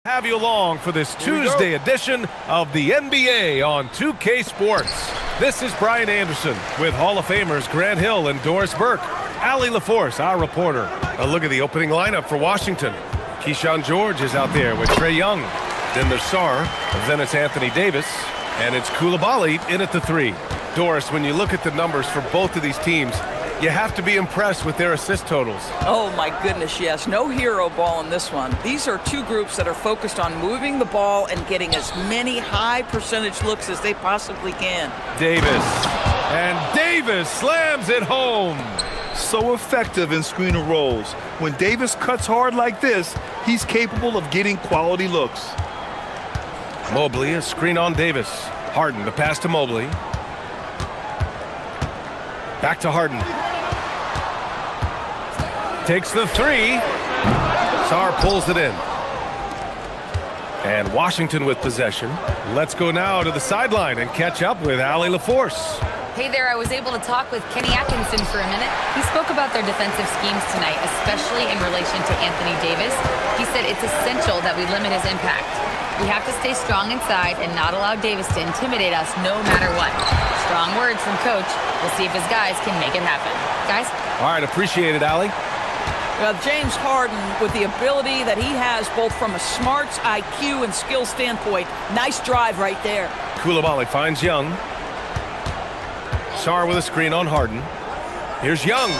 Have you along for this Tuesday edition of the NBA on 2K Sports. This is Brian Anderson with Hall of Famers Grant Hill and Doris Burke. Allie LaForce, our reporter. A look at the opening lineup for Washington. Keyshawn George is out there with Trae Young. Then there's Sarr, then it's Anthony Davis, and it's Coulibaly in at the three. Doris, when you look at the numbers for both of these teams, you have to be impressed with their assist totals. Oh my goodness, yes. No hero ball in this one. These are two groups that are focused on moving the ball and getting as many high percentage looks as they possibly can. Davis. And Davis slams it home. So effective in screen and rolls. When Davis cuts hard like this, he's capable of getting quality looks. Mobley, a screen on Davis. Harden, the pass to Mobley. Back to Harden. Takes the three. Sarr pulls it in. And Washington with possession. Let's go now to the sideline and catch up with Allie LaForce. Hey there, I was able to talk with Kenny Atkinson for a minute. He spoke about their defensive schemes tonight, especially in relation to Anthony Davis. He said it's essential that we limit his impact. We have to stay strong inside and not allow Davis to intimidate us no matter what. Strong words from Coach. We'll see if his guys can make it happen. Guys? All right, appreciate it, Allie. Well, James Harden, with the ability that he has both from a smarts, IQ, and skill standpoint, nice drive right there. Coulibaly finds Young. Sarr with a screen on Harden. Here's Young.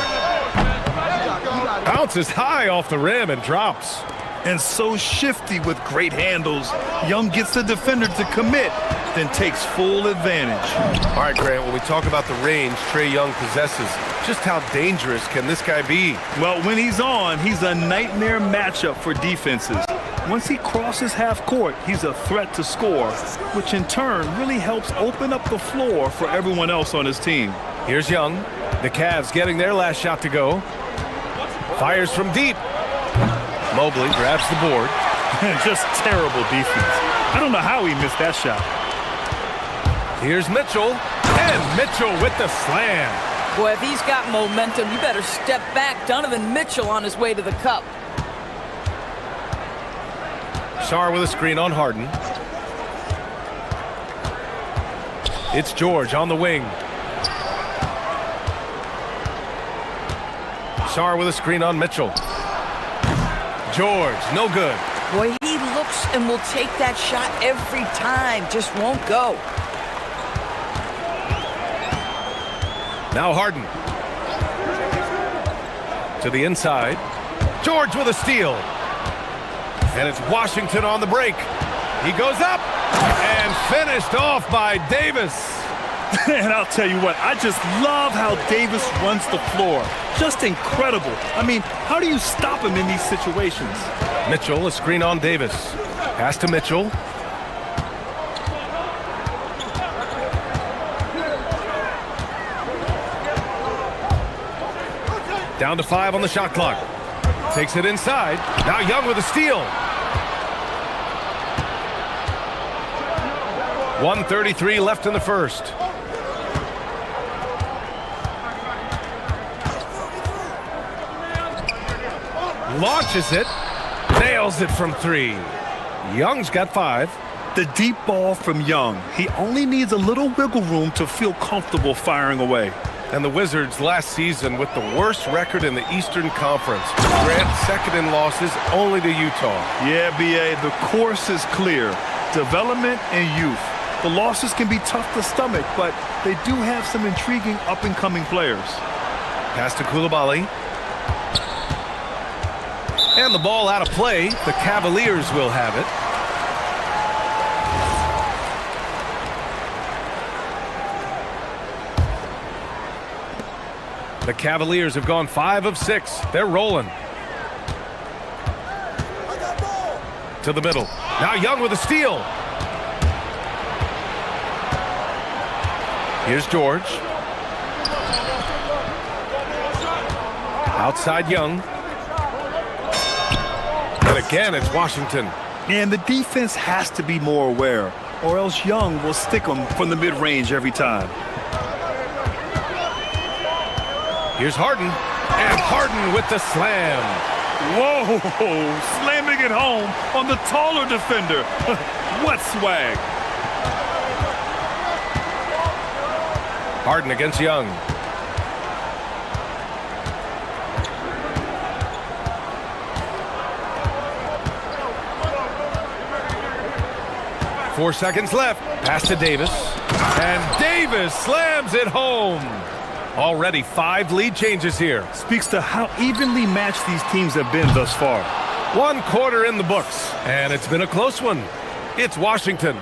Bounces high off the rim and drops. And so shifty with great handles. Young gets the defender to commit, then takes full advantage. All right, Grant, when we talk about the range Trae Young possesses, just how dangerous can this guy be? Well, when he's on, he's a nightmare matchup for defenses. Once he crosses half court, he's a threat to score, which in turn really helps open up the floor for everyone else on his team. Here's Young. The Cavs getting their last shot to go. Fires from deep. Mobley grabs the board. Just terrible defense. I don't know how he missed that shot. Here's Mitchell. And Mitchell with the slam. Boy, if he's got momentum, you better step back. Donovan Mitchell on his way to the cup. Sarr with a screen on Harden. It's George on the wing. Sarr with a screen on Mitchell. George, no good. Boy, he looks and will take that shot every time. Just won't go. Now Harden. To the inside. George with a steal. And it's Washington on the break. He goes up and finished off by Davis. And I'll tell you what, I just love how Davis runs the floor. Just incredible. I mean, how do you stop him in these situations? Mitchell, a screen on Davis. Pass to Mitchell. Down to 5 on the shot clock. Takes it inside. Now Young with a steal. 1:33 left in the first. Launches it. Nails it from 3. Young's got 5. The deep ball from Young. He only needs a little wiggle room to feel comfortable firing away. And the Wizards last season with the worst record in the Eastern Conference. Grant, second in losses only to Utah. Yeah, B.A., the course is clear. Development and youth. The losses can be tough to stomach, but they do have some intriguing up-and-coming players. Pass to Coulibaly. And the ball out of play. The Cavaliers will have it. The Cavaliers have gone 5 of 6. They're rolling. To the middle. Now Young with a steal. Here's George. Outside Young. And again, it's Washington. And the defense has to be more aware, or else Young will stick them from the mid-range every time. Here's Harden. And Harden with the slam. Whoa, slamming it home on the taller defender. What swag. Harden against Young. Four seconds left. Pass to Davis. And Davis slams it home. Already 5 lead changes here. Speaks to how evenly matched these teams have been thus far. 1 quarter in the books, and it's been a close one. It's Washington.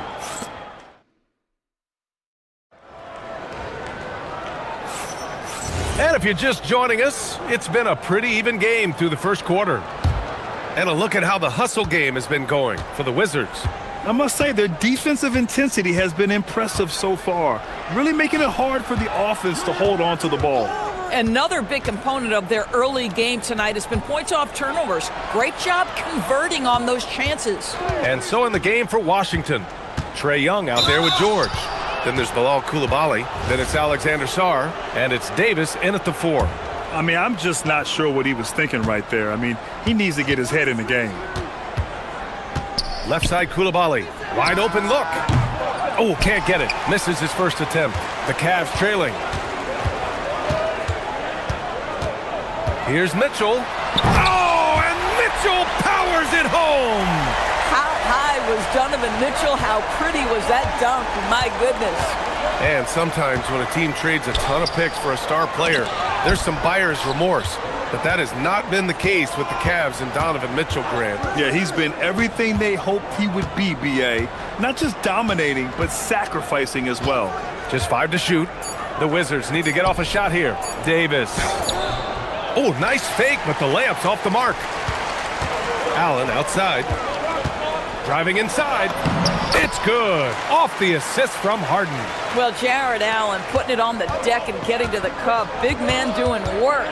And if you're just joining us, it's been a pretty even game through the first quarter. And a look at how the hustle game has been going for the Wizards. I must say their defensive intensity has been impressive so far, really making it hard for the offense to hold on to the ball. Another big component of their early game tonight has been points off turnovers. Great job converting on those chances. And so in the game for Washington, Trae Young out there with George. Then there's Bilal Coulibaly. Then it's Alexander Sarr. And it's Davis in at the 4. I mean, I'm just not sure what he was thinking right there. I mean, he needs to get his head in the game. Left side Coulibaly. Wide open look. Oh, can't get it. Misses his first attempt. The Cavs trailing. Here's Mitchell. Oh, and Mitchell powers it home. How high was Donovan Mitchell? How pretty was that dunk? My goodness. And sometimes when a team trades a ton of picks for a star player, there's some buyer's remorse. But that has not been the case with the Cavs and Donovan Mitchell, Grant. Yeah, he's been everything they hoped he would be, B.A. Not just dominating, but sacrificing as well. Just 5 to shoot. The Wizards need to get off a shot here. Davis. Oh, nice fake, but the layup's off the mark. Allen outside. Driving inside. It's good. Off the assist from Harden. Well, Jared Allen putting it on the deck and getting to the cup. Big man doing work.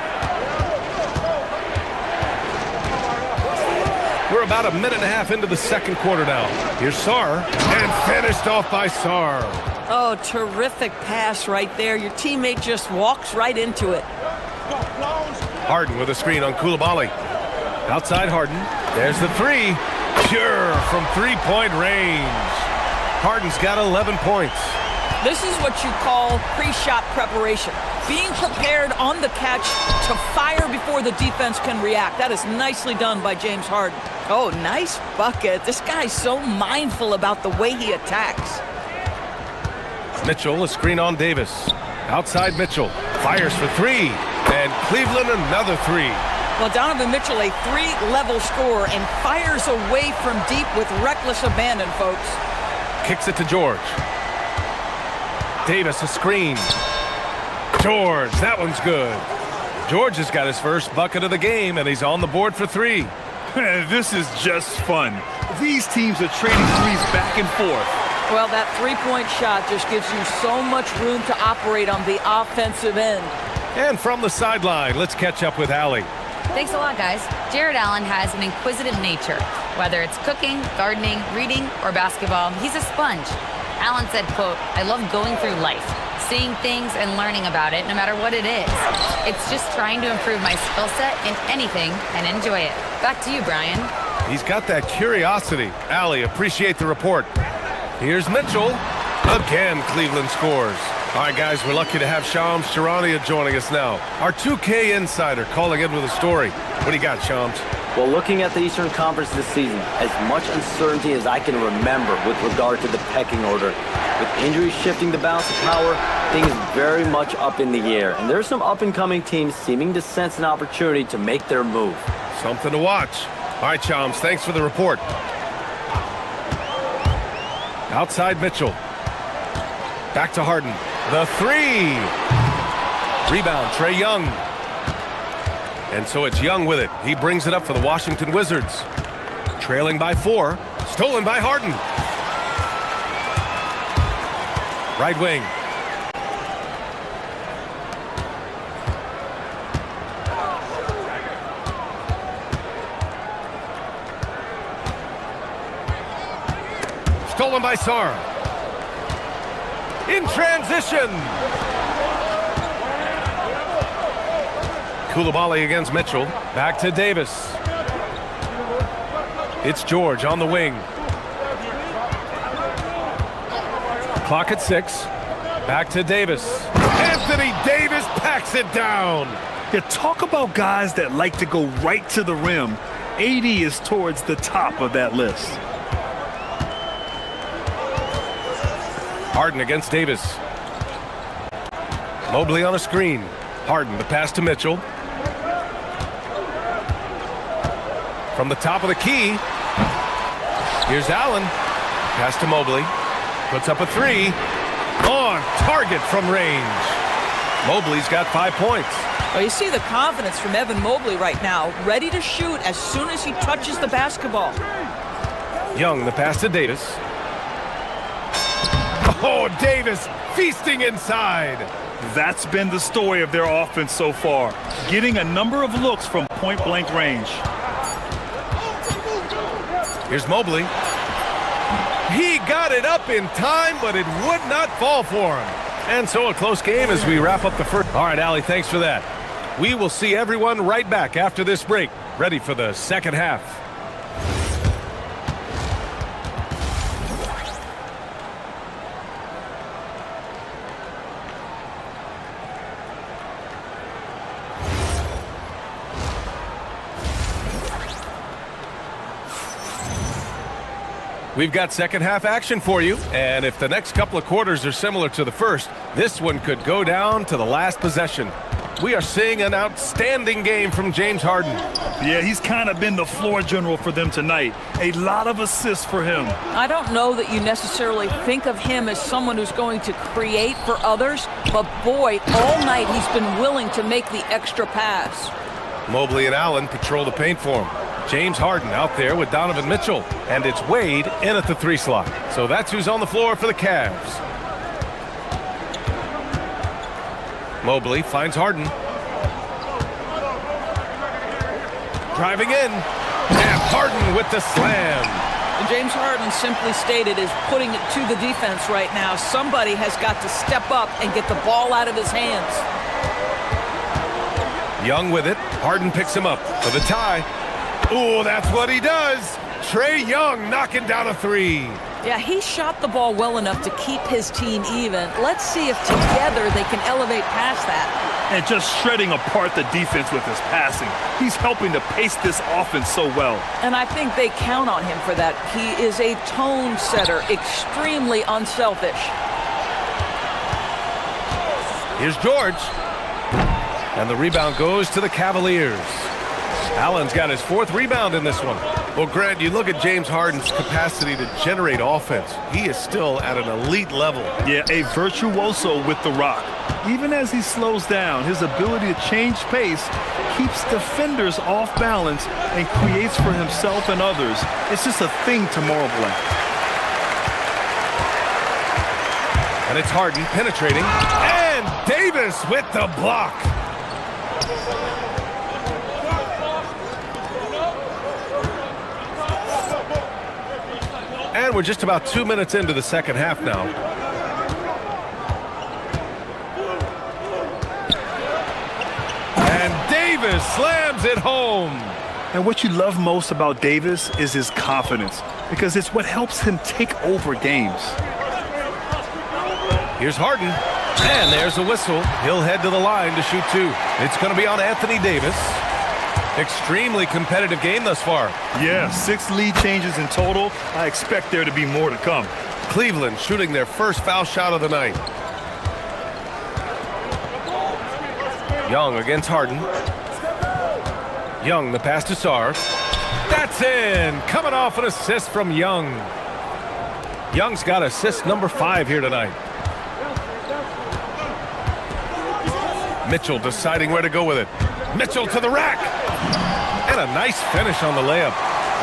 We're about a minute and a half into the second quarter now. Here's Sarr, and finished off by Sarr. Oh, terrific pass right there. Your teammate just walks right into it. Harden with a screen on Coulibaly. Outside Harden. There's the 3. Pure from 3-point range. Harden's got 11 points. This is what you call pre-shot preparation. Being prepared on the catch to fire before the defense can react. That is nicely done by James Harden. Oh, nice bucket. This guy's so mindful about the way he attacks. Mitchell, a screen on Davis. Outside Mitchell. Fires for 3. And Cleveland another 3. Well, Donovan Mitchell, a 3-level scorer, and fires away from deep with reckless abandon, folks. Kicks it to George. Davis, a screen. George, that one's good. George has got his first bucket of the game, and he's on the board for 3. This is just fun. These teams are trading threes back and forth. Well, that 3-point shot just gives you so much room to operate on the offensive end. And from the sideline, let's catch up with Allie. Thanks a lot, guys. Jared Allen has an inquisitive nature. Whether it's cooking, gardening, reading, or basketball, he's a sponge. Allen said, quote, "I love going through life, seeing things and learning about it no matter what it is. It's just trying to improve my skill set in anything and enjoy it." Back to you, Brian. He's got that curiosity. Allie, appreciate the report. Here's Mitchell. Again, Cleveland scores. All right, guys, we're lucky to have Shams Charania joining us now. Our 2K insider calling in with a story. What do you got, Shams? Well, looking at the Eastern Conference this season, as much uncertainty as I can remember with regard to the pecking order. With injuries shifting the balance of power, things very much up in the air. And there are some up-and-coming teams seeming to sense an opportunity to make their move. Something to watch. All right, Shams, thanks for the report. Outside Mitchell. Back to Harden. The 3. Rebound, Trae Young. And so it's Young with it. He brings it up for the Washington Wizards. Trailing by 4. Stolen by Harden. Right wing. Stolen by Sarr. In transition. Coulibaly against Mitchell. Back to Davis. It's George on the wing. Clock at 6. Back to Davis. Anthony Davis packs it down. Yeah, talk about guys that like to go right to the rim. AD is towards the top of that list. Harden against Davis. Mobley on a screen. Harden, the pass to Mitchell. From the top of the key. Here's Allen. Pass to Mobley. Puts up a 3. On target from range. Mobley's got 5 points. Well, you see the confidence from Evan Mobley right now, ready to shoot as soon as he touches the basketball. Young, the pass to Davis. Oh, Davis feasting inside. That's been the story of their offense so far, getting a number of looks from point-blank range. Here's Mobley. He got it up in time, but it would not fall for him. And so a close game as we wrap up the first. All right, Allie, thanks for that. We will see everyone right back after this break, ready for the second half. We've got second half action for you, and if the next couple of quarters are similar to the first, this one could go down to the last possession. We are seeing an outstanding game from James Harden. Yeah, he's kind of been the floor general for them tonight. A lot of assists for him. I don't know that you necessarily think of him as someone who's going to create for others, but boy, all night he's been willing to make the extra pass. Mobley and Allen patrol the paint for him. James Harden out there with Donovan Mitchell, and it's Wade in at the 3 slot. So that's who's on the floor for the Cavs. Mobley finds Harden. Driving in, and Harden with the slam. And James Harden simply stated is putting it to the defense right now. Somebody has got to step up and get the ball out of his hands. Young with it. Harden picks him up for the tie. Oh, that's what he does. Trae Young knocking down a 3. Yeah, he shot the ball well enough to keep his team even. Let's see if together they can elevate past that. And just shredding apart the defense with his passing. He's helping to pace this offense so well. And I think they count on him for that. He is a tone setter, extremely unselfish. Here's George. And the rebound goes to the Cavaliers. Allen's got his 4th rebound in this one. Well, Grant, you look at James Harden's capacity to generate offense. He is still at an elite level. Yeah, a virtuoso with the rock. Even as he slows down, his ability to change pace keeps defenders off balance and creates for himself and others. It's just a thing to marvel at. And it's Harden penetrating. And Davis with the block. And we're just about 2 minutes into the second half now. And Davis slams it home. And what you love most about Davis is his confidence, because it's what helps him take over games. Here's Harden. And there's a whistle. He'll head to the line to shoot 2. It's going to be on Anthony Davis. Extremely competitive game thus far. Yeah, 6 lead changes in total. I expect there to be more to come. Cleveland shooting their first foul shot of the night. Young against Harden. Young, the pass to Sarr. That's in! Coming off an assist from Young. Young's got assist number 5 here tonight. Mitchell deciding where to go with it. Mitchell to the rack. And a nice finish on the layup.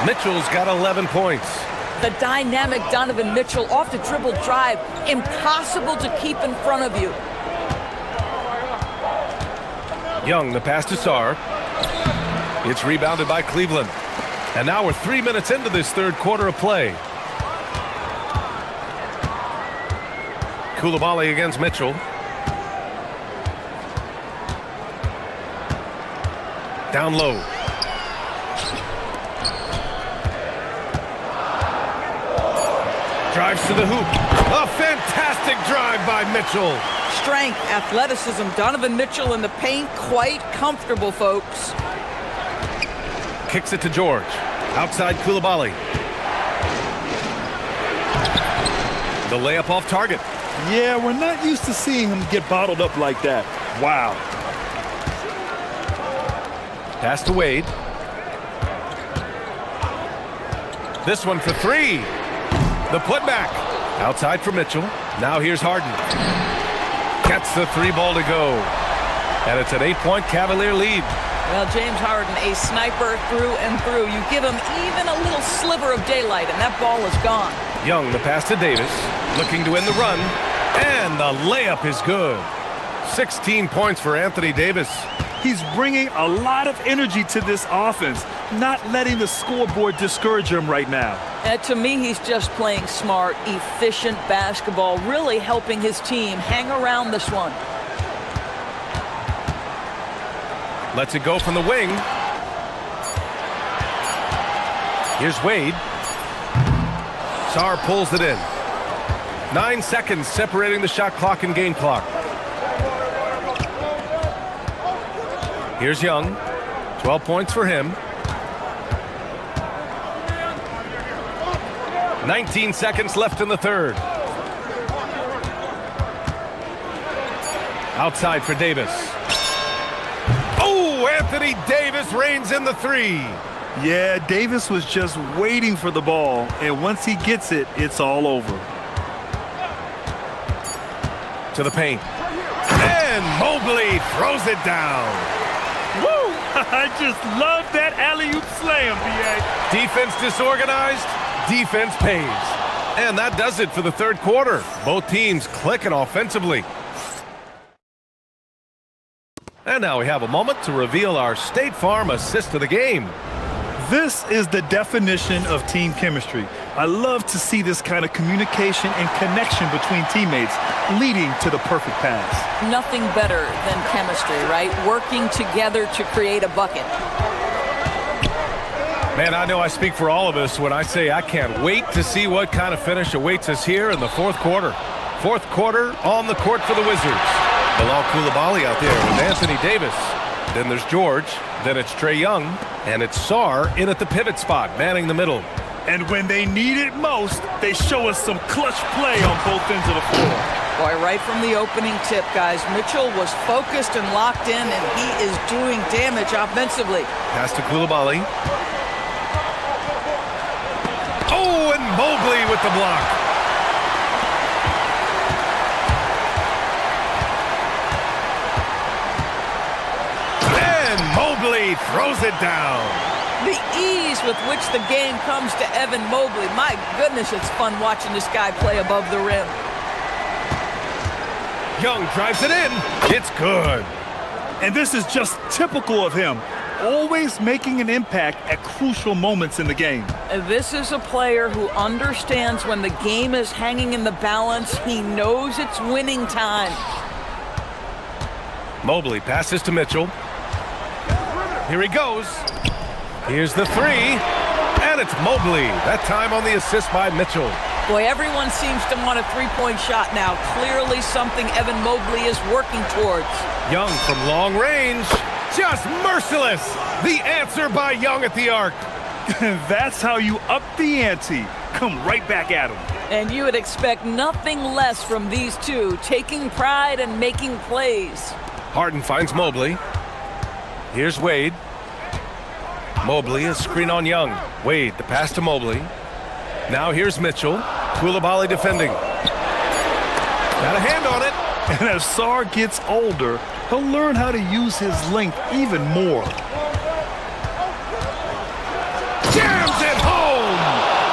Mitchell's got 11 points. The dynamic Donovan Mitchell off the dribble drive. Impossible to keep in front of you. Young, the pass to Sarr. It's rebounded by Cleveland. And now we're 3 minutes into this third quarter of play. Koulibaly against Mitchell. Down low. Drives to the hoop. A fantastic drive by Mitchell. Strength, athleticism, Donovan Mitchell in the paint, quite comfortable, folks. Kicks it to George. Outside Koulibaly. The layup off target. Yeah, we're not used to seeing him get bottled up like that. Wow. Pass to Wade. This one for three. The putback. Outside for Mitchell. Now here's Harden. Gets the three ball to go. And it's an 8-point Cavalier lead. Well, James Harden, a sniper through and through. You give him even a little sliver of daylight, and that ball is gone. Young, the pass to Davis. Looking to win the run. And the layup is good. 16 points for Anthony Davis. He's bringing a lot of energy to this offense, not letting the scoreboard discourage him right now. And to me, he's just playing smart, efficient basketball, really helping his team hang around this one. Lets it go from the wing. Here's Wade. Sarr pulls it in. 9 seconds separating the shot clock and game clock. Here's Young. 12 points for him. 19 seconds left in the third. Outside for Davis. Oh, Anthony Davis reigns in the three. Yeah, Davis was just waiting for the ball, and once he gets it, it's all over. To the paint. And Mobley throws it down. Woo! I just love that alley-oop slam, B.A. Defense disorganized, defense pays. And that does it for the third quarter. Both teams clicking offensively. And now we have a moment to reveal our State Farm assist of the game. This is the definition of team chemistry. I love to see this kind of communication and connection between teammates leading to the perfect pass. Nothing better than chemistry, right? Working together to create a bucket. Man, I know I speak for all of us when I say I can't wait to see what kind of finish awaits us here in the fourth quarter. Fourth quarter on the court for the Wizards. Bilal Koulibaly out there with Anthony Davis. Then there's George. Then it's Trae Young. And it's Sarr in at the pivot spot, manning the middle. And when they need it most, they show us some clutch play on both ends of the floor. Boy, right from the opening tip, guys, Mitchell was focused and locked in, and he is doing damage offensively. Pass to Koulibaly. Oh, and Mobley with the block. And Mobley throws it down. The ease with which the game comes to Evan Mobley. My goodness, it's fun watching this guy play above the rim. Young drives it in. It's good. And this is just typical of him, always making an impact at crucial moments in the game. This is a player who understands when the game is hanging in the balance. He knows it's winning time. Mobley passes to Mitchell. Here he goes. Here's the three. And it's Mobley. That time on the assist by Mitchell. Boy, everyone seems to want a three-point shot now. Clearly something Evan Mobley is working towards. Young from long range. Just merciless. The answer by Young at the arc. That's how you up the ante. Come right back at him. And you would expect nothing less from these two, taking pride and making plays. Harden finds Mobley. Here's Wade. Mobley, a screen on Young. Wade, the pass to Mobley. Now here's Mitchell. Koulibaly defending. Got a hand on it. And as Sarr gets older, he'll learn how to use his length even more. Jams it home!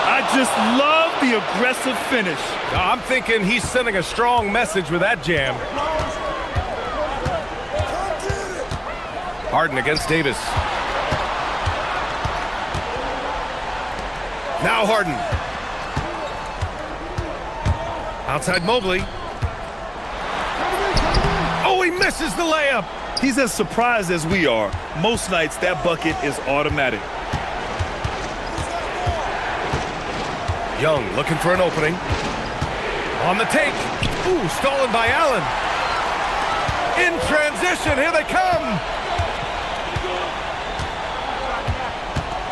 I just love the aggressive finish. I'm thinking he's sending a strong message with that jam. Harden against Davis. Now Harden. Outside Mobley. Oh, he misses the layup. He's as surprised as we are. Most nights, that bucket is automatic. Young looking for an opening. On the take. Ooh, stolen by Allen. In transition, here they come.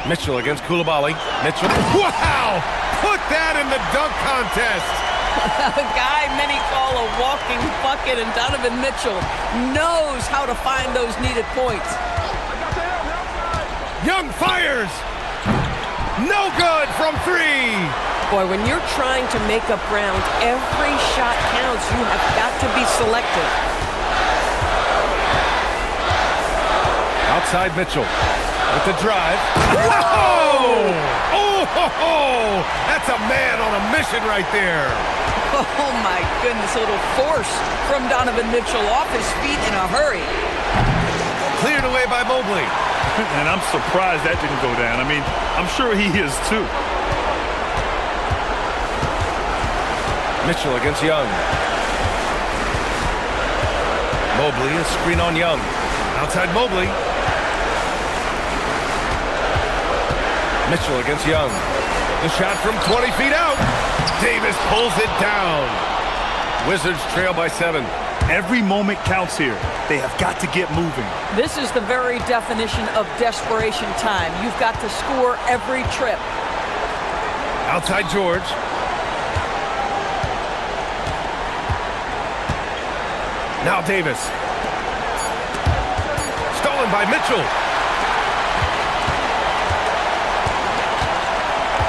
Mitchell against Koulibaly. Mitchell, wow! Put that in the dunk contest. A guy many call a walking bucket, and Donovan Mitchell knows how to find those needed points. Young fires. No good from three. Boy, when you're trying to make up ground, every shot counts. You have got to be selective. Outside Mitchell with the drive. Oh! Oh! That's a man on a mission right there. Oh my goodness, a little force from Donovan Mitchell off his feet in a hurry. Cleared away by Mobley. And I'm surprised that didn't go down. I mean, I'm sure he is too. Mitchell against Young. Mobley, a screen on Young. Outside Mobley. Mitchell against Young. The shot from 20 feet out. Davis pulls it down. Wizards trail by 7. Every moment counts here. They have got to get moving. This is the very definition of desperation time. You've got to score every trip. Outside George. Now Davis. Stolen by Mitchell.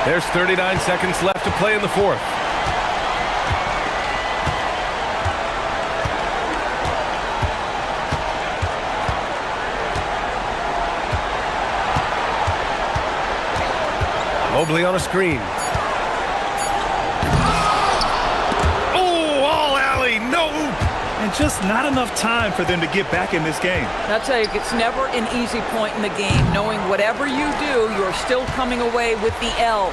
There's 39 seconds left to play in the fourth. Mobley on a screen. Oh, all alley, no! And just not enough time for them to get back in this game. I'll tell you, it's never an easy point in the game, knowing whatever you do, you're still coming away with the L.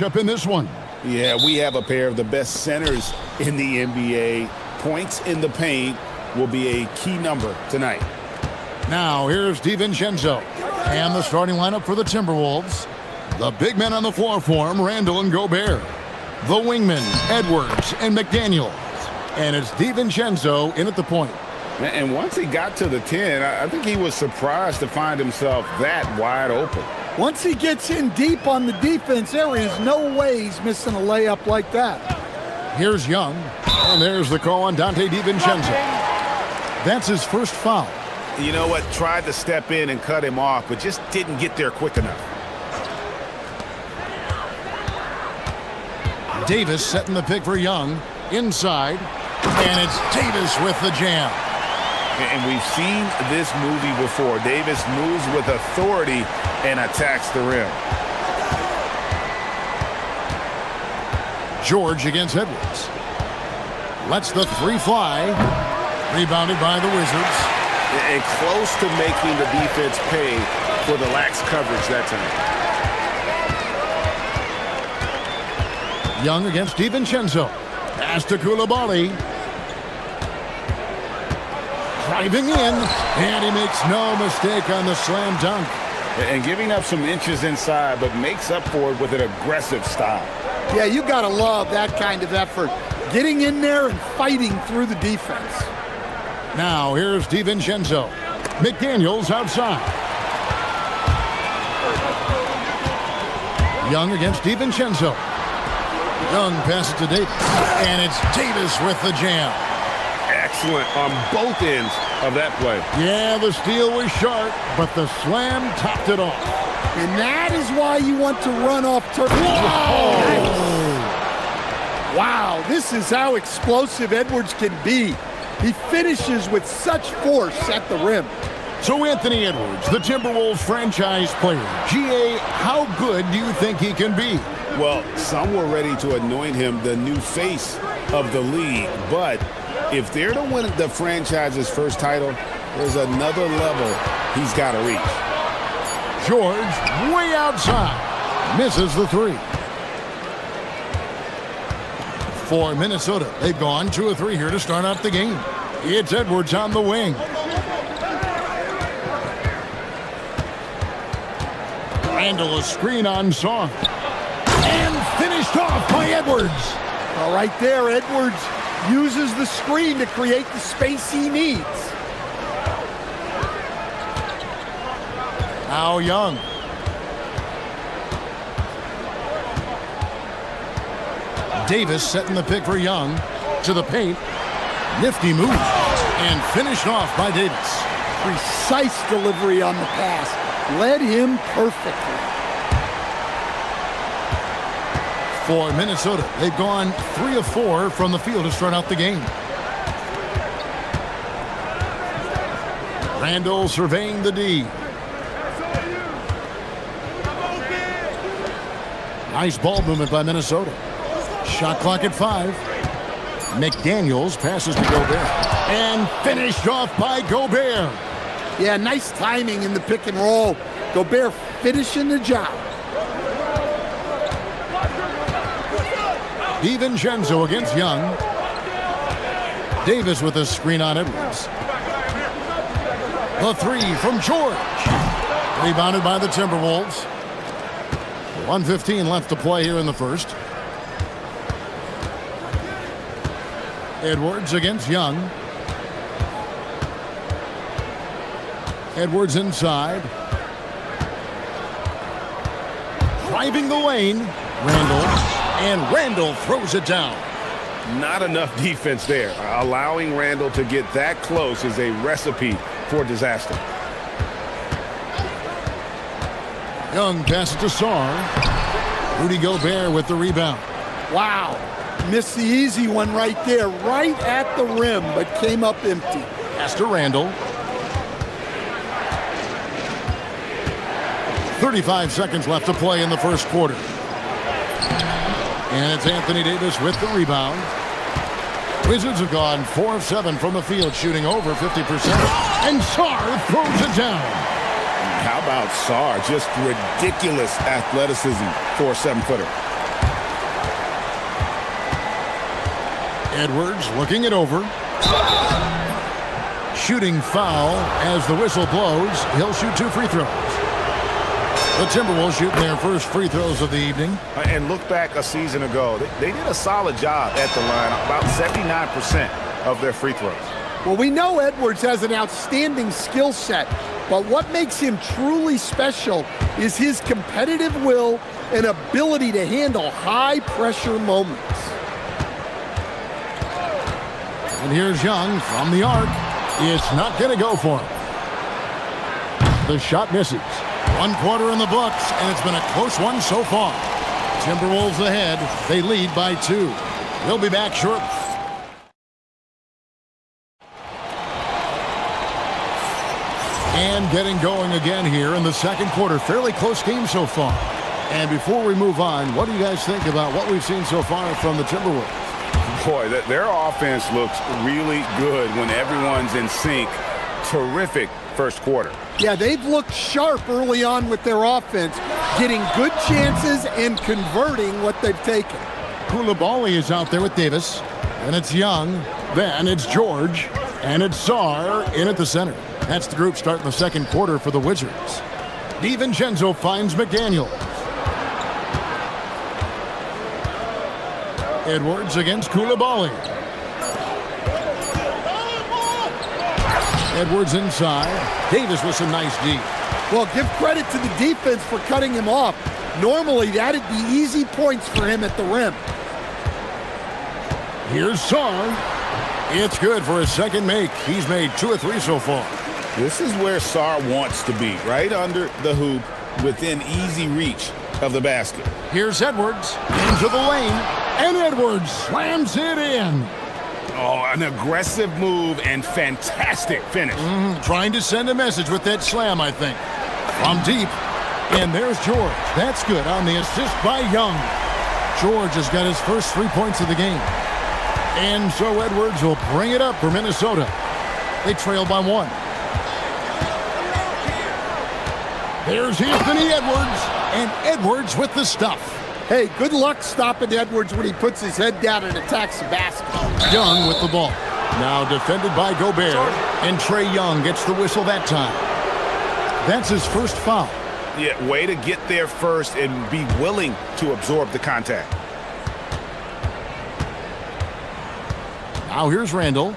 Up in this one. Yeah, we have a pair of the best centers in the NBA. Points in the paint will be a key number tonight. Now here's DiVincenzo. And the starting lineup for the Timberwolves. The big men on the floor for him, Randall and Gobert. The wingmen, Edwards and McDaniels. And it's DiVincenzo in at the point. And once he got to the 10, I think he was surprised to find himself that wide open. Once he gets in deep on the defense, there is no way he's missing a layup like that. Here's Young, and there's the call on Dante DiVincenzo. That's his first foul. You know what? Tried to step in and cut him off, but just didn't get there quick enough. Davis setting the pick for Young. Inside, and it's Davis with the jam. And we've seen this movie before. Davis moves with authority and attacks the rim. George against Edwards. Lets the three fly. Rebounded by the Wizards. And close to making the defense pay for the lax coverage that time. Young against DiVincenzo. Pass to Coulibaly. Driving in, and he makes no mistake on the slam dunk. And giving up some inches inside, but makes up for it with an aggressive style. Yeah, you got to love that kind of effort. Getting in there and fighting through the defense. Now, here's DiVincenzo. McDaniels outside. Young against DiVincenzo. Young passes to Davis, and it's Davis with the jam. Excellent on both ends of that play. Yeah, the steal was sharp, but the slam topped it off. And that is why you want to run off turf. Wow, this is how explosive Edwards can be. He finishes with such force at the rim. So Anthony Edwards, the Timberwolves franchise player. GA, how good do you think he can be? Well, some were ready to anoint him the new face of the league, but if they're to win the franchise's first title, there's another level he's got to reach. George, way outside, misses the three. For Minnesota, they've gone 2 of 3 here to start out the game. It's Edwards on the wing. Randall, a screen on Song. And finished off by Edwards. All right there, Edwards uses the screen to create the space he needs. Now Young. Davis setting the pick for Young. To the paint. Nifty move. And finished off by Davis. Precise delivery on the pass. Led him perfectly. For Minnesota, they've gone 3 of 4 from the field to start out the game. Randall surveying the D. Nice ball movement by Minnesota. Shot clock at 5. McDaniels passes to Gobert. And finished off by Gobert. Yeah, nice timing in the pick and roll. Gobert finishing the job. DiVincenzo against Young. Davis with a screen on Edwards. The three from George. Rebounded by the Timberwolves. 1:15 left to play here in the first. Edwards against Young. Edwards inside. Driving the lane. Randall. And Randall throws it down. Not enough defense there. Allowing Randall to get that close is a recipe for disaster. Young passes to Sarr. Rudy Gobert with the rebound. Wow. Missed the easy one right there, right at the rim, but came up empty. Pass to Randall. 35 seconds left to play in the first quarter. And it's Anthony Davis with the rebound. Wizards have gone 4 of 7 from the field, shooting over 50%. And Sarr throws it down. How about Sarr? Just ridiculous athleticism for a 7-footer. Edwards looking it over. Shooting foul as the whistle blows. He'll shoot 2 free throws. The Timberwolves shooting their first free throws of the evening. And look back a season ago. They did a solid job at the line, about 79% of their free throws. Well, we know Edwards has an outstanding skill set, but what makes him truly special is his competitive will and ability to handle high-pressure moments. And here's Young from the arc. It's not going to go for him. The shot misses. 1 quarter in the books, and it's been a close one so far. Timberwolves ahead. They lead by 2. We'll be back shortly. And getting going again here in the second quarter. Fairly close game so far. And before we move on, what do you guys think about what we've seen so far from the Timberwolves? Boy, their offense looks really good when everyone's in sync. Terrific first quarter. Yeah, they've looked sharp early on with their offense, getting good chances and converting what they've taken. Koulibaly is out there with Davis. And it's Young. Then it's George. And it's Sarr in at the center. That's the group starting the second quarter for the Wizards. DiVincenzo finds McDaniel. Edwards against Koulibaly. Edwards inside. Davis with some nice D. Well, give credit to the defense for cutting him off. Normally, that'd be easy points for him at the rim. Here's Sarr. It's good for his second make. He's made 2 or 3 so far. This is where Sarr wants to be, right under the hoop, within easy reach of the basket. Here's Edwards into the lane, and Edwards slams it in. Oh, an aggressive move and fantastic finish. Trying to send a message with that slam, I think. From deep, and there's George. That's good on the assist by Young. George has got his first 3 points of the game. And so Edwards will bring it up for Minnesota. They trail by 1. There's Anthony Edwards, and Edwards with the stuff. Hey, good luck stopping Edwards when he puts his head down and attacks the basket. Young with the ball. Now defended by Gobert, and Trae Young gets the whistle that time. That's his first foul. Yeah, way to get there first and be willing to absorb the contact. Now here's Randall.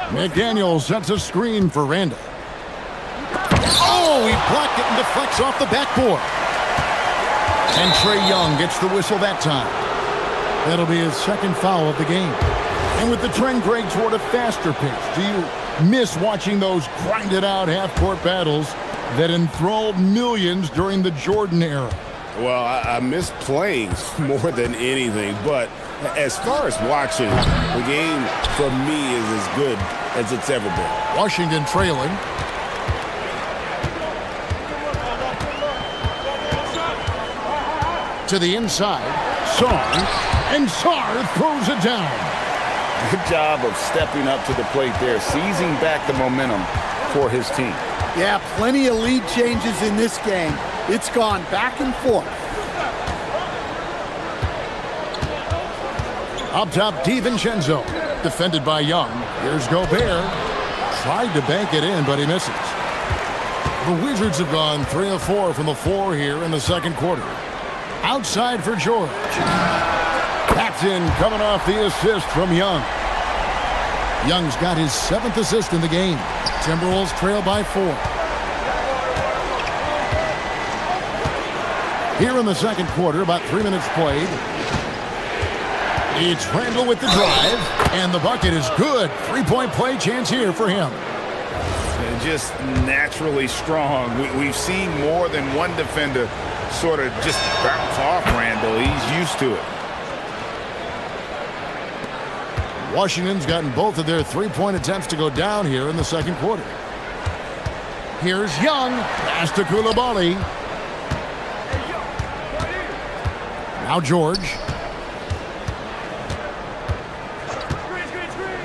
McDaniel sets a screen for Randall. Oh, he blocked it and deflects off the backboard. And Trae Young gets the whistle that time. That'll be his second foul of the game. And with the trend break toward a faster pace, do you miss watching those grinded-out half-court battles that enthralled millions during the Jordan era? Well, I miss playing more than anything, but as far as watching, the game for me is as good as it's ever been. Washington trailing. To the inside, Sarr, and Sarr throws it down. Good job of stepping up to the plate there, seizing back the momentum for his team. Yeah, plenty of lead changes in this game. It's gone back and forth. Up top, DiVincenzo, defended by Young. Here's Gobert. Tried to bank it in, but he misses. The Wizards have gone 3 of 4 from the floor here in the second quarter. Outside for George. That's in, coming off the assist from Young. Young's got his 7th assist in the game. Timberwolves trail by 4. Here in the second quarter, about 3 minutes played. It's Randall with the drive, and the bucket is good. 3-point play chance here for him. And just naturally strong. We've seen more than one defender sort of just bounce off Randall. He's used to it. Washington's gotten both of their 3-point attempts to go down here in the second quarter. Here's Young, pass to Koulibaly. Now George.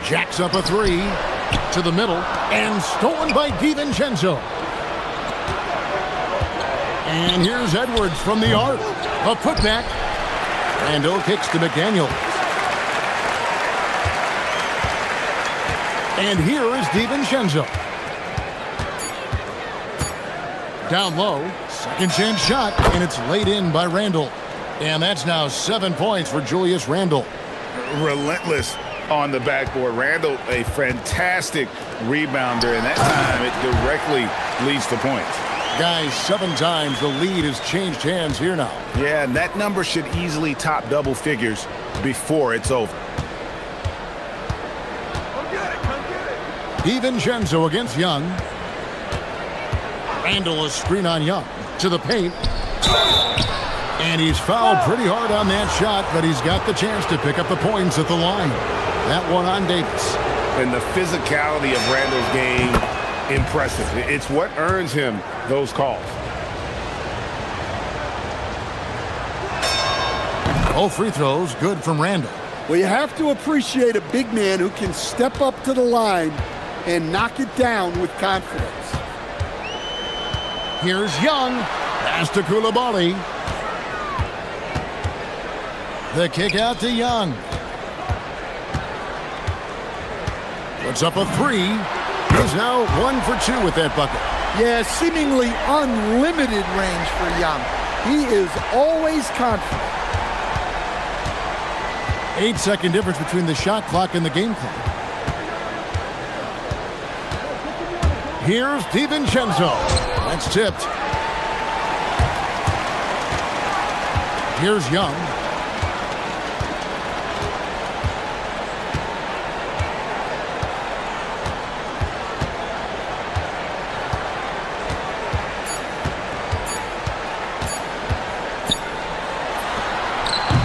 Jacks up a 3 to the middle, and stolen by DiVincenzo. And here's Edwards from the arc. A putback, Randall kicks to McDaniel. And here is DiVincenzo. Down low, second chance shot, and it's laid in by Randall. And that's now 7 points for Julius Randle. Relentless on the backboard. Randall, a fantastic rebounder, and that time it directly leads to points. Guys, 7 times the lead has changed hands here now. Yeah, and that number should easily top double figures before it's over. DiVincenzo against Young. Randall a screen on Young to the paint. And he's fouled pretty hard on that shot, but he's got the chance to pick up the points at the line. That one on Davis. And the physicality of Randall's game, impressive. It's what earns him those calls. All free throws good from Randall. Well, you have to appreciate a big man who can step up to the line and knock it down with confidence. Here's Young. Pass to Coulibaly. The kick out to Young. Puts up a 3. He's now 1 for 2 with that bucket. Yeah, seemingly unlimited range for Young. He is always confident. 8-second difference between the shot clock and the game clock. Here's DiVincenzo. That's tipped. Here's Young.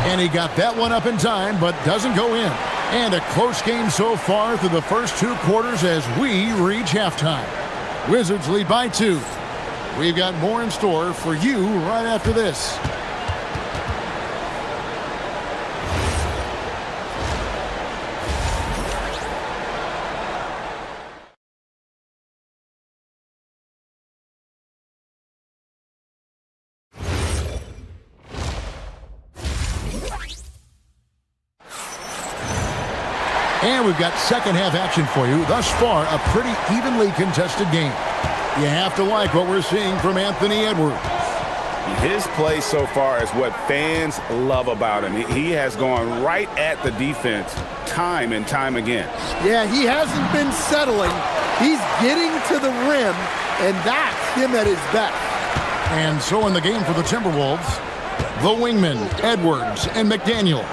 And he got that one up in time, but doesn't go in. And a close game so far through the first 2 quarters as we reach halftime. Wizards lead by 2. We've got more in store for you right after this. And we've got second half action for you. Thus far, a pretty evenly contested game. You have to like what we're seeing from Anthony Edwards. His play so far is what fans love about him. He has gone right at the defense time and time again. Yeah, he hasn't been settling. He's getting to the rim, and that's him at his best. And so in the game for the Timberwolves, the wingmen, Edwards and McDaniel.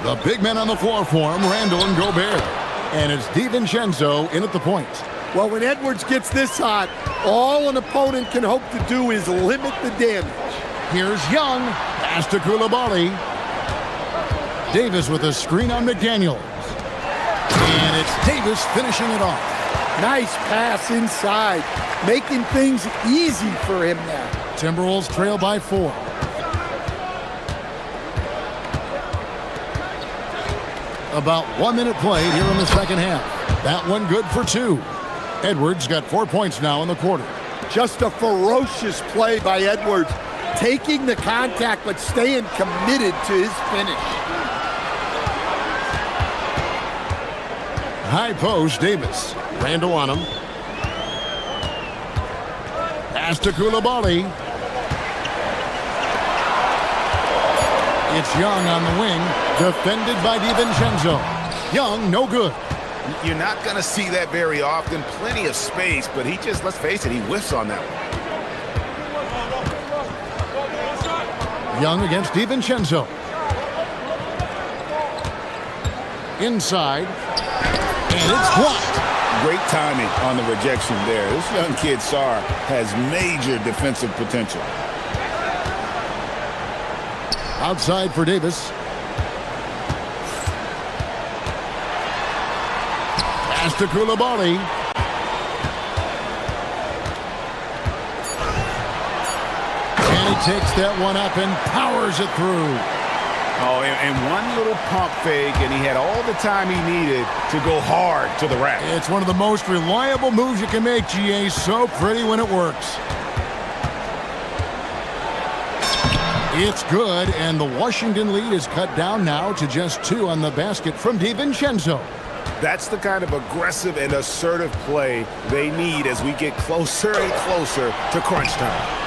The big men on the floor for him, Randall and Gobert. And it's DiVincenzo in at the point. Well, when Edwards gets this hot, all an opponent can hope to do is limit the damage. Here's Young. Pass to Coulibaly. Davis with a screen on McDaniel. And it's Davis finishing it off. Nice pass inside, making things easy for him now. Timberwolves trail by 4. About 1 minute played here in the second half. That one good for 2. Edwards got 4 points now in the quarter. Just a ferocious play by Edwards, taking the contact but staying committed to his finish. High post, Davis. Randall on him. Pass to Coulibaly. It's Young on the wing, defended by DiVincenzo. Young, no good. You're not going to see that very often. Plenty of space, but he just, let's face it, he whiffs on that one. Young against DiVincenzo. Inside. And it's blocked. Great timing on the rejection there. This young kid, Sarr, has major defensive potential. Outside for Davis. Pass to Coulibaly. And he takes that one up and powers it through. Oh, and one little pump fake, and he had all the time he needed to go hard to the rack. It's one of the most reliable moves you can make, GA. So pretty when it works. It's good, and the Washington lead is cut down now to just 2 on the basket from DiVincenzo. That's the kind of aggressive and assertive play they need as we get closer and closer to crunch time.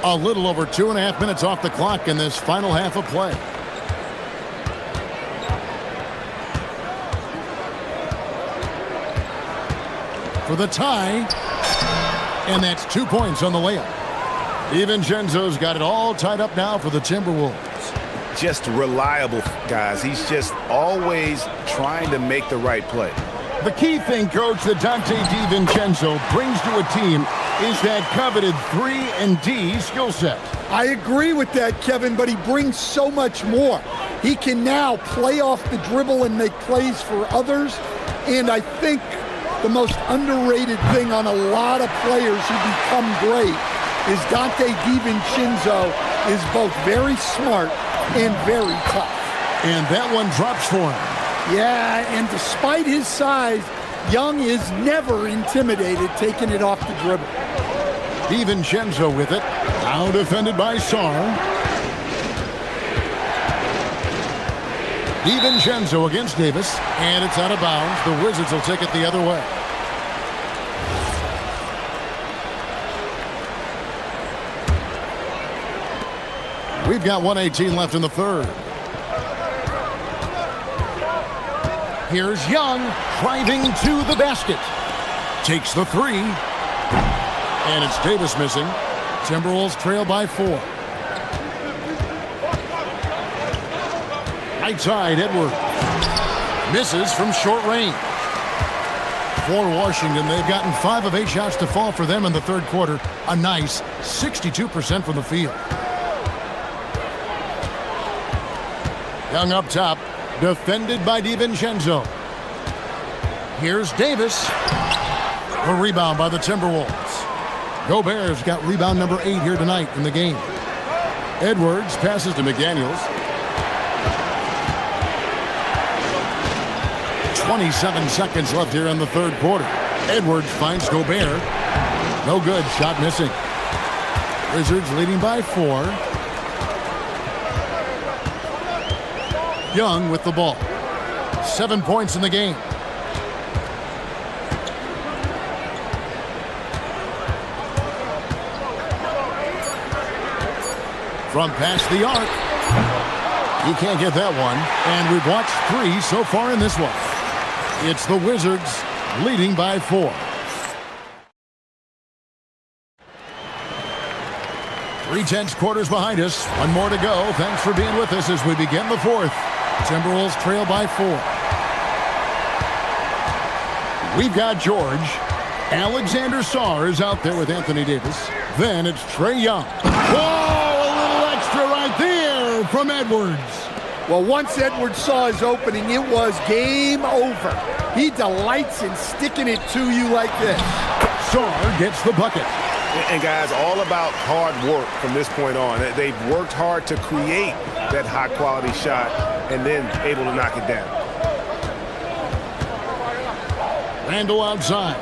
A little over 2.5 minutes off the clock in this final half of play. For the tie, and that's 2 points on the layup. DiVincenzo's got it all tied up now for the Timberwolves. Just reliable, guys. He's just always trying to make the right play. The key thing, Coach, that Dante DiVincenzo brings to a team is that coveted 3-and-D skill set. I agree with that, Kevin, but he brings so much more. He can now play off the dribble and make plays for others, and I think the most underrated thing on a lot of players who become great is Dante DiVincenzo is both very smart and very tough. And that one drops for him. Yeah, and despite his size, Young is never intimidated taking it off the dribble. DiVincenzo with it. Now defended by Sarr. DiVincenzo against Davis, and it's out of bounds. The Wizards will take it the other way. We've got 1:18 left in the third. Here's Young driving to the basket. Takes the 3. And it's Davis missing. Timberwolves trail by 4. Right side, Edwards. Misses from short range. For Washington, they've gotten 5 of 8 shots to fall for them in the third quarter. A nice 62% from the field. Young up top, defended by DiVincenzo. Here's Davis. A rebound by the Timberwolves. Gobert's got rebound number 8 here tonight in the game. Edwards passes to McDaniels. 27 seconds left here in the third quarter. Edwards finds Gobert. No good, shot missing. Wizards leading by 4. Young with the ball. 7 points in the game. From past the arc. He can't get that one. And we've watched 3 so far in this one. It's the Wizards leading by 4. 3/10 quarters behind us. One more to go. Thanks for being with us as we begin the fourth. Timberwolves trail by 4. We've got George. Alexander Sarr is out there with Anthony Davis. Then it's Trae Young. Whoa, a little extra right there from Edwards. Well, once Edwards saw his opening, it was game over. He delights in sticking it to you like this. Sarr gets the bucket. And guys, all about hard work from this point on. They've worked hard to create that high-quality shot and then able to knock it down. Randle outside.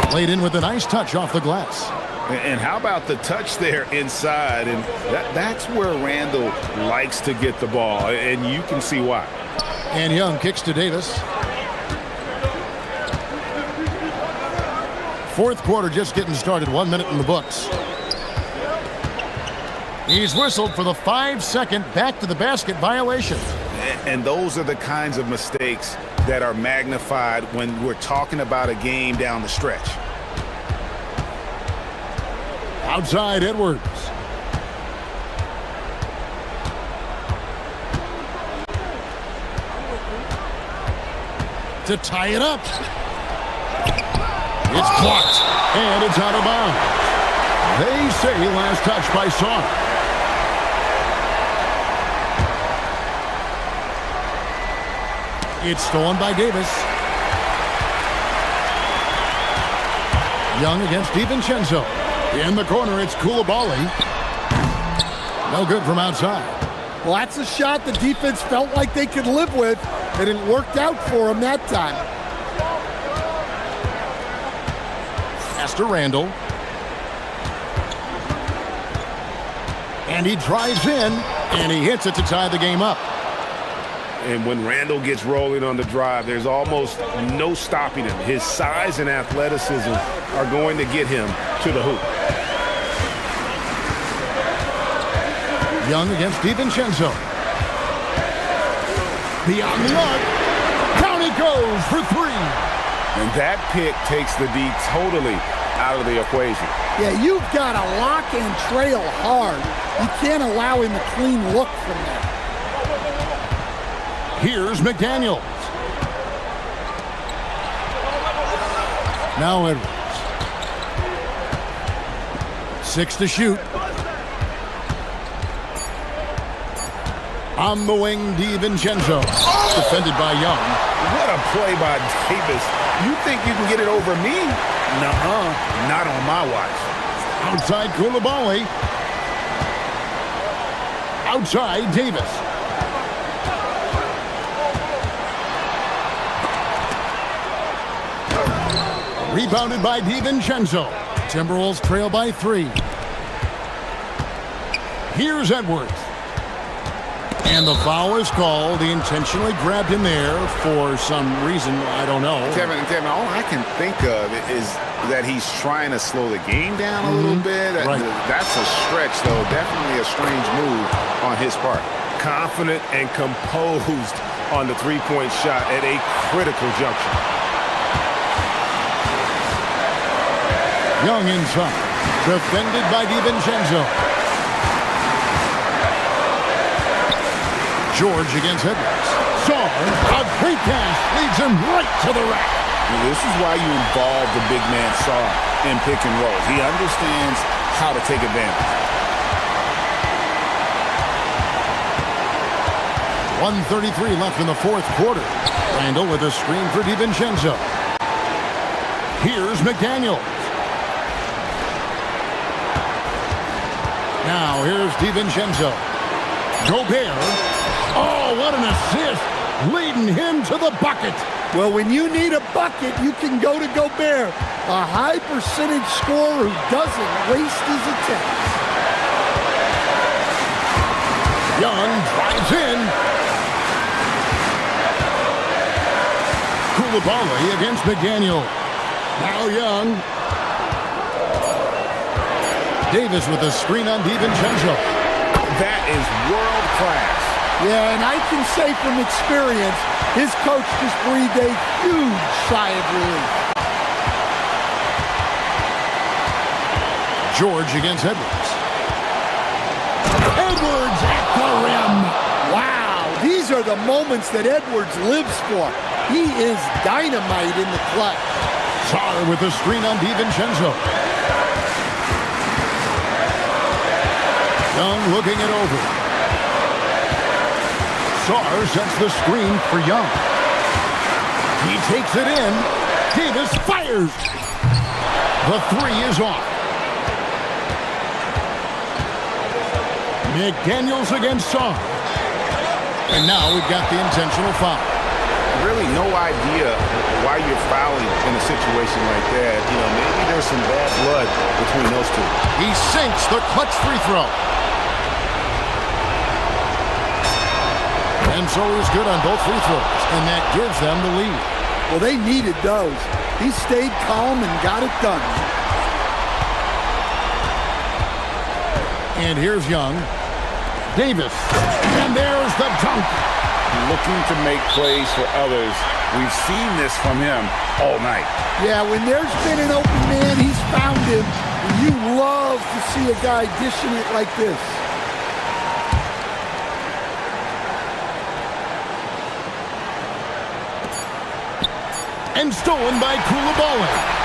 Played in with a nice touch off the glass. And how about the touch there inside? And that's where Randle likes to get the ball, and you can see why. And Young kicks to Davis. Fourth quarter just getting started. 1 minute in the books. He's whistled for the 5-second back to the basket violation. And those are the kinds of mistakes that are magnified when we're talking about a game down the stretch. Outside Edwards. To tie it up. It's blocked, and it's out of bounds. They say last touch by Sarr. It's stolen by Davis. Young against DiVincenzo. In the corner, it's Coulibaly. No good from outside. Well, that's a shot the defense felt like they could live with, and it worked out for them that time. Pass to Randall. And he drives in, and he hits it to tie the game up. And when Randall gets rolling on the drive, there's almost no stopping him. His size and athleticism are going to get him to the hoop. Young against DiVincenzo. Beyond the arc. Down he goes for three. And that pick takes the D totally out of the equation. Yeah, you've got to lock and trail hard. You can't allow him a clean look from that. Here's McDaniels. Now Edwards. 6 to shoot. On the wing, DiVincenzo. Defended by Young. What a play by Davis. You think you can get it over me? Nuh-uh. Not on my watch. Outside Koulibaly. Outside Davis. Rebounded by DiVincenzo. Timberwolves trail by 3. Here's Edwards. And the foul is called. He intentionally grabbed him there for some reason. I don't know. Kevin, all I can think of is that he's trying to slow the game down a little bit. Right. That's a stretch, though. Definitely a strange move on his part. Confident and composed on the three-point shot at a critical juncture. Young inside. Defended by DiVincenzo. George against Edwards. Saw a great pass leads him right to the rack. This is why you involve the big man Saw in pick and roll. He understands how to take advantage. 1:33 left in the fourth quarter. Randall with a screen for DiVincenzo. Here's McDaniels. Now here's DiVincenzo. Gobert. Oh, what an assist. Leading him to the bucket. Well, when you need a bucket, you can go to Gobert, a high percentage scorer who doesn't waste his attempts. Young drives in. Koulibaly against McDaniel. Now Young. Davis with a screen on DiVincenzo. That is world class. Yeah, and I can say from experience, his coach just breathed a huge sigh of relief. George against Edwards. Edwards at the rim. Wow, these are the moments that Edwards lives for. He is dynamite in the clutch. Sarr with a screen on DiVincenzo. Young looking it over. Sarr sets the screen for Young. He takes it in. Davis fires. The three is off. McDaniels against Sarr. And now we've got the intentional foul. Really no idea why you're fouling in a situation like that. You know, maybe there's some bad blood between those two. He sinks the clutch free throw. And so he's good on both free throws, and that gives them the lead. Well, they needed those. He stayed calm and got it done. And here's Young. Davis. And there's the dunk. Looking to make plays for others. We've seen this from him all night. Yeah, when there's been an open man, he's found him. And you love to see a guy dishing it like this. And stolen by Koulibaly.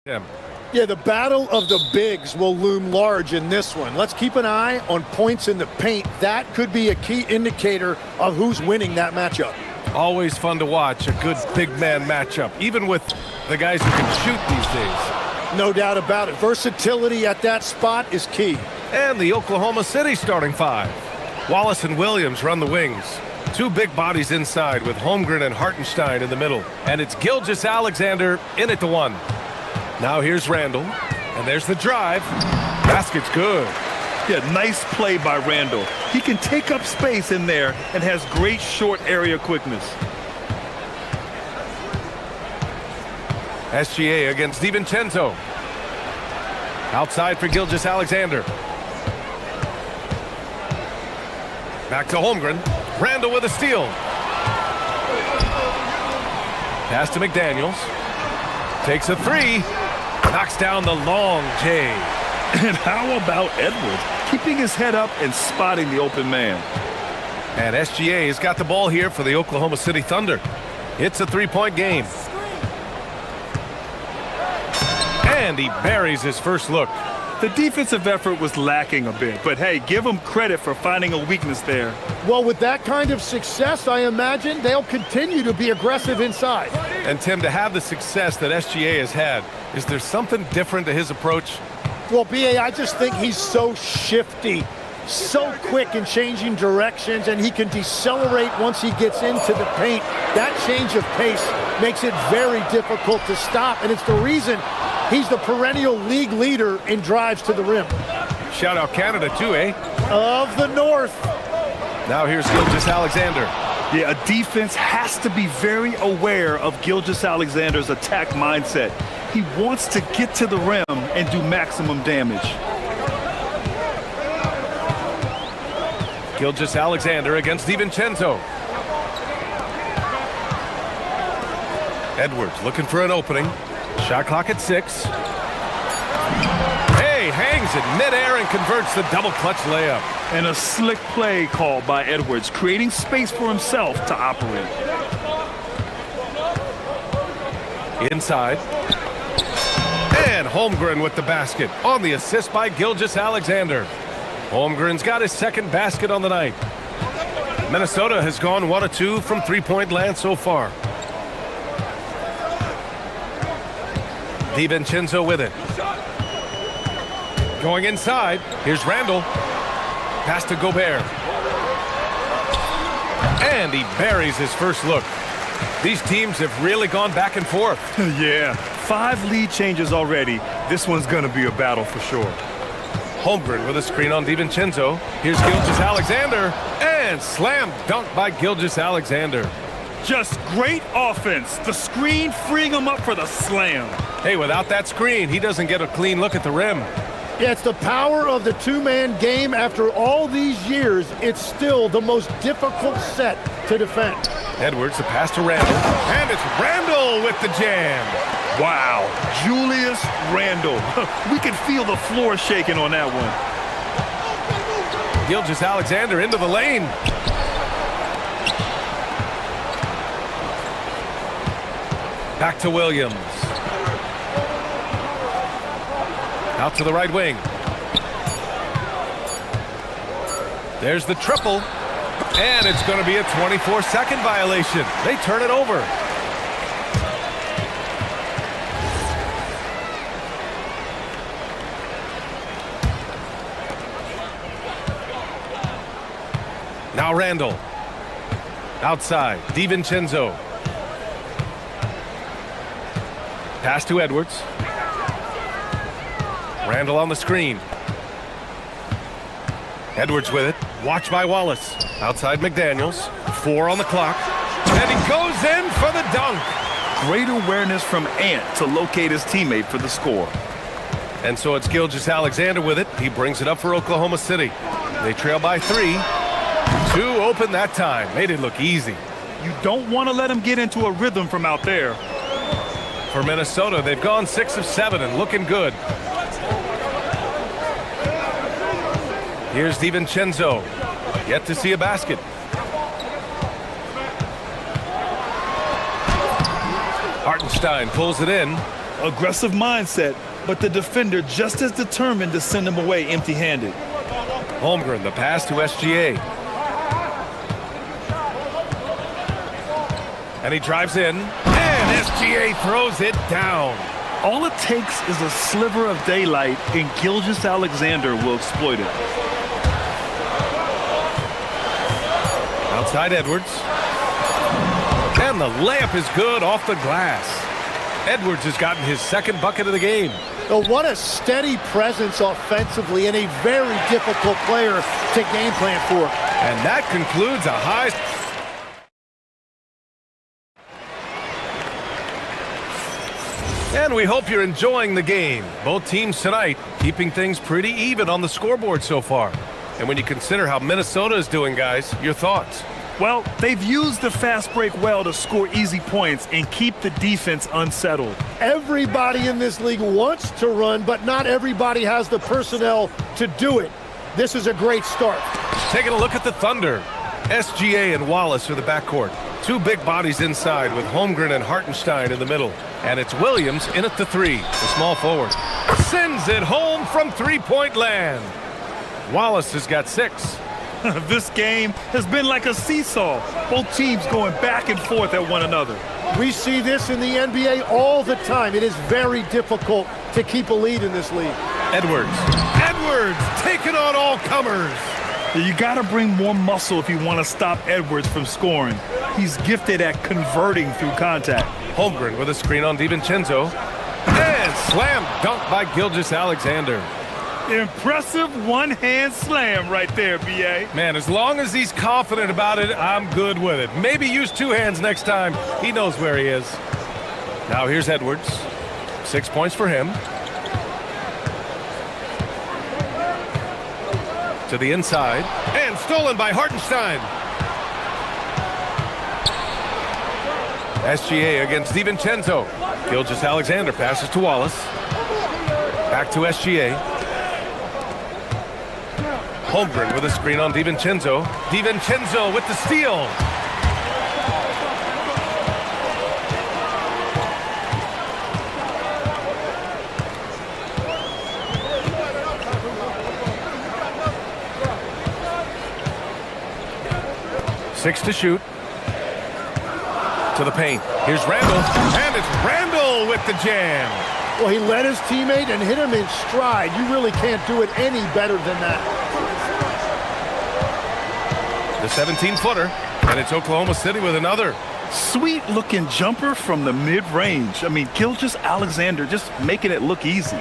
him. Yeah, the battle of the bigs will loom large in this one. Let's keep an eye on points in the paint. That could be a key indicator of who's winning that matchup. Always fun to watch a good big man matchup, even with the guys who can shoot these days. No doubt about it. Versatility at that spot is key. And the Oklahoma City starting five. Wallace and Williams run the wings. Two big bodies inside with Holmgren and Hartenstein in the middle. And it's Gilgeous-Alexander in at the one. Now here's Randall. And there's the drive. Basket's good. Yeah, nice play by Randall. He can take up space in there and has great short area quickness. SGA against DiVincenzo. Outside for Gilgeous-Alexander. Back to Holmgren. Randall with a steal. Pass to McDaniels. Takes a three. Knocks down the long J. And how about Edwards? Keeping his head up and spotting the open man. And SGA has got the ball here for the Oklahoma City Thunder. It's a three-point game. And he buries his first look. The defensive effort was lacking a bit, but hey, give him credit for finding a weakness there. Well, with that kind of success, I imagine they'll continue to be aggressive inside. And Tim, to have the success that SGA has had, is there something different to his approach? Well, B.A., I just think he's so shifty, so quick in changing directions, and he can decelerate once he gets into the paint. That change of pace makes it very difficult to stop, and it's the reason he's the perennial league leader in drives to the rim. Shout out Canada too, eh? Of the North. Now here's Gilgeous-Alexander. Yeah, a defense has to be very aware of Gilgeous-Alexander's attack mindset. He wants to get to the rim and do maximum damage. Gilgeous-Alexander against DiVincenzo. Edwards looking for an opening. Shot clock at 6. Hey, hangs it midair and converts the double clutch layup. And a slick play called by Edwards, creating space for himself to operate. Inside. And Holmgren with the basket on the assist by Gilgeous-Alexander. Holmgren's got his second basket on the night. Minnesota has gone 1 of 2 from three-point land so far. DiVincenzo with it. Going inside. Here's Randall. Pass to Gobert. And he buries his first look. These teams have really gone back and forth. Yeah, 5 lead changes already. This one's going to be a battle for sure. Holmgren with a screen on DiVincenzo. Here's Gilgeous-Alexander. And slam dunk by Gilgeous-Alexander. Just great offense. The screen freeing him up for the slam. Hey, without that screen, he doesn't get a clean look at the rim. Yeah, it's the power of the two-man game. After all these years, it's still the most difficult set to defend. Edwards, the pass to Randall. And it's Randall with the jam. Wow, Julius Randall. We can feel the floor shaking on that one. Gilgeous-Alexander into the lane. Back to Williams. Out to the right wing. There's the triple. And it's going to be a 24-second violation. They turn it over. Now Randall. Outside. DiVincenzo. Pass to Edwards. Randall on the screen. Edwards with it. Watched by Wallace. Outside McDaniels. 4 on the clock. And he goes in for the dunk. Great awareness from Ant to locate his teammate for the score. And so it's Gilgeous-Alexander with it. He brings it up for Oklahoma City. They trail by 3. 2 open that time. Made it look easy. You don't want to let him get into a rhythm from out there. For Minnesota, they've gone 6 of 7 and looking good. Here's DiVincenzo. Yet to see a basket. Hartenstein pulls it in. Aggressive mindset, but the defender just as determined to send him away empty-handed. Holmgren, the pass to SGA. And he drives in, and SGA throws it down. All it takes is a sliver of daylight, and Gilgeous-Alexander will exploit it. Outside Edwards. And the layup is good off the glass. Edwards has gotten his second bucket of the game. Oh, what a steady presence offensively and a very difficult player to game plan for. And that concludes a high... And we hope you're enjoying the game. Both teams tonight keeping things pretty even on the scoreboard so far. And when you consider how Minnesota is doing, guys, your thoughts? Well, they've used the fast break well to score easy points and keep the defense unsettled. Everybody in this league wants to run, but not everybody has the personnel to do it. This is a great start. Taking a look at the Thunder. SGA and Wallace are the backcourt. Two big bodies inside with Holmgren and Hartenstein in the middle. And it's Williams in at the three, the small forward. Sends it home from three-point land. Wallace has got 6. This game has been like a seesaw, both teams going back and forth at one another. We see this in the NBA all the time. It is very difficult to keep a lead in this league. Edwards taking on all comers. You got to bring more muscle if you want to stop Edwards from scoring. He's gifted at converting through contact. Holmgren with a screen on DiVincenzo. And slam dunk by Gilgeous-Alexander. Impressive one-hand slam right there, B.A. Man, as long as he's confident about it, I'm good with it. Maybe use 2 hands next time. He knows where he is. Now here's Edwards. 6 points for him. To the inside. And stolen by Hartenstein. SGA against DiVincenzo. Gilgeous-Alexander passes to Wallace. Back to SGA. Holmgren with a screen on DiVincenzo. DiVincenzo with the steal. Six to shoot. To the paint. Here's Randall. And it's Randall with the jam. Well, he led his teammate and hit him in stride. You really can't do it any better than that. The 17-footer, and it's Oklahoma City with another. Sweet-looking jumper from the mid-range. I mean, Gilgeous-Alexander just making it look easy.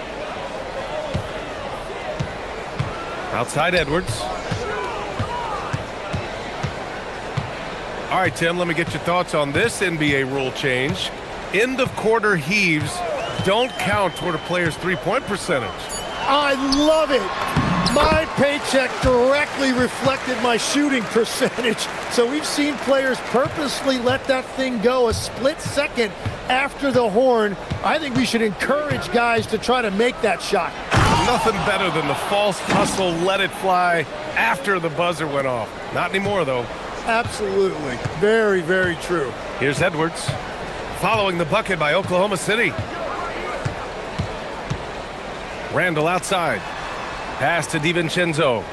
Outside Edwards. All right, Tim, let me get your thoughts on this NBA rule change. End of quarter heaves don't count toward a player's three-point percentage. I love it. My paycheck directly reflected my shooting percentage. So we've seen players purposely let that thing go a split second after the horn. I think we should encourage guys to try to make that shot. Nothing better than the false hustle, let it fly after the buzzer went off. Not anymore, though. Absolutely. Very, very true. Here's Edwards following the bucket by Oklahoma City. Randall outside. Pass to DiVincenzo.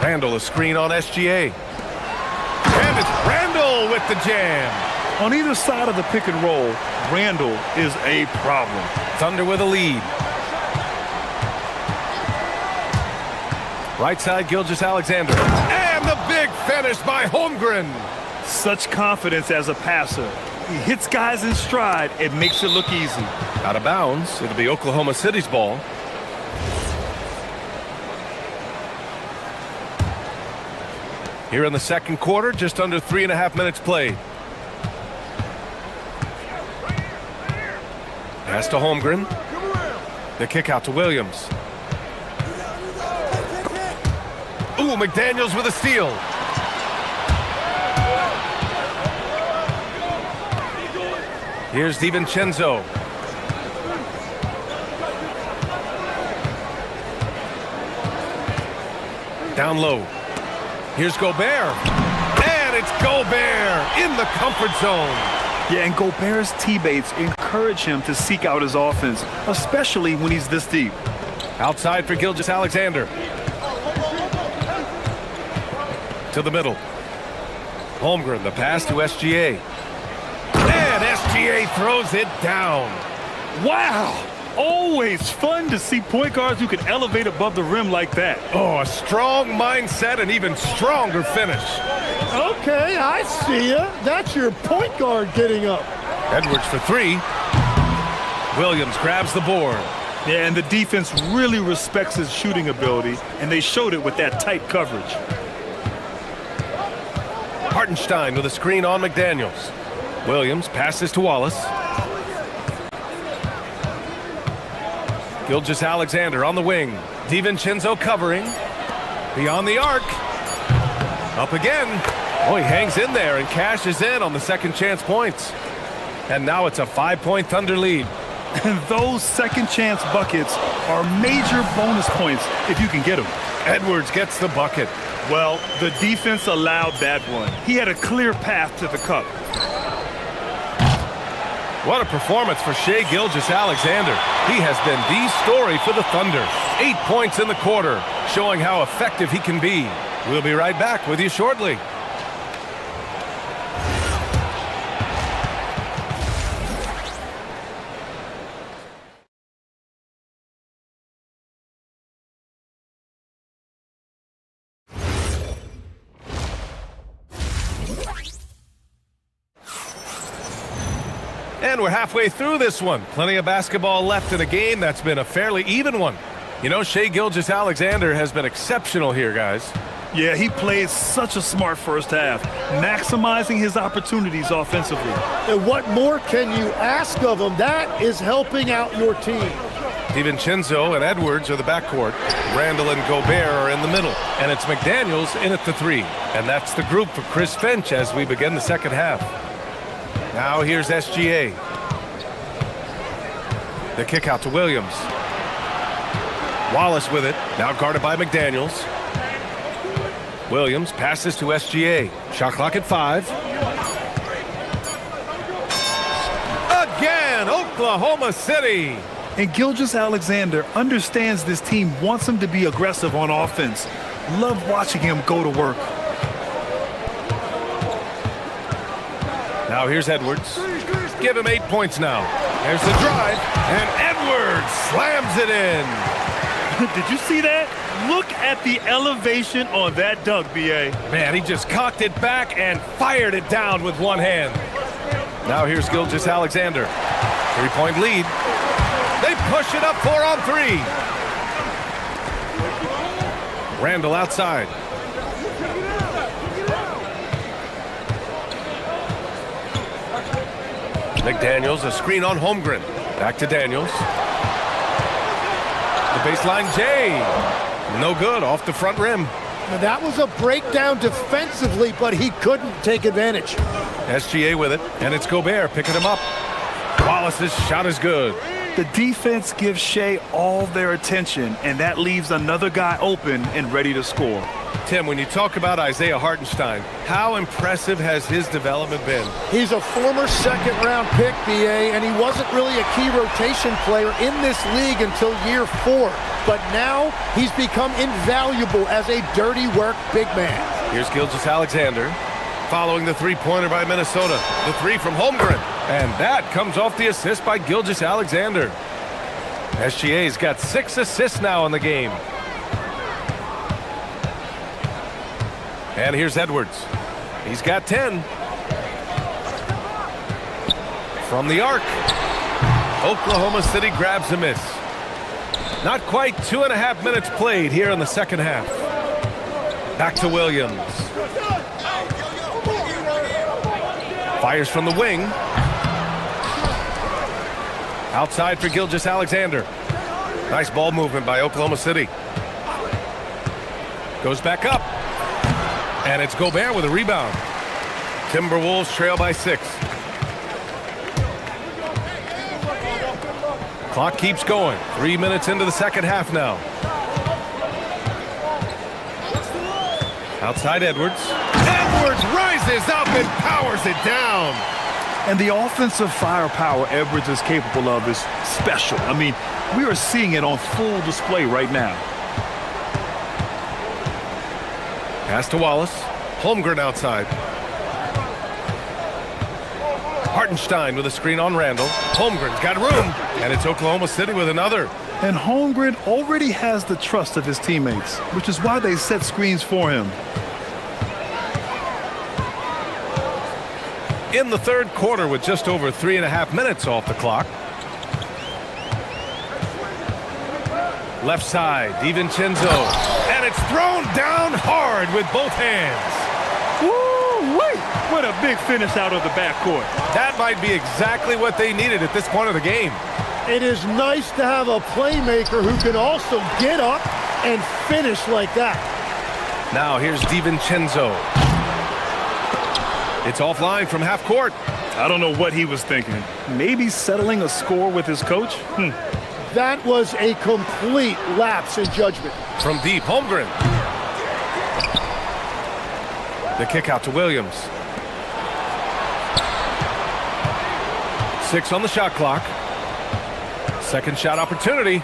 Randall a screen on SGA. And it's Randall with the jam. On either side of the pick and roll, Randall is a problem. Thunder with a lead. Right side, Gilgeous-Alexander. And the big finish by Holmgren. Such confidence as a passer. He hits guys in stride. It makes it look easy. Out of bounds. It'll be Oklahoma City's ball. Here in the second quarter, just under 3.5 minutes played. Pass to Holmgren. The kick out to Williams. Ooh, McDaniels with a steal. Here's DiVincenzo. Down low. Here's Gobert. And it's Gobert in the comfort zone. Yeah, and Gobert's teammates encourage him to seek out his offense, especially when he's this deep. Outside for Gilgeous-Alexander. To the middle. Holmgren, the pass to SGA. And SGA throws it down. Wow! Always fun to see point guards who can elevate above the rim like that. Oh, a strong mindset and even stronger finish. Okay, I see ya. That's your point guard getting up. Edwards for three. Williams grabs the board. Yeah, and the defense really respects his shooting ability, and they showed it with that tight coverage. Hartenstein with a screen on McDaniels. Williams passes to Wallace. Gilgeous-Alexander on the wing. DiVincenzo covering. Beyond the arc. Up again. Oh, he hangs in there and cashes in on the second chance points. And now it's a 5-point Thunder lead. And those second chance buckets are major bonus points if you can get them. Edwards gets the bucket. Well, the defense allowed that one. He had a clear path to the cup. What a performance for Shai Gilgeous-Alexander. He has been the story for the Thunder. 8 points in the quarter, showing how effective he can be. We'll be right back with you shortly. And we're halfway through this one. Plenty of basketball left in a game that's been a fairly even one. You know, Shai Gilgeous-Alexander has been exceptional here, guys. Yeah, he played such a smart first half, maximizing his opportunities offensively. And what more can you ask of him? That is helping out your team. DiVincenzo and Edwards are the backcourt. Randall and Gobert are in the middle. And it's McDaniels in at the three. And that's the group for Chris Finch as we begin the second half. Now here's SGA. The kick out to Williams. Wallace with it, now guarded by McDaniels. Williams passes to SGA. Shot clock at 5. Again, Oklahoma City. And Gilgeous-Alexander understands this team wants him to be aggressive on offense. Love watching him go to work. Now here's Edwards. Give him 8 points now. There's the drive, and Edwards slams it in. Did you see that? Look at the elevation on that dunk, B.A. Man, he just cocked it back and fired it down with one hand. Now here's Gilgeous-Alexander. 3-point lead. They push it up 4 on 3. Randall outside. McDaniels, a screen on Holmgren. Back to Daniels. The baseline J. No good, off the front rim. Now that was a breakdown defensively, but he couldn't take advantage. SGA with it, and it's Gobert picking him up. Wallace's shot is good. The defense gives Shai all their attention, and that leaves another guy open and ready to score. Tim, when you talk about Isaiah Hartenstein, how impressive has his development been? He's a former second-round pick, BA, and he wasn't really a key rotation player in this league until year 4. But now he's become invaluable as a dirty work big man. Here's Gilgeous-Alexander following the three-pointer by Minnesota. The three from Holmgren. And that comes off the assist by Gilgeous-Alexander. SGA's got 6 assists now in the game. And here's Edwards. He's got 10. From the arc. Oklahoma City grabs a miss. Not quite 2.5 minutes played here in the second half. Back to Williams. Fires from the wing. Outside for Gilgeous-Alexander. Nice ball movement by Oklahoma City. Goes back up. And it's Gobert with a rebound. Timberwolves trail by 6. Clock keeps going. 3 minutes into the second half now. Outside Edwards. Edwards rises up and powers it down. And the offensive firepower Edwards is capable of is special. I mean, we are seeing it on full display right now. Pass to Wallace. Holmgren outside. Hartenstein with a screen on Randall. Holmgren's got room, and it's Oklahoma City with another. And Holmgren already has the trust of his teammates, which is why they set screens for him. In the third quarter with just over 3.5 minutes off the clock. Left side, DiVincenzo. And it's thrown down hard with both hands. Woo-wee! What a big finish out of the backcourt. That might be exactly what they needed at this point of the game. It is nice to have a playmaker who can also get up and finish like that. Now here's DiVincenzo. It's offline from half court. I don't know what he was thinking. Maybe settling a score with his coach? That was a complete lapse in judgment. From deep, Holmgren. The kick out to Williams. 6 on the shot clock. Second shot opportunity.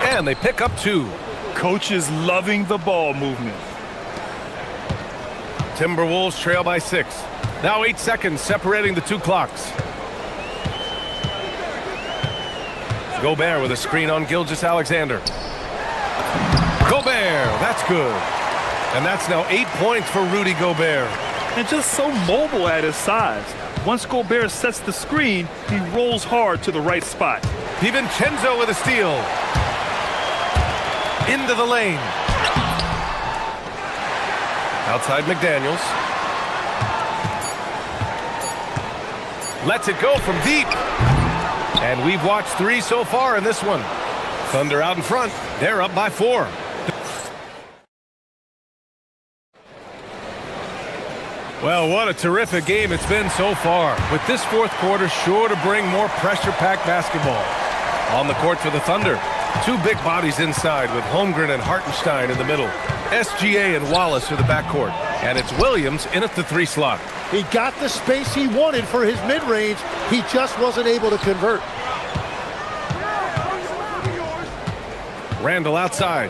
And they pick up 2. Coach is loving the ball movement. Timberwolves trail by 6. Now 8 seconds separating the 2 clocks. Gobert with a screen on Gilgeous-Alexander. Gobert, that's good. And that's now 8 points for Rudy Gobert. And just so mobile at his size. Once Gobert sets the screen, he rolls hard to the right spot. DiVincenzo with a steal. Into the lane. Outside McDaniels. Lets it go from deep. And we've watched 3 so far in this one. Thunder out in front. They're up by 4. Well, what a terrific game it's been so far. With this fourth quarter sure to bring more pressure-packed basketball. On the court for the Thunder. 2 big bodies inside with Holmgren and Hartenstein in the middle. SGA and Wallace are the backcourt. And it's Williams in at the 3 slot. He got the space he wanted for his mid-range. He just wasn't able to convert. Randall outside.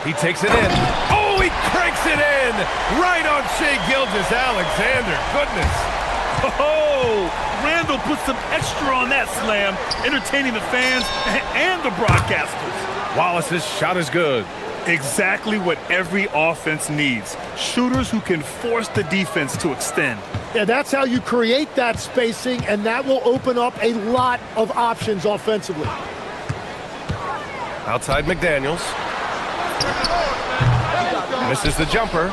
He takes it in. Oh, he cranks it in! Right on Shai Gilgeous-Alexander. Goodness. Oh, Randall put some extra on that slam, entertaining the fans and the broadcasters. Wallace's shot is good. Exactly what every offense needs. Shooters who can force the defense to extend. Yeah, that's how you create that spacing, and that will open up a lot of options offensively. Outside McDaniels. Misses the jumper.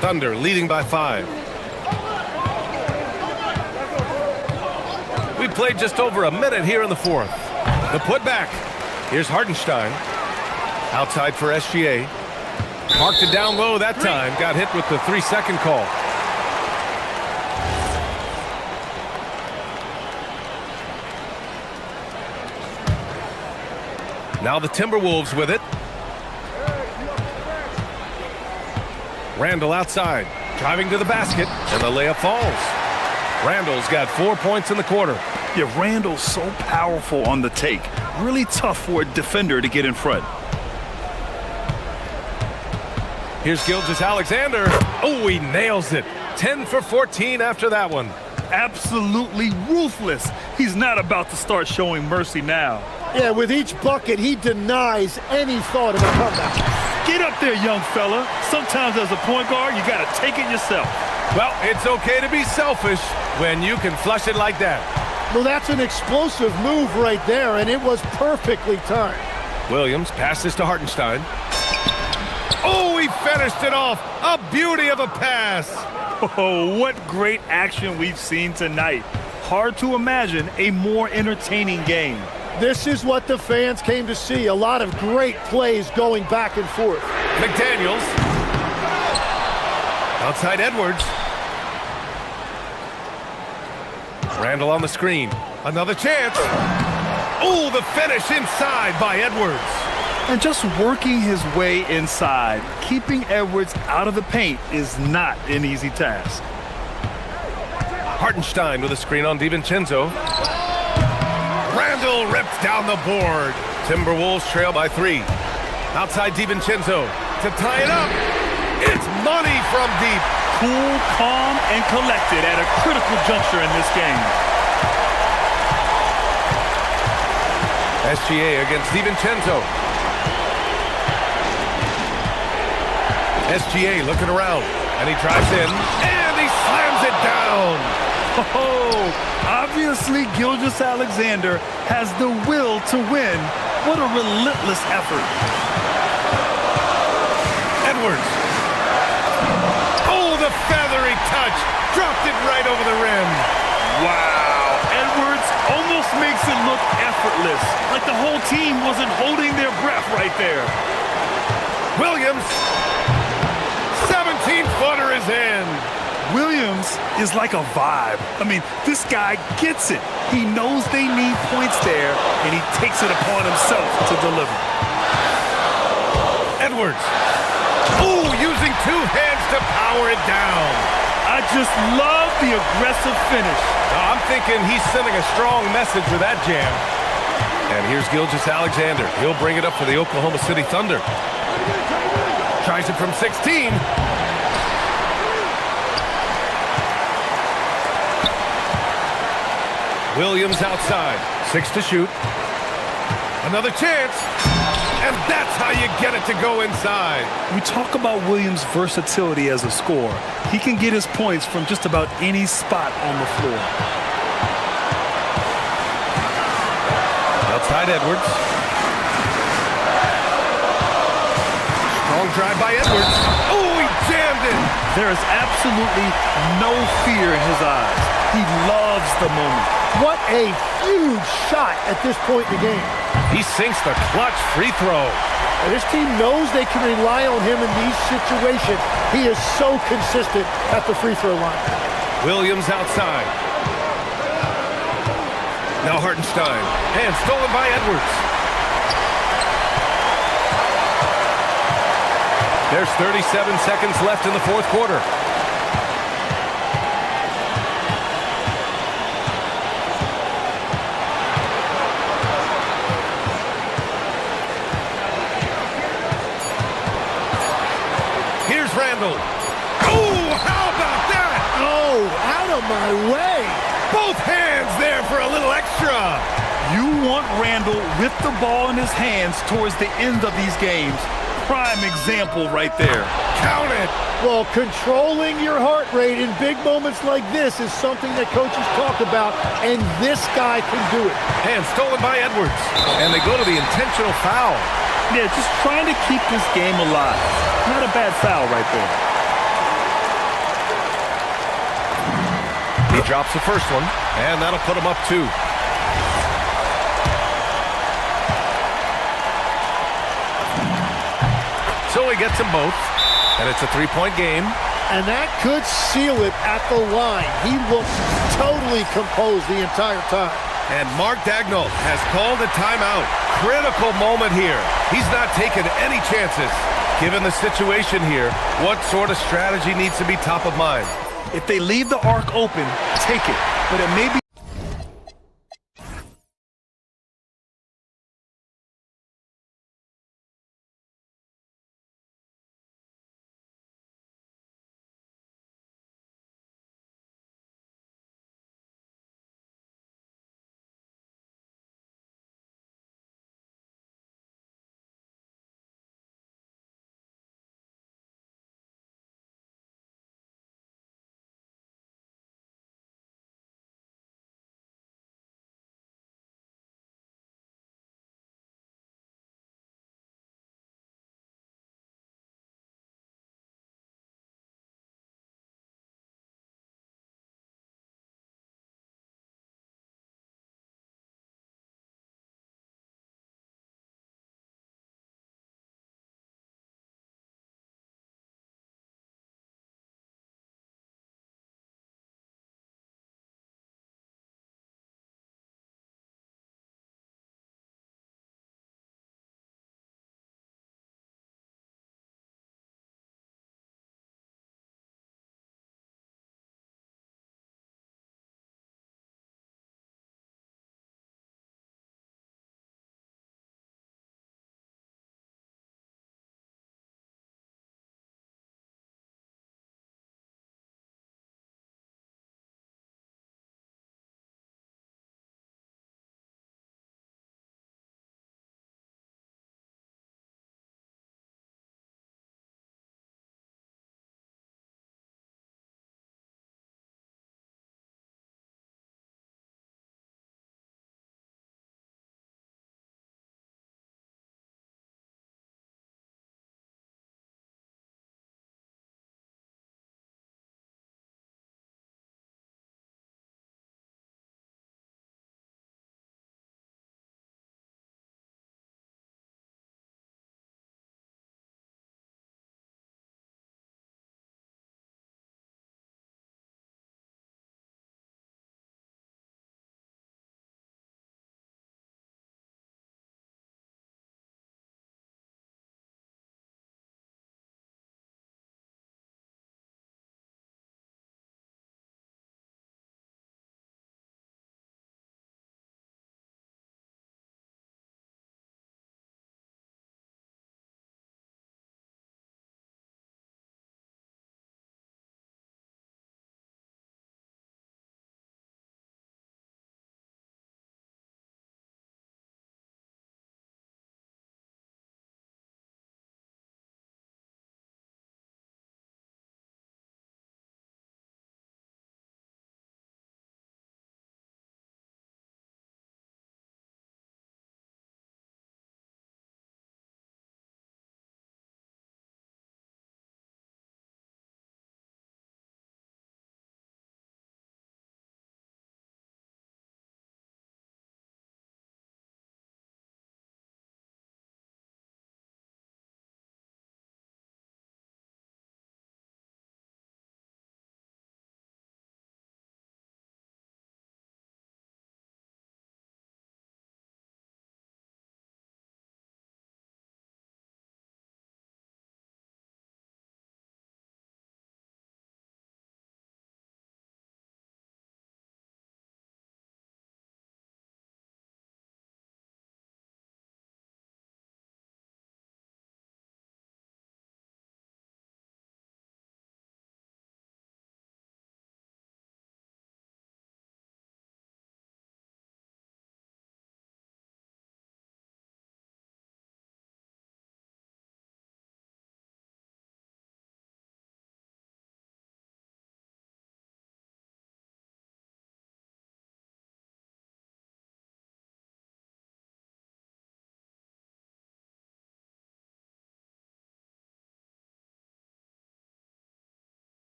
Thunder leading by 5. We played just over a minute here in the fourth. The putback. Here's Hartenstein. Outside for SGA. Marked it down low that time. Got hit with the 3-second call. Now the Timberwolves with it. Randall outside. Driving to the basket. And the layup falls. Randall's got 4 points in the quarter. Yeah, Randall's so powerful on the take. Really tough for a defender to get in front. Here's Gilgeous-Alexander. Oh, he nails it. 10 for 14 after that one. Absolutely ruthless. He's not about to start showing mercy now. Yeah, with each bucket, he denies any thought of a comeback. Get up there, young fella. Sometimes as a point guard, you got to take it yourself. Well, it's okay to be selfish when you can flush it like that. Well, that's an explosive move right there, and it was perfectly timed. Williams passes to Hartenstein. Oh, he finished it off. A beauty of a pass. Oh, what great action we've seen tonight. Hard to imagine a more entertaining game. This is what the fans came to see. A lot of great plays going back and forth. McDaniels. Outside Edwards. Randall on the screen. Another chance. Oh, the finish inside by Edwards. And just working his way inside, keeping Edwards out of the paint is not an easy task. Hartenstein with a screen on DiVincenzo. Randall rips down the board. Timberwolves trail by 3. Outside DiVincenzo to tie it up. It's money from deep. Cool, calm, and collected at a critical juncture in this game. SGA against DiVincenzo. SGA looking around, and he drives in, and he slams it down. Oh, obviously Gilgeous-Alexander has the will to win. What a relentless effort. Edwards. Oh, the feathery touch. Dropped it right over the rim. Wow. Edwards almost makes it look effortless, like the whole team wasn't holding their breath right there. Williams. 17-footer is in. Williams is like a vibe. I mean, this guy gets it. He knows they need points there, and he takes it upon himself to deliver. Edwards. Ooh, using 2 hands to power it down. I just love the aggressive finish. I'm thinking he's sending a strong message with that jam. And here's Gilgeous-Alexander. He'll bring it up for the Oklahoma City Thunder. Tries it from 16. Williams outside. 6 to shoot. Another chance. And that's how you get it to go inside. We talk about Williams' versatility as a scorer. He can get his points from just about any spot on the floor. Outside Edwards. Strong drive by Edwards. Oh, he jammed it. There is absolutely no fear in his eyes. He loves the moment. What a huge shot at this point in the game. He sinks the clutch free throw. And this team knows they can rely on him in these situations. He is so consistent at the free throw line. Williams outside. Now Hartenstein. And stolen by Edwards. There's 37 seconds left in the fourth quarter. Here's Randall. Oh, how about that? Oh, out of my way. Both hands there for a little extra. You want Randall with the ball in his hands towards the end of these games. Prime example right there. Count it. Well, controlling your heart rate in big moments like this is something that coaches talk about, and this guy can do it. And stolen by Edwards. And they go to the intentional foul. Yeah, just trying to keep this game alive. Not a bad foul right there. He drops the first one, and that'll put him up 2. So he gets them both, and it's a 3-point game. And that could seal it at the line. He looked totally composed the entire time. And Mark Daigneault has called a timeout. Critical moment here. He's not taking any chances. Given the situation here, what sort of strategy needs to be top of mind? If they leave the arc open, take it. But it may be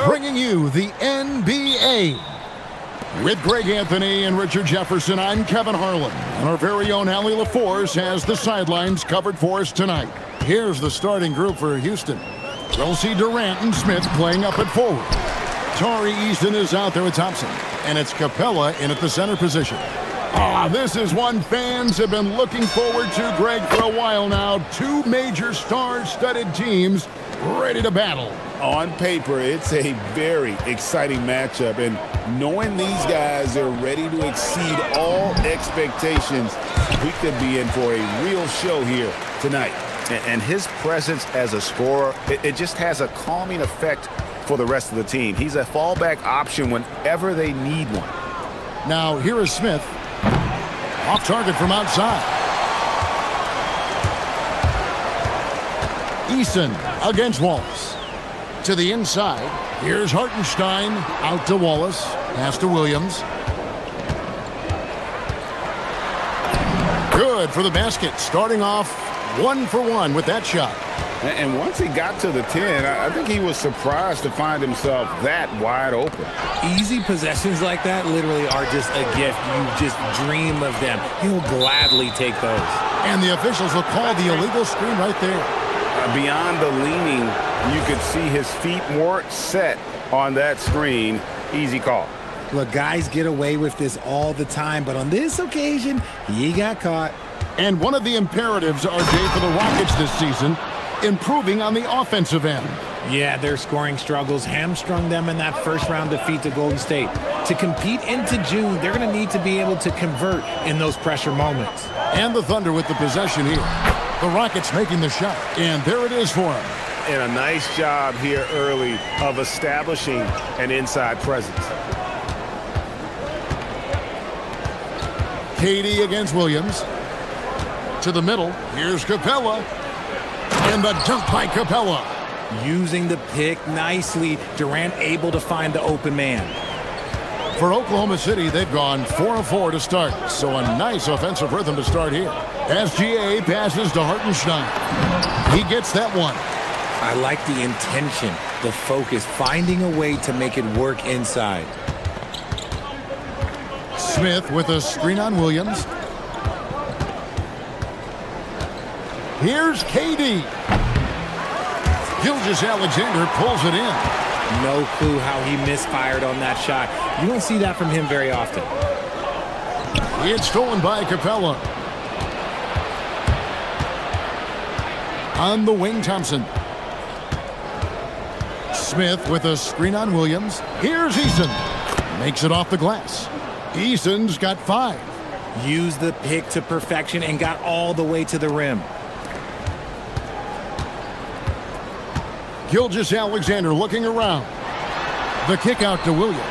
bringing you the NBA. With Greg Anthony and Richard Jefferson, I'm Kevin Harlan. And our very own Allie LaForce has the sidelines covered for us tonight. Here's the starting group for Houston. We'll see Durant and Smith playing up at forward. Tari Eason is out there with Thompson. And it's Capella in at the center position. This is one fans have been looking forward to, Greg, for a while now. Two major star-studded teams ready to battle. On paper, it's a very exciting matchup, and knowing these guys are ready to exceed all expectations, we could be in for a real show here tonight. And his presence as a scorer, it just has a calming effect for the rest of the team. He's a fallback option whenever they need one. Now, here is Smith. Off target from outside. Eason against Wallace. To the inside. Here's Hartenstein. Out to Wallace. Pass to Williams. Good for the basket. Starting off 1 for 1 with that shot. And once he got to the 10, I think he was surprised to find himself that wide open. Easy possessions like that literally are just a gift. You just dream of them. He'll gladly take those. And the officials will call the illegal screen right there. Beyond the leaning, you could see his feet weren't set on that screen. Easy call. Look, guys get away with this all the time, but on this occasion, he got caught. And one of the imperatives, RJ, for the Rockets this season, improving on the offensive end. Yeah, their scoring struggles hamstrung them in that first-round defeat to Golden State. To compete into June, they're going to need to be able to convert in those pressure moments. And the Thunder with the possession here. The Rockets making the shot, and there it is for him. And a nice job here early of establishing an inside presence. KD against Williams. To the middle, here's Capella. And the dunk by Capella. Using the pick nicely, Durant able to find the open man. For Oklahoma City, they've gone 4 of 4 to start, so a nice offensive rhythm to start here. SGA passes to Hartenstein. He gets that one. I like the intention, the focus, finding a way to make it work inside. Smith with a screen on Williams. Here's KD. Gilgeous-Alexander pulls it in. No clue how he misfired on that shot. You don't see that from him very often. It's stolen by Capella. On the wing, Thompson. Smith with a screen on Williams. Here's Eason. Makes it off the glass. Eason's got 5. Used the pick to perfection and got all the way to the rim. Gilgeous-Alexander looking around. The kick out to Williams.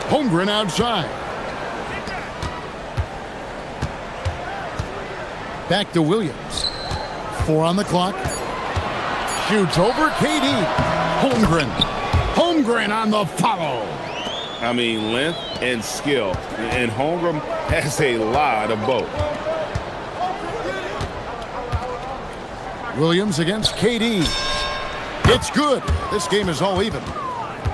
Holmgren outside. Back to Williams. 4 on the clock. Shoots over KD. Holmgren. Holmgren on the follow. I mean, length and skill. And Holmgren has a lot of both. Williams against KD. It's good. This game is all even.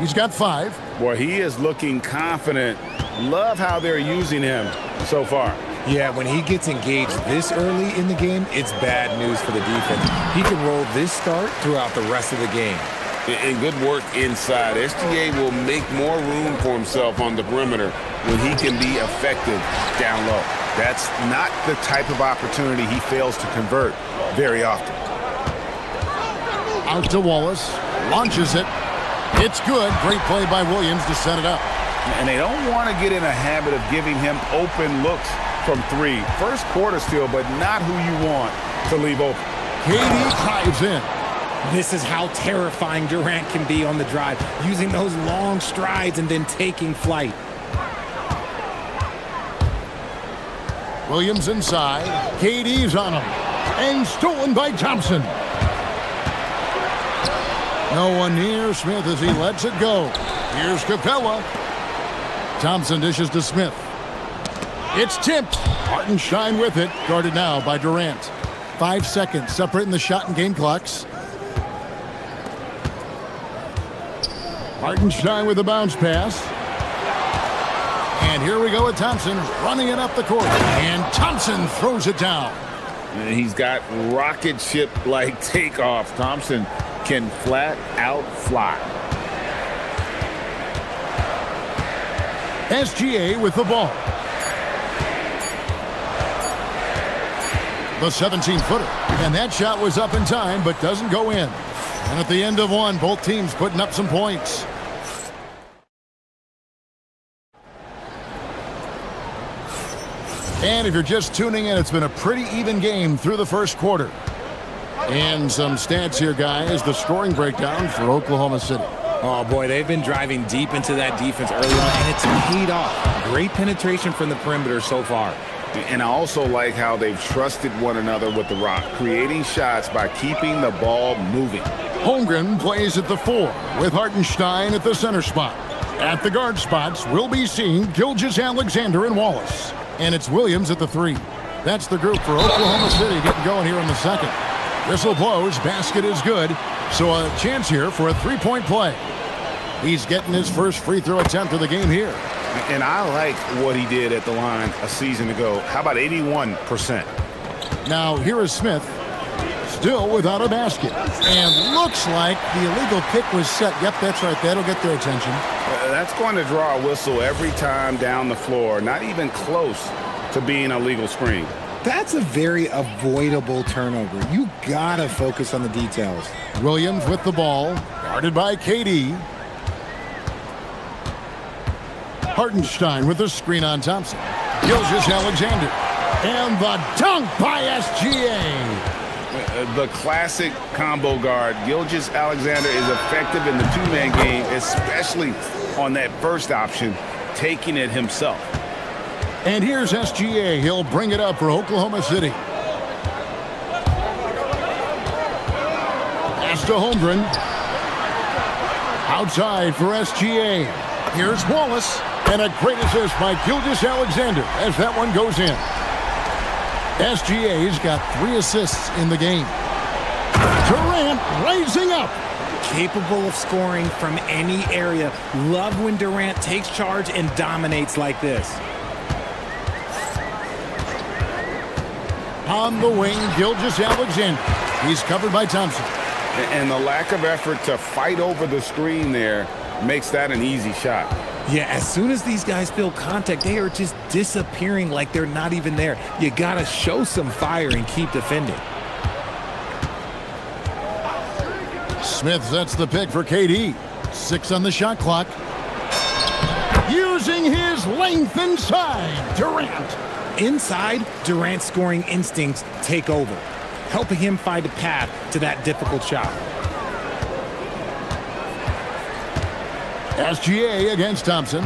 He's got 5. Boy, he is looking confident. Love how they're using him so far. Yeah, when he gets engaged this early in the game, it's bad news for the defense. He can roll this start throughout the rest of the game. And good work inside. SGA will make more room for himself on the perimeter when he can be effective down low. That's not the type of opportunity he fails to convert very often. Out to Wallace. Launches it. It's good. Great play by Williams to set it up. And they don't want to get in a habit of giving him open looks from 3. First quarter still, but not who you want to leave open. KD drives in. This is how terrifying Durant can be on the drive, using those long strides and then taking flight. Williams inside. KD's on him. And stolen by Thompson. No one near Smith as he lets it go. Here's Capella. Thompson dishes to Smith. It's tipped. Hartenstein with it. Guarded now by Durant. 5 seconds separating the shot and game clocks. Hartenstein with the bounce pass. And here we go with Thompson running it up the court. And Thompson throws it down. And he's got rocket ship-like takeoffs. Thompson can flat out fly. SGA with the ball. The 17-footer. And that shot was up in time, but doesn't go in. And at the end of one, both teams putting up some points. And if you're just tuning in, it's been a pretty even game through the first quarter. And some stats here, guys. The scoring breakdown for Oklahoma City. Oh, boy, they've been driving deep into that defense early on, and it's paid off. Great penetration from the perimeter so far. And I also like how they've trusted one another with the rock, creating shots by keeping the ball moving. Holmgren plays at the 4 with Hartenstein at the center spot. At the guard spots, we'll be seeing Gilgeous-Alexander and Wallace. And it's Williams at the 3. That's the group for Oklahoma City getting going here in the second. Whistle blows, basket is good, so a chance here for a three-point play. He's getting his first free throw attempt of the game here. And I like what he did at the line a season ago. How about 81%? Now here is Smith, still without a basket. And looks like the illegal kick was set. Yep, that's right, that'll get their attention. That's going to draw a whistle every time down the floor. Not even close to being a legal screen. That's a very avoidable turnover. You gotta focus on the details. Williams with the ball, guarded by KD. Hartenstein with the screen on Thompson. Gilgeous-Alexander. And the dunk by SGA. The classic combo guard. Gilgeous-Alexander is effective in the two-man game, especially on that first option, taking it himself. And here's SGA. He'll bring it up for Oklahoma City. Pass to Holmgren. Outside for SGA. Here's Wallace. And a great assist by Gilgeous-Alexander as that one goes in. SGA's got 3 assists in the game. Durant raising up. Capable of scoring from any area. Love when Durant takes charge and dominates like this. On the wing, Gilgeous-Alexander. He's covered by Thompson. And the lack of effort to fight over the screen there makes that an easy shot. Yeah, as soon as these guys feel contact, they are just disappearing like they're not even there. You gotta show some fire and keep defending. Smith sets the pick for KD. 6 on the shot clock. Using his length inside, Durant. Inside, Durant's scoring instincts take over, helping him find a path to that difficult shot. SGA against Thompson.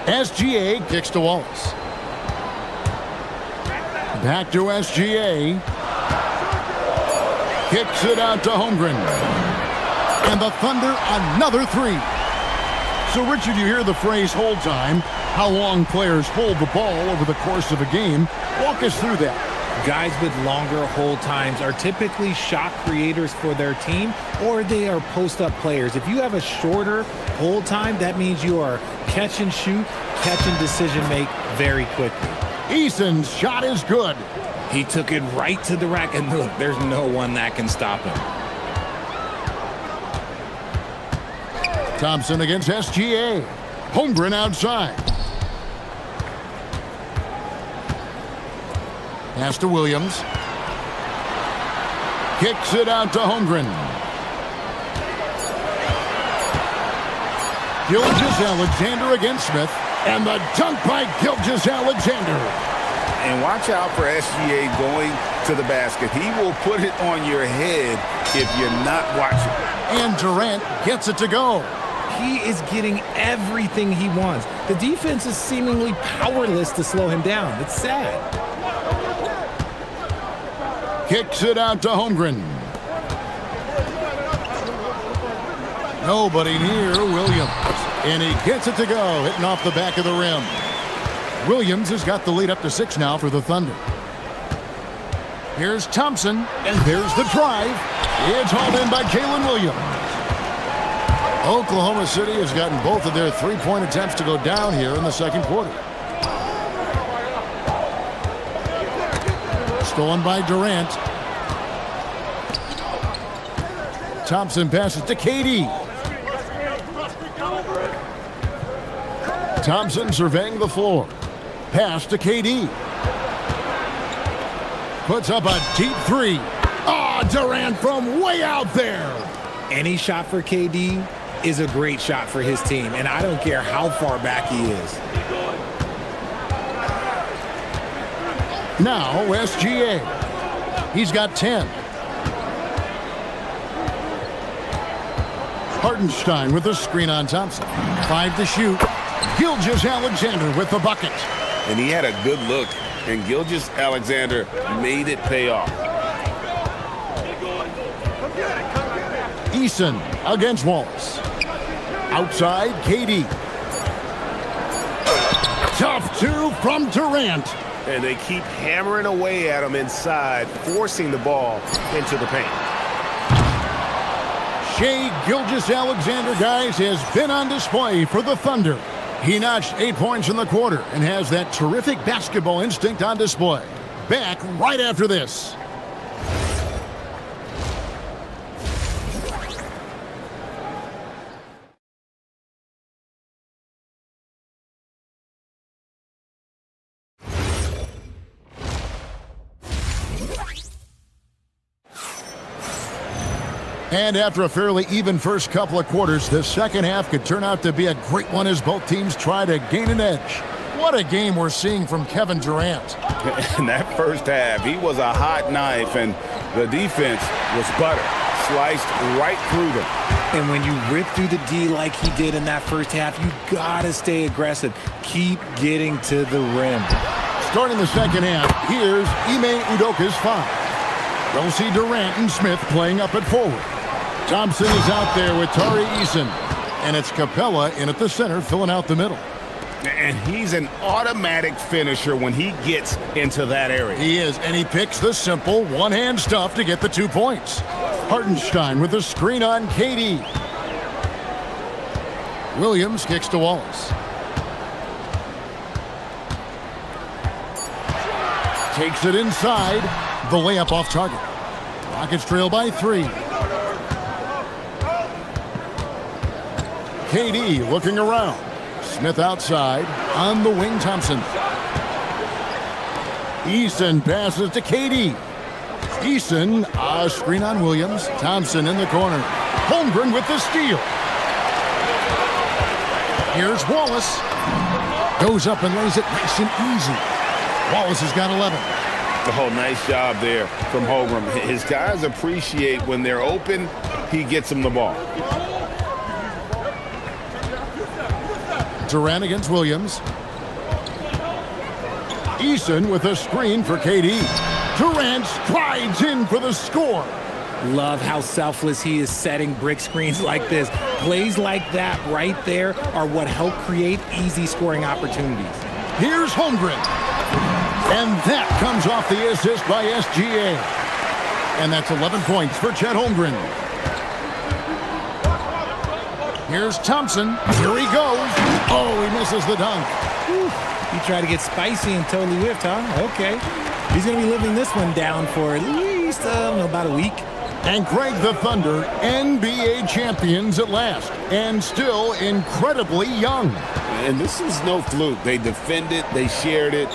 SGA kicks to Wallace. Back to SGA. Kicks it out to Holmgren. And the Thunder, another 3. So, Richard, you hear the phrase hold time, how long players hold the ball over the course of a game. Walk us through that. Guys with longer hold times are typically shot creators for their team, or they are post-up players. If you have a shorter hold time, that means you are catch and shoot, catch and decision make very quickly. Eason's shot is good. He took it right to the rack, and look, there's no one that can stop him. Thompson against SGA. Holmgren outside. Pass to Williams. Kicks it out to Holmgren. Gilgeous-Alexander against Smith. And the dunk by Gilgeous-Alexander. And watch out for SGA going to the basket. He will put it on your head if you're not watching. And Durant gets it to go. He is getting everything he wants. The defense is seemingly powerless to slow him down. It's sad. Kicks it out to Holmgren. Nobody near Williams. And he gets it to go, hitting off the back of the rim. Williams has got the lead up to 6 now for the Thunder. Here's Thompson, and there's the drive. It's hauled in by Kalen Williams. Oklahoma City has gotten both of their three-point attempts to go down here in the second quarter. Stolen by Durant. Thompson passes to KD. Thompson surveying the floor. Pass to KD. Puts up a deep three. Oh, Durant from way out there. Any shot for KD is a great shot for his team, and I don't care how far back he is. Now SGA. He's got 10. Hartenstein with the screen on Thompson. 5 to shoot. Gilgeous-Alexander with the bucket. And he had a good look, and Gilgeous-Alexander made it pay off. Eason against Wallace. Outside, KD. Tough two from Durant. And they keep hammering away at him inside, forcing the ball into the paint. Shai Gilgeous-Alexander, guys, has been on display for the Thunder. He notched 8 points in the quarter and has that terrific basketball instinct on display. Back right after this. And after a fairly even first couple of quarters, the second half could turn out to be a great one as both teams try to gain an edge. What a game we're seeing from Kevin Durant. In that first half, he was a hot knife, and the defense was butter, sliced right through them. And when you rip through the D like he did in that first half, you gotta stay aggressive. Keep getting to the rim. Starting the second half, here's Ime Udoka's foul. We'll see Durant and Smith playing up at forward. Thompson is out there with Tari Eason. And it's Capella in at the center, filling out the middle. And he's an automatic finisher when he gets into that area. He is, and he picks the simple one-hand stuff to get the 2 points. Hartenstein with the screen on KD. Williams kicks to Wallace. Takes it inside. The layup off target. Rockets trail by 3. KD looking around. Smith outside. On the wing, Thompson. Eason passes to KD. Eason, a screen on Williams. Thompson in the corner. Holmgren with the steal. Here's Wallace. Goes up and lays it nice and easy. Wallace has got 11. Oh, nice job there from Holmgren. His guys appreciate when they're open, he gets them the ball. Durant against Williams. Eason with a screen for KD. Durant strides in for the score. Love how selfless he is setting brick screens like this. Plays like that right there are what help create easy scoring opportunities. Here's Holmgren. And that comes off the assist by SGA. And that's 11 points for Chet Holmgren. Here's Thompson. Here he goes. Oh, he misses the dunk. Whew. He tried to get spicy and totally whiffed, huh? Okay. He's going to be living this one down for at least, about a week. And Greg, the Thunder, NBA champions at last. And still incredibly young. And this is no fluke. They defended, they shared it,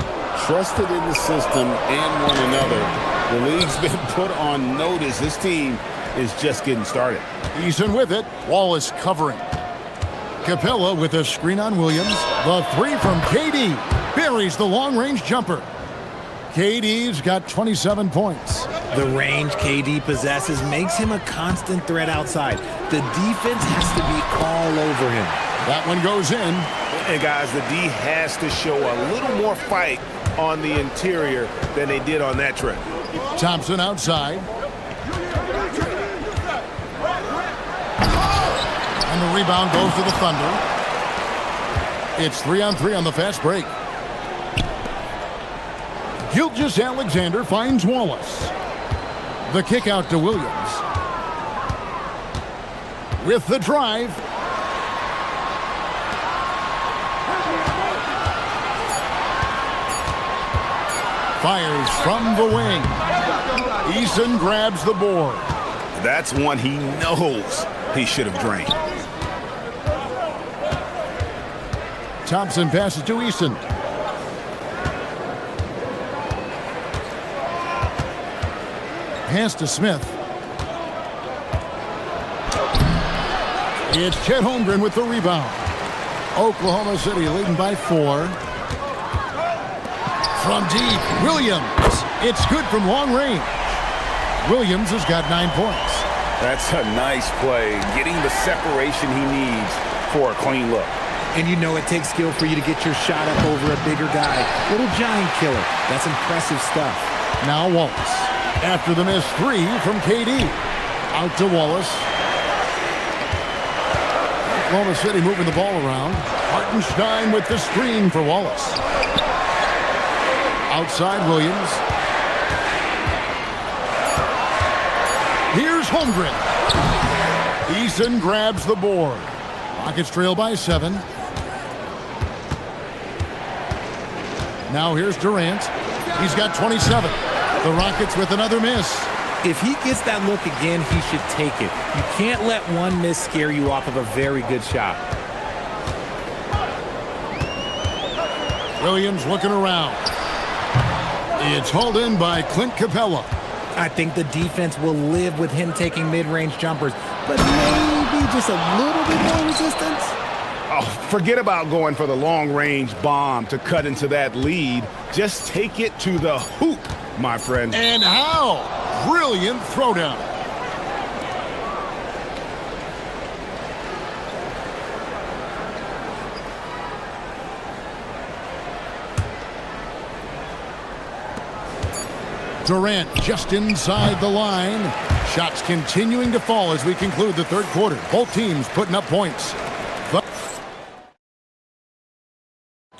trusted in the system and one another. The league's been put on notice. This team is just getting started. Eason with it. Wallace covering. Capella with a screen on Williams. The three from KD. Buries the long-range jumper. KD's got 27 points. The range KD possesses makes him a constant threat outside. The defense has to be all over him. That one goes in. And guys, the D has to show a little more fight on the interior than they did on that trip. Thompson outside. And the rebound goes to the Thunder. It's 3-on-3 on the fast break. Gilgeous Alexander finds Wallace. The kick out to Williams. With the drive. Fires from the wing. Eason grabs the board. That's one he knows he should have drained. Thompson passes to Eason. Pass to Smith. It's Chet Holmgren with the rebound. Oklahoma City leading by 4. From deep, Williams. It's good from long range. Williams has got 9 points. That's a nice play, getting the separation he needs for a clean look. And you know it takes skill for you to get your shot up over a bigger guy. Little giant killer. That's impressive stuff. Now Wallace. After the missed 3 from KD. Out to Wallace. Oklahoma City moving the ball around. Hartenstein with the screen for Wallace. Outside Williams. Here's Holmgren. Eason grabs the board. Rockets trail by 7. Now here's Durant. He's got 27. The Rockets with another miss. If he gets that look again, he should take it. You can't let one miss scare you off of a very good shot. Williams looking around. It's hauled in by Clint Capella. I think the defense will live with him taking mid-range jumpers, but maybe just a little bit more resistance. Oh, forget about going for the long-range bomb to cut into that lead. Just take it to the hoop, my friend. And how? Brilliant throwdown. Durant just inside the line. Shots continuing to fall as we conclude the third quarter. Both teams putting up points.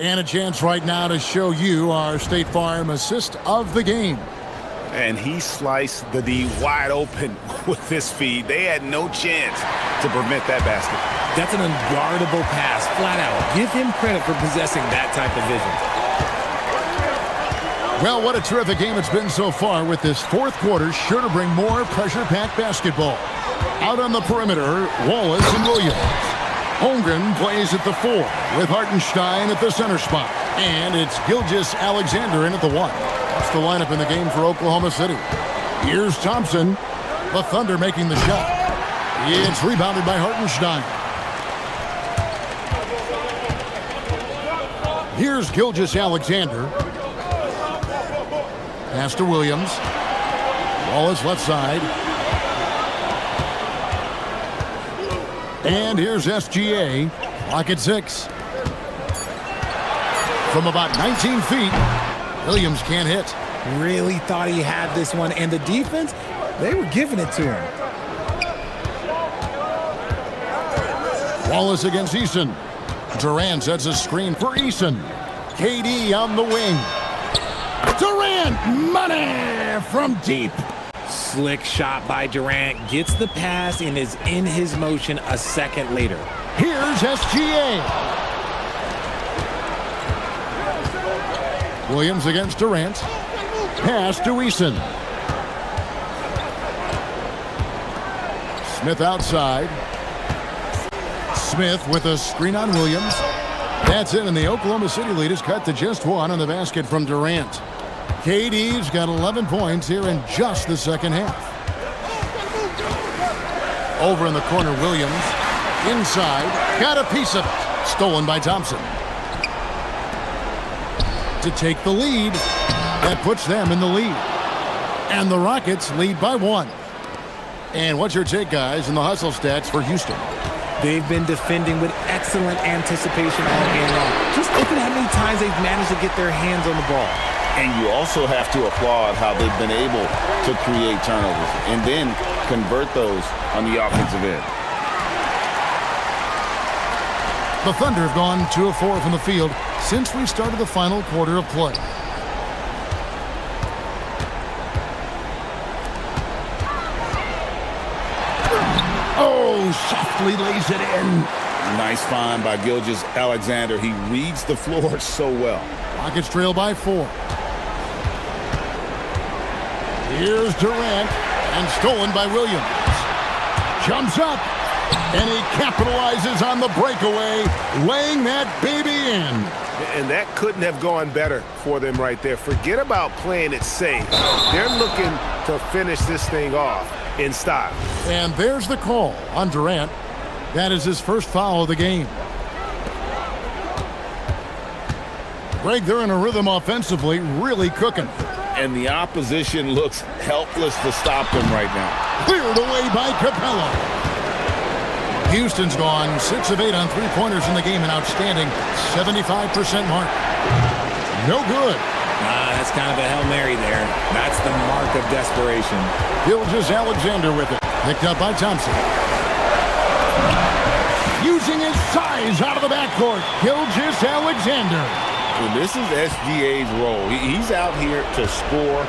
And a chance right now to show you our State Farm assist of the game. And he sliced the D wide open with this feed. They had no chance to prevent that basket. That's an unguardable pass, flat out. Give him credit for possessing that type of vision. Well, what a terrific game it's been so far, with this fourth quarter sure to bring more pressure-packed basketball. Out on the perimeter, Wallace and Williams. Holmgren plays at the 4 with Hartenstein at the center spot. And it's Gilgeous Alexander in at the 1. That's the lineup in the game for Oklahoma City. Here's Thompson. The Thunder making the shot. It's rebounded by Hartenstein. Here's Gilgeous Alexander. Pass to Williams. Wallace left side. And here's SGA. Clock at 6. From about 19 feet, Williams can't hit. Really thought he had this one, and the defense, they were giving it to him. Wallace against Eason. Durant sets a screen for Eason. KD on the wing. Durant, money from deep. Slick shot by Durant, gets the pass and is in his motion a second later. Here's SGA. Williams against Durant. Pass to Eason. Smith outside. Smith with a screen on Williams. That's it, and the Oklahoma City lead is cut to just 1 on the basket from Durant. KD's got 11 points here in just the second half. Over in the corner, Williams. Inside. Got a piece of it. Stolen by Thompson. To take the lead. That puts them in the lead. And the Rockets lead by 1. And what's your take, guys, in the hustle stats for Houston? They've been defending with excellent anticipation all game long. Just look at how many times they've managed to get their hands on the ball. And you also have to applaud how they've been able to create turnovers and then convert those on the offensive end. The Thunder have gone 2 of 4 from the field since we started the final quarter of play. Oh, softly lays it in. Nice find by Gilgeous-Alexander. He reads the floor so well. Rockets trail by 4. Here's Durant, and stolen by Williams. Jumps up, and he capitalizes on the breakaway, laying that baby in. And that couldn't have gone better for them right there. Forget about playing it safe. They're looking to finish this thing off in style. And there's the call on Durant. That is his first foul of the game. Greg, they're in a rhythm offensively, really cooking. And the opposition looks helpless to stop them right now. Cleared away by Capella. Houston's gone 6 of 8 on three-pointers in the game, an outstanding 75% mark. No good. That's kind of a Hail Mary there. That's the mark of desperation. Gilgeous-Alexander with it. Picked up by Thompson. Using his size out of the backcourt. Gilgeous-Alexander. Well, this is SGA's role. He's out here to score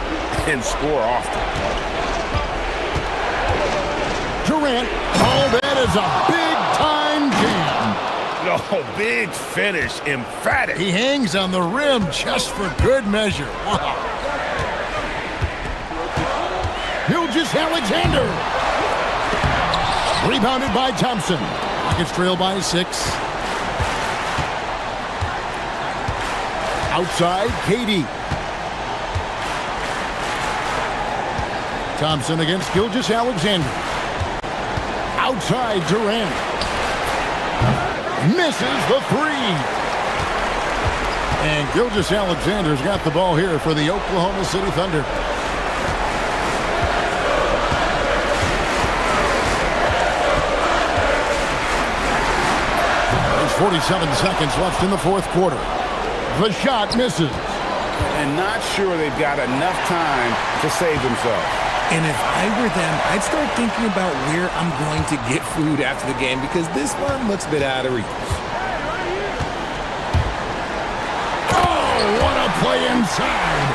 and score often. Durant. Oh, that is a big-time jam. Oh, big finish. Emphatic. He hangs on the rim just for good measure. Wow. Gilgeous-Alexander. Rebounded by Thompson. Rockets trail by 6. Outside, KD. Thompson against Gilgeous-Alexander. Outside, Durant. Misses the 3. And Gilgeous-Alexander's got the ball here for the Oklahoma City Thunder. There's 47 seconds left in the fourth quarter. The shot misses. And not sure they've got enough time to save themselves. And if I were them, I'd start thinking about where I'm going to get food after the game because this one looks a bit out of reach. Oh, what a play inside.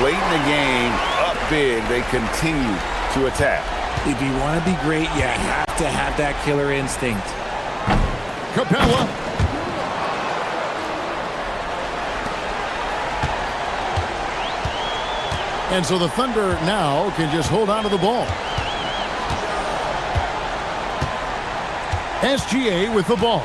Late in the game, up big, they continue to attack. If you want to be great, you have to have that killer instinct. Capella. And so the Thunder now can just hold on to the ball. SGA with the ball.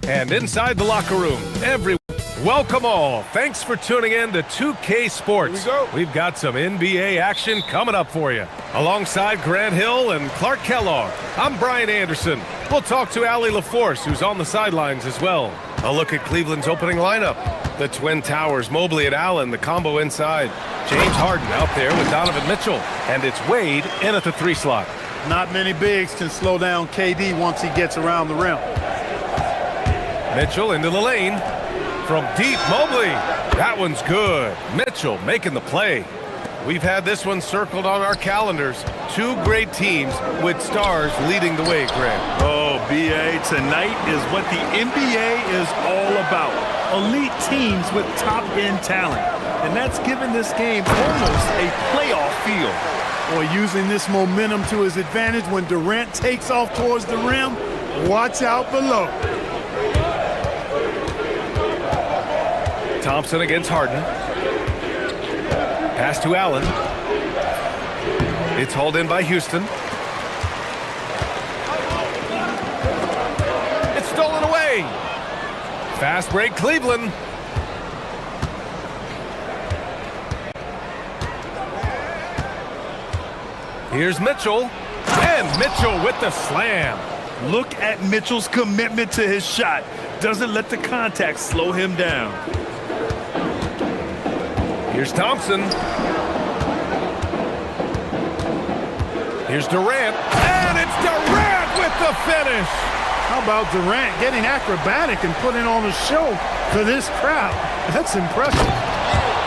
And inside the locker room, welcome all. Thanks for tuning in to 2K Sports. Here we go. We've got some NBA action coming up for you. Alongside Grant Hill and Clark Kellogg, I'm Brian Anderson. We'll talk to Allie LaForce, who's on the sidelines as well. A look at Cleveland's opening lineup. The Twin Towers, Mobley and Allen, the combo inside. James Harden out there with Donovan Mitchell. And it's Wade in at the 3 slot. Not many bigs can slow down KD once he gets around the rim. Mitchell into the lane. From deep, Mobley. That one's good. Mitchell making the play. We've had this one circled on our calendars. 2 great teams with stars leading the way, Grant. Oh, BA, tonight is what the NBA is all about. Elite teams with top-end talent. And that's given this game almost a playoff feel. Or using this momentum to his advantage when Durant takes off towards the rim. Watch out below. Thompson against Harden. Pass to Allen. It's hauled in by Houston. It's stolen away. Fast break, Cleveland. Here's Mitchell. And Mitchell with the slam. Look at Mitchell's commitment to his shot. Doesn't let the contact slow him down. Here's Thompson. Here's Durant. And it's Durant with the finish. How about Durant getting acrobatic and putting on a show for this crowd? That's impressive.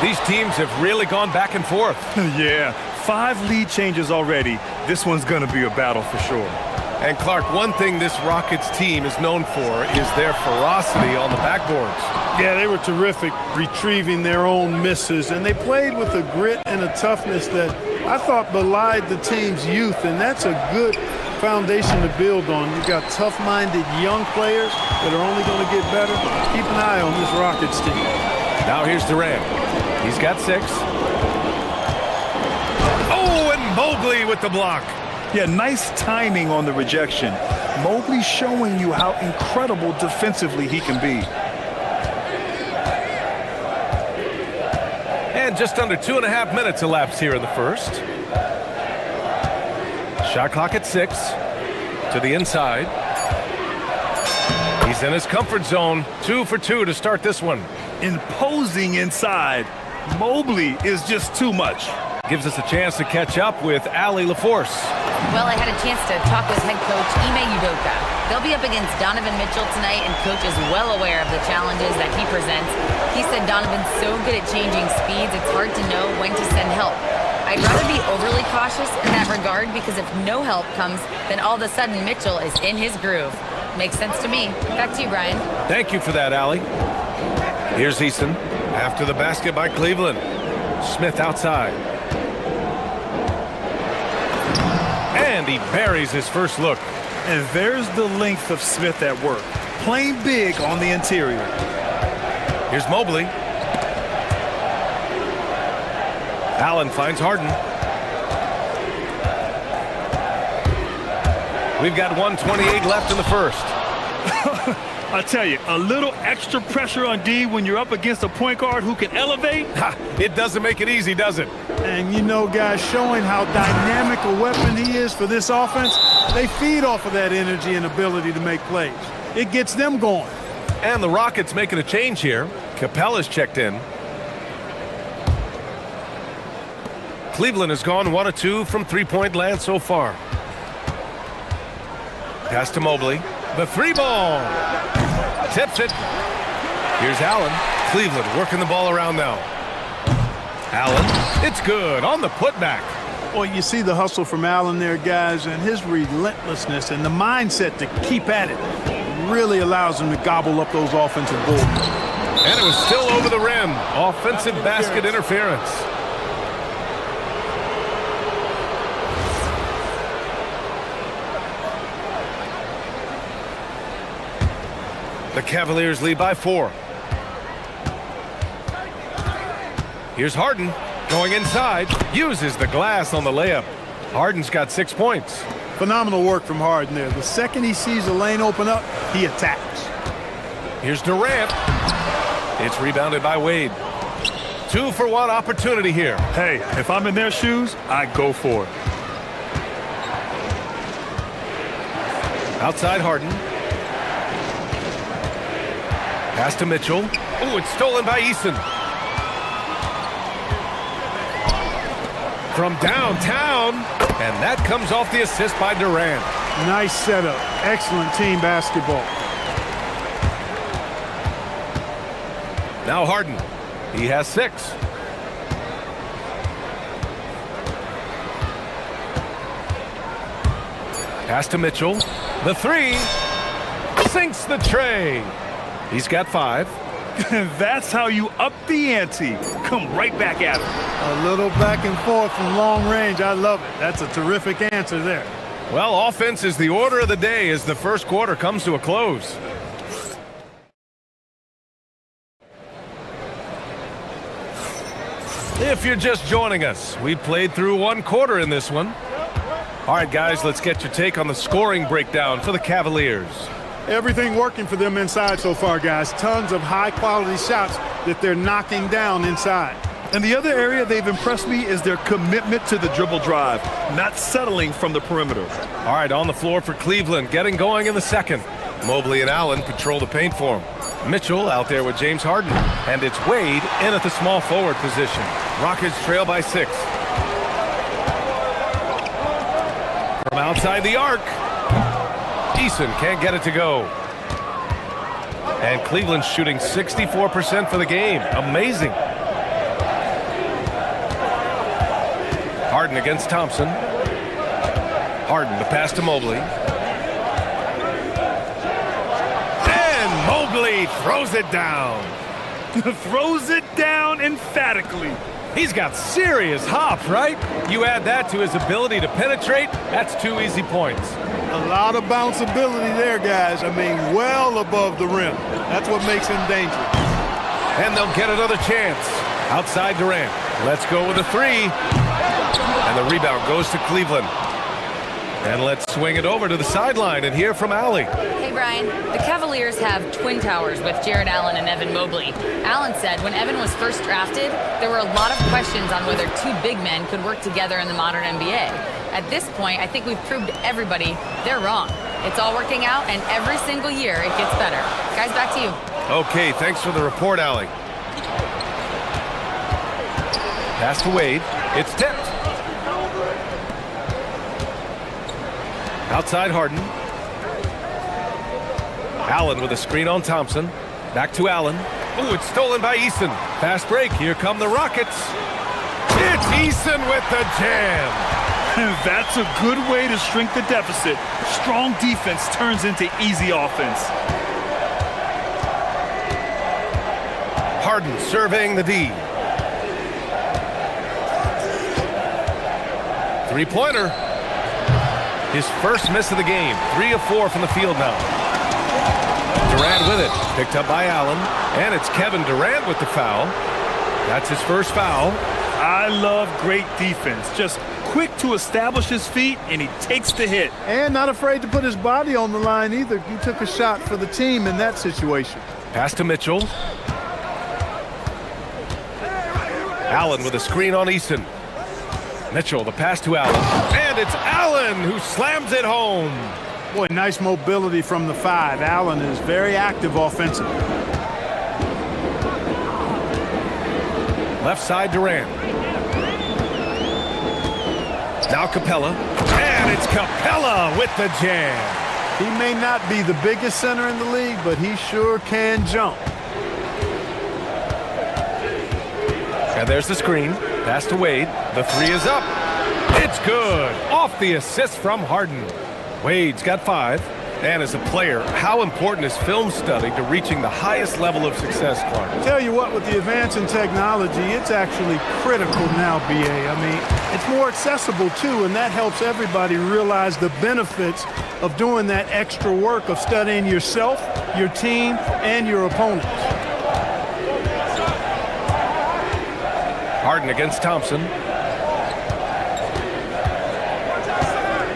These teams have really gone back and forth. Yeah, 5 lead changes already. This one's going to be a battle for sure. And Clark, one thing this Rockets team is known for is their ferocity on the backboards. Yeah, they were terrific retrieving their own misses, and they played with a grit and a toughness that I thought belied the team's youth, and that's a good foundation to build on. You've got tough-minded young players that are only going to get better. Keep an eye on this Rockets team. Now here's Durant. He's got 6. Oh, and Mobley with the block. Yeah, nice timing on the rejection. Mobley showing you how incredible defensively he can be. And just under 2.5 minutes elapsed here in the first. Shot clock at 6. To the inside. He's in his comfort zone. 2 for 2 to start this one. Imposing inside. Mobley is just too much. Gives us a chance to catch up with Allie LaForce. Well, I had a chance to talk with head coach Ime Udoka. They'll be up against Donovan Mitchell tonight, and coach is well aware of the challenges that he presents. He said Donovan's so good at changing speeds, it's hard to know when to send help. I'd rather be overly cautious in that regard, because if no help comes, then all of a sudden Mitchell is in his groove. Makes sense to me. Back to you, Brian. Thank you for that, Allie. Here's Easton. After the basket by Cleveland. Smith outside. And he buries his first look. And there's the length of Smith at work. Playing big on the interior. Here's Mobley. Allen finds Harden. We've got 1:28 left in the first. I tell you, a little extra pressure on D when you're up against a point guard who can elevate. It doesn't make it easy, does it? And you know, guys, showing how dynamic a weapon he is for this offense, they feed off of that energy and ability to make plays. It gets them going. And the Rockets making a change here. Capella's checked in. Cleveland has gone 1 of 2 from 3-point land so far. Pass to Mobley. The 3-ball. Tips it. Here's Allen. Cleveland working the ball around now. Allen. It's good on the putback. Well, you see the hustle from Allen there, guys, and his relentlessness and the mindset to keep at it really allows him to gobble up those offensive boards. And it was still over the rim. Offensive basket interference. The Cavaliers lead by 4. Here's Harden going inside. Uses the glass on the layup. Harden's got 6 points. Phenomenal work from Harden there. The second he sees a lane open up, he attacks. Here's Durant. It's rebounded by Wade. 2-for-1 opportunity here. Hey, if I'm in their shoes, I go for it. Outside Harden. Pass to Mitchell. Ooh, it's stolen by Eason. From downtown, and that comes off the assist by Durant. Nice setup. Excellent team basketball. Now Harden. He has 6. Pass to Mitchell. The 3. Sinks the tray. He's got 5. That's how you up the ante. Come right back at him. A little back and forth from long range. I love it. That's a terrific answer there. Well, offense is the order of the day as the first quarter comes to a close. If you're just joining us, we played through 1 quarter in this one. All right, guys, let's get your take on the scoring breakdown for the Cavaliers. Everything working for them inside so far, guys. Tons of high-quality shots that they're knocking down inside. And the other area they've impressed me is their commitment to the dribble drive, not settling from the perimeter. All right, on the floor for Cleveland, getting going in the second. Mobley and Allen patrol the paint for him. Mitchell out there with James Harden. And it's Wade in at the small forward position. Rockets trail by 6. From outside the arc. Eason can't get it to go. And Cleveland's shooting 64% for the game. Amazing. Harden against Thompson. Harden, the pass to Mobley. And Mobley throws it down. Throws it down emphatically. He's got serious hop, right? You add that to his ability to penetrate, that's 2 easy points. A lot of bounceability there, guys. I mean, well above the rim. That's what makes him dangerous. And they'll get another chance. Outside Durant. Let's go with a 3. And the rebound goes to Cleveland. And let's swing it over to the sideline and hear from Allie. Hey, Brian. The Cavaliers have twin towers with Jared Allen and Evan Mobley. Allen said when Evan was first drafted, there were a lot of questions on whether 2 big men could work together in the modern NBA. At this point, I think we've proved to everybody they're wrong. It's all working out, and every single year it gets better. Guys, back to you. Okay, thanks for the report, Allie. Pass to Wade. It's tipped. Outside Harden. Allen with a screen on Thompson. Back to Allen. Oh, it's stolen by Eason. Fast break. Here come the Rockets. It's Eason with the jam. That's a good way to shrink the deficit. Strong defense turns into easy offense. Harden surveying the D. 3-pointer. His first miss of the game. 3 of 4 from the field now. Durant with it. Picked up by Allen. And it's Kevin Durant with the foul. That's his first foul. I love great defense. Just quick to establish his feet, and he takes the hit. And not afraid to put his body on the line either. He took a shot for the team in that situation. Pass to Mitchell. Allen with a screen on Eason. Mitchell, the pass to Allen. And it's Allen who slams it home. Boy, nice mobility from the 5. Allen is very active offensively. Left side Durant. Now Capella. And it's Capella with the jam. He may not be the biggest center in the league, but he sure can jump. And there's the screen. Pass to Wade. The 3 is up. It's good. Off the assist from Harden. Wade's got 5. And as a player, how important is film study to reaching the highest level of success, Clark? Tell you what, with the advance in technology, it's actually critical now, BA. I mean, it's more accessible, too, and that helps everybody realize the benefits of doing that extra work of studying yourself, your team, and your opponents. Harden against Thompson.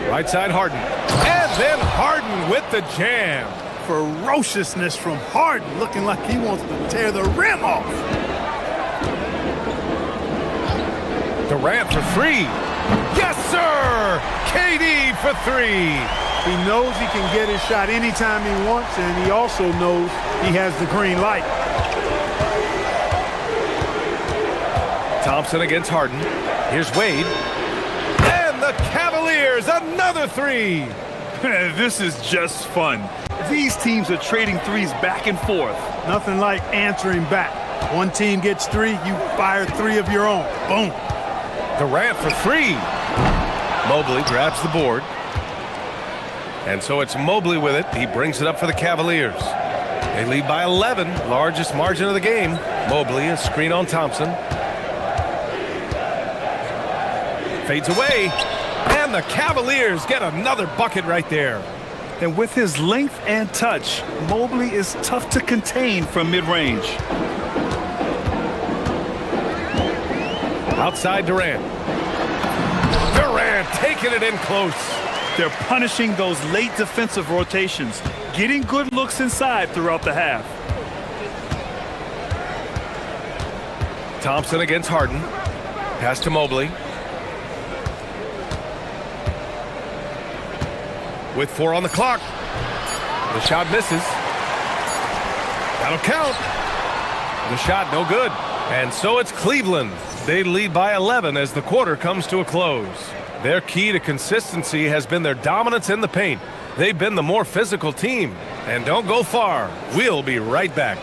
Right side Harden. And then Harden with the jam. ferociousness from Harden, looking like he wants to tear the rim off. Durant for three. Yes, sir! KD for three. He knows he can get his shot anytime he wants, and he also knows he has the green light. Thompson against Harden. Here's Wade. And the Cavaliers, another three. This is just fun. These teams are trading threes back and forth. Nothing like answering back. One team gets three, you fire three of your own. Boom. Durant for three. Mobley grabs the board. And so it's Mobley with it. He brings it up for the Cavaliers. They lead by 11, largest margin of the game. Mobley, a screen on Thompson. Fades away. And the Cavaliers get another bucket right there. And with his length and touch, Mobley is tough to contain from mid-range. Outside Durant. Durant taking it in close. They're punishing those late defensive rotations, getting good looks inside throughout the half. Thompson against Harden. Pass to Mobley. With 4 on the clock. The shot misses. That'll count. The shot no good. And so it's Cleveland. They lead by 11 as the quarter comes to a close. Their key to consistency has been their dominance in the paint. They've been the more physical team. And don't go far. We'll be right back.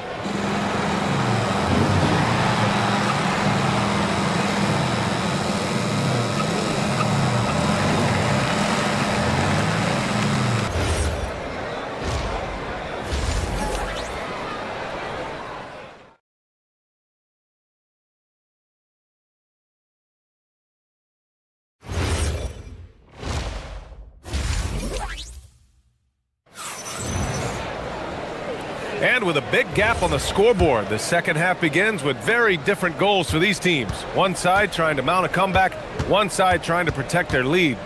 And with a big gap on the scoreboard, the second half begins with very different goals for these teams. One side trying to mount a comeback, one side trying to protect their lead.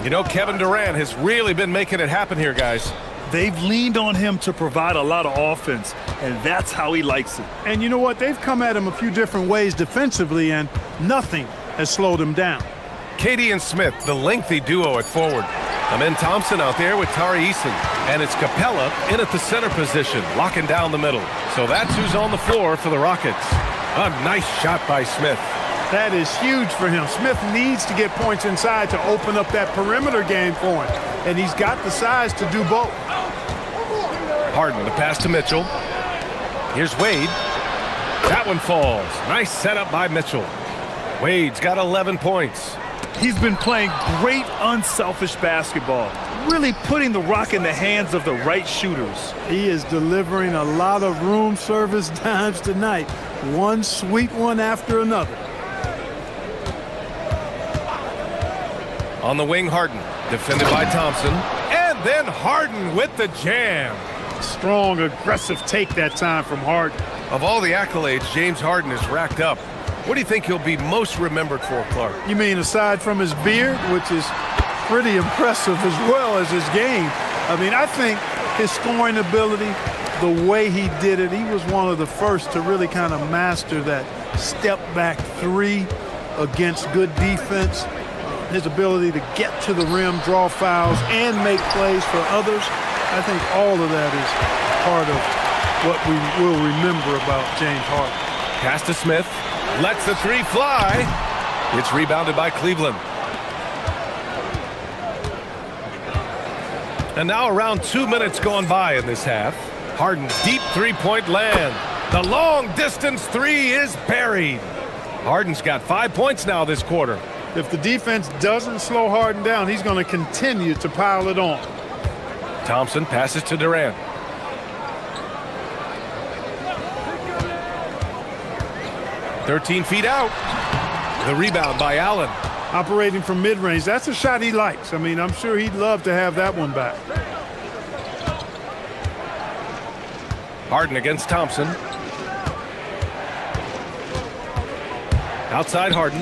You know, Kevin Durant has really been making it happen here, guys. They've leaned on him to provide a lot of offense, and that's how he likes it. And you know what? They've come at him a few different ways defensively, and nothing has slowed him down. KD and Smith, the lengthy duo at forward. Amen Thompson out there with Tari Eason. And it's Capella in at the center position, locking down the middle. So that's who's on the floor for the Rockets. A nice shot by Smith. That is huge for him. Smith needs to get points inside to open up that perimeter game for him. And he's got the size to do both. Harden, the pass to Mitchell. Here's Wade. That one falls. Nice setup by Mitchell. Wade's got 11 points. He's been playing great unselfish basketball, really putting the rock in the hands of the right shooters. He is delivering a lot of room service dimes tonight. One sweet one after another. On the wing, Harden, defended by Thompson. And then Harden with the jam. Strong, aggressive take that time from Harden. Of all the accolades James Harden has racked up, what do you think he'll be most remembered for, Clark? You mean aside from his beard, which is pretty impressive as well as his game? I mean, I think his scoring ability, the way he did it, he was one of the first to really kind of master that step-back three against good defense. His ability to get to the rim, draw fouls, and make plays for others. I think all of that is part of what we will remember about James Harden. Pass to Smith. Lets the three fly. It's rebounded by Cleveland. And now around 2 minutes gone by in this half. Harden deep three-point land. The long distance three is buried. Harden's got 5 points now this quarter. If the defense doesn't slow Harden down, he's going to continue to pile it on. Thompson passes to Durant. "13 feet out." The rebound by Allen. Operating from mid-range. That's a shot he likes. I mean, I'm sure he'd love to have that one back. Harden against Thompson. Outside Harden.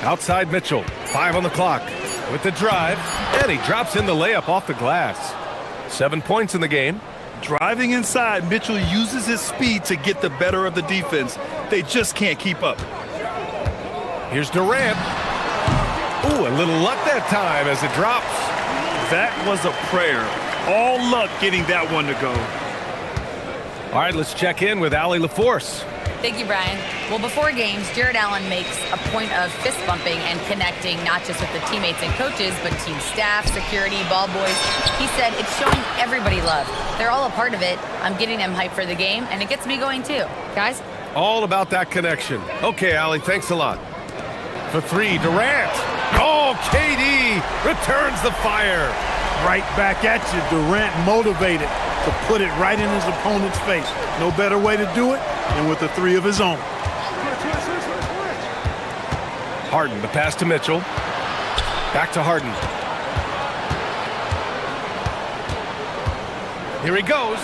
Outside Mitchell. 5 on the clock. with the drive, and he drops in the layup off the glass. 7 points in the game. Driving inside, Mitchell uses his speed to get the better of the defense. They just can't keep up. Here's Durant. Ooh, a little luck that time as it drops. That was a prayer. All luck getting that one to go. All right, let's check in with Allie LaForce. Thank you, Brian. Well, before games, Jared Allen makes a point of fist bumping and connecting not just with the teammates and coaches, but team staff, security, ball boys. He said it's showing everybody love. They're all a part of it. I'm getting them hyped for the game, and it gets me going too. Guys? All about that connection. Okay, Allie, thanks a lot. For three, Durant. Oh, KD returns the fire. Right back at you. Durant motivated to put it right in his opponent's face. No better way to do it than with a three of his own. Harden, the pass to Mitchell. Back to Harden. Here he goes.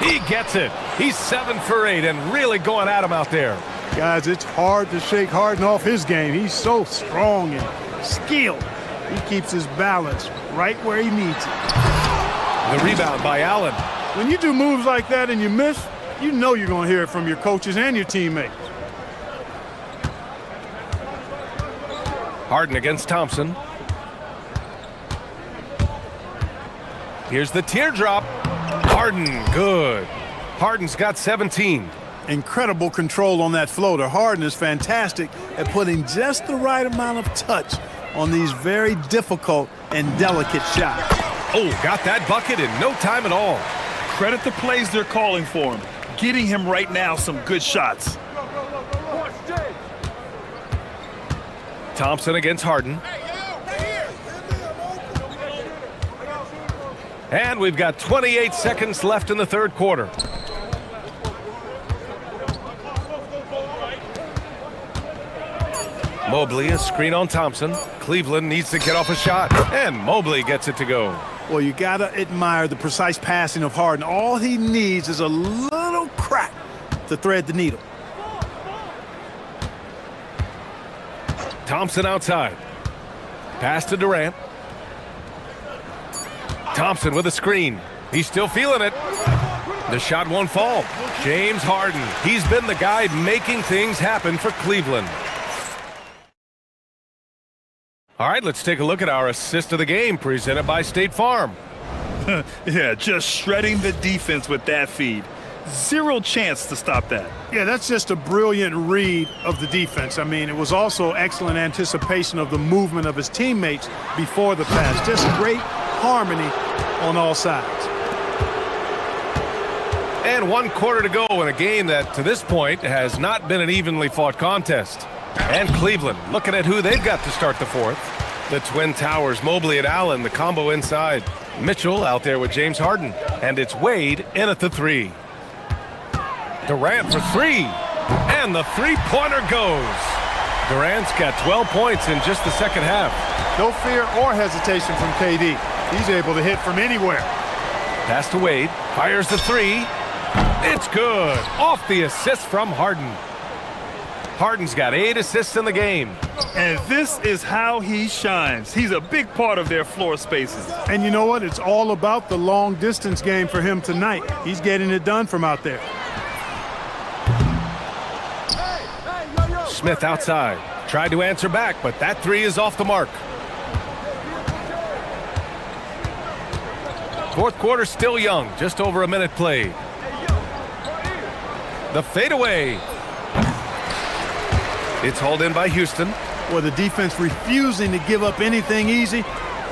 He gets it. He's 7 for 8 and really going at him out there. Guys, it's hard to shake Harden off his game. He's so strong and skilled. He keeps his balance right where he needs it. The rebound by Allen. When you do moves like that and you miss, you know you're going to hear it from your coaches and your teammates. Harden against Thompson. Here's the teardrop. Harden, good. Harden's got 17. Incredible control on that floater. Harden is fantastic at putting just the right amount of touch on these very difficult and delicate shots. Oh, got that bucket in no time at all. Credit the plays they're calling for him. Getting him right now some good shots. Thompson against Harden. And we've got 28 seconds left in the third quarter. Mobley, a screen on Thompson. Cleveland needs to get off a shot, and Mobley gets it to go. Well, you got to admire the precise passing of Harden. All he needs is a little crack to thread the needle. Thompson outside. Pass to Durant. Thompson with a screen. He's still feeling it. The shot won't fall. James Harden. He's been the guy making things happen for Cleveland. All right, let's take a look at our assist of the game presented by State Farm. Yeah, just shredding the defense with that feed. Zero chance to stop that. Yeah, that's just a brilliant read of the defense. I mean, it was also excellent anticipation of the movement of his teammates before the pass. Just great harmony on all sides. And 1 quarter to go in a game that, to this point, has not been an evenly fought contest. And Cleveland looking at who they've got to start the fourth. The Twin Towers, Mobley and Allen, the combo inside. Mitchell out there with James Harden. And it's Wade in at the three. Durant for three. And the three-pointer goes. Durant's got 12 points in just the second half. No fear or hesitation from KD. He's able to hit from anywhere. Pass to Wade. Fires the three. It's good. Off the assist from Harden. Harden's got 8 assists in the game. And this is how he shines. He's a big part of their floor spaces. And you know what? It's all about the long distance game for him tonight. He's getting it done from out there. Smith outside. Tried to answer back, but that three is off the mark. Fourth quarter still young. Just over a minute played. The fadeaway. It's hauled in by Houston. Well, the defense refusing to give up anything easy.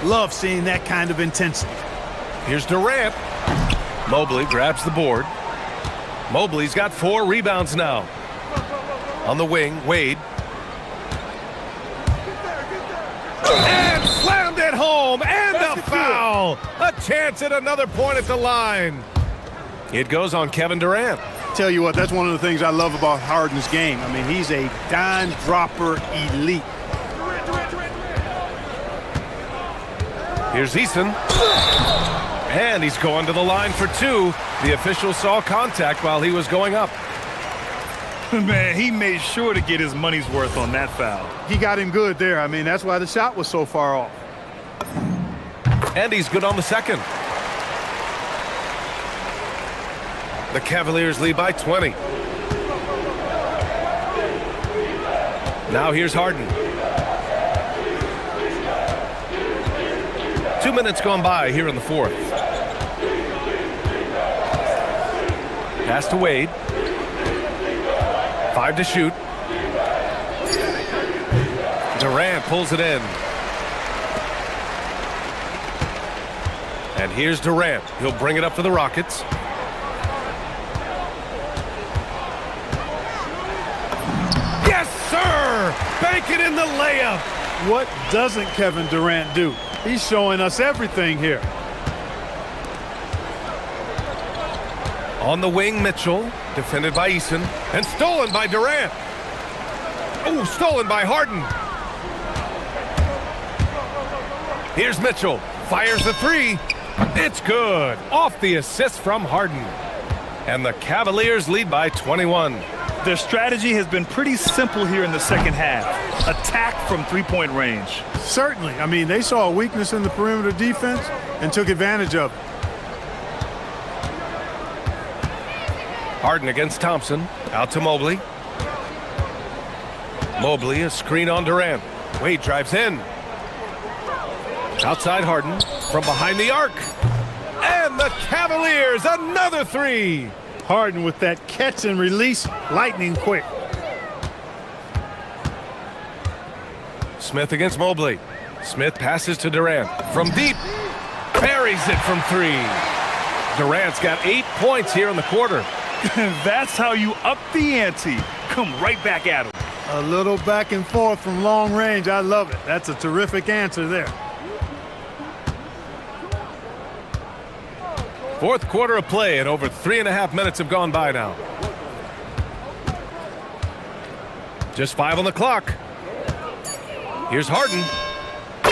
Love seeing that kind of intensity. Here's Durant. Mobley grabs the board. Mobley's got 4 rebounds now. On the wing, Wade. And slammed it home, and a foul. A chance at another point at the line. It goes on Kevin Durant. Tell you what, that's one of the things I love about Harden's game. I mean, he's a dime dropper elite. Here's Eason. And he's going to the line for 2. The official saw contact while he was going up. Man, he made sure to get his money's worth on that foul. He got him good there. I mean, that's why the shot was so far off. And he's good on the second. The Cavaliers lead by 20. Now here's Harden. 2 minutes gone by here in the fourth. Pass to Wade. 5 to shoot. Durant pulls it in. And here's Durant. He'll bring it up for the Rockets. Yes, sir! Bank it in the layup. What doesn't Kevin Durant do? He's showing us everything here. On the wing, Mitchell, defended by Eason, and stolen by Durant. Oh, stolen by Harden. Here's Mitchell, fires the three. It's good. Off the assist from Harden. And the Cavaliers lead by 21. Their strategy has been pretty simple here in the second half. Attack from three-point range. Certainly. I mean, they saw a weakness in the perimeter defense and took advantage of it. Harden against Thompson. Out to Mobley. Mobley, a screen on Durant. Wade drives in. Outside Harden. From behind the arc. And the Cavaliers, another three. Harden with that catch and release, lightning quick. Smith against Mobley. Smith passes to Durant. From deep. Buries it from three. Durant's got 8 points here in the quarter. That's how you up the ante. Come right back at him. A little back and forth from long range. I love it. That's a terrific answer there. Fourth quarter of play, and over 3.5 minutes have gone by now. Just 5 on the clock. Here's Harden.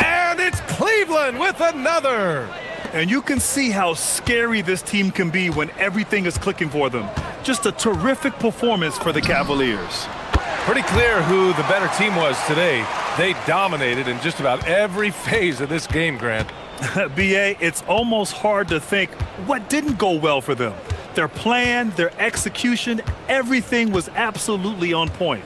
And it's Cleveland with another. And you can see how scary this team can be when everything is clicking for them. Just a terrific performance for the Cavaliers. Pretty clear who the better team was today. They dominated in just about every phase of this game, Grant. B.A., it's almost hard to think what didn't go well for them. Their plan, their execution, everything was absolutely on point.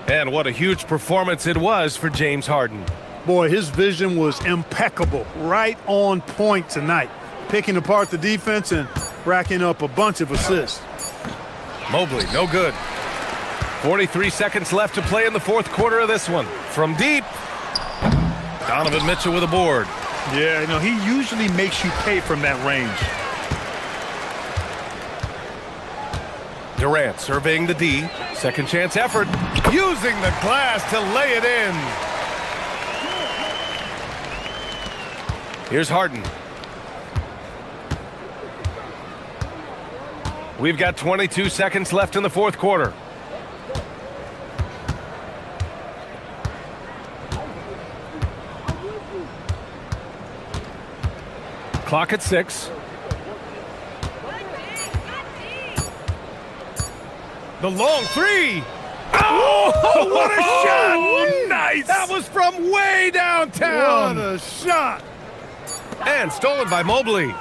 And what a huge performance it was for James Harden. Boy, his vision was impeccable, right on point tonight. Picking apart the defense and racking up a bunch of assists. Mobley, no good. 43 seconds left to play in the fourth quarter of this one. From deep, Donovan Mitchell with a board. Yeah, you know, he usually makes you pay from that range. Durant surveying the D. Second chance effort. Using the glass to lay it in. Here's Harden. We've got 22 seconds left in the fourth quarter. Clock at 6. The long three. Oh, what a shot! Nice! That was from way downtown. What a shot! And stolen by Mobley.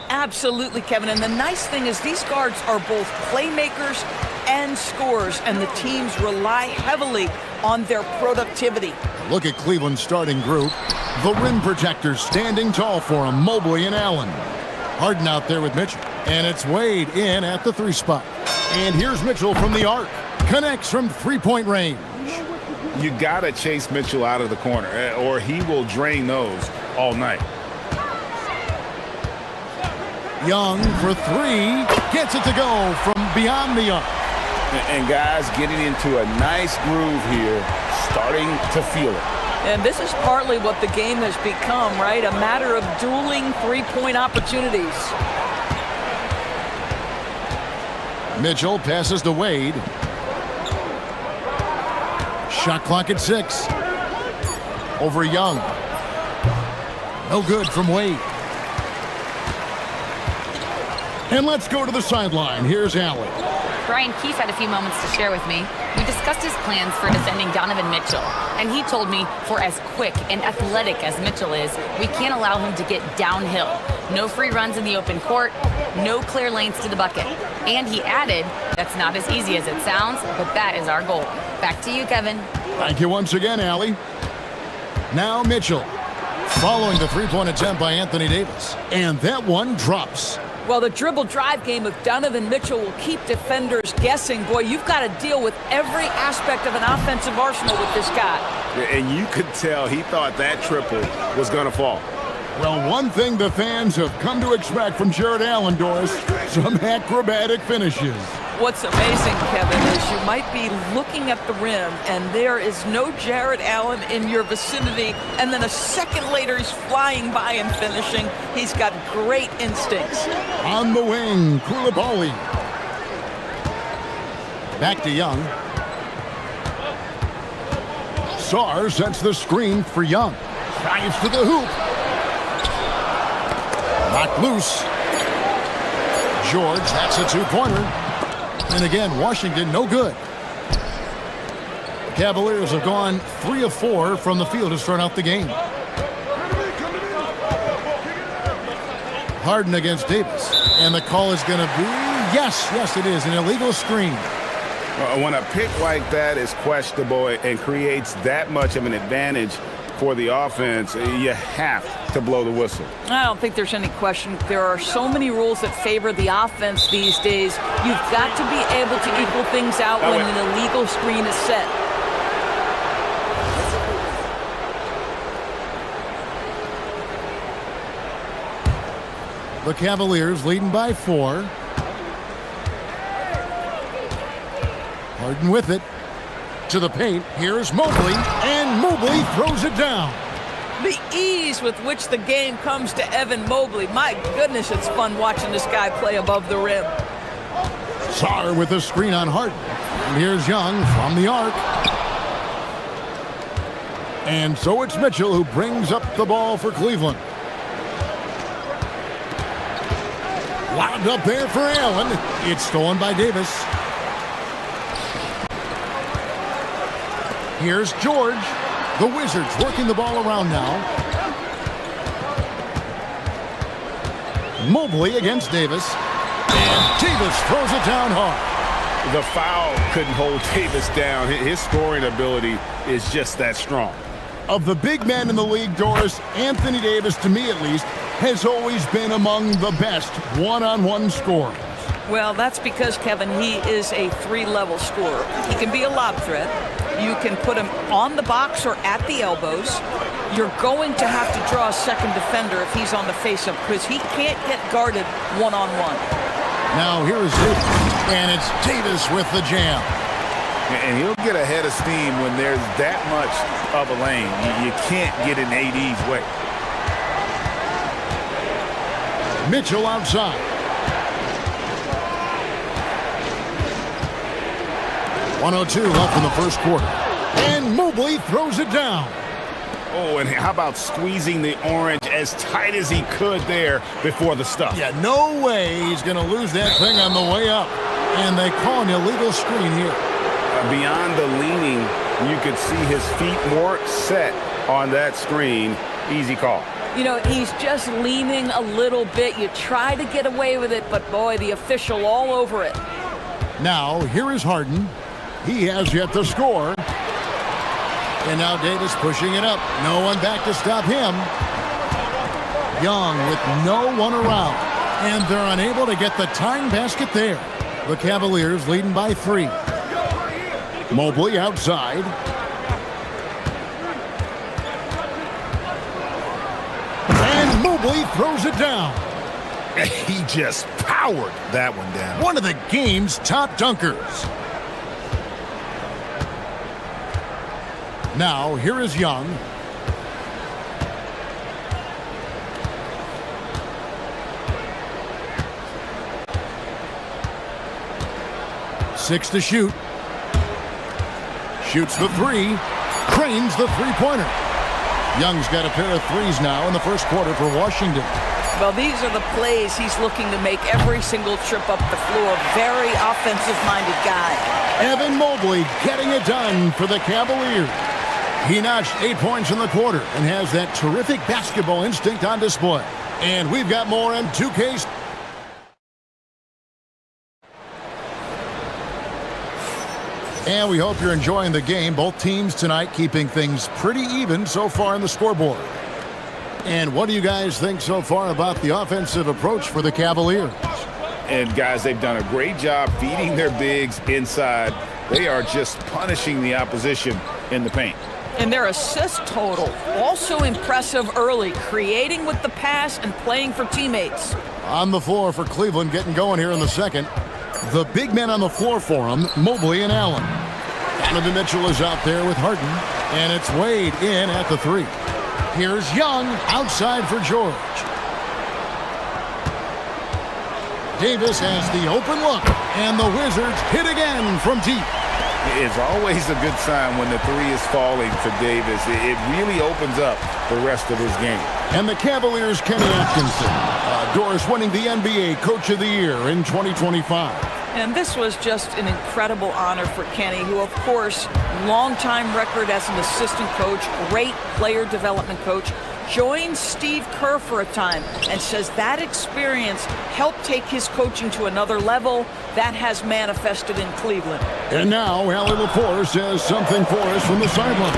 Absolutely, Kevin. And the nice thing is these guards are both playmakers and scorers, and the teams rely heavily on their productivity. Look at Cleveland's starting group. The rim protectors standing tall for him, Mobley and Allen. Harden out there with Mitchell. And it's Wade in at the 3 spot. And here's Mitchell from the arc. Connects from 3-point range. You got to chase Mitchell out of the corner, or he will drain those all night. Young for 3. Gets it to go from beyond the arc. And guys getting into a nice groove here, starting to feel it. And this is partly what the game has become, right? A matter of dueling 3-point opportunities. Mitchell passes to Wade. Shot clock at 6. Over Young. No good from Wade. And let's go to the sideline. Here's Allen. Brian Keefe had a few moments to share with me. We discussed his plans for defending Donovan Mitchell, and he told me for as quick and athletic as Mitchell is, we can't allow him to get downhill. No free runs in the open court, no clear lanes to the bucket. And he added, that's not as easy as it sounds, but that is our goal. Back to you, Kevin. Thank you once again, Allie. Now Mitchell, following the 3-point attempt by Anthony Davis. And that one drops. Well, the dribble drive game of Donovan Mitchell will keep defenders guessing. Boy, you've got to deal with every aspect of an offensive arsenal with this guy. And you could tell he thought that triple was going to fall. Well, one thing the fans have come to expect from Jared Allen, Doris, some acrobatic finishes. What's amazing, Kevin, is you might be looking at the rim and there is no Jared Allen in your vicinity, and then a second later he's flying by and finishing. He's got great instincts. On the wing, Koulibaly. Back to Young. Sarr sets the screen for Young. Drives to the hoop. Knocked loose. George, that's a 2-pointer. And again, Washington, no good. The Cavaliers have gone 3 of 4 from the field to start out the game. Harden against Davis. And the call is going to be, yes, it is, an illegal screen. When a pick like that is questionable and creates that much of an advantage for the offense, you have to blow the whistle. I don't think there's any question. There are so many rules that favor the offense these days. You've got to be able to equal things out when an illegal screen is set. The Cavaliers leading by 4. Harden with it. To the paint. Here's Mobley. And Mobley throws it down. The ease with which the game comes to Evan Mobley. My goodness, it's fun watching this guy play above the rim. Sarr with a screen on Harden. And here's Young from the arc. And so it's Mitchell who brings up the ball for Cleveland. Lobbed up there for Allen. It's stolen by Davis. Here's George. The Wizards working the ball around now. Mobley against Davis. And Davis throws it down hard. The foul couldn't hold Davis down. His scoring ability is just that strong. Of the big men in the league, Doris, Anthony Davis, to me at least, has always been among the best one-on-one scorers. Well, that's because, Kevin, he is a 3-level scorer. He can be a lob threat. You can put him on the box or at the elbows. You're going to have to draw a second defender if he's on the face-up because he can't get guarded one-on-one. Now here is Davis, and it's Davis with the jam. And he'll get ahead of steam when there's that much of a lane. You can't get in AD's way. Mitchell outside. .102 left in the first quarter. And Mobley throws it down. Oh, and how about squeezing the orange as tight as he could there before the stuff? Yeah, no way he's going to lose that thing on the way up. And they call an illegal screen here. Beyond the leaning, you could see his feet more set on that screen. Easy call. You know, he's just leaning a little bit. You try to get away with it, but boy, the official all over it. Now, here is Harden. He has yet to score. And now Davis pushing it up. No one back to stop him. Young with no one around. And they're unable to get the tying basket there. The Cavaliers leading by 3. Mobley outside. And Mobley throws it down. He just powered that one down. One of the game's top dunkers. Now, here is Young. Six to shoot. Shoots the 3. Cranes the three-pointer. Young's got a pair of threes now in the first quarter for Washington. Well, these are the plays he's looking to make every single trip up the floor. Very offensive-minded guy. Evan Mobley getting it done for the Cavaliers. He notched 8 points in the quarter and has that terrific basketball instinct on display. And we've got more in 2K. And we hope you're enjoying the game. Both teams tonight keeping things pretty even so far in the scoreboard. And what do you guys think so far about the offensive approach for the Cavaliers? And guys, they've done a great job feeding their bigs inside. They are just punishing the opposition in the paint. And their assist total, also impressive early, creating with the pass and playing for teammates. On the floor for Cleveland, getting going here in the second. The big men on the floor for him, Mobley and Allen. Donovan Mitchell is out there with Harden, and it's Wade in at the 3. Here's Young outside for George. Davis has the open look, and the Wizards hit again from deep. It's always a good sign when the 3 is falling to Davis. It really opens up the rest of his game. And the Cavaliers' Kenny Atkinson, Doris winning the NBA Coach of the Year in 2025. And this was just an incredible honor for Kenny, who, of course, longtime record as an assistant coach, great player development coach, joined Steve Kerr for a time and says that experience helped take his coaching to another level. That has manifested in Cleveland. And now, Allie LaForce has something for us from the sideline.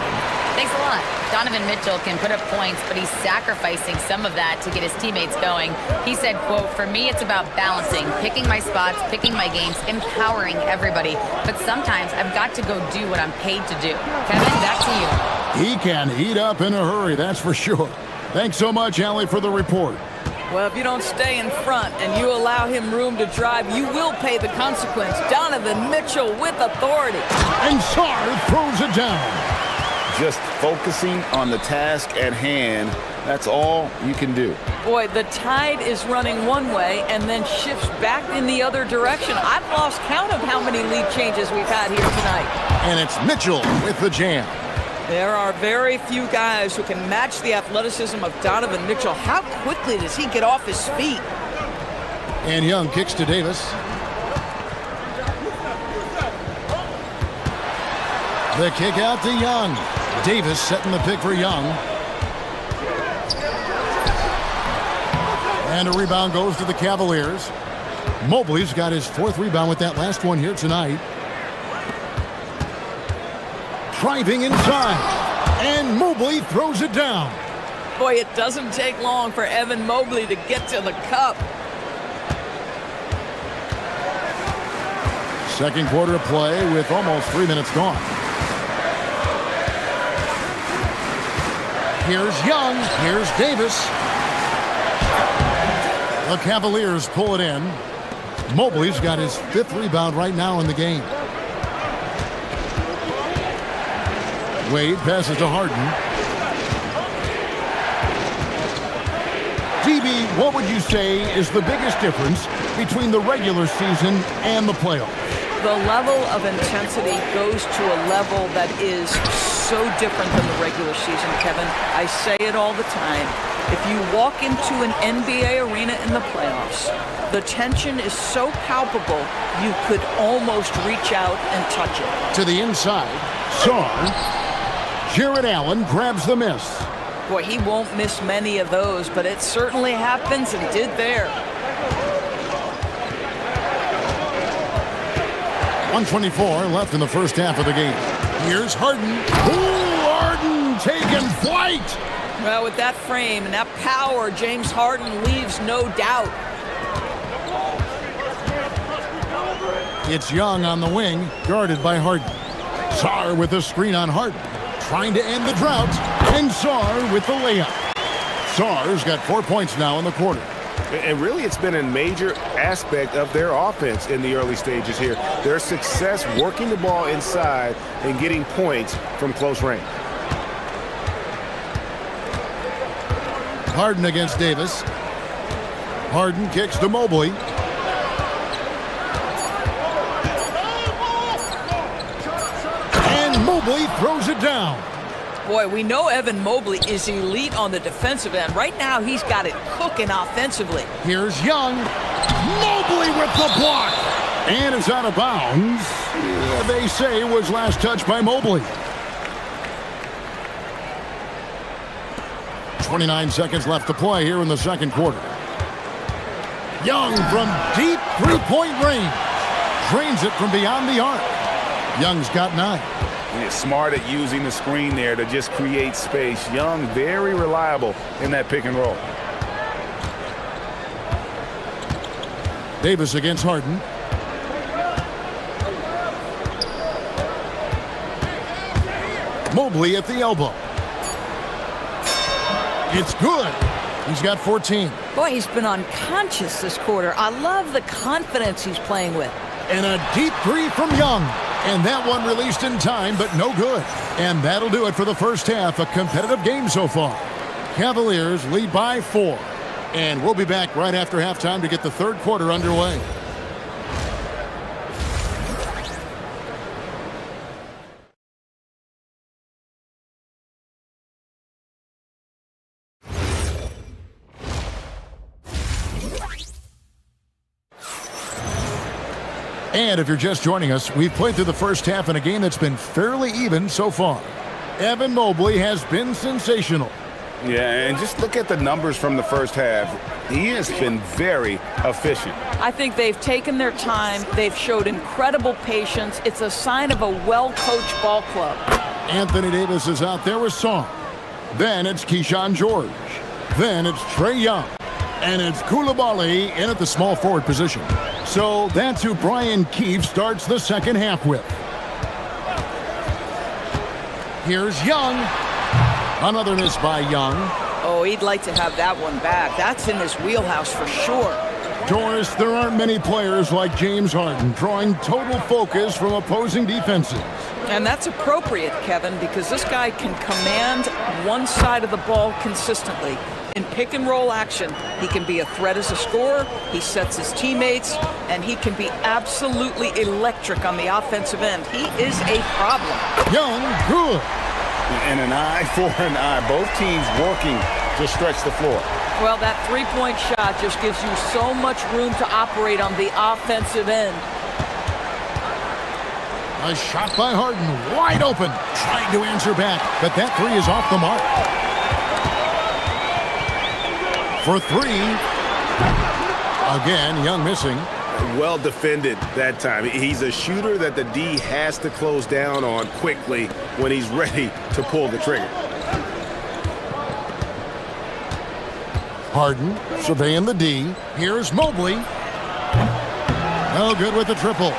Thanks a lot. Donovan Mitchell can put up points, but he's sacrificing some of that to get his teammates going. He said, quote, "For me, it's about balancing, picking my spots, picking my games, empowering everybody. But sometimes I've got to go do what I'm paid to do." Kevin, back to you. He can heat up in a hurry, that's for sure. Thanks so much, Allie, for the report. Well, if you don't stay in front and you allow him room to drive, you will pay the consequence. Donovan Mitchell with authority. And Sarr throws it down. Just focusing on the task at hand, that's all you can do. Boy, the tide is running one way and then shifts back in the other direction. I've lost count of how many lead changes we've had here tonight. And it's Mitchell with the jam. There are very few guys who can match the athleticism of Donovan Mitchell. How quickly does he get off his feet? And Young kicks to Davis. The kick out to Young. Davis setting the pick for Young. And a rebound goes to the Cavaliers. Mobley's got his 4th rebound with that last one here tonight. Driving inside. And Mobley throws it down. Boy, it doesn't take long for Evan Mobley to get to the cup. Second quarter of play with almost 3 minutes gone. Here's Young. Here's Davis. The Cavaliers pull it in. Mobley's got his 5th rebound right now in the game. Wade passes to Harden. DB, what would you say is the biggest difference between the regular season and the playoffs? The level of intensity goes to a level that is so different than the regular season, Kevin. I say it all the time. If you walk into an NBA arena in the playoffs, the tension is so palpable you could almost reach out and touch it. To the inside, Sarr. Jared Allen grabs the miss. Boy, he won't miss many of those, but it certainly happens and did there. 1:24 left in the first half of the game. Here's Harden. Ooh, Harden taking flight. Well, with that frame and that power, James Harden leaves no doubt. It's Young on the wing, guarded by Harden. Sarr with a screen on Harden, trying to end the drought, and Sarr with the layup. Sarr's got 4 points now in the quarter. And really, it's been a major aspect of their offense in the early stages here. Their success working the ball inside and getting points from close range. Harden against Davis. Harden kicks to Mobley. And Mobley throws it down. Boy, we know Evan Mobley is elite on the defensive end. Right now, he's got it cooking offensively. Here's Young. Mobley with the block. And it's out of bounds. They say it was last touched by Mobley. 29 seconds left to play here in the second quarter. Young from deep three-point range. Drains it from beyond the arc. Young's got 9. He's smart at using the screen there to just create space. Young, very reliable in that pick and roll. Davis against Harden. Mobley at the elbow. It's good. He's got 14. Boy, he's been unconscious this quarter. I love the confidence he's playing with. And a deep three from Young. And that one released in time, but no good. And that'll do it for the first half. A competitive game so far. Cavaliers lead by 4. And we'll be back right after halftime to get the third quarter underway. And if you're just joining us, we've played through the first half in a game that's been fairly even so far. Evan Mobley has been sensational. Yeah, and just look at the numbers from the first half. He has been very efficient. I think they've taken their time. They've showed incredible patience. It's a sign of a well-coached ball club. Anthony Davis is out there with Song. Then it's Keyshawn George. Then it's Trae Young. And it's Koulibaly in at the small forward position. So that's who Brian Keefe starts the second half with. Here's Young. Another miss by Young. Oh, he'd like to have that one back. That's in his wheelhouse for sure. Doris, there aren't many players like James Harden drawing total focus from opposing defenses. And that's appropriate, Kevin, because this guy can command one side of the ball consistently. In pick and roll action, he can be a threat as a scorer, he sets his teammates, and he can be absolutely electric on the offensive end. He is a problem. Young, good. And an eye for an eye. Both teams working to stretch the floor. Well, that three-point shot just gives you so much room to operate on the offensive end. A shot by Harden, wide open, trying to answer back, but that three is off the mark. For 3. Again, Young missing. Well defended that time. He's a shooter that the D has to close down on quickly when he's ready to pull the trigger. Harden surveying the D. Here's Mobley. No good with the triple.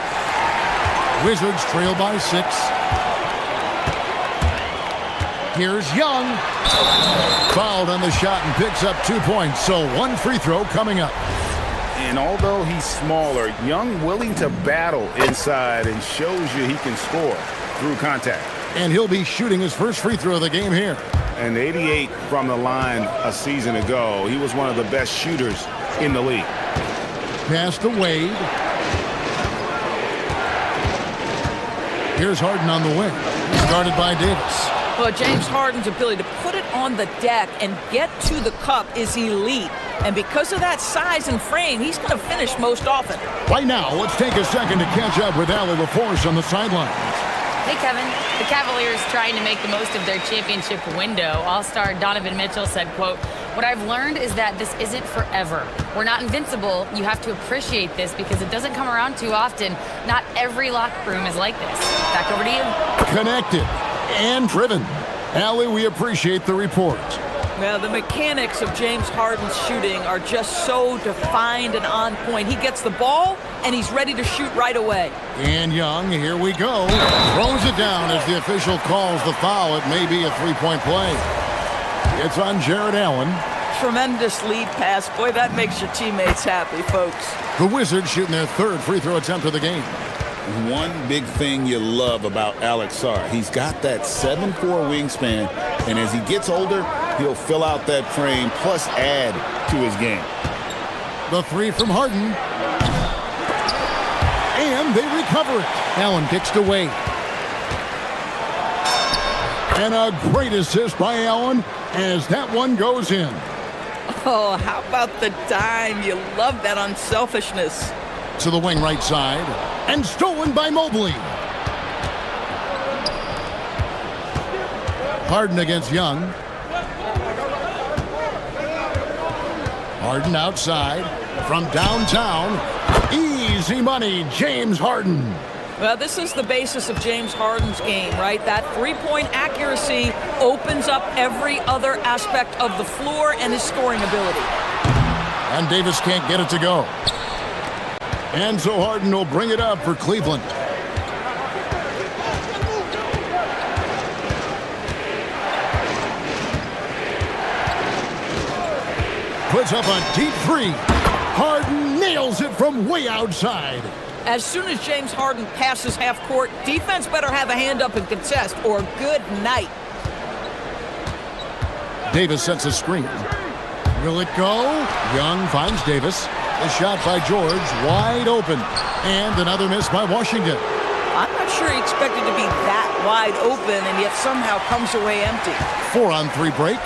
Wizards trail by 6. Here's Young. Fouled on the shot and picks up 2 points. So 1 free throw coming up. And although he's smaller, Young willing to battle inside and shows you he can score through contact. And he'll be shooting his first free throw of the game here. And 88 from the line a season ago. He was one of the best shooters in the league. Pass to Wade. Here's Harden on the wing. Started by Davis. Well, James Harden's ability to put it on the deck and get to the cup is elite. And because of that size and frame, he's going to finish most often. Right now, let's take a second to catch up with Allie LaForce on the sidelines. Hey, Kevin. The Cavaliers trying to make the most of their championship window. All-star Donovan Mitchell said, quote, "What I've learned is that this isn't forever. We're not invincible. You have to appreciate this because it doesn't come around too often. Not every locker room is like this." Back over to you. Connected and driven. Allie, we appreciate the report. Well, the mechanics of James Harden's shooting are just so defined and on point. He gets the ball, and he's ready to shoot right away. And Young, here we go. Throws it down as the official calls the foul. It may be a three-point play. It's on Jared Allen. Tremendous lead pass. Boy, that makes your teammates happy, folks. The Wizards shooting their third free throw attempt of the game. One big thing you love about Alex Sarr, he's got that 7'4" wingspan, and as he gets older, he'll fill out that frame plus add to his game. The three from Harden. And they recover it. Allen kicks to Wade. And a great assist by Allen as that one goes in. Oh, how about the dime? You love that unselfishness. To the wing right side. And stolen by Mobley. Harden against Young. Harden outside. From downtown. Easy money, James Harden. Well, this is the basis of James Harden's game, right? That three-point accuracy opens up every other aspect of the floor and his scoring ability. And Davis can't get it to go. And so Harden will bring it up for Cleveland. Puts up a deep three. Harden nails it from way outside. As soon as James Harden passes half court, defense better have a hand up and contest, or good night. Davis sets a screen. Will it go? Young finds Davis. A shot by George, wide open. And another miss by Washington. I'm not sure he expected to be that wide open and yet somehow comes away empty. 4-on-3 break.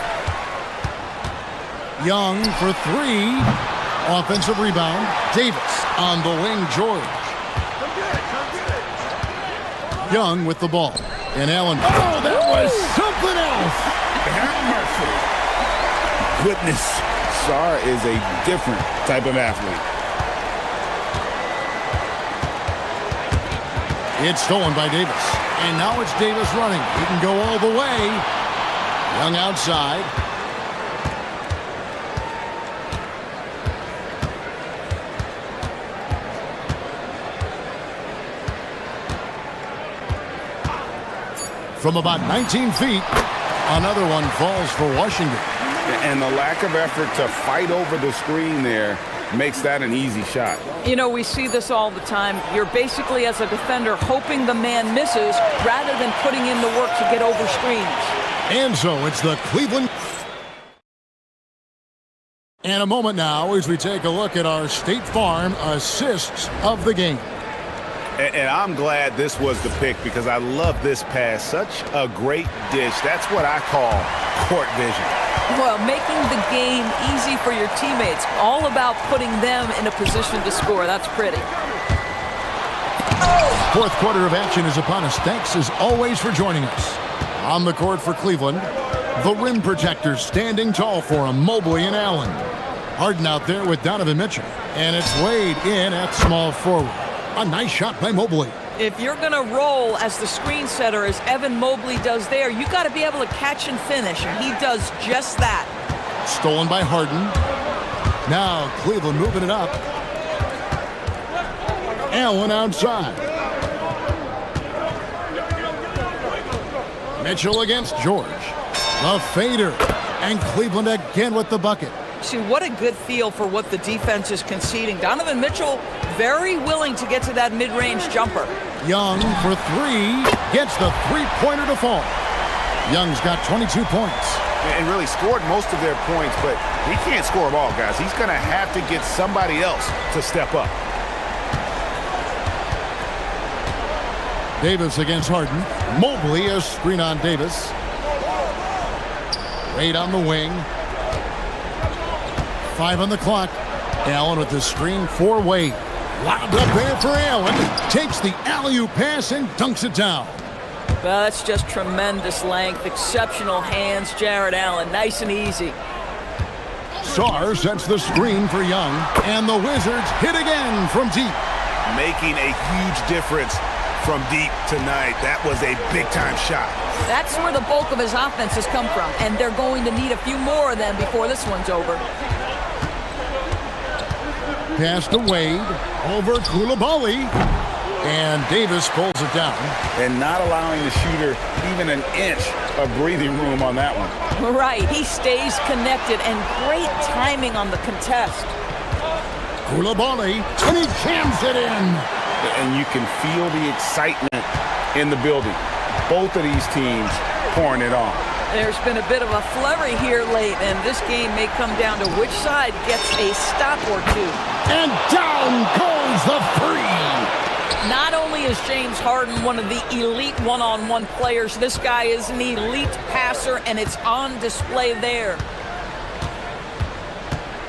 Young for three. Offensive rebound. Davis on the wing, George. Young with the ball. And Allen. Oh, that was something else. Goodness, Sarr is a different type of athlete. It's stolen by Davis. And now it's Davis running. He can go all the way. Young outside. From about 19 feet, another one falls for Washington. And the lack of effort to fight over the screen there makes that an easy shot. You know, we see this all the time. You're basically, as a defender, hoping the man misses rather than putting in the work to get over screens. And so it's the Cleveland. And a moment now as we take a look at our State Farm assists of the game. And I'm glad this was the pick because I love this pass. Such a great dish. That's what I call court vision. Well, making the game easy for your teammates. All about putting them in a position to score. That's pretty. Fourth quarter of action is upon us. Thanks as always for joining us. On the court for Cleveland, the rim protectors standing tall for him, Mobley and Allen. Harden out there with Donovan Mitchell. And it's Wade in at small forward. A nice shot by Mobley. If you're going to roll as the screen setter, as Evan Mobley does there, you got to be able to catch and finish, and he does just that. Stolen by Harden. Now Cleveland moving it up. Allen outside. Mitchell against George. The fader. And Cleveland again with the bucket. See, what a good feel for what the defense is conceding. Donovan Mitchell very willing to get to that mid-range jumper. Young for three. Gets the three-pointer to fall. Young's got 22 points. And really scored most of their points, but he can't score them all, guys. He's going to have to get somebody else to step up. Davis against Harden. Mobley, a screen on Davis. Wade on the wing. 5 on the clock. Allen with the screen for Wade. Lobbed up there for Allen. Takes the alley-oop pass and dunks it down. Well, that's just tremendous length, exceptional hands, Jared Allen, nice and easy. Sarr sets the screen for Young, and the Wizards hit again from deep. Making a huge difference from deep tonight. That was a big-time shot. That's where the bulk of his offense has come from, and they're going to need a few more of them before this one's over. Pass to Wade, over Koulibaly, and Davis pulls it down. And not allowing the shooter even an inch of breathing room on that one. Right, he stays connected, and great timing on the contest. Koulibaly, and he jams it in. And you can feel the excitement in the building. Both of these teams pouring it on. There's been a bit of a flurry here late, and this game may come down to which side gets a stop or two. And down goes the three. Not only is James Harden one of the elite one-on-one players, this guy is an elite passer, and it's on display there.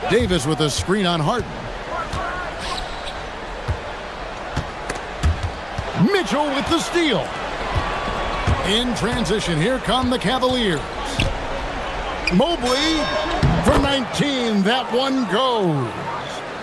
Davis with a screen on Harden. Mitchell with the steal. In transition, here come the Cavaliers. Mobley from 19, that one goes.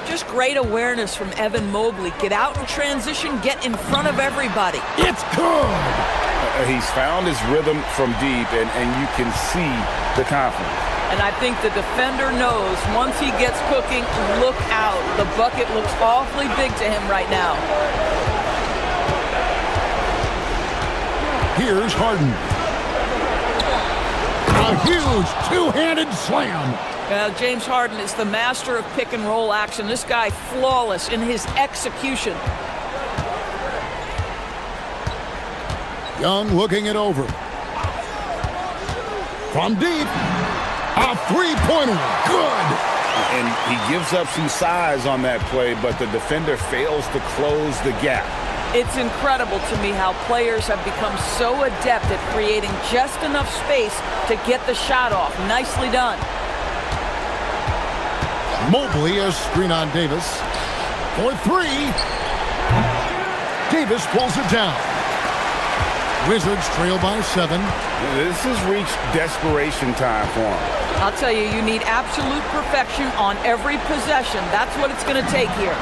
Just great awareness from Evan Mobley. Get out in transition, get in front of everybody. It's good. He's found his rhythm from deep, and you can see the confidence. And I think the defender knows once he gets cooking, look out. The bucket looks awfully big to him right now. Here's Harden. A huge two-handed slam. James Harden is the master of pick and roll action. This guy flawless in his execution. Young looking it over. From deep, a three-pointer, good. And he gives up some size on that play, but the defender fails to close the gap. It's incredible to me how players have become so adept at creating just enough space to get the shot off. Nicely done. Mobley a screen on Davis. For three. Davis pulls it down. Wizards trail by 7. This has reached desperation time for him. I'll tell you, you need absolute perfection on every possession. That's what it's going to take here.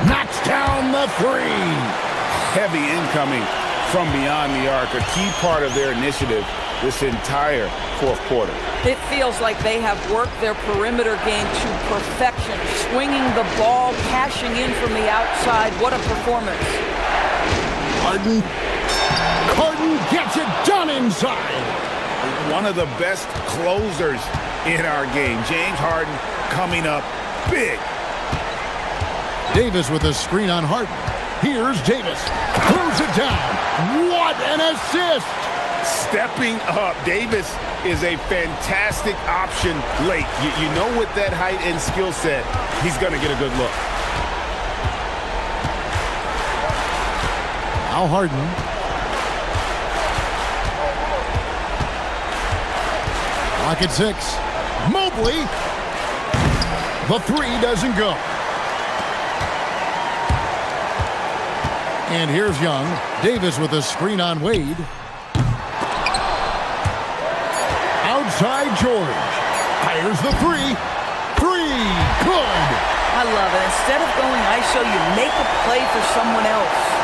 Knocks down the three. Heavy incoming from beyond the arc, a key part of their initiative this entire fourth quarter. It feels like they have worked their perimeter game to perfection, swinging the ball, cashing in from the outside. What a performance. Harden gets it done inside. One of the best closers in our game. James Harden coming up big. Davis with a screen on Harden. Here's Davis. Throws it down. What an assist! Stepping up. Davis is a fantastic option late. You know, with that height and skill set, he's going to get a good look. Now Harden. Lock at 6. Mobley. The three doesn't go. And here's Young. Davis with a screen on Wade. Outside George. Fires the three. Three. Good. I love it. Instead of going ISO, you make a play for someone else.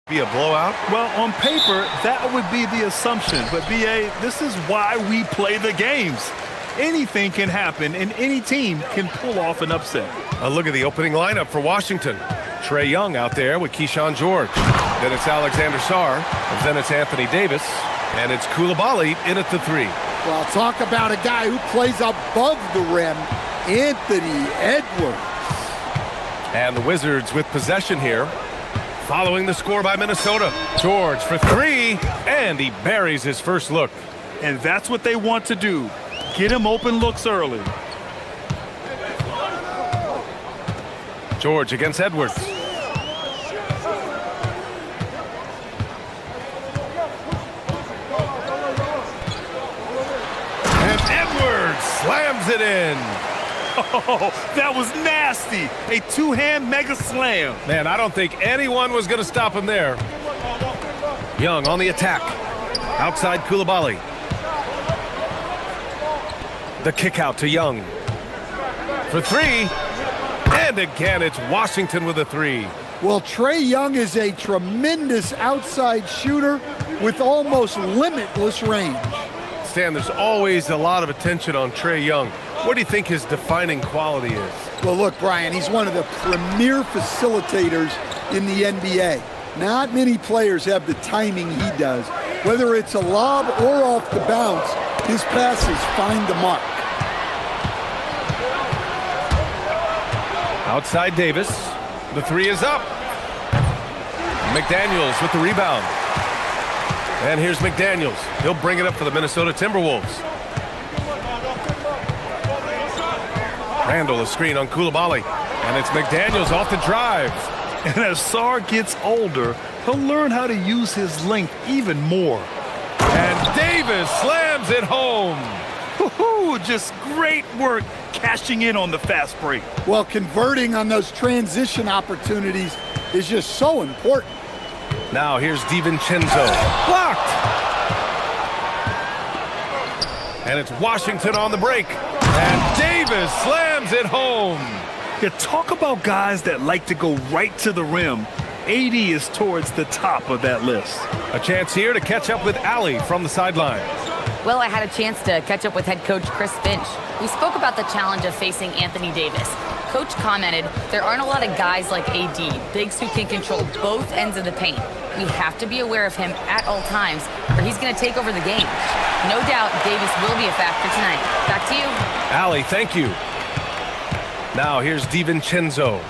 Be a blowout? Well, on paper, that would be the assumption. But, B.A., this is why we play the games. Anything can happen, and any team can pull off an upset. A look at the opening lineup for Washington. Trae Young out there with Keyshawn George. Then it's Alexander Sarr. Then it's Anthony Davis. And it's Coulibaly in at the 3. Well, talk about a guy who plays above the rim, Anthony Edwards. And the Wizards with possession here. Following the score by Minnesota. George for 3, and he buries his first look. And that's what they want to do. Get him open looks early. George against Edwards. And Edwards slams it in. Oh, that was nasty. A two-hand mega slam. Man, I don't think anyone was going to stop him there. Young on the attack. Outside Coulibaly. The kick out to Young. For 3. And again, it's Washington with a 3. Well, Trae Young is a tremendous outside shooter with almost limitless range. Stan, there's always a lot of attention on Trae Young. What do you think his defining quality is? Well, look, Brian, he's one of the premier facilitators in the NBA. Not many players have the timing he does. Whether it's a lob or off the bounce, his passes find the mark. Outside Davis. The 3 is up. McDaniels with the rebound. And here's McDaniels. He'll bring it up for the Minnesota Timberwolves. Randall, a screen on Coulibaly. And it's McDaniels off the drive. And as Sarr gets older, he'll learn how to use his length even more. And Davis slams it home. Woohoo! Just great work cashing in on the fast break. Well, converting on those transition opportunities is just so important. Now here's DiVincenzo. Blocked! And it's Washington on the break. And Davis slams it home. You talk about guys that like to go right to the rim. AD is towards the top of that list. A chance here to catch up with Allie from the sideline. Well, I had a chance to catch up with head coach Chris Finch. We spoke about the challenge of facing Anthony Davis. Coach commented, there aren't a lot of guys like AD, bigs who can control both ends of the paint. We have to be aware of him at all times, or he's going to take over the game. No doubt Davis will be a factor tonight. Back to you. Allie, thank you. Now here's DiVincenzo.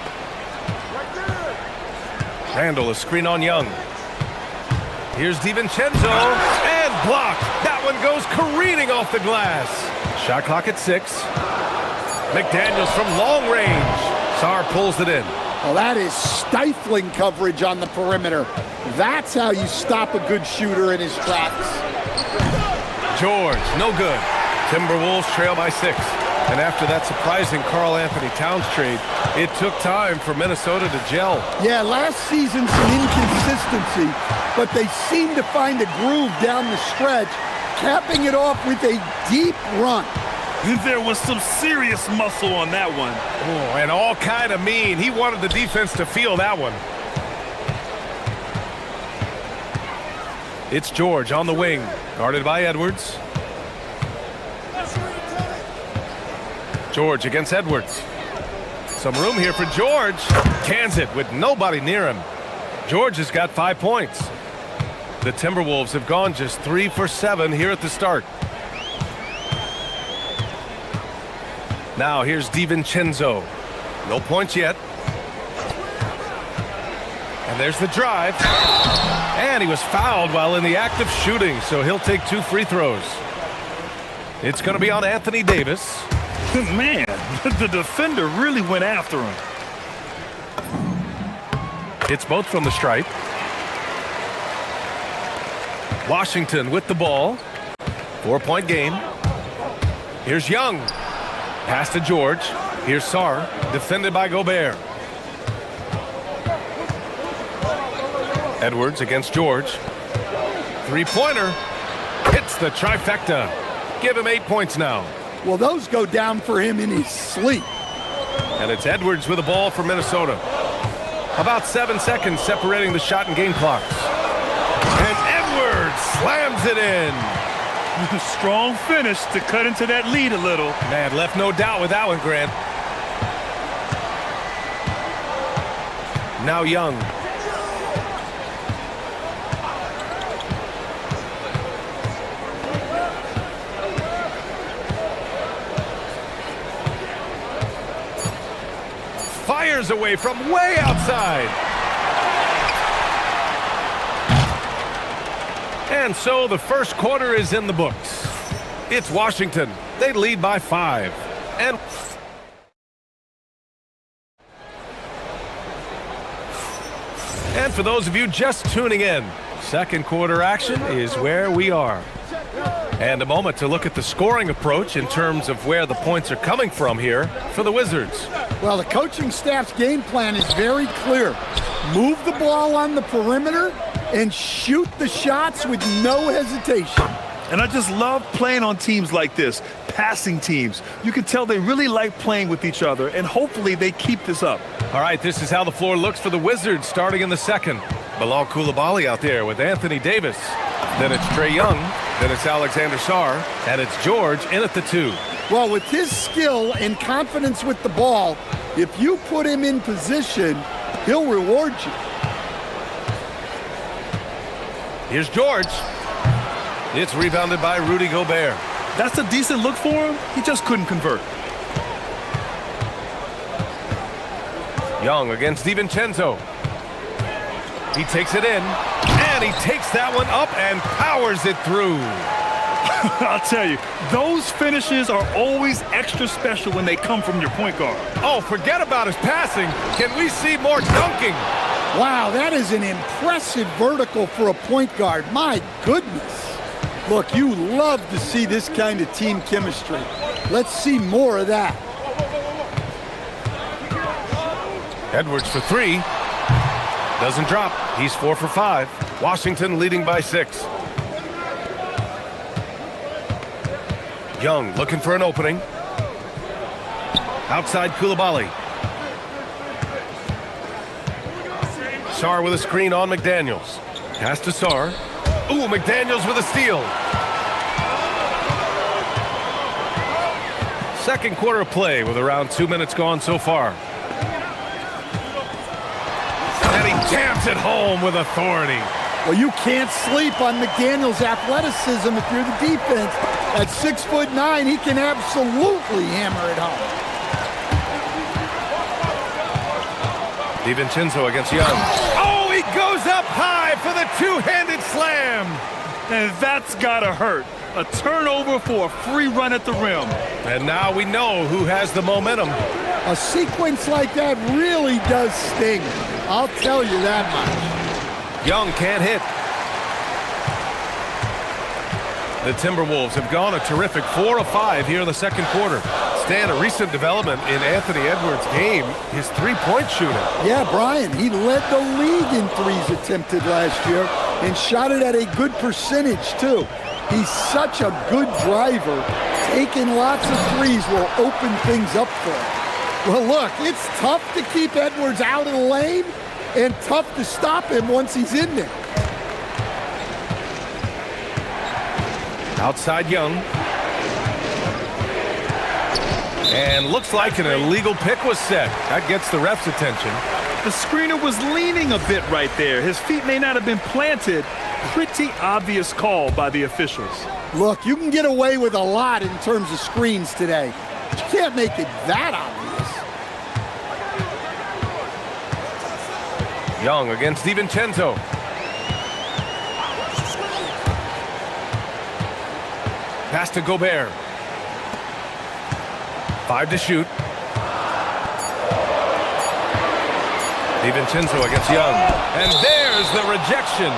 Randall, a screen on Young. Here's DiVincenzo, and blocked. That one goes careening off the glass. Shot clock at 6. McDaniels from long range. Sarr pulls it in. Well, that is stifling coverage on the perimeter. That's how you stop a good shooter in his tracks. George, no good. Timberwolves trail by 6. And after that surprising Karl Anthony Towns trade, it took time for Minnesota to gel. Yeah, last season some inconsistency, but they seem to find a groove down the stretch, capping it off with a deep run. There was some serious muscle on that one. Oh, and all kind of mean. He wanted the defense to feel that one. It's George on the wing, guarded by Edwards. George against Edwards. Some room here for George. Cans it with nobody near him. George has got 5 points. The Timberwolves have gone just 3 for 7 here at the start. Now here's DiVincenzo. No points yet. And there's the drive. And he was fouled while in the act of shooting, so he'll take 2 free throws. It's going to be on Anthony Davis. Man, the defender really went after him. It's both from the stripe. Washington with the ball. 4-point game. Here's Young. Pass to George. Here's Sarr, defended by Gobert. Edwards against George. 3-pointer. Hits the trifecta. Give him 8 points now. Well, those go down for him in his sleep. And it's Edwards with the ball for Minnesota. About 7 seconds separating the shot and game clocks. And Edwards slams it in. Strong finish to cut into that lead a little. Man, left no doubt with that one, Grant. Now Young. Fires away from way outside. And so the first quarter is in the books. It's Washington. They lead by 5. And for those of you just tuning in, second quarter action is where we are. And a moment to look at the scoring approach in terms of where the points are coming from here for the Wizards. Well, the coaching staff's game plan is very clear. Move the ball on the perimeter and shoot the shots with no hesitation. And I just love playing on teams like this, passing teams. You can tell they really like playing with each other, and hopefully they keep this up. All right, this is how the floor looks for the Wizards starting in the second. Bilal Coulibaly out there with Anthony Davis. Then it's Trae Young. Then it's Alexander Sarr. And it's George in at the 2. Well, with his skill and confidence with the ball, if you put him in position, he'll reward you. Here's George. It's rebounded by Rudy Gobert. That's a decent look for him. He just couldn't convert. Young against DiVincenzo. He takes it in, and he takes that one up and powers it through. I'll tell you, those finishes are always extra special when they come from your point guard. Oh, forget about his passing. Can we see more dunking? Wow, that is an impressive vertical for a point guard. My goodness. Look, you love to see this kind of team chemistry. Let's see more of that. Edwards for 3. Doesn't drop. He's 4 for 5. Washington leading by 6. Young looking for an opening. Outside Coulibaly. Sarr with a screen on McDaniels. Pass to Sarr. Ooh, McDaniels with a steal. Second quarter of play with around 2 minutes gone so far. And he jams it home with authority. Well, you can't sleep on McDaniels' athleticism if you're the defense. At 6'9", he can absolutely hammer it home. DiVincenzo against Young. Oh, he goes up high for the two-handed slam. And that's gotta hurt. A turnover for a free run at the rim. And now we know who has the momentum. A sequence like that really does sting. I'll tell you that much. Young can't hit. The Timberwolves have gone a terrific 4 of 5 here in the second quarter. Stan, a recent development in Anthony Edwards' game, his three-point shooting. Yeah, Brian, he led the league in threes attempted last year and shot it at a good percentage, too. He's such a good driver. Taking lots of threes will open things up for him. Well, look, it's tough to keep Edwards out of the lane and tough to stop him once he's in there. Outside Young. And looks like an illegal pick was set. That gets the ref's attention. The screener was leaning a bit right there. His feet may not have been planted. Pretty obvious call by the officials. Look, you can get away with a lot in terms of screens today. But you can't make it that obvious. Young against DiVincenzo. Pass to Gobert. 5 to shoot. DiVincenzo against Young. And there's the rejection.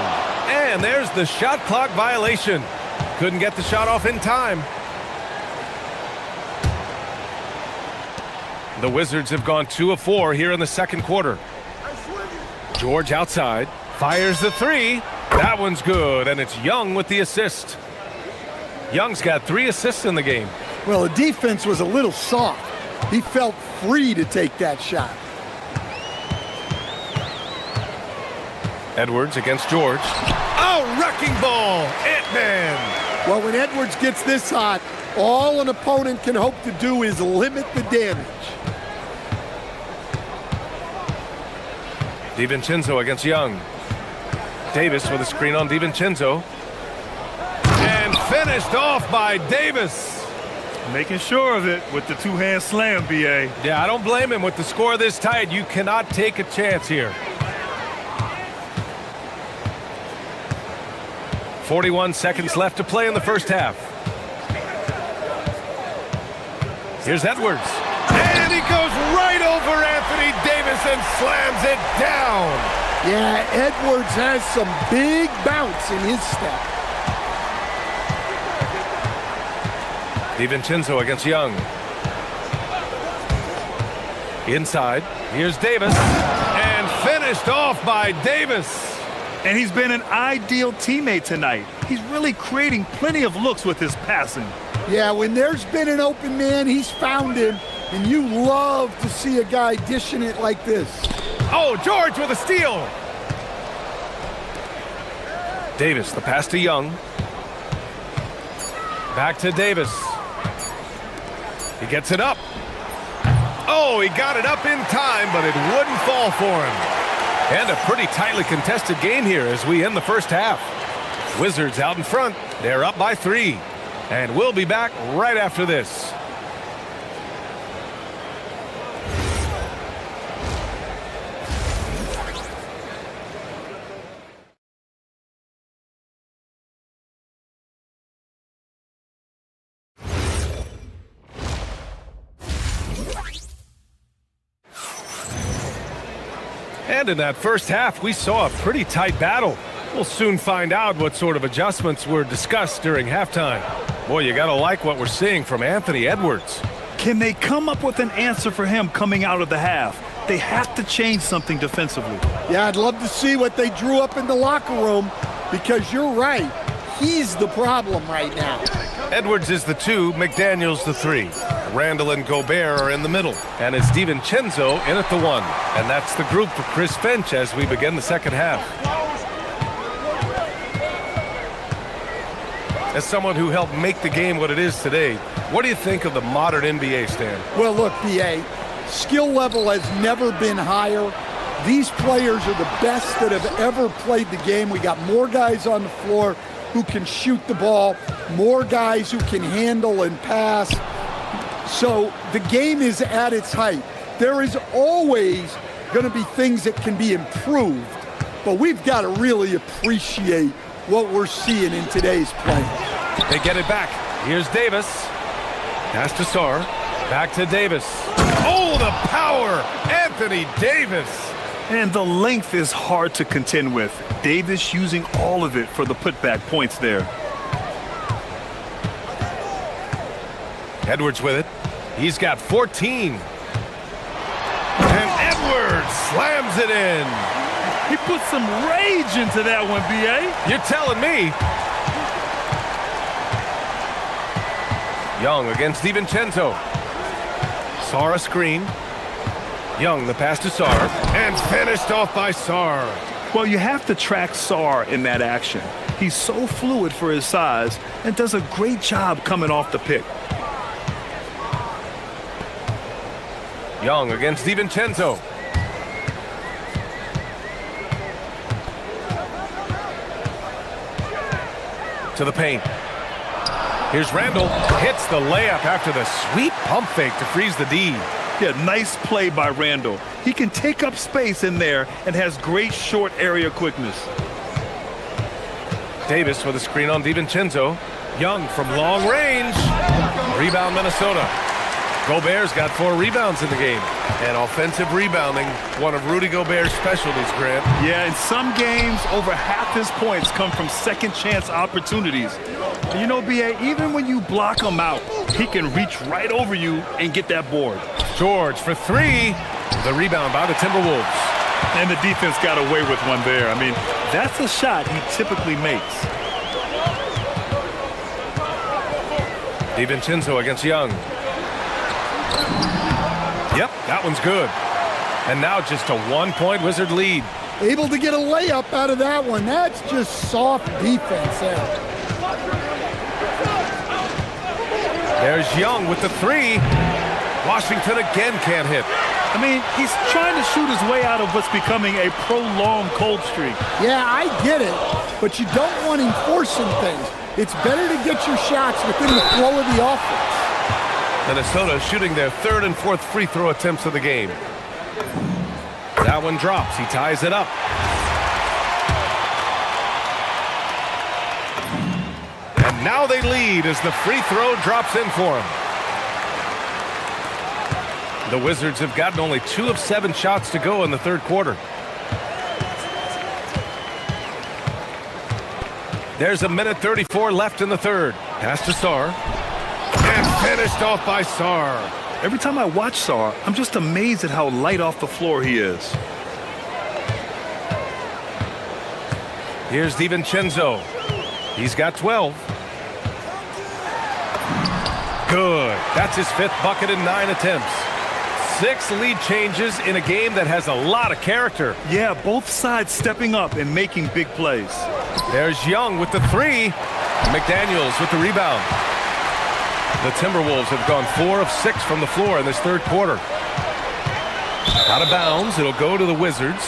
And there's the shot clock violation. Couldn't get the shot off in time. The Wizards have gone 2 of 4 here in the second quarter. George outside. Fires the 3. That one's good. And it's Young with the assist. Young's got 3 assists in the game. Well, the defense was a little soft. He felt free to take that shot. Edwards against George. Oh, wrecking ball. Ant-Man. Well, when Edwards gets this hot, all an opponent can hope to do is limit the damage. DiVincenzo against Young. Davis with a screen on DiVincenzo. And finished off by Davis. Making sure of it with the two-hand slam, B.A. Yeah, I don't blame him. With the score this tight, you cannot take a chance here. 41 seconds left to play in the first half. Here's Edwards. And he goes right over Anthony Davis and slams it down. Yeah, Edwards has some big bounce in his step. DiVincenzo against Young. Inside. Here's Davis. And finished off by Davis. And he's been an ideal teammate tonight. He's really creating plenty of looks with his passing. Yeah, when there's been an open man, he's found him. And you love to see a guy dishing it like this. Oh, George with a steal. Davis, the pass to Young. Back to Davis. He gets it up. Oh, he got it up in time, but it wouldn't fall for him. And a pretty tightly contested game here as we end the first half. Wizards out in front. They're up by 3. And we'll be back right after this. And in that first half, we saw a pretty tight battle. We'll soon find out what sort of adjustments were discussed during halftime. Boy, you gotta like what we're seeing from Anthony Edwards. Can they come up with an answer for him coming out of the half? They have to change something defensively. Yeah, I'd love to see what they drew up in the locker room, because you're right. He's the problem right now. Edwards is the 2, McDaniels the 3. Randall and Gobert are in the middle. And it's DiVincenzo in at the 1. And that's the group for Chris Finch as we begin the second half. As someone who helped make the game what it is today, what do you think of the modern NBA, Stan? Well, look, B.A., skill level has never been higher. These players are the best that have ever played the game. We got more guys on the floor who can shoot the ball, more guys who can handle and pass. So the game is at its height. There is always going to be things that can be improved, but we've got to really appreciate what we're seeing in today's play. They get it back. Here's Davis. Pass to Sarr. Back to Davis. Oh, the power! Anthony Davis! And the length is hard to contend with. Davis using all of it for the putback points there. Edwards with it. He's got 14. And Edwards slams it in. He put some rage into that one, B.A. You're telling me. Young against DiVincenzo. Sarr a screen. Young, the pass to Sarr. And finished off by Sarr. Well, you have to track Sarr in that action. He's so fluid for his size and does a great job coming off the pick. Young against DiVincenzo. To the paint. Here's Randall. Hits the layup after the sweet pump fake to freeze the D. Yeah, nice play by Randall. He can take up space in there and has great short area quickness. Davis with a screen on DiVincenzo. Young from long range. Rebound Minnesota. Gobert's got 4 rebounds in the game. And offensive rebounding, one of Rudy Gobert's specialties, Grant. Yeah, in some games, over half his points come from second chance opportunities. And you know, B.A., even when you block him out, he can reach right over you and get that board. George for 3. The rebound by the Timberwolves. And the defense got away with one there. I mean, that's a shot he typically makes. DiVincenzo against Young. Yep, that one's good. And now just a 1-point Wizard lead. Able to get a layup out of that one. That's just soft defense there. There's Young with the three. Washington again can't hit. I mean, he's trying to shoot his way out of what's becoming a prolonged cold streak. Yeah, I get it, but you don't want him forcing things. It's better to get your shots within the flow of the offense. Minnesota shooting their third and fourth free throw attempts of the game. That one drops. He ties it up. And now they lead as the free throw drops in for him. The Wizards have gotten only 2 of 7 shots to go in the third quarter. There's a minute 34 left in the third. Pass to Sarr. And finished off by Sarr. Every time I watch Sarr, I'm just amazed at how light off the floor he is. Here's DiVincenzo. He's got 12. Good. That's his 5th bucket in 9 attempts. 6 lead changes in a game that has a lot of character. Yeah, both sides stepping up and making big plays. There's Young with the three. McDaniels with the rebound. The Timberwolves have gone 4 of 6 from the floor in this third quarter. Out of bounds. It'll go to the Wizards.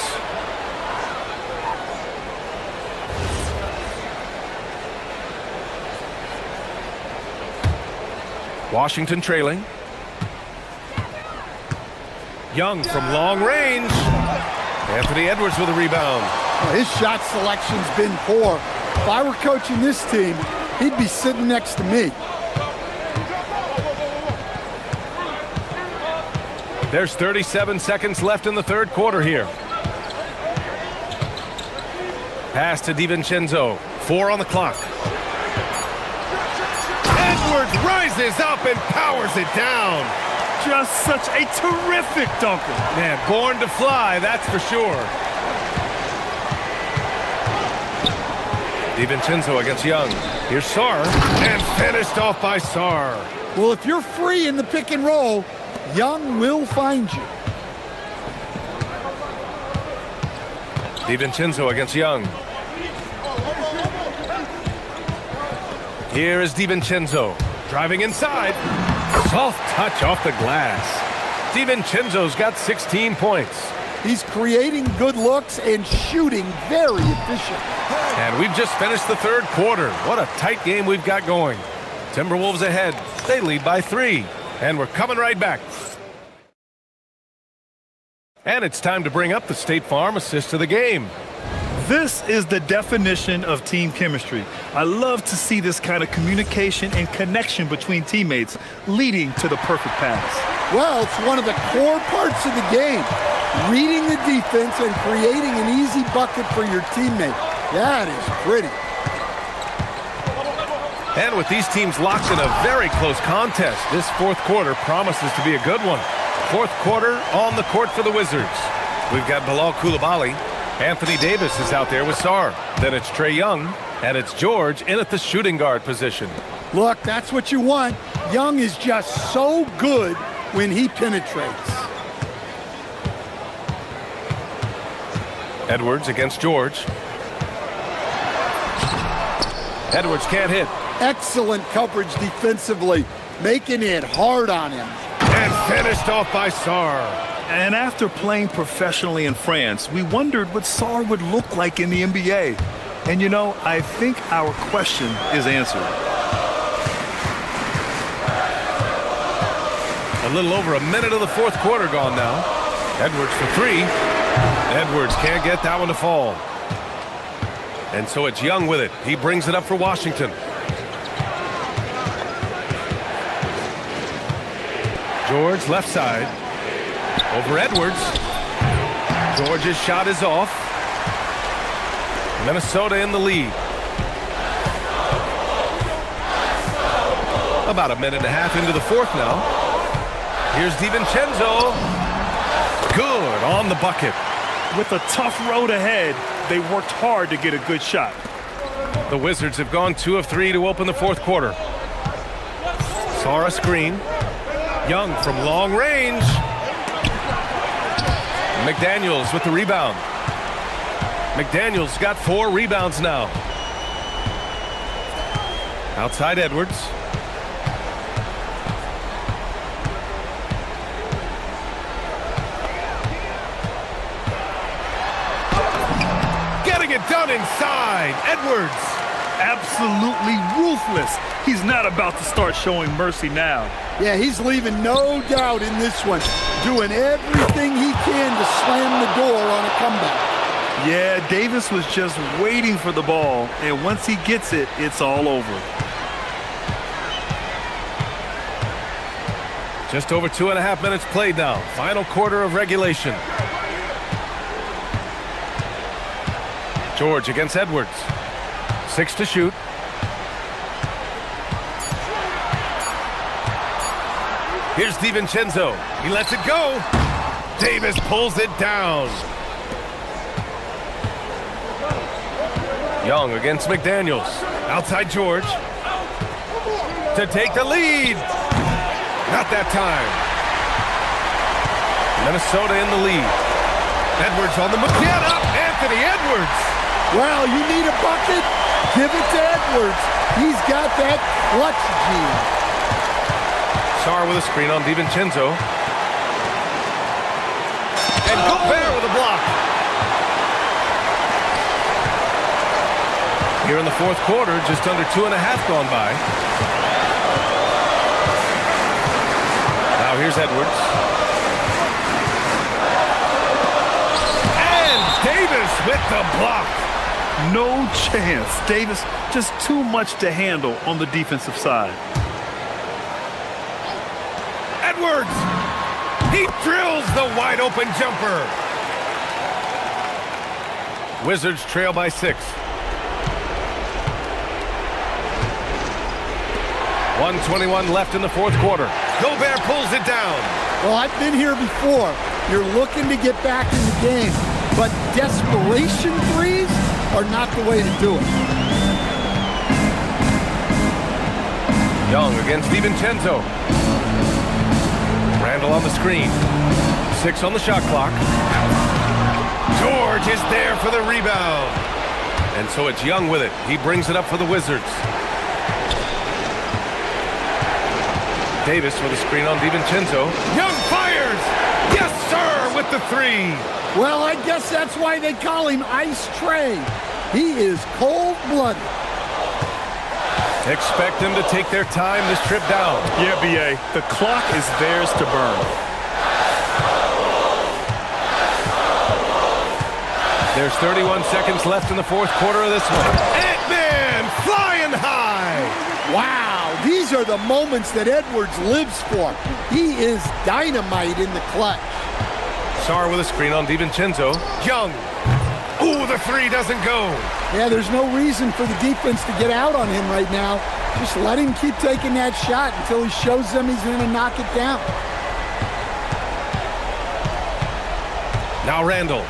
Washington trailing. Young from long range. Anthony Edwards with a rebound. Well, his shot selection's been poor. If I were coaching this team, he'd be sitting next to me. There's 37 seconds left in the third quarter here. Pass to DiVincenzo. 4 on the clock. Edwards rises up and powers it down. Just such a terrific dunker. Man, born to fly, that's for sure. DiVincenzo against Young. Here's Sarr. And finished off by Sarr. Well, if you're free in the pick and roll, Young will find you. DiVincenzo against Young. Here is DiVincenzo. Driving inside. Soft touch off the glass. DiVincenzo's got 16 points. He's creating good looks and shooting very efficient. And we've just finished the third quarter. What a tight game we've got going. Timberwolves ahead. They lead by 3. And we're coming right back. And it's time to bring up the State Farm assist of the game. This is the definition of team chemistry. I love to see this kind of communication and connection between teammates leading to the perfect pass. Well, it's one of the core parts of the game. Reading the defense and creating an easy bucket for your teammate. That is pretty. And with these teams locked in a very close contest, this fourth quarter promises to be a good one. Fourth quarter on the court for the Wizards. We've got Bilal Coulibaly. Anthony Davis is out there with Sarr. Then it's Trae Young, and it's George in at the shooting guard position. Look, that's what you want. Young is just so good when he penetrates. Edwards against George. Edwards can't hit. Excellent coverage defensively, making it hard on him. And finished off by Sarr. And after playing professionally in France, we wondered what Sarr would look like in the NBA. And you know, I think our question is answered. A little over a minute of the fourth quarter gone now. Edwards for 3. Edwards can't get that one to fall. And so it's Young with it. He brings it up for Washington. George left side. Over Edwards. George's shot is off. Minnesota in the lead. About a minute and a half into the fourth now. Here's DiVincenzo. Good on the bucket. With a tough road ahead, they worked hard to get a good shot. The Wizards have gone 2 of 3 to open the fourth quarter. Saw a screen. Young from long range. McDaniels with the rebound. McDaniel's got 4 rebounds now. Outside Edwards. Getting it done inside. Edwards. Absolutely ruthless. He's not about to start showing mercy now. Yeah, he's leaving no doubt in this one. Doing everything he can to slam the door on a comeback. Yeah, Davis was just waiting for the ball, and once he gets it, it's all over. Just over 2.5 minutes played now. Final quarter of regulation. George against Edwards. 6 to shoot. Here's DiVincenzo. He lets it go. Davis pulls it down. Young against McDaniels. Outside George. To take the lead. Not that time. Minnesota in the lead. Edwards on the move. Get up, Anthony Edwards. Well, you need a bucket? Give it to Edwards. He's got that clutch gene. Sarr with a screen on DiVincenzo. And Gobert with a block. Here in the fourth quarter, just under 2.5 gone by. Now here's Edwards. And Davis with the block. No chance. Davis just too much to handle on the defensive side. Edwards! He drills the wide open jumper. Wizards trail by 6. 1:21 left in the fourth quarter. Gobert pulls it down. Well, I've been here before. You're looking to get back in the game, but desperation threes are not the way to do it. Young against DiVincenzo. Randall on the screen. 6 on the shot clock. George is there for the rebound. And so it's Young with it. He brings it up for the Wizards. Davis with a screen on DiVincenzo. Young fires! Yes, sir, with the 3. Well, I guess that's why they call him Ice Tray. He is cold-blooded. Expect them to take their time this trip down. Yeah, B.A., the clock is theirs to burn. There's 31 seconds left in the fourth quarter of this one. Ant-Man flying high! Wow, these are the moments that Edwards lives for. He is dynamite in the clutch. Sarr with a screen on DiVincenzo. Young. Ooh, the 3 doesn't go. Yeah, there's no reason for the defense to get out on him right now. Just let him keep taking that shot until he shows them he's going to knock it down. Now Randall.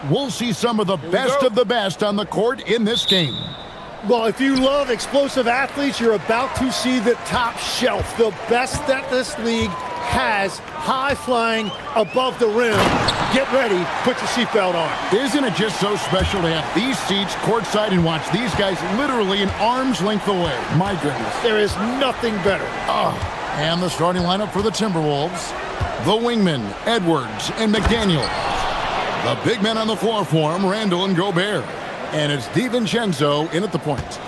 We'll see some of the best of the best on the court in this game. Well, if you love explosive athletes, you're about to see the top shelf, the best that this league has, high flying above the rim. Get ready, put your seatbelt on. Isn't it just so special to have these seats courtside and watch these guys literally an arm's length away? My goodness. There is nothing better. And the starting lineup for the Timberwolves, the wingmen, Edwards and McDaniel. The big men on the floor for him, Randall and Gobert. And it's DiVincenzo in at the point.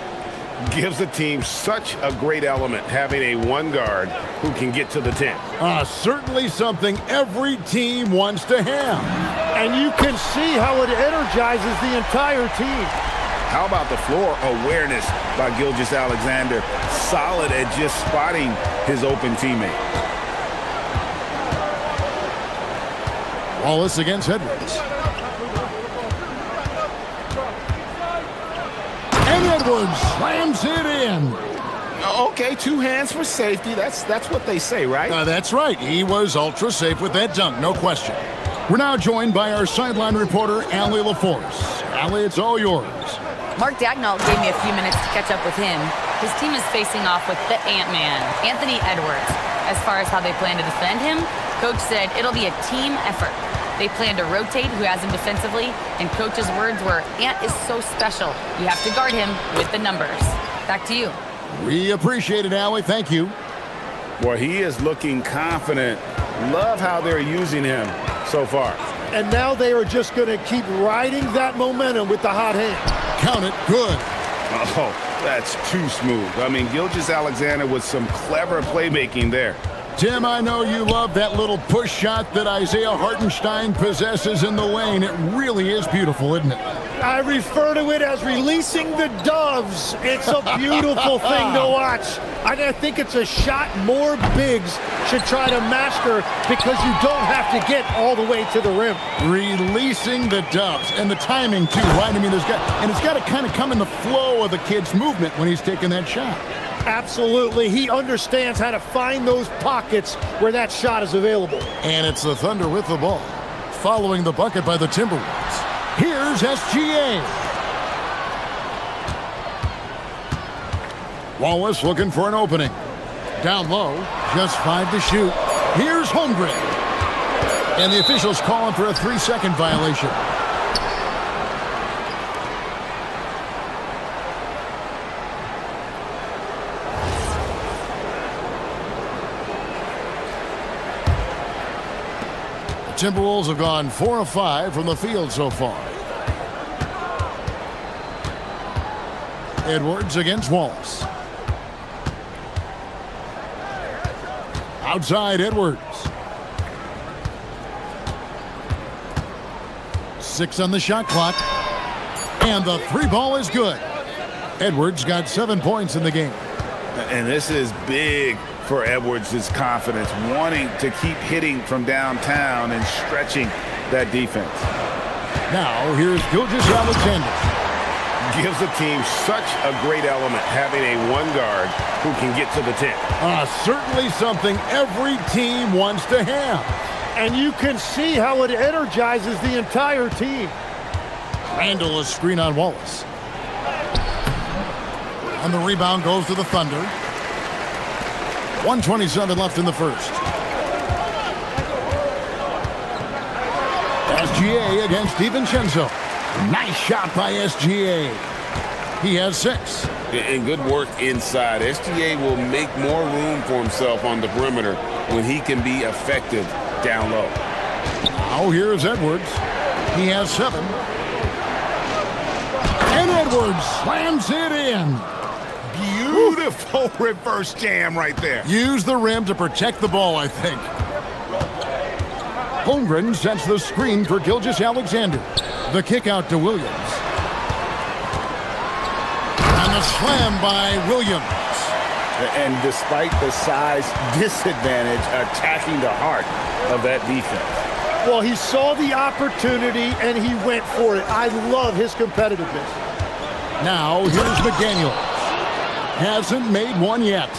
Gives the team such a great element having a one guard who can get to the 10. Certainly something every team wants to have. And you can see how it energizes the entire team. How about the floor awareness by Gilgeous-Alexander? Solid at just spotting his open teammate. Wallace against Edwards. And Edwards slams it in. Okay, 2 hands for safety. That's what they say, right? That's right. He was ultra safe with that dunk, no question. We're now joined by our sideline reporter, Allie LaForce. Allie, it's all yours. Mark Dagnall gave me a few minutes to catch up with him. His team is facing off with the Ant-Man, Anthony Edwards. As far as how they plan to defend him, Coach said it'll be a team effort. They plan to rotate who has him defensively, and Coach's words were, Ant is so special. You have to guard him with the numbers. Back to you. We appreciate it, Allie. Thank you. Boy, he is looking confident. Love how they're using him so far. And now they are just going to keep riding that momentum with the hot hand. Count it. Good. Oh, that's too smooth. I mean, Gilgeous-Alexander with some clever playmaking there. Tim, I know you love that little push shot that Isaiah Hartenstein possesses in the lane. It really is beautiful, isn't it? I refer to it as releasing the doves. It's a beautiful thing to watch. I think it's a shot more bigs should try to master because you don't have to get all the way to the rim. Releasing the doves. And the timing, too, right? I mean, it's got to kind of come in the flow of the kid's movement when he's taking that shot. Absolutely. He understands how to find those pockets where that shot is available. And it's the Thunder with the ball, following the bucket by the Timberwolves. Here's SGA. Wallace looking for an opening. Down low, just 5 to shoot. Here's Holmgren. And the officials calling for a 3-second violation. Timberwolves have gone 4 of 5 from the field so far. Edwards against Wallace. Outside Edwards. 6 on the shot clock. And the 3 ball is good. Edwards got 7 points in the game. And this is big for Edwards' confidence, wanting to keep hitting from downtown and stretching that defense. Now, here's Gilgeous-Alexander. Gives the team such a great element having a one guard who can get to the 10. Certainly something every team wants to have. And you can see how it energizes the entire team. Randall is screen on Wallace. And the rebound goes to the Thunder. 1:27 left in the first. SGA against DiVincenzo. Nice shot by SGA. He has 6. And good work inside. SGA will make more room for himself on the perimeter when he can be effective down low. Now here's Edwards. He has 7. And Edwards slams it in. Beautiful reverse jam right there. Use the rim to protect the ball, I think. Holmgren sets the screen for Gilgeous-Alexander. The kick out to Williams. And the slam by Williams. And despite the size disadvantage, attacking the heart of that defense. Well, he saw the opportunity and he went for it. I love his competitiveness. Now here's McDaniel. Hasn't made one yet.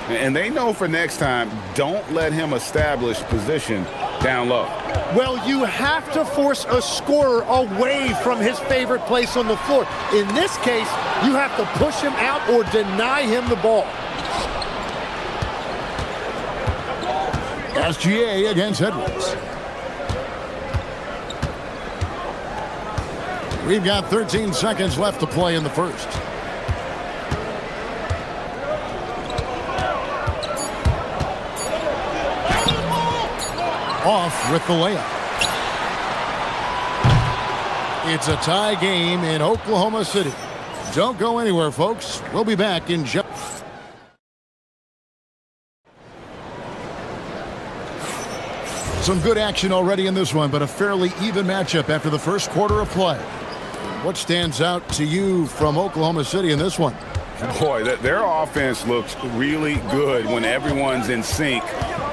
And they know for next time, don't let him establish position down low. Well, you have to force a scorer away from his favorite place on the floor. In this case, you have to push him out or deny him the ball. SGA against Edwards. We've got 13 seconds left to play in the first. Off with the layup. It's a tie game in Oklahoma City. Don't go anywhere, folks. We'll be back in just... Some good action already in this one, but a fairly even matchup after the first quarter of play. What stands out to you from Oklahoma City in this one? Boy, their offense looks really good when everyone's in sync.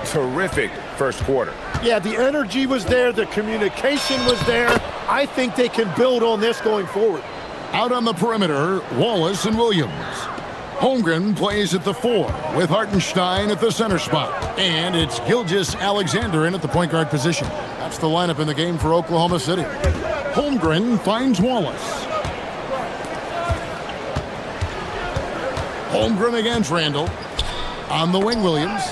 Terrific first quarter. Yeah, the energy was there. The communication was there. I think they can build on this going forward. Out on the perimeter, Wallace and Williams. Holmgren plays at the 4 with Hartenstein at the center spot. And it's Gilgeous-Alexander in at the point guard position. That's the lineup in the game for Oklahoma City. Holmgren finds Wallace. Holmgren against Randall. On the wing, Williams.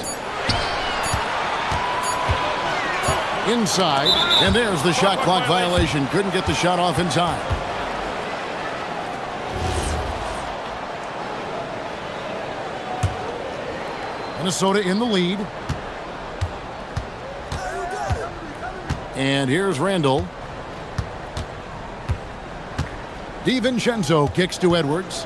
Inside, and there's the shot clock violation. Couldn't get the shot off in time. Minnesota in the lead. And here's Randall. DiVincenzo kicks to Edwards.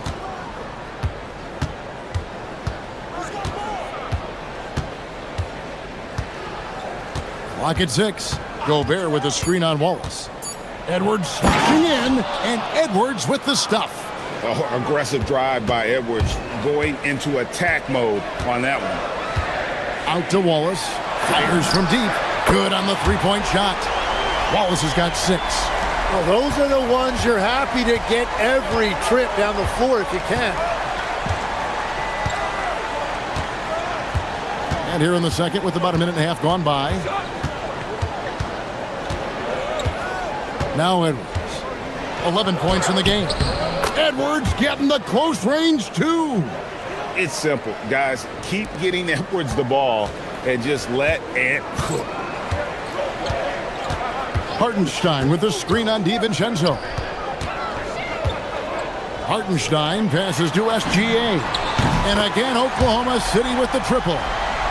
Clock at 6. Gobert with a screen on Wallace. Edwards slashing in, and Edwards with the stuff. Oh, aggressive drive by Edwards, going into attack mode on that one. Out to Wallace. Fires from deep. Good on the three-point shot. Wallace has got 6. Well, those are the ones you're happy to get every trip down the floor if you can. And here in the second with about a minute and a half gone by. Now Edwards. 11 points in the game. Edwards getting the close range too. It's simple, guys. Keep getting Edwards the ball and just let it cook. Hartenstein with the screen on DiVincenzo. Hartenstein passes to SGA. And again, Oklahoma City with the triple.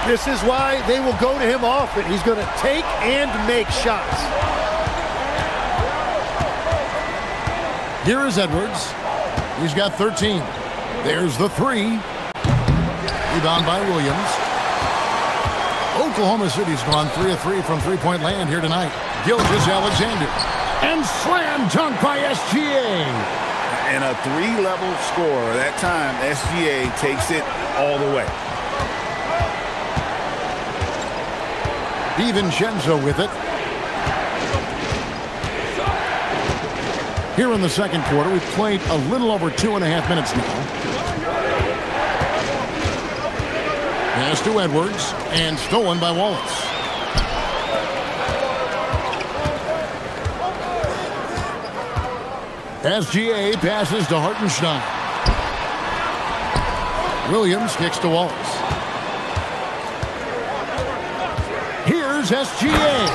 This is why they will go to him often. He's going to take and make shots. Here is Edwards. He's got 13. There's the 3. Rebound by Williams. Oklahoma City's gone 3 of 3 from three-point land here tonight. Gilgeous-Alexander. And slam dunk by SGA. And a 3-level score. That time, SGA takes it all the way. DiVincenzo with it. Here in the second quarter, we've played a little over 2.5 minutes now. Pass to Edwards, and stolen by Wallace. SGA passes to Hartenstein. Williams kicks to Wallace. Here's SGA.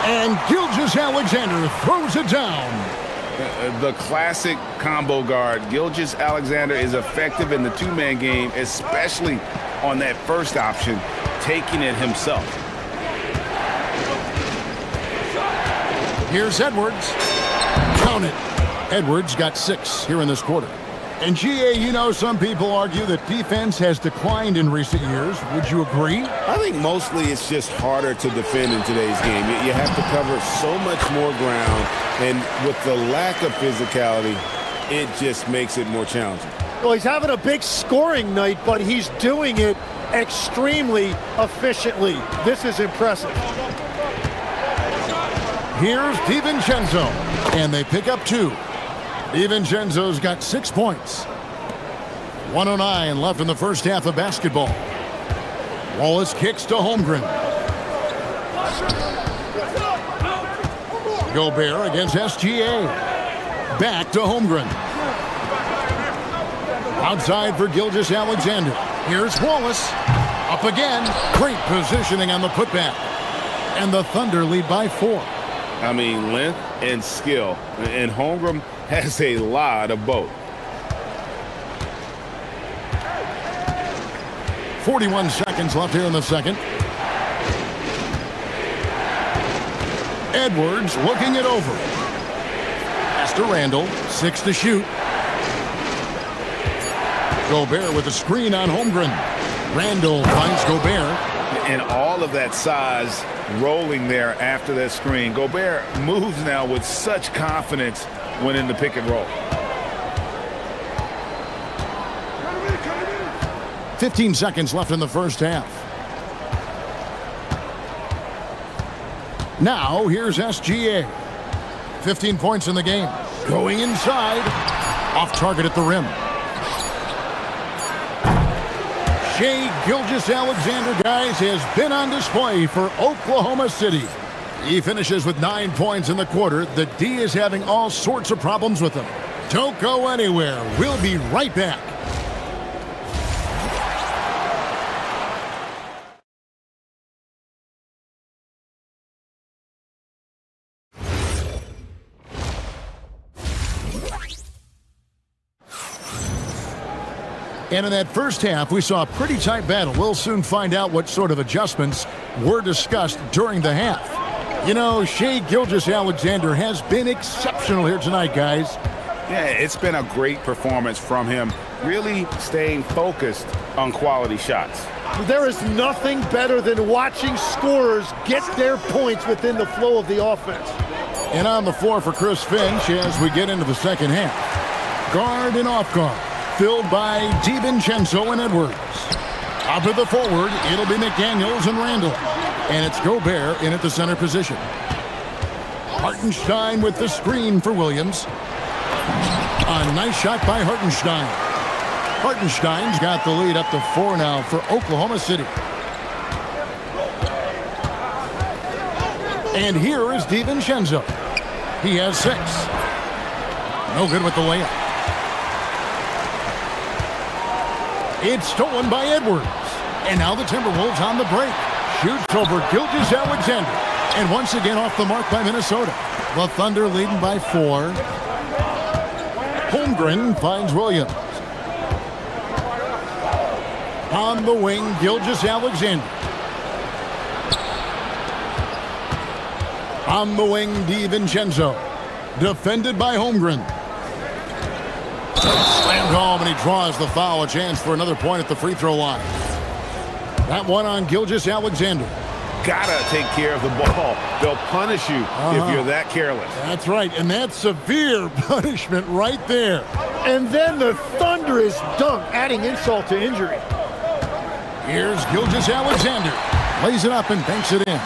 And Gilgeous-Alexander throws it down. The classic combo guard. Gilgeous-Alexander is effective in the two-man game, especially on that first option, taking it himself. Here's Edwards. Count it. Edwards got 6 here in this quarter. And GA, you know, some people argue that defense has declined in recent years. Would you agree? I think mostly it's just harder to defend in today's game. You have to cover so much more ground, and with the lack of physicality, it just makes it more challenging. Well, he's having a big scoring night, but he's doing it extremely efficiently. This is impressive. Here's DiVincenzo, and they pick up 2. DiVincenzo's got 6 points. 1:09 left in the first half of basketball. Wallace kicks to Holmgren. Gobert against SGA. Back to Holmgren. Outside for Gilgeous-Alexander. Here's Wallace. Up again. Great positioning on the putback. And the Thunder lead by 4. I mean, length and skill. And Holmgren has a lot of both. 41 seconds left here in the second. Edwards looking it over. Pass to Randall. 6 to shoot. Gobert with a screen on Holmgren. Randall finds Gobert. And all of that size rolling there after that screen. Gobert moves now with such confidence when in the pick and roll. 15 seconds left in the first half. Now, here's SGA. 15 points in the game. Going inside. Off target at the rim. Shai Gilgeous-Alexander, guys, has been on display for Oklahoma City. He finishes with 9 points in the quarter. The D is having all sorts of problems with him. Don't go anywhere. We'll be right back. And in that first half, we saw a pretty tight battle. We'll soon find out what sort of adjustments were discussed during the half. You know, Shai Gilgeous-Alexander has been exceptional here tonight, guys. Yeah, it's been a great performance from him, really staying focused on quality shots. There is nothing better than watching scorers get their points within the flow of the offense. And on the floor for Chris Finch as we get into the second half. Guard and off guard. Filled by DiVincenzo and Edwards. Up to the forward, it'll be McDaniels and Randall. And it's Gobert in at the center position. Hartenstein with the screen for Williams. A nice shot by Hartenstein. Hartenstein's got the lead up to 4 now for Oklahoma City. And here is DiVincenzo. He has 6. No good with the layup. It's stolen by Edwards. And now the Timberwolves on the break. Shoots over Gilgeous-Alexander. And once again off the mark by Minnesota. The Thunder leading by 4. Holmgren finds Williams. On the wing, Gilgeous-Alexander. On the wing, DiVincenzo. Defended by Holmgren. Slammed home, and he draws the foul. A chance for another point at the free throw line. That one on Gilgeous-Alexander. Gotta take care of the ball. They'll punish you if you're that careless. That's right, and that's severe punishment right there. And then the thunderous dunk, adding insult to injury. Here's Gilgeous-Alexander. Lays it up and banks it in.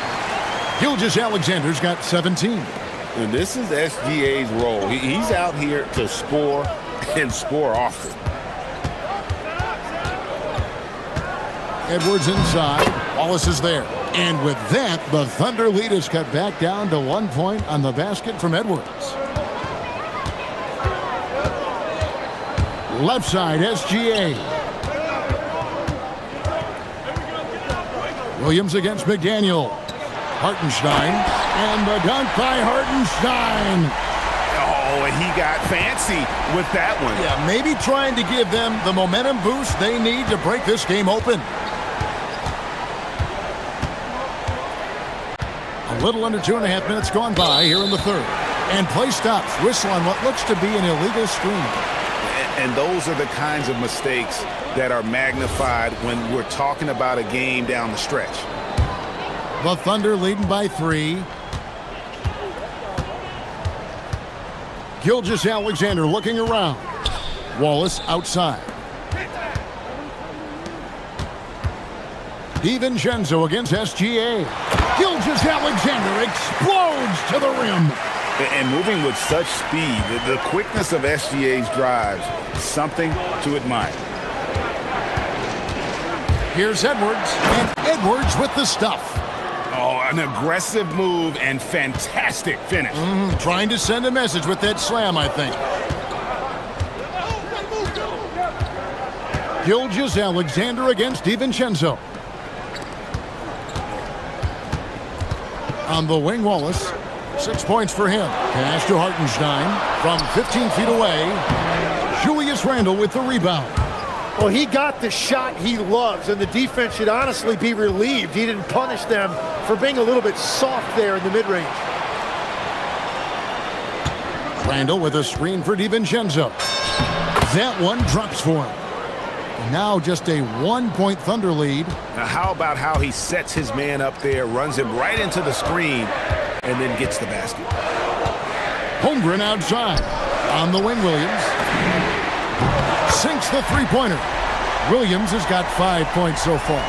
Gilgeous-Alexander's got 17. And this is SGA's role. He's out here to score and score often. Edwards inside. Wallace is there. And with that, the Thunder lead is cut back down to 1 point on the basket from Edwards. Left side, SGA. Williams against McDaniel. Hartenstein. And the dunk by Hartenstein. Oh, and he got fancy with that one. Yeah, maybe trying to give them the momentum boost they need to break this game open. A little under 2.5 minutes gone by here in the third. And play stops. Whistle on what looks to be an illegal screen. And those are the kinds of mistakes that are magnified when we're talking about a game down the stretch. The Thunder leading by 3. Gilgeous-Alexander looking around. Wallace outside. DiVincenzo against SGA. Gilgeous-Alexander explodes to the rim. And moving with such speed, the quickness of SGA's drives, something to admire. Here's Edwards, and Edwards with the stuff. Oh, An aggressive move and fantastic finish. Trying to send a message with that slam, I think. Gilgeous Alexander against DiVincenzo. On the wing, Wallace. 6 points for him. Pass to Hartenstein from 15 feet away. Julius Randle with the rebound. Well, he got the shot he loves, and the defense should honestly be relieved he didn't punish them for being a little bit soft there in the mid-range. Randle with a screen for DiVincenzo. That one drops for him. Now just a 1-point Thunder lead. Now how about how he sets his man up there, runs him right into the screen, and then gets the basket. Holmgren outside. On the wing, Williams. Sinks the three-pointer. Williams has got 5 points so far.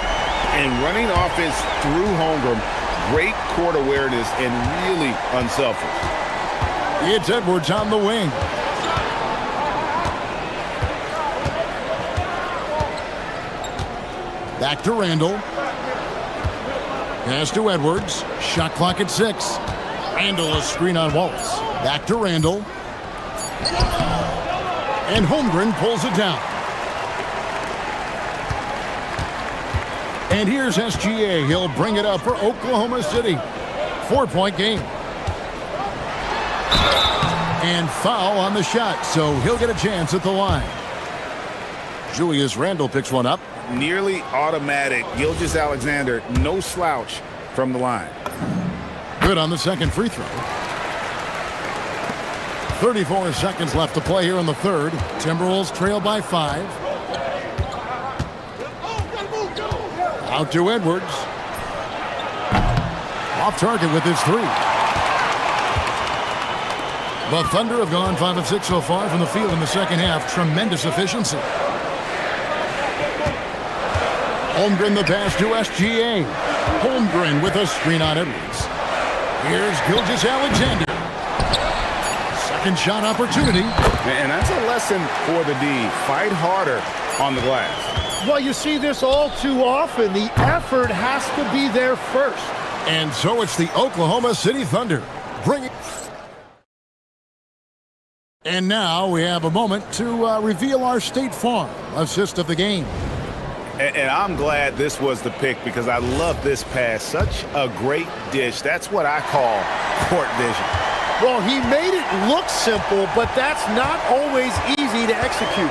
And running offense through Holmgren, great court awareness and really unselfish. It's Edwards on the wing. Back to Randle. Pass to Edwards. Shot clock at 6. Randle a screen on Wallace. Back to Randle. And Holmgren pulls it down. And here's SGA. He'll bring it up for Oklahoma City. 4-point game. And foul on the shot, so he'll get a chance at the line. Julius Randle picks one up. Nearly automatic. Gilgeous Alexander, no slouch from the line. Good on the second free throw. 34 seconds left to play here in the third. Timberwolves trail by 5. Out to Edwards. Off target with his 3. The Thunder have gone 5 of 6 so far from the field in the second half. Tremendous efficiency. Holmgren the pass to SGA. Holmgren with a screen on Edwards. Here's Gilgeous Alexander. Second shot opportunity. And that's a lesson for the D. Fight harder on the glass. Well, you see this all too often. The effort has to be there first. And so it's the Oklahoma City Thunder. And now we have a moment to reveal our State Farm assist of the game. And I'm glad this was the pick because I love this pass. Such a great dish. That's what I call court vision. Well, he made it look simple, but that's not always easy to execute.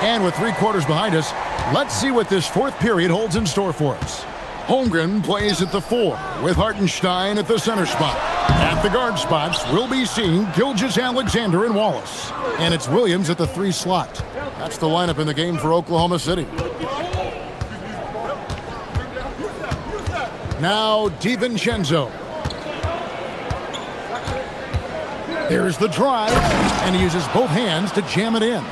And with 3 quarters behind us, let's see what this fourth period holds in store for us. Holmgren plays at the 4 with Hartenstein at the center spot. At the guard spots, we'll be seeing Gilgeous Alexander and Wallace. And it's Williams at the 3 slot. That's the lineup in the game for Oklahoma City. Now DiVincenzo. There's the drive, and he uses both hands to jam it in.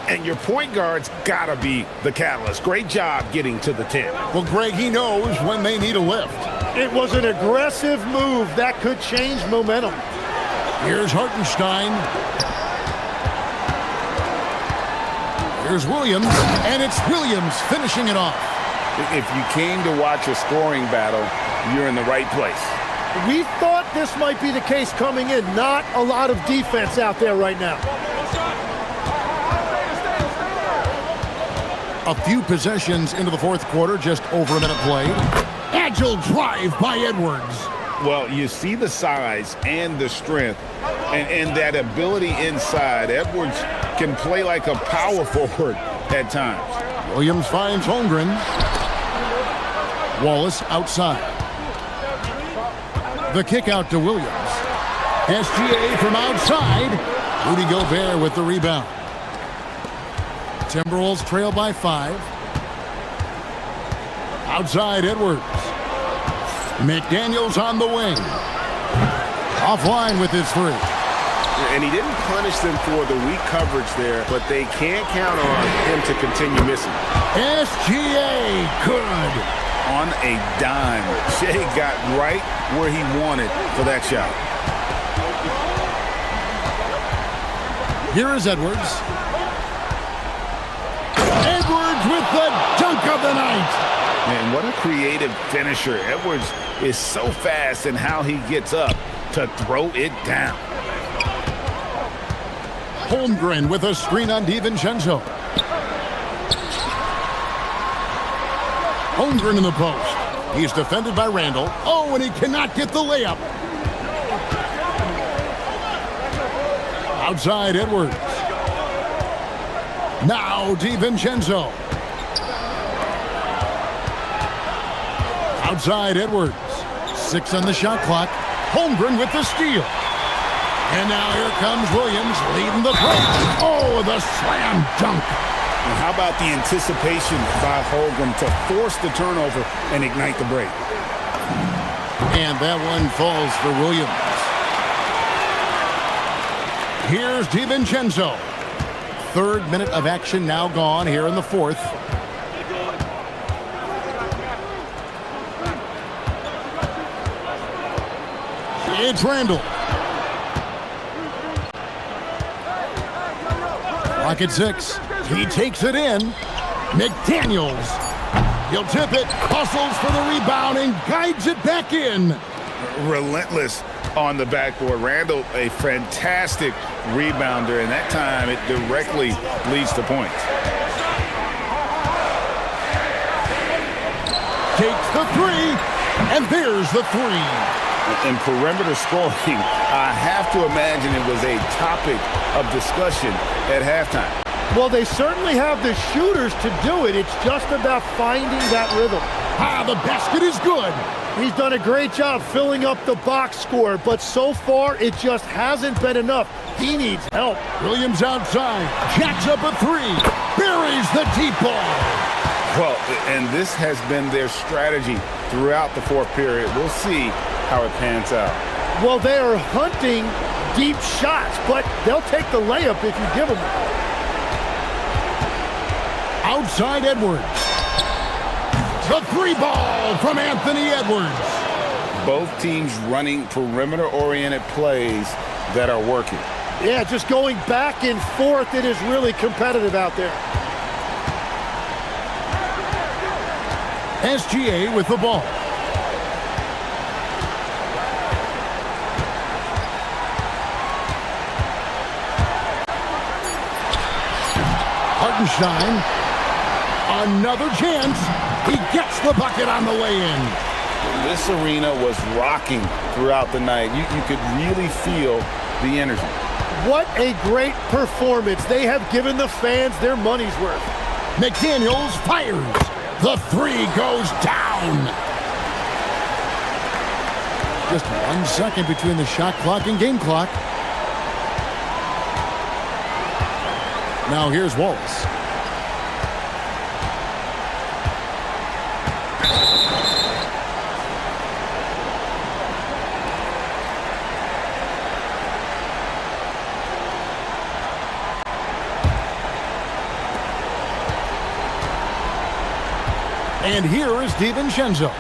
And your point guard's got to be the catalyst. Great job getting to the 10. Well, Greg, he knows when they need a lift. It was an aggressive move that could change momentum. Here's Hartenstein. Here's Williams, and it's Williams finishing it off. If you came to watch a scoring battle, you're in the right place. We thought this might be the case coming in. Not a lot of defense out there right now. A few possessions into the fourth quarter, just over a minute played. Agile drive by Edwards. Well, you see the size and the strength and that ability inside. Edwards can play like a power forward at times. Williams finds Holmgren. Wallace outside. The kick out to Williams. SGA from outside. Rudy Gobert with the rebound. Timberwolves trail by 5. Outside Edwards. McDaniels on the wing. Offline with his 3. And he didn't punish them for the weak coverage there, but they can't count on him to continue missing. SGA good. On a dime. Shea got right where he wanted for that shot. Here is Edwards. Edwards with the dunk of the night. And what a creative finisher. Edwards is so fast in how he gets up to throw it down. Holmgren with a screen on DiVincenzo. Holmgren in the post. He's defended by Randall. Oh, and he cannot get the layup. Outside Edwards. Now DiVincenzo. Outside Edwards. 6 on the shot clock. Holmgren with the steal. And now here comes Williams leading the break. Oh, the slam dunk. And how about the anticipation by Holmgren to force the turnover and ignite the break? And that one falls for Williams. Here's DiVincenzo. 3rd minute of action now gone here in the 4th. It's Randall. Clock at 6. He takes it in. McDaniels. He'll tip it, hustles for the rebound, and guides it back in. Relentless on the backboard. Randall, a fantastic rebounder, and that time it directly leads to points. Takes the 3, and there's the 3. In perimeter scoring, I have to imagine it was a topic of discussion at halftime. Well, they certainly have the shooters to do it. It's just about finding that rhythm. The basket is good. He's done a great job filling up the box score, but so far it just hasn't been enough. He needs help. Williams outside, jacks up a 3, buries the deep ball. Well, and this has been their strategy throughout the 4th period. We'll see how it pans out. Well, they are hunting deep shots, but they'll take the layup if you give them it. Outside Edwards. The 3 ball from Anthony Edwards. Both teams running perimeter-oriented plays that are working. Yeah, just going back and forth, it is really competitive out there. SGA with the ball. Hartenstein. Another chance. He gets the bucket on the way in. This arena was rocking throughout the night. You could really feel the energy. What a great performance. They have given the fans their money's worth. McDaniels fires. The 3 goes down. Just 1 second between the shot clock and game clock. Now here's Wallace. And here is DiVincenzo.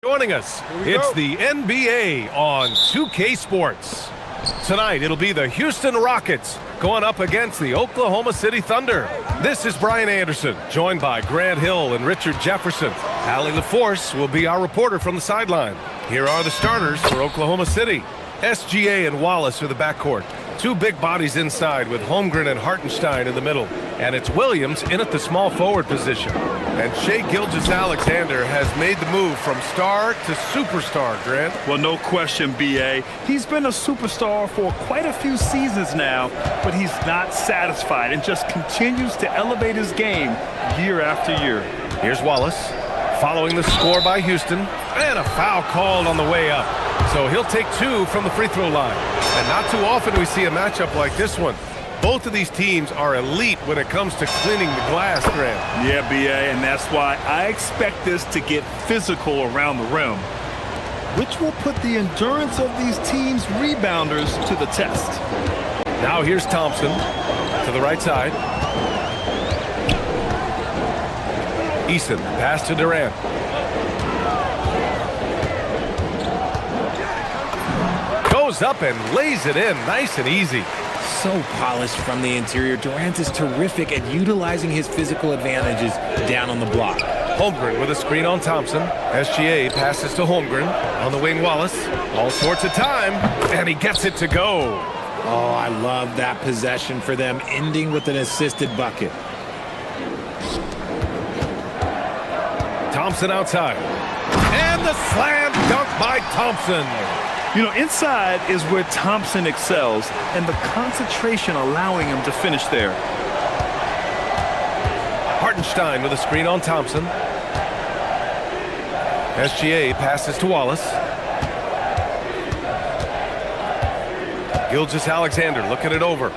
Joining us, it's the NBA on 2K Sports. Tonight, it'll be the Houston Rockets going up against the Oklahoma City Thunder. This is Brian Anderson, joined by Grant Hill and Richard Jefferson. Allie LaForce will be our reporter from the sideline. Here are the starters for Oklahoma City. SGA and Wallace are the backcourt. Two big bodies inside with Holmgren and Hartenstein in the middle. And it's Williams in at the small forward position. And Shai Gilgeous-Alexander has made the move from star to superstar, Grant. Well, no question, B.A. He's been a superstar for quite a few seasons now, but he's not satisfied and just continues to elevate his game year after year. Here's Wallace, following the score by Houston, and a foul called on the way up. So he'll take two from the free throw line. And not too often we see a matchup like this one. Both of these teams are elite when it comes to cleaning the glass, Grant. Yeah, B.A., and that's why I expect this to get physical around the rim, which will put the endurance of these teams' rebounders to the test. Now here's Thompson to the right side. Eason, pass to Durant. Goes up and lays it in, nice and easy. So polished from the interior. Durant is terrific at utilizing his physical advantages down on the block. Holmgren with a screen on Thompson. SGA passes to Holmgren. On the wing, Wallace. All sorts of time, and he gets it to go. Oh, I love that possession for them, ending with an assisted bucket. Thompson outside. And the slam dunk by Thompson. You know, inside is where Thompson excels, and the concentration allowing him to finish there. Hartenstein with a screen on Thompson. SGA passes to Wallace. Gilgeous-Alexander looking it over.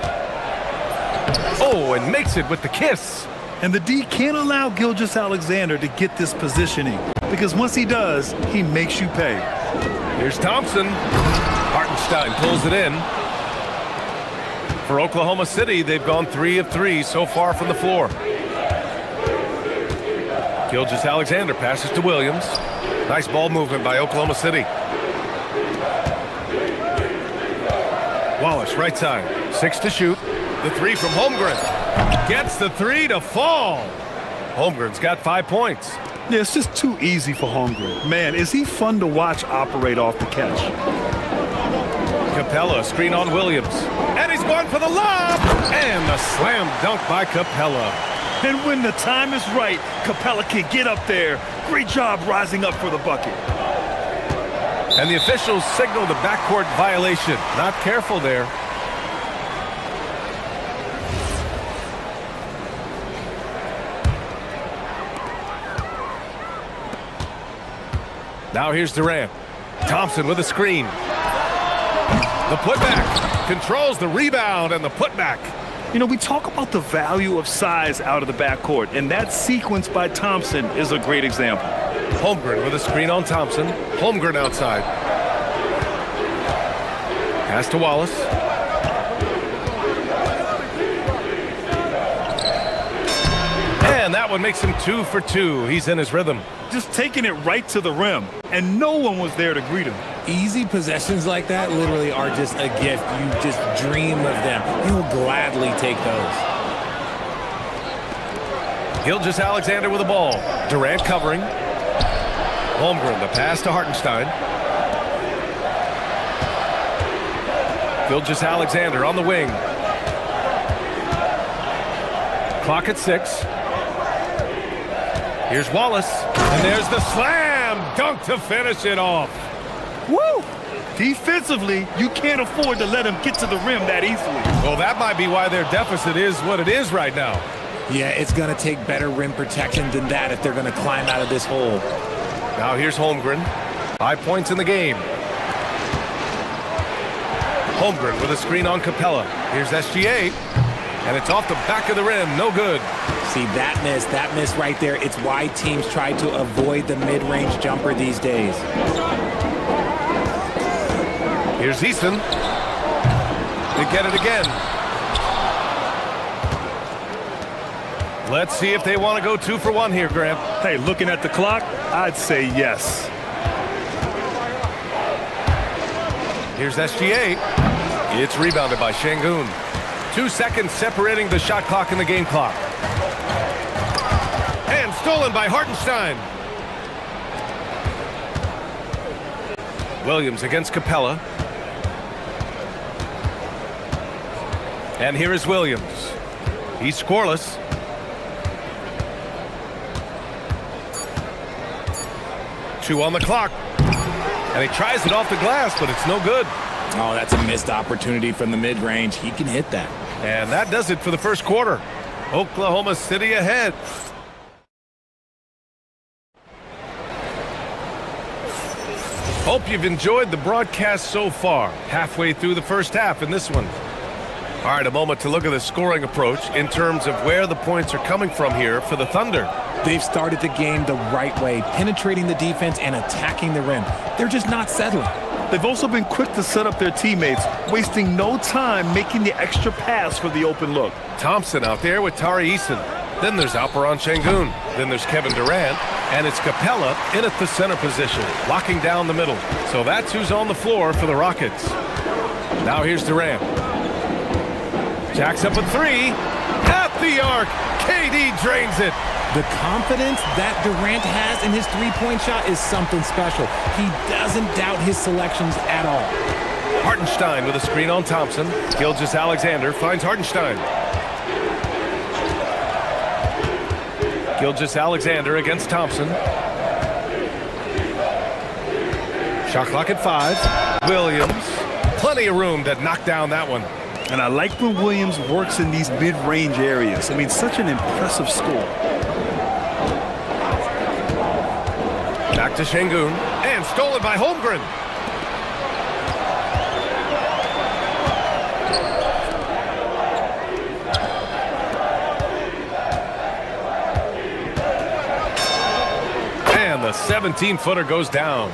Oh, and makes it with the kiss. And the D can't allow Gilgeous-Alexander to get this positioning, because once he does, he makes you pay. Here's Thompson. Hartenstein pulls it in. For Oklahoma City, they've gone 3 of 3 so far from the floor. Gilgeous-Alexander passes to Williams. Nice ball movement by Oklahoma City. Wallace, right side. 6 to shoot. The 3 from Holmgren. Gets the 3 to fall. Holmgren's got 5 points. Yeah, it's just too easy for Holmgren. Man, is he fun to watch operate off the catch. Capella, screen on Williams. And he's going for the lob! And the slam dunk by Capella. And when the time is right, Capella can get up there. Great job rising up for the bucket. And the officials signal the backcourt violation. Not careful there. Now here's Durant. Thompson with a screen. The putback. Controls the rebound and the putback. You know, we talk about the value of size out of the backcourt, and that sequence by Thompson is a great example. Holmgren with a screen on Thompson. Holmgren outside. Pass to Wallace. And that one makes him 2 for 2. He's in his rhythm. Just taking it right to the rim, and no one was there to greet him. Easy possessions like that literally are just a gift. You just dream of them. He'll gladly take those. Gilgeous-Alexander with the ball. Durant covering. Holmgren, the pass to Hartenstein. Gilgeous-Alexander on the wing. Clock at 6. Here's Wallace, and there's the slam dunk to finish it off. Woo! Defensively, you can't afford to let him get to the rim that easily. Well, that might be why their deficit is what it is right now. Yeah, it's going to take better rim protection than that if they're going to climb out of this hole. Now here's Holmgren. 5 points in the game. Holmgren with a screen on Capella. Here's SGA, and it's off the back of the rim. No good. See, that miss right there, it's why teams try to avoid the mid-range jumper these days. Here's Eason. They get it again. Let's see if they want to go 2 for 1 here, Grant. Hey, looking at the clock, I'd say yes. Here's SGA. It's rebounded by Şengün. 2 seconds separating the shot clock and the game clock. And stolen by Hartenstein. Williams against Capella. And here is Williams. He's scoreless. Two on the clock. And he tries it off the glass, but it's no good. Oh, that's a missed opportunity from the mid-range. He can hit that. And that does it for the first quarter. Oklahoma City ahead. Hope you've enjoyed the broadcast so far. Halfway through the first half in this one. All right, a moment to look at the scoring approach in terms of where the points are coming from here for the Thunder. They've started the game the right way, penetrating the defense and attacking the rim. They're just not settling. They've also been quick to set up their teammates, wasting no time making the extra pass for the open look. Thompson out there with Tari Eason. Then there's Alperen Şengün. Then there's Kevin Durant. And it's Capella in at the center position, locking down the middle. So that's who's on the floor for the Rockets. Now here's Durant. Jacks up a three. At the arc. KD drains it. The confidence that Durant has in his three-point shot is something special. He doesn't doubt his selections at all. Hartenstein with a screen on Thompson. Gilgeous-Alexander finds Hartenstein. Gilgeous-Alexander against Thompson. Shot clock at 5. Williams. Plenty of room to knock down that one. And I like when Williams works in these mid-range areas. I mean, such an impressive score. Back to Şengün. And stolen by Holmgren. And the 17-footer goes down.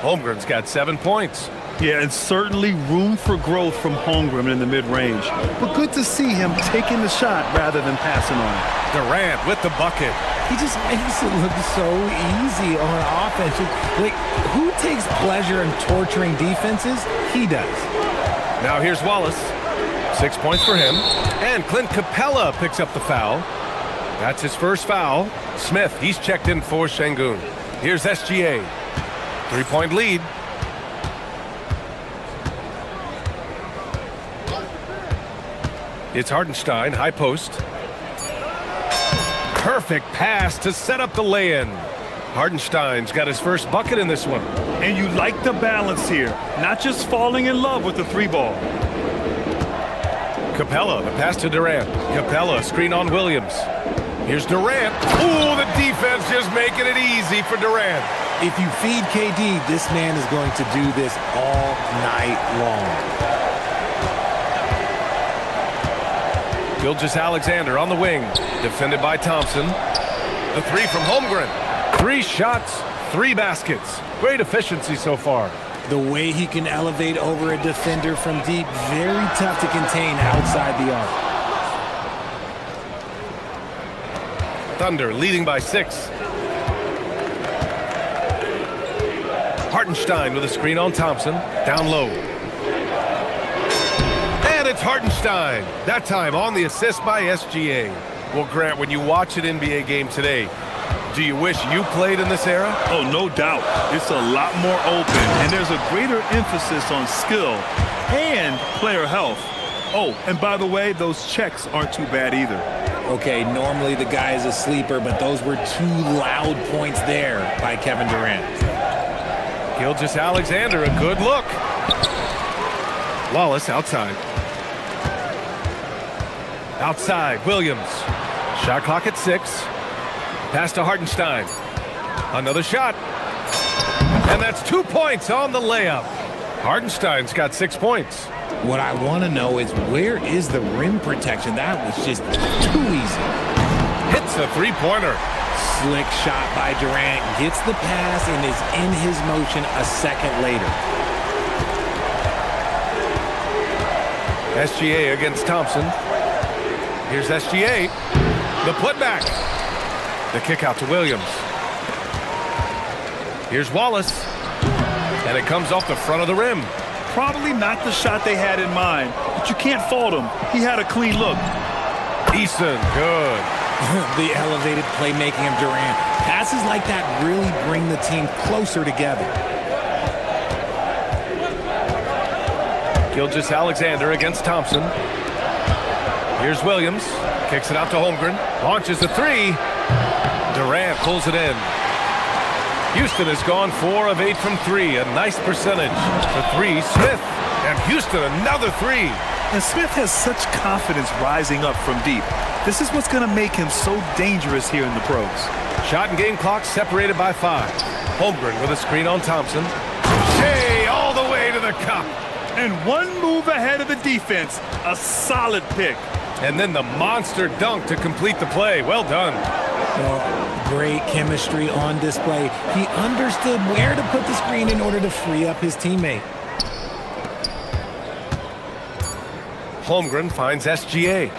Holmgren's got 7 points. Yeah, and certainly room for growth from Holmgren in the mid-range. But good to see him taking the shot rather than passing on it. Durant with the bucket. He just makes it look so easy on offense. Like, who takes pleasure in torturing defenses? He does. Now here's Wallace. 6 points for him. And Clint Capella picks up the foul. That's his first foul. Smith, he's checked in for Şengün. Here's SGA. 3-point lead. It's Hartenstein, high post. Perfect pass to set up the lay-in. Hartenstein's got his first bucket in this one. And you like the balance here, not just falling in love with the three ball. Capella, the pass to Durant. Capella, screen on Williams. Here's Durant. Ooh, the defense just making it easy for Durant. If you feed KD, this man is going to do this all night long. Gilgeous-Alexander on the wing, defended by Thompson. The three from Holmgren. 3 shots, 3 baskets. Great efficiency so far. The way he can elevate over a defender from deep, very tough to contain outside the arc. Thunder leading by 6. Hartenstein with a screen on Thompson, down low. It's Hartenstein. That time on the assist by SGA. Well, Grant, when you watch an NBA game today, do you wish you played in this era? Oh, no doubt. It's a lot more open, and there's a greater emphasis on skill and player health. Oh, and by the way, those checks aren't too bad either. Okay, normally the guy is a sleeper, but those were 2 loud points there by Kevin Durant. Gilgeous-Alexander, a good look. Wallace outside. Outside, Williams. Shot clock at 6. Pass to Hartenstein. Another shot. And that's 2 points on the layup. Hartenstein's got 6 points. What I want to know is, where is the rim protection? That was just too easy. Hits a 3-pointer. Slick shot by Durant. Gets the pass and is in his motion a second later. SGA against Thompson. Here's SGA. The putback. The kick out to Williams. Here's Wallace. And it comes off the front of the rim. Probably not the shot they had in mind, but you can't fault him. He had a clean look. Eason, good. The elevated playmaking of Durant. Passes like that really bring the team closer together. Gilgeous-Alexander against Thompson. Here's Williams. Kicks it out to Holmgren. Launches a three. Durant pulls it in. Houston has gone 4 of 8 from 3. A nice percentage. For 3, Smith. And Houston another 3. And Smith has such confidence rising up from deep. This is what's going to make him so dangerous here in the pros. Shot and game clock separated by 5. Holmgren with a screen on Thompson. Shea all the way to the cup. And one move ahead of the defense. A solid pick. And then the monster dunk to complete the play. Well done. Well, great chemistry on display. He understood where to put the screen in order to free up his teammate. Holmgren finds SGA.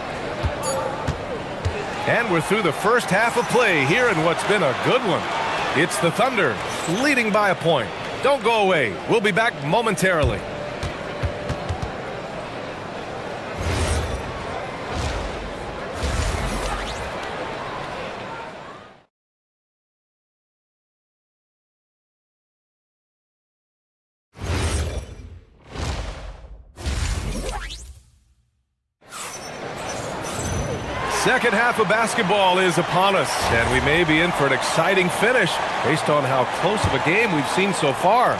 And we're through the first half of play here in what's been a good one. It's the Thunder leading by a point. Don't go away. We'll be back momentarily. Second half of basketball is upon us, and we may be in for an exciting finish based on how close of a game we've seen so far.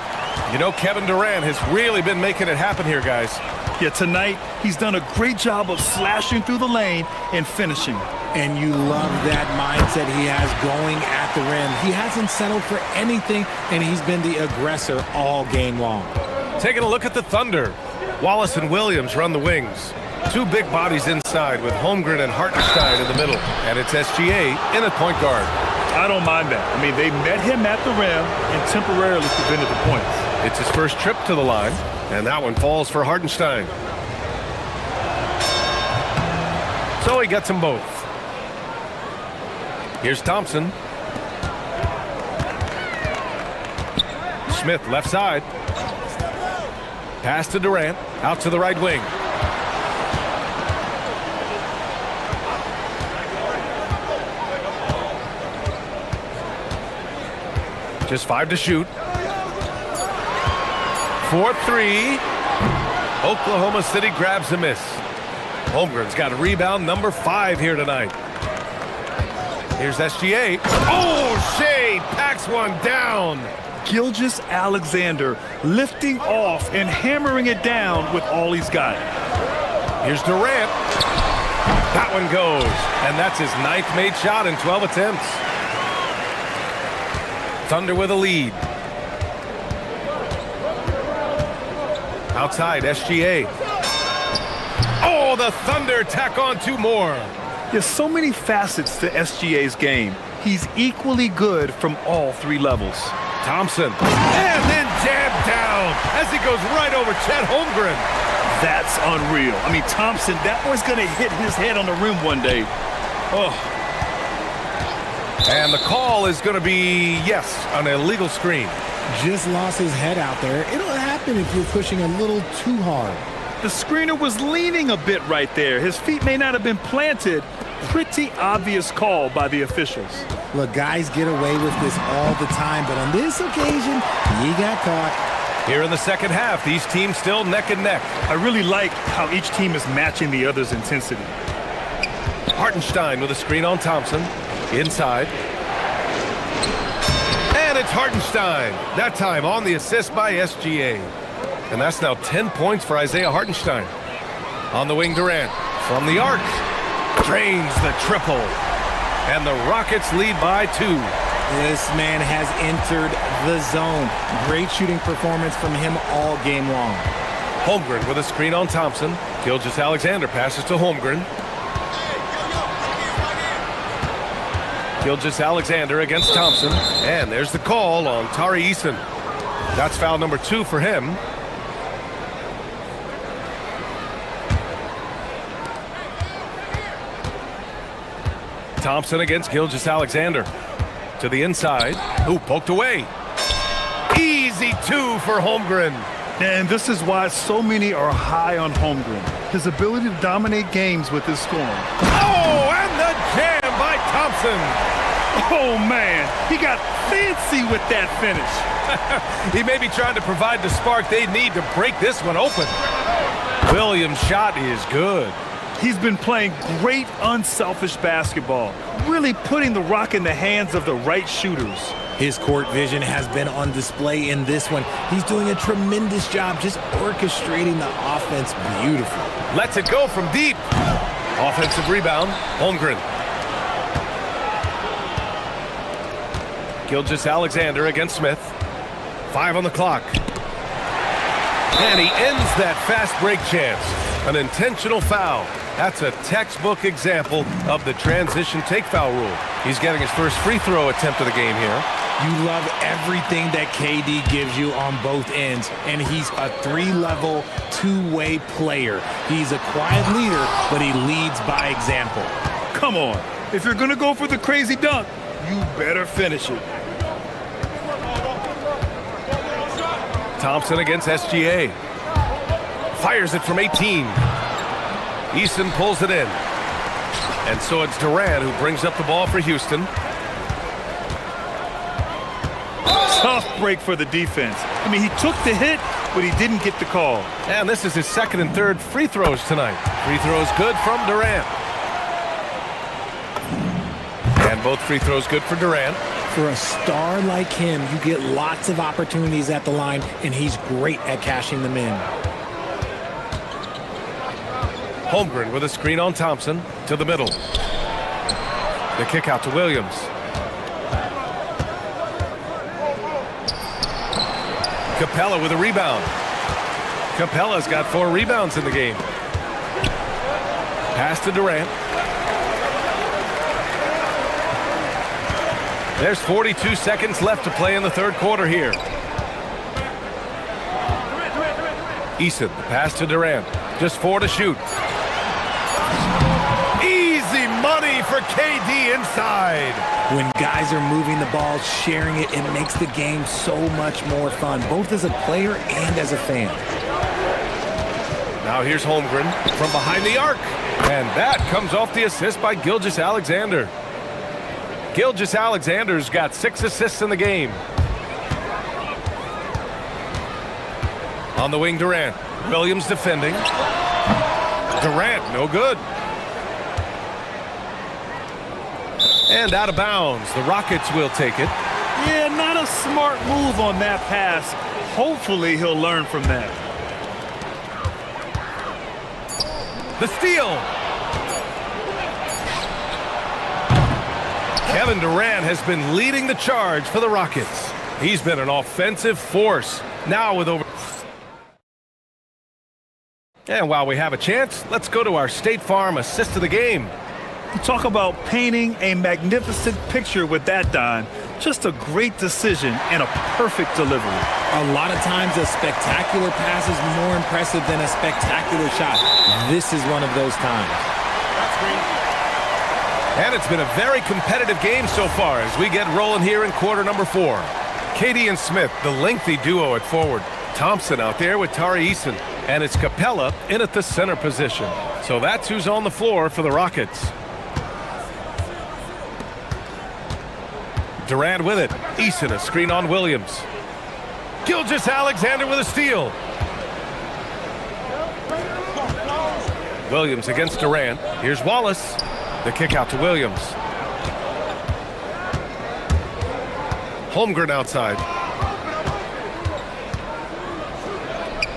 You know, Kevin Durant has really been making it happen here, guys. Yeah, tonight he's done a great job of slashing through the lane and finishing. And you love that mindset he has going at the rim. He hasn't settled for anything, and he's been the aggressor all game long. Taking a look at the Thunder. Wallace and Williams run the wings. 2 big bodies inside with Holmgren and Hartenstein in the middle. And it's SGA in at point guard. I don't mind that. I mean, they met him at the rim and temporarily prevented the points. It's his first trip to the line, and that one falls for Hartenstein. So he gets them both. Here's Thompson. Smith left side. Pass to Durant, out to the right wing. Just 5 to shoot. 4-3. Oklahoma City grabs a miss. Holmgren's got a rebound number 5 here tonight. Here's SGA. Oh, Shea packs one down. Gilgeous-Alexander lifting off and hammering it down with all he's got. Here's Durant. That one goes. And that's his 9th made shot in 12 attempts. Thunder with a lead. Outside, SGA. Oh, the Thunder tack on 2 more. There's so many facets to SGA's game. He's equally good from all 3 levels. Thompson. And then jabbed down as he goes right over Chet Holmgren. That's unreal. I mean, Thompson, that boy's going to hit his head on the rim one day. Oh. And the call is going to be, yes, an illegal screen. Just lost his head out there. It'll happen if you're pushing a little too hard. The screener was leaning a bit right there. His feet may not have been planted. Pretty obvious call by the officials. Look, guys get away with this all the time, but on this occasion, he got caught. Here in the second half, these teams still neck and neck. I really like how each team is matching the other's intensity. Hartenstein with a screen on Thompson. Inside. And it's Hartenstein. That time on the assist by SGA. And that's now 10 points for Isaiah Hartenstein. On the wing, Durant. From the arc. Drains the triple. And the Rockets lead by 2. This man has entered the zone. Great shooting performance from him all game long. Holmgren with a screen on Thompson. Gilgeous-Alexander passes to Holmgren. Gilgeous-Alexander against Thompson. And there's the call on Tari Eason. That's foul number 2 for him. Thompson against Gilgeous-Alexander. To the inside. Ooh, poked away. Easy 2 for Holmgren. And this is why so many are high on Holmgren. His ability to dominate games with his scoring. Oh, and the jam by Thompson. Oh, man, he got fancy with that finish. He may be trying to provide the spark they need to break this one open. Williams' shot is good. He's been playing great unselfish basketball, really putting the rock in the hands of the right shooters. His court vision has been on display in this one. He's doing a tremendous job just orchestrating the offense beautifully. Lets it go from deep. Offensive rebound, Holmgren. Gilgeous-Alexander against Smith. 5 on the clock. And he ends that fast break chance. An intentional foul. That's a textbook example of the transition take foul rule. He's getting his first free throw attempt of the game here. You love everything that KD gives you on both ends, and he's a 3-level, 2-way player. He's a quiet leader, but he leads by example. Come on. If you're going to go for the crazy dunk, you better finish it. Thompson against SGA. Fires it from 18. Eason pulls it in. And so it's Durant who brings up the ball for Houston. Tough break for the defense. I mean, he took the hit, but he didn't get the call. And this is his second and third free throws tonight. Free throws good from Durant. And both free throws good for Durant. For a star like him, you get lots of opportunities at the line, and he's great at cashing them in. Holmgren with a screen on Thompson to the middle. The kick out to Williams. Capella with a rebound. Capella's got 4 rebounds in the game. Pass to Durant. There's 42 seconds left to play in the third quarter here. Eason, the pass to Durant. Just 4 to shoot. Easy money for KD inside. When guys are moving the ball, sharing it, it makes the game so much more fun, both as a player and as a fan. Now here's Holmgren from behind the arc. And that comes off the assist by Gilgeous-Alexander. Gilgeous-Alexander's got 6 assists in the game. On the wing, Durant. Williams defending. Durant, no good. And out of bounds. The Rockets will take it. Yeah, not a smart move on that pass. Hopefully he'll learn from that. The steal. Kevin Durant has been leading the charge for the Rockets. He's been an offensive force. Now with over... And while we have a chance, let's go to our State Farm assist of the game. You talk about painting a magnificent picture with that, Don. Just a great decision and a perfect delivery. A lot of times a spectacular pass is more impressive than a spectacular shot. This is one of those times. And it's been a very competitive game so far as we get rolling here in quarter number 4. KD and Smith, the lengthy duo at forward. Thompson out there with Tari Eason. And it's Capella in at the center position. So that's who's on the floor for the Rockets. Durant with it. Eason, a screen on Williams. Gilgeous-Alexander with a steal. Williams against Durant. Here's Wallace. The kick out to Williams. Holmgren outside.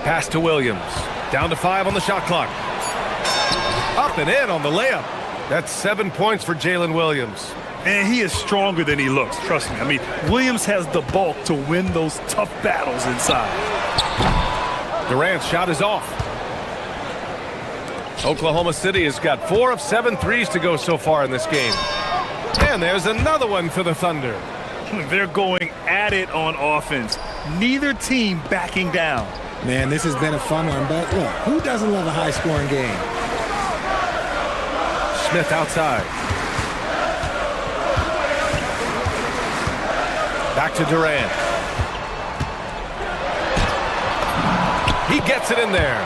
Pass to Williams. Down to 5 on the shot clock. Up and in on the layup. That's 7 points for Jalen Williams. And he is stronger than he looks, trust me. I mean, Williams has the bulk to win those tough battles inside. Durant's shot is off. Oklahoma City has got 4 of 7 threes to go so far in this game. And there's another one for the Thunder. They're going at it on offense. Neither team backing down. Man, this has been a fun one, but look, who doesn't love a high-scoring game? Smith outside. Back to Durant. He gets it in there.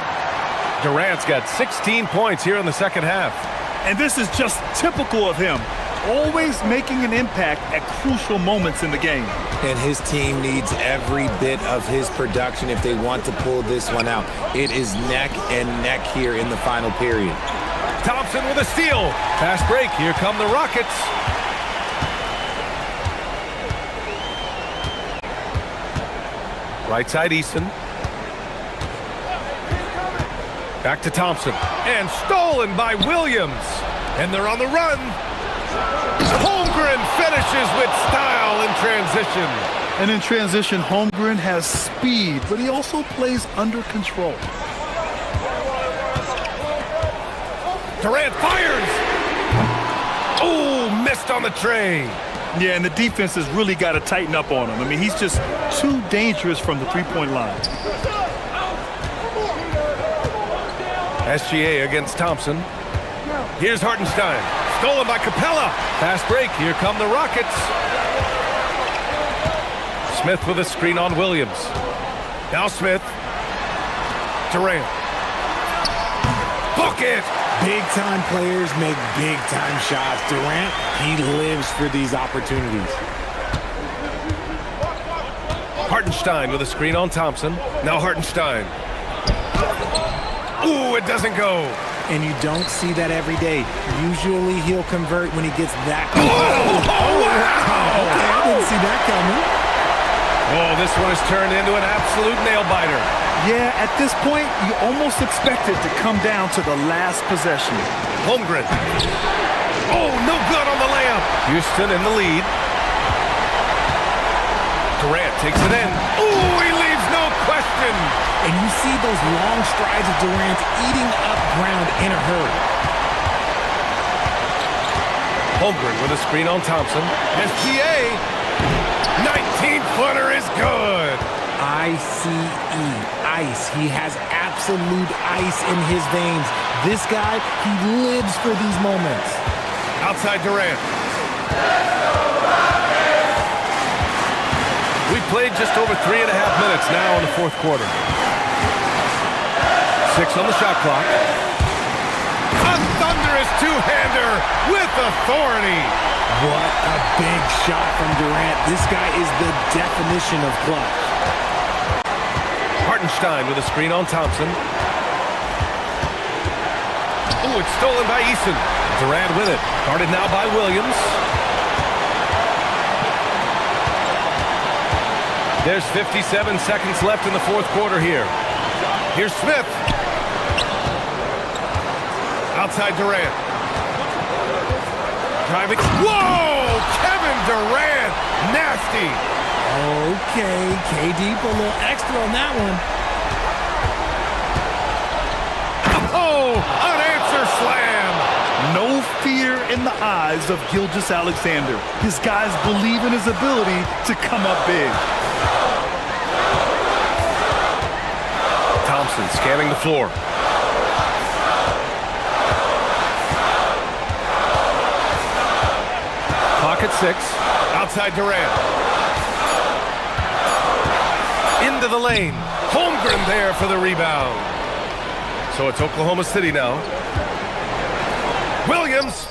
Durant's got 16 points here in the second half. And this is just typical of him. Always making an impact at crucial moments in the game. And his team needs every bit of his production if they want to pull this one out. It is neck and neck here in the final period. Thompson with a steal. Fast break. Here come the Rockets. Right side, Easton. Back to Thompson. And stolen by Williams. And they're on the run. Holmgren finishes with style in transition. And in transition, Holmgren has speed, but he also plays under control. Durant fires. Oh, missed on the tray. Yeah, and the defense has really got to tighten up on him. I mean, he's just too dangerous from the three-point line. SGA against Thompson. Here's Hartenstein. Stolen by Capella. Fast break. Here come the Rockets. Smith with a screen on Williams. Now Smith. Durant. Bucket! Big-time players make big-time shots. Durant, he lives for these opportunities. Hartenstein with a screen on Thompson. Now Hartenstein. Ooh, it doesn't go. And you don't see that every day. Usually he'll convert when he gets that. Oh, wow! Okay, I didn't see that coming. Oh, this one has turned into an absolute nail-biter. Yeah, at this point, you almost expect it to come down to the last possession. Holmgren. Oh, no good on the layup. Houston in the lead. Durant takes it in. Ooh, he leaves no question. And you see those long strides of Durant eating up ground in a hurry. Holmgren with a screen on Thompson. SGA. 19-footer is good. ICE, ice. He has absolute ice in his veins. This guy, he lives for these moments. Outside Durant. We played just over 3.5 minutes now in the fourth quarter. 6 on the shot clock. A thunderous two-hander with authority. What a big shot from Durant. This guy is the definition of clutch. Hartenstein with a screen on Thompson. Oh, it's stolen by Easton. Durant with it. Guarded now by Williams. There's 57 seconds left in the fourth quarter here. Here's Smith. Outside Durant. Driving. Whoa! Kevin Durant. Nasty. Okay, KD put a little extra on that one. Oh, unanswered slam. No fear in the eyes of Gilgeous-Alexander. His guys believe in his ability to come up big. Thompson scanning the floor. Clock at 6. Outside Durant. Into the lane. Holmgren there for the rebound. So it's Oklahoma City now. Williams.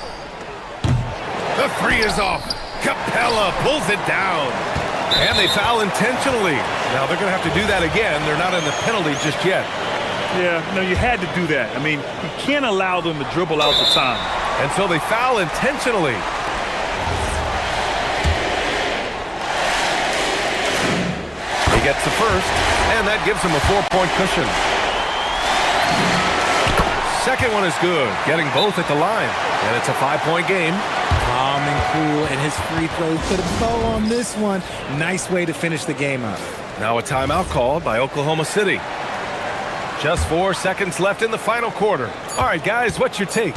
The three is off. Capella pulls it down. And they foul intentionally. Now they're going to have to do that again. They're not in the penalty just yet. Yeah, no, you had to do that. I mean, you can't allow them to dribble out the time. And so they foul intentionally. He gets the first, and that gives him a 4-point cushion. Second one is good, getting both at the line. And it's a 5-point game. Calm and cool, and his free throws put a bow on this one. Nice way to finish the game up. Now a timeout called by Oklahoma City. Just 4 seconds left in the final quarter. All right, guys, what's your take?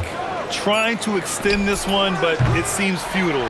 Trying to extend this one, but it seems futile.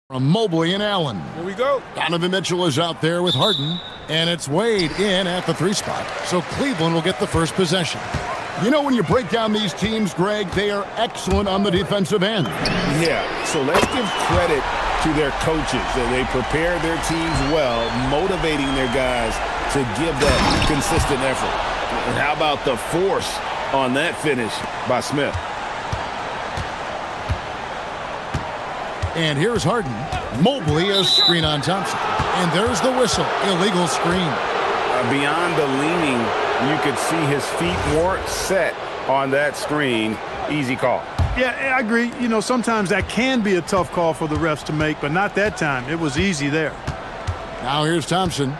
From Mobley and Allen. Here we go. Donovan Mitchell is out there with Harden. And it's Wade in at the 3 spot. So Cleveland will get the first possession. You know, when you break down these teams, Greg, they are excellent on the defensive end. Yeah, so let's give credit to their coaches. They prepare their teams well, motivating their guys to give that consistent effort. And how about the force on that finish by Smith? And here's Harden. Mobley, a screen on Thompson. And there's the whistle. Illegal screen. Beyond the leaning, you could see his feet weren't set on that screen. Easy call. Yeah, I agree. You know, sometimes that can be a tough call for the refs to make, but not that time. It was easy there. Now here's Thompson.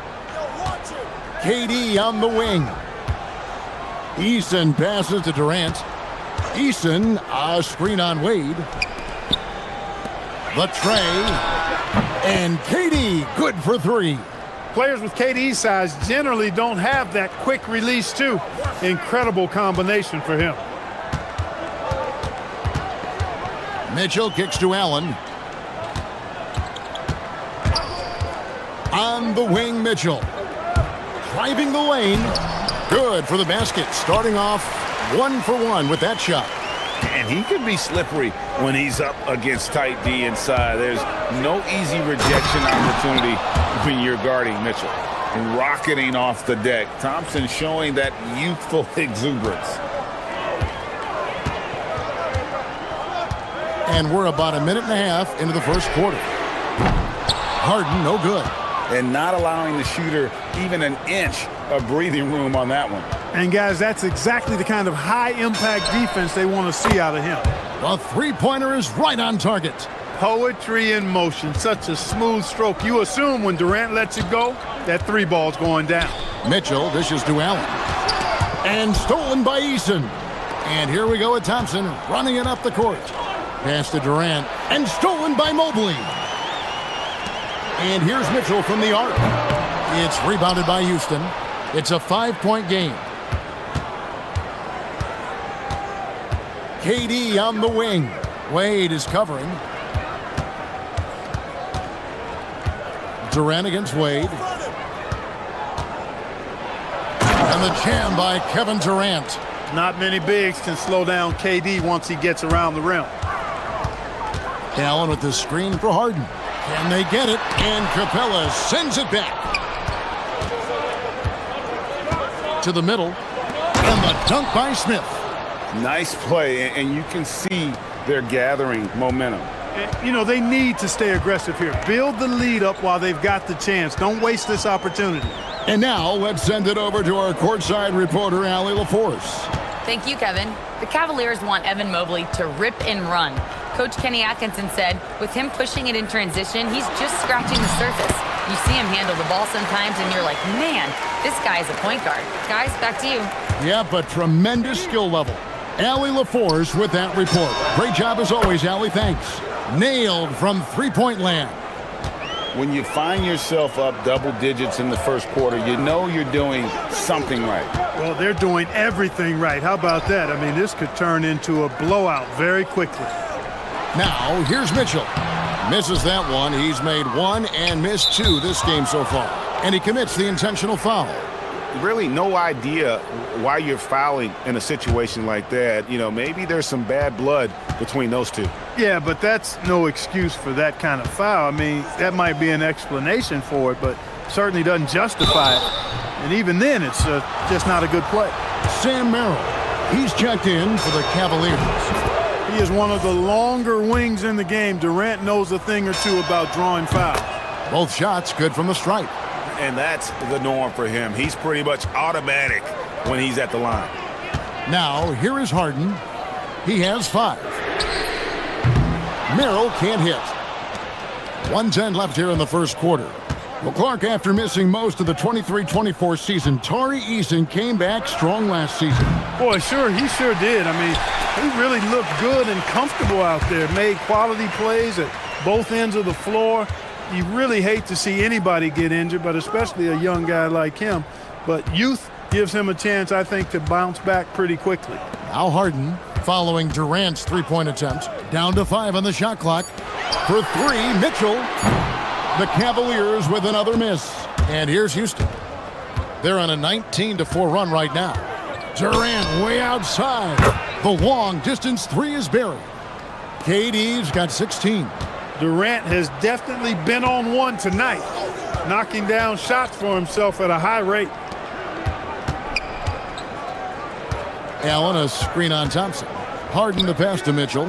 KD on the wing. Eason passes to Durant. Eason, a screen on Wade. The tray. And KD, good for 3. Players with KD's size generally don't have that quick release, too. Incredible combination for him. Mitchell kicks to Allen. On the wing, Mitchell. Driving the lane. Good for the basket. Starting off 1 for 1 with that shot. And he can be slippery when he's up against tight D inside. There's no easy rejection opportunity when you're guarding Mitchell. Rocketing off the deck. Thompson showing that youthful exuberance. And we're about a minute and a half into the first quarter. Harden, no good. And not allowing the shooter even an inch of breathing room on that one. And, guys, that's exactly the kind of high-impact defense they want to see out of him. The three-pointer is right on target. Poetry in motion. Such a smooth stroke. You assume when Durant lets it go, that 3 ball's going down. Mitchell dishes to Allen. And stolen by Eason. And here we go with Thompson running it up the court. Pass to Durant. And stolen by Mobley. And here's Mitchell from the arc. It's rebounded by Houston. It's a 5-point game. KD on the wing. Wade is covering. Durant against Wade. And the jam by Kevin Durant. Not many bigs can slow down KD once he gets around the rim. Allen with the screen for Harden. Can they get it? And Capella sends it back. To the middle. And the dunk by Smith. Nice play, and you can see they're gathering momentum. You know, they need to stay aggressive here. Build the lead up while they've got the chance. Don't waste this opportunity. And now let's send it over to our courtside reporter, Allie LaForce. Thank you, Kevin. The Cavaliers want Evan Mobley to rip and run. Coach Kenny Atkinson said, with him pushing it in transition, he's just scratching the surface. You see him handle the ball sometimes, and you're like, man, this guy is a point guard. Guys, back to you. Yeah, but tremendous skill level. Allie LaForce with that report. Great job as always, Allie. Thanks. Nailed from three-point land. When you find yourself up double digits in the first quarter, you know you're doing something right. Well, they're doing everything right. How about that? I mean, this could turn into a blowout very quickly. Now, here's Mitchell. Misses that one. He's made 1 and missed 2 this game so far. And he commits the intentional foul. Really no idea why you're fouling in a situation like that. You know, maybe there's some bad blood between those two. Yeah, but that's no excuse for that kind of foul. I mean, that might be an explanation for it, but certainly doesn't justify it. And even then, it's just not a good play. Sam Merrill. He's checked in for the Cavaliers. He is one of the longer wings in the game. Durant knows a thing or two about drawing fouls. Both shots good from the stripe. And that's the norm for him. He's pretty much automatic when he's at the line. Now, here is Harden. He has 5. Merrill can't hit. 1:10 left here in the first quarter. Well, Clark, after missing most of the 23-24 season, Tari Eason came back strong last season. Boy, he sure did. I mean, he really looked good and comfortable out there. Made quality plays at both ends of the floor. You really hate to see anybody get injured, but especially a young guy like him. But youth gives him a chance, I think, to bounce back pretty quickly. Now Harden following Durant's three-point attempt. Down to 5 on the shot clock. For 3, Mitchell. The Cavaliers with another miss. And here's Houston. They're on a 19-4 run right now. Durant way outside. The long-distance 3 is buried. KD's got 16. Durant has definitely been on one tonight, knocking down shots for himself at a high rate. Allen, a screen on Thompson. Harden the pass to Mitchell.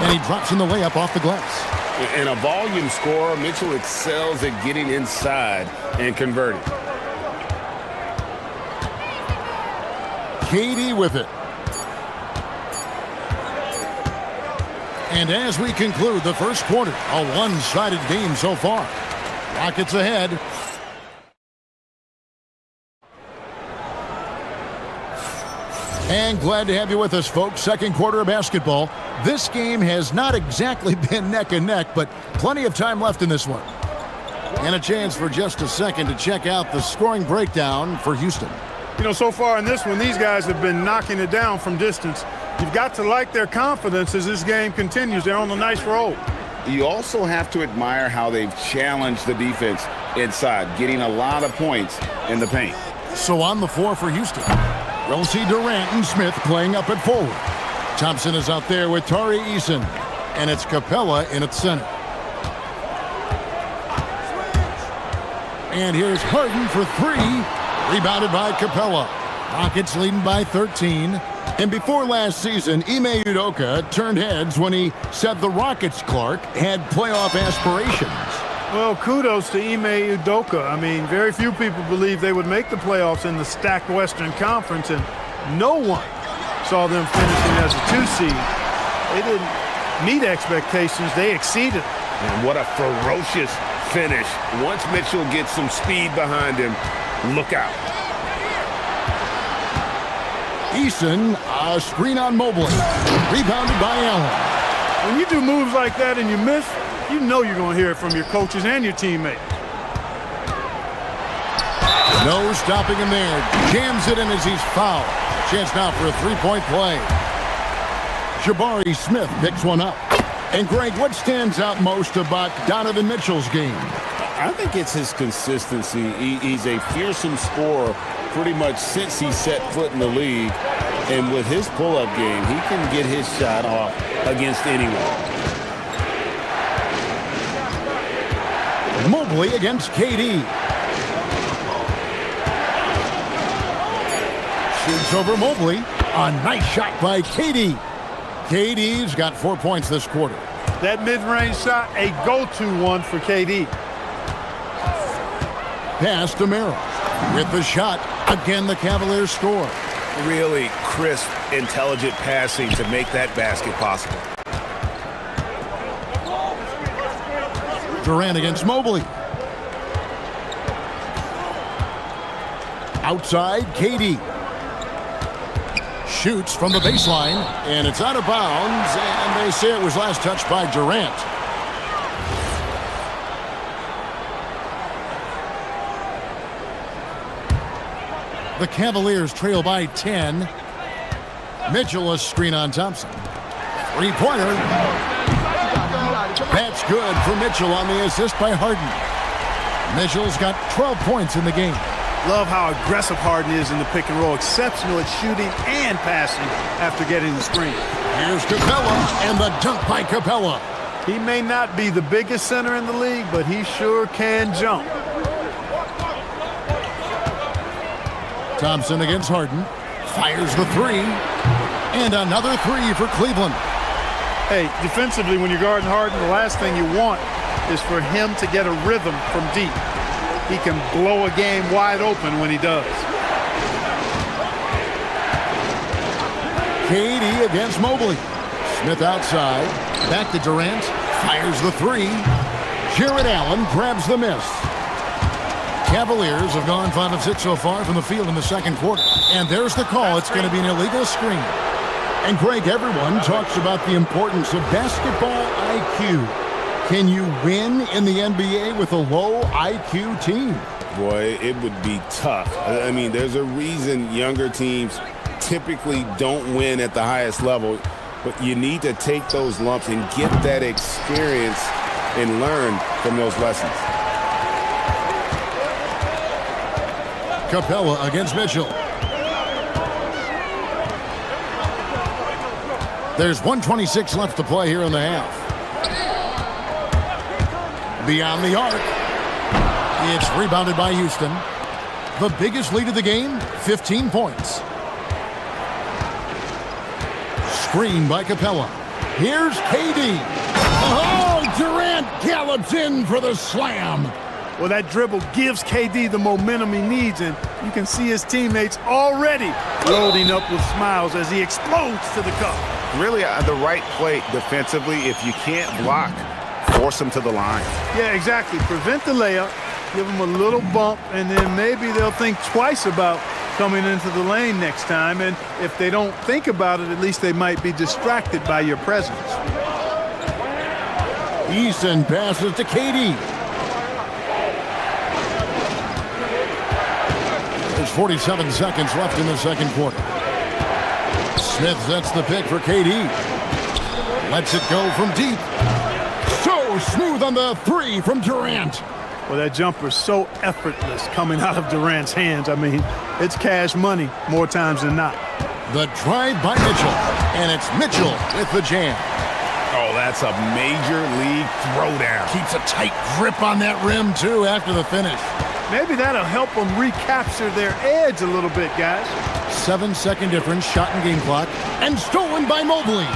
And he drops in the layup off the glass. And a volume scorer, Mitchell excels at getting inside and converting. KD with it. And as we conclude the first quarter, a one-sided game so far. Rockets ahead. And glad to have you with us, folks. Second quarter of basketball. This game has not exactly been neck and neck, but plenty of time left in this one. And a chance for just a second to check out the scoring breakdown for Houston. You know, so far in this one, these guys have been knocking it down from distance. You've got to like their confidence as this game continues. They're on a nice roll. You also have to admire how they've challenged the defense inside, getting a lot of points in the paint. So on the floor for Houston, we'll see Durant and Smith playing up at forward. Thompson is out there with Tari Eason, and it's Capella in at center. And here's Harden for 3, rebounded by Capella. Rockets leading by 13. And before last season, Ime Udoka turned heads when he said the Rockets, Clark, had playoff aspirations. Well, kudos to Ime Udoka. I mean, very few people believe they would make the playoffs in the stacked Western Conference, and no one saw them finishing as a 2 seed. They didn't meet expectations. They exceeded. And what a ferocious finish. Once Mitchell gets some speed behind him, look out. Eason, a screen on Mobley. Rebounded by Allen. When you do moves like that and you miss, you know you're going to hear it from your coaches and your teammates. No stopping him there. Jams it in as he's fouled. Chance now for a three-point play. Jabari Smith picks one up. And Greg, what stands out most about Donovan Mitchell's game? I think it's his consistency. He's a fearsome scorer pretty much since he set foot in the league. And with his pull-up game, he can get his shot off against anyone. Mobley against KD. Shoots over Mobley. A nice shot by KD. KD's got 4 points this quarter. That mid-range shot, a go-to one for KD. Pass to Merrill. With the shot, again the Cavaliers score. Really crisp, intelligent passing to make that basket possible. Durant against Mobley. Outside, KD. Shoots from the baseline, and it's out of bounds, and they say it was last touched by Durant. The Cavaliers trail by 10. Mitchell a screen on Thompson. Three-pointer. That's good for Mitchell on the assist by Harden. Mitchell's got 12 points in the game. Love how aggressive Harden is in the pick and roll. Exceptional at shooting and passing after getting the screen. Here's Capella, and the dunk by Capella. He may not be the biggest center in the league, but he sure can jump. Thompson against Harden. Fires the 3. And another 3 for Cleveland. Hey, defensively, when you're guarding Harden, the last thing you want is for him to get a rhythm from deep. He can blow a game wide open when he does. KD against Mobley. Smith outside. Back to Durant. Fires the 3. Jared Allen grabs the miss. Cavaliers have gone 5 of 6 so far from the field in the second quarter. And there's the call. It's going to be an illegal screen. And Greg, everyone talks about the importance of basketball IQ. Can you win in the NBA with a low IQ team? Boy, it would be tough. I mean, there's a reason younger teams typically don't win at the highest level, but you need to take those lumps and get that experience and learn from those lessons. Capella against Mitchell. There's 1:26 left to play here in the half. Beyond the arc. It's rebounded by Houston. The biggest lead of the game, 15 points. Screen by Capella. Here's KD. Oh, Durant gallops in for the slam. Well, that dribble gives KD the momentum he needs, and you can see his teammates already loading up with smiles as he explodes to the cup. Really, the right play defensively. If you can't block, force him to the line. Yeah, exactly. Prevent the layup, give them a little bump, and then maybe they'll think twice about coming into the lane next time. And if they don't think about it, at least they might be distracted by your presence. Easton passes to KD. There's 47 seconds left in the second quarter. Smith sets the pick for KD. Lets it go from deep. So smooth on the three from Durant. Well, that jumper's so effortless coming out of Durant's hands. I mean, it's cash money more times than not. The drive by Mitchell. And it's Mitchell with the jam. Oh, that's a major league throwdown. Keeps a tight grip on that rim, too, after the finish. Maybe that'll help them recapture their edge a little bit, guys. 7-second difference, shot and game clock, and stolen by Mobley.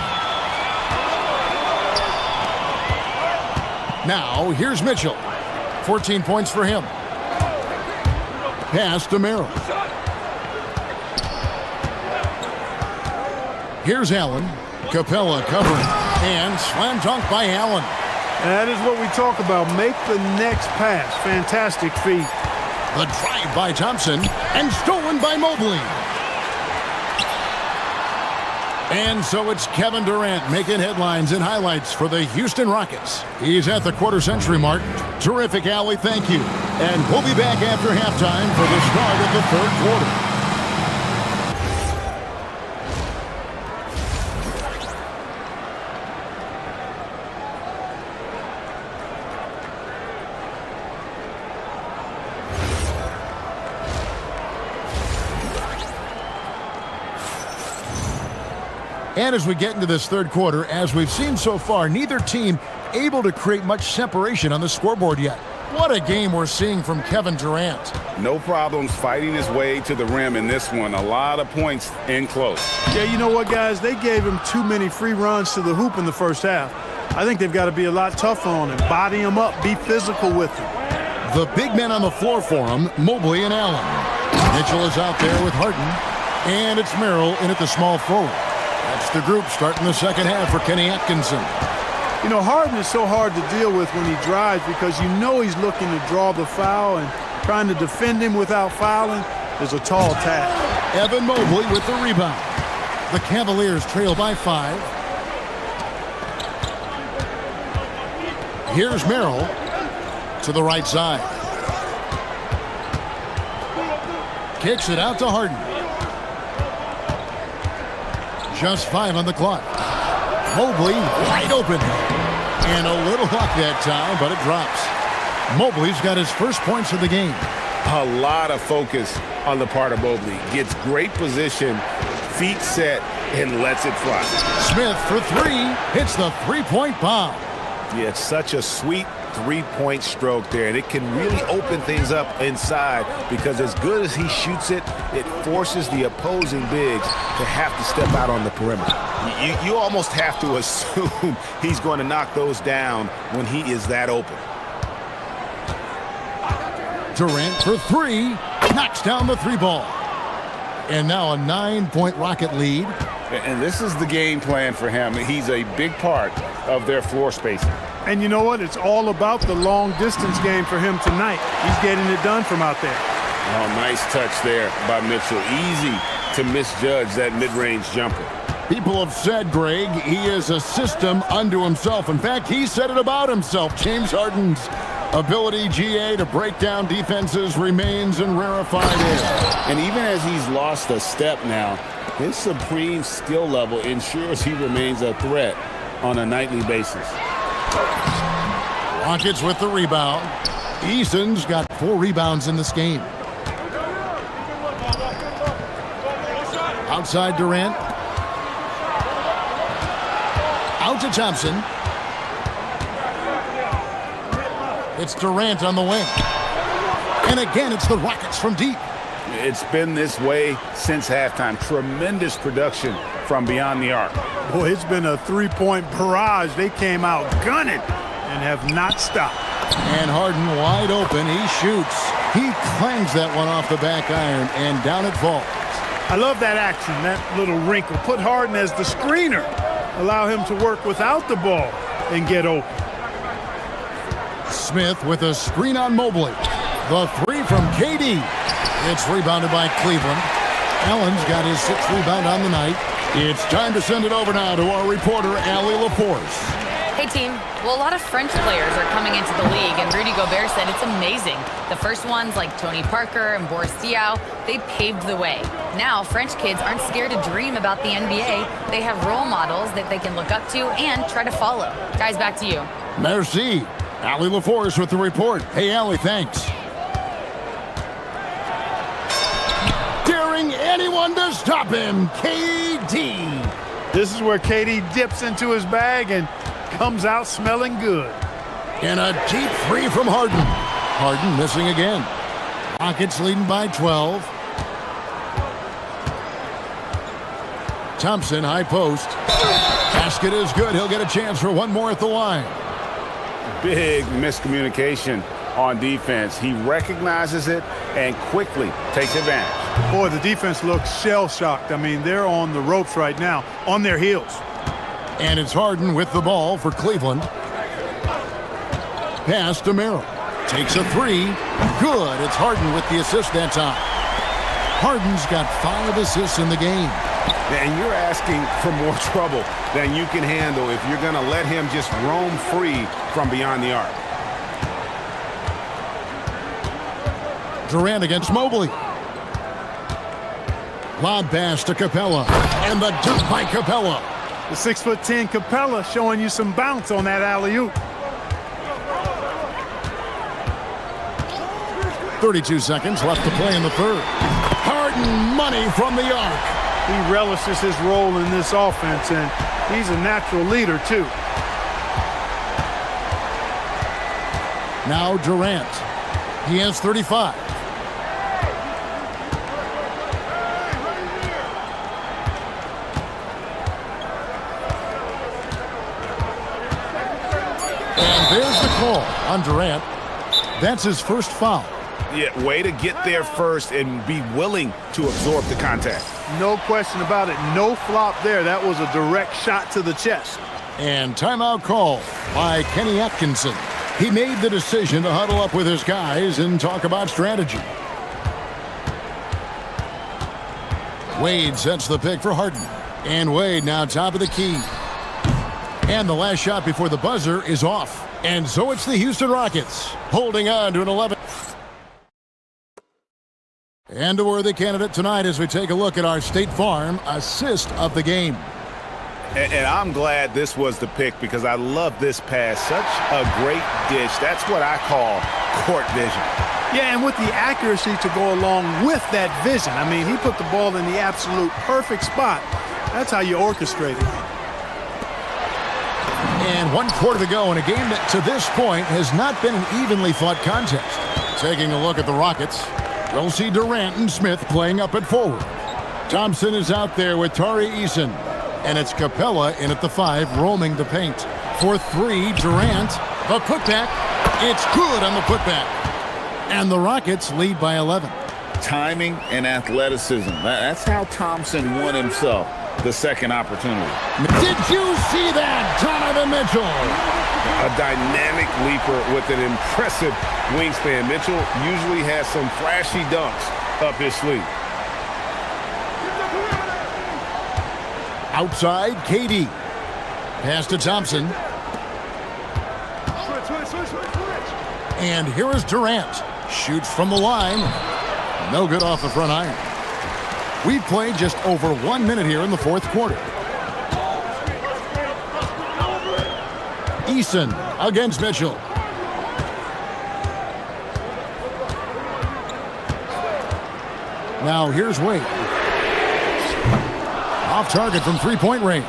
Now, here's Mitchell. 14 points for him. Pass to Merrill. Here's Allen. Capella covering. And slam dunk by Allen. And that is what we talk about. Make the next pass. Fantastic feat. The drive by Thompson. And stolen by Mobley. And so it's Kevin Durant making headlines and highlights for the Houston Rockets. He's at the quarter-century mark. Terrific, Allie, thank you. And we'll be back after halftime for the start of the third quarter. And as we get into this third quarter, as we've seen so far, neither team able to create much separation on the scoreboard yet. What a game we're seeing from Kevin Durant. No problems fighting his way to the rim in this one. A lot of points in close. Yeah, you know what, guys? They gave him too many free runs to the hoop in the first half. I think they've got to be a lot tougher on him. Body him up. Be physical with him. The big men on the floor for him, Mobley and Allen. Mitchell is out there with Harden. And it's Merrill in at the small forward. That's the group starting the second half for Kenny Atkinson. You know, Harden is so hard to deal with when he drives because you know he's looking to draw the foul, and trying to defend him without fouling is a tall task. Evan Mobley with the rebound. The Cavaliers trail by 5. Here's Merrill to the right side. Kicks it out to Harden. Just 5 on the clock. Mobley wide open. And a little luck that time, but it drops. Mobley's got his first points of the game. A lot of focus on the part of Mobley. Gets great position, feet set, and lets it fly. Smith for 3. Hits the three-point bomb. Yeah, it's such a sweet three-point stroke there, and it can really open things up inside because as good as he shoots it, it forces the opposing bigs to have to step out on the perimeter. You almost have to assume he's going to knock those down when he is that open. Durant for 3. Knocks down the 3-ball. And now a 9-point Rocket lead. And this is the game plan for him. He's a big part of their floor spacing. And you know what? It's all about the long-distance game for him tonight. He's getting it done from out there. Oh, nice touch there by Mitchell. Easy to misjudge that mid-range jumper. People have said, Greg, he is a system unto himself. In fact, he said it about himself. James Harden's Ability, GA, to break down defenses remains in rarefied air. And even as he's lost a step now, his supreme skill level ensures he remains a threat on a nightly basis. Rockets with the rebound. Eason's got 4 rebounds in this game. Outside Durant. Out to Thompson. It's Durant on the wing. And again, it's the Rockets from deep. It's been this way since halftime. Tremendous production from beyond the arc. Boy, it's been a three-point barrage. They came out gunning and have not stopped. And Harden wide open. He shoots. He clangs that one off the back iron, and down it falls. I love that action, that little wrinkle. Put Harden as the screener. Allow him to work without the ball and get open. Smith with a screen on Mobley. The 3 from KD. It's rebounded by Cleveland. Allen's got his 6th rebound on the night. It's time to send it over now to our reporter, Allie LaForce. Hey, team. Well, a lot of French players are coming into the league, and Rudy Gobert said it's amazing. The first ones, like Tony Parker and Boris Diaw, they paved the way. Now, French kids aren't scared to dream about the NBA. They have role models that they can look up to and try to follow. Guys, back to you. Merci. Allie LaForce with the report. Hey, Allie, thanks. Daring anyone to stop him, KD. This is where KD dips into his bag and comes out smelling good. And a deep 3 from Harden. Harden missing again. Rockets leading by 12. Thompson, high post. Basket is good. He'll get a chance for one more at the line. Big miscommunication on defense. He recognizes it and quickly takes advantage. Boy, the defense looks shell-shocked. I mean, they're on the ropes right now, on their heels. And it's Harden with the ball for Cleveland. Pass to Merrill. Takes a 3. Good. It's Harden with the assist that time. Harden's got 5 assists in the game. And you're asking for more trouble than you can handle if you're going to let him just roam free from beyond the arc. Durant against Mobley. Lob pass to Capella. And the dunk by Capella. The 6'10" Capella showing you some bounce on that alley-oop. 32 seconds left to play in the third. Harden money from the arc. He relishes his role in this offense, and he's a natural leader, too. Now Durant. He has 35. And there's the call on Durant. That's his first foul. Yeah, way to get there first and be willing to absorb the contact. No question about it. No flop there. That was a direct shot to the chest. And timeout call by Kenny Atkinson. He made the decision to huddle up with his guys and talk about strategy. Wade sets the pick for Harden. And Wade now top of the key. And the last shot before the buzzer is off. And so it's the Houston Rockets holding on to an 11. And a worthy candidate tonight as we take a look at our State Farm assist of the game. And I'm glad this was the pick because I love this pass. Such a great dish. That's what I call court vision. Yeah, and with the accuracy to go along with that vision. I mean, he put the ball in the absolute perfect spot. That's how you orchestrate it. And 1 quarter to go in a game that to this point has not been an evenly fought contest. Taking a look at the Rockets, we'll see Durant and Smith playing up at forward. Thompson is out there with Tari Eason. And it's Capella in at the 5, roaming the paint. For 3, Durant, the putback. It's good on the putback. And the Rockets lead by 11. Timing and athleticism. That's how Thompson won himself the second opportunity. Did you see that, Donovan Mitchell? A dynamic leaper with an impressive wingspan. Mitchell usually has some flashy dunks up his sleeve. Outside, KD. Pass to Thompson. And here is Durant. Shoots from the line. No good off the front iron. We've played just over 1 minute here in the fourth quarter. Eason against Mitchell. Now here's Wade. Off target from three-point range.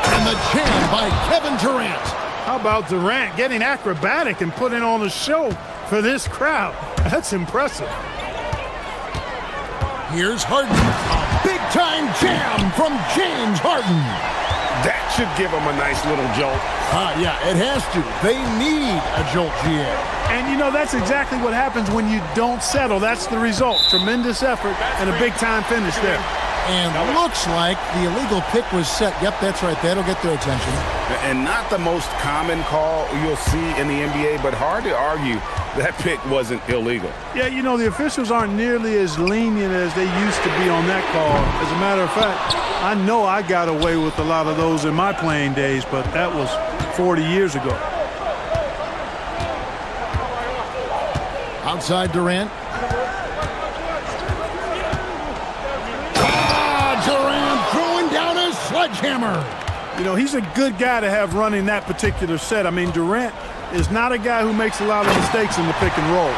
And the jam by Kevin Durant. How about Durant getting acrobatic and putting on a show for this crowd? That's impressive. Here's Harden. A big-time jam from James Harden. That should give him a nice little jolt. Yeah, it has to. They need a jolt, GA. And, you know, that's exactly what happens when you don't settle. That's the result. Tremendous effort and a big-time finish there. And looks like the illegal pick was set. Yep, that's right. That'll get their attention. And not the most common call you'll see in the NBA, but hard to argue that pick wasn't illegal. Yeah, you know, the officials aren't nearly as lenient as they used to be on that call. As a matter of fact, I know I got away with a lot of those in my playing days, but that was 40 years ago. Outside Durant. Durant throwing down a sledgehammer. You know, he's a good guy to have running that particular set. I mean, Durant is not a guy who makes a lot of mistakes in the pick and roll.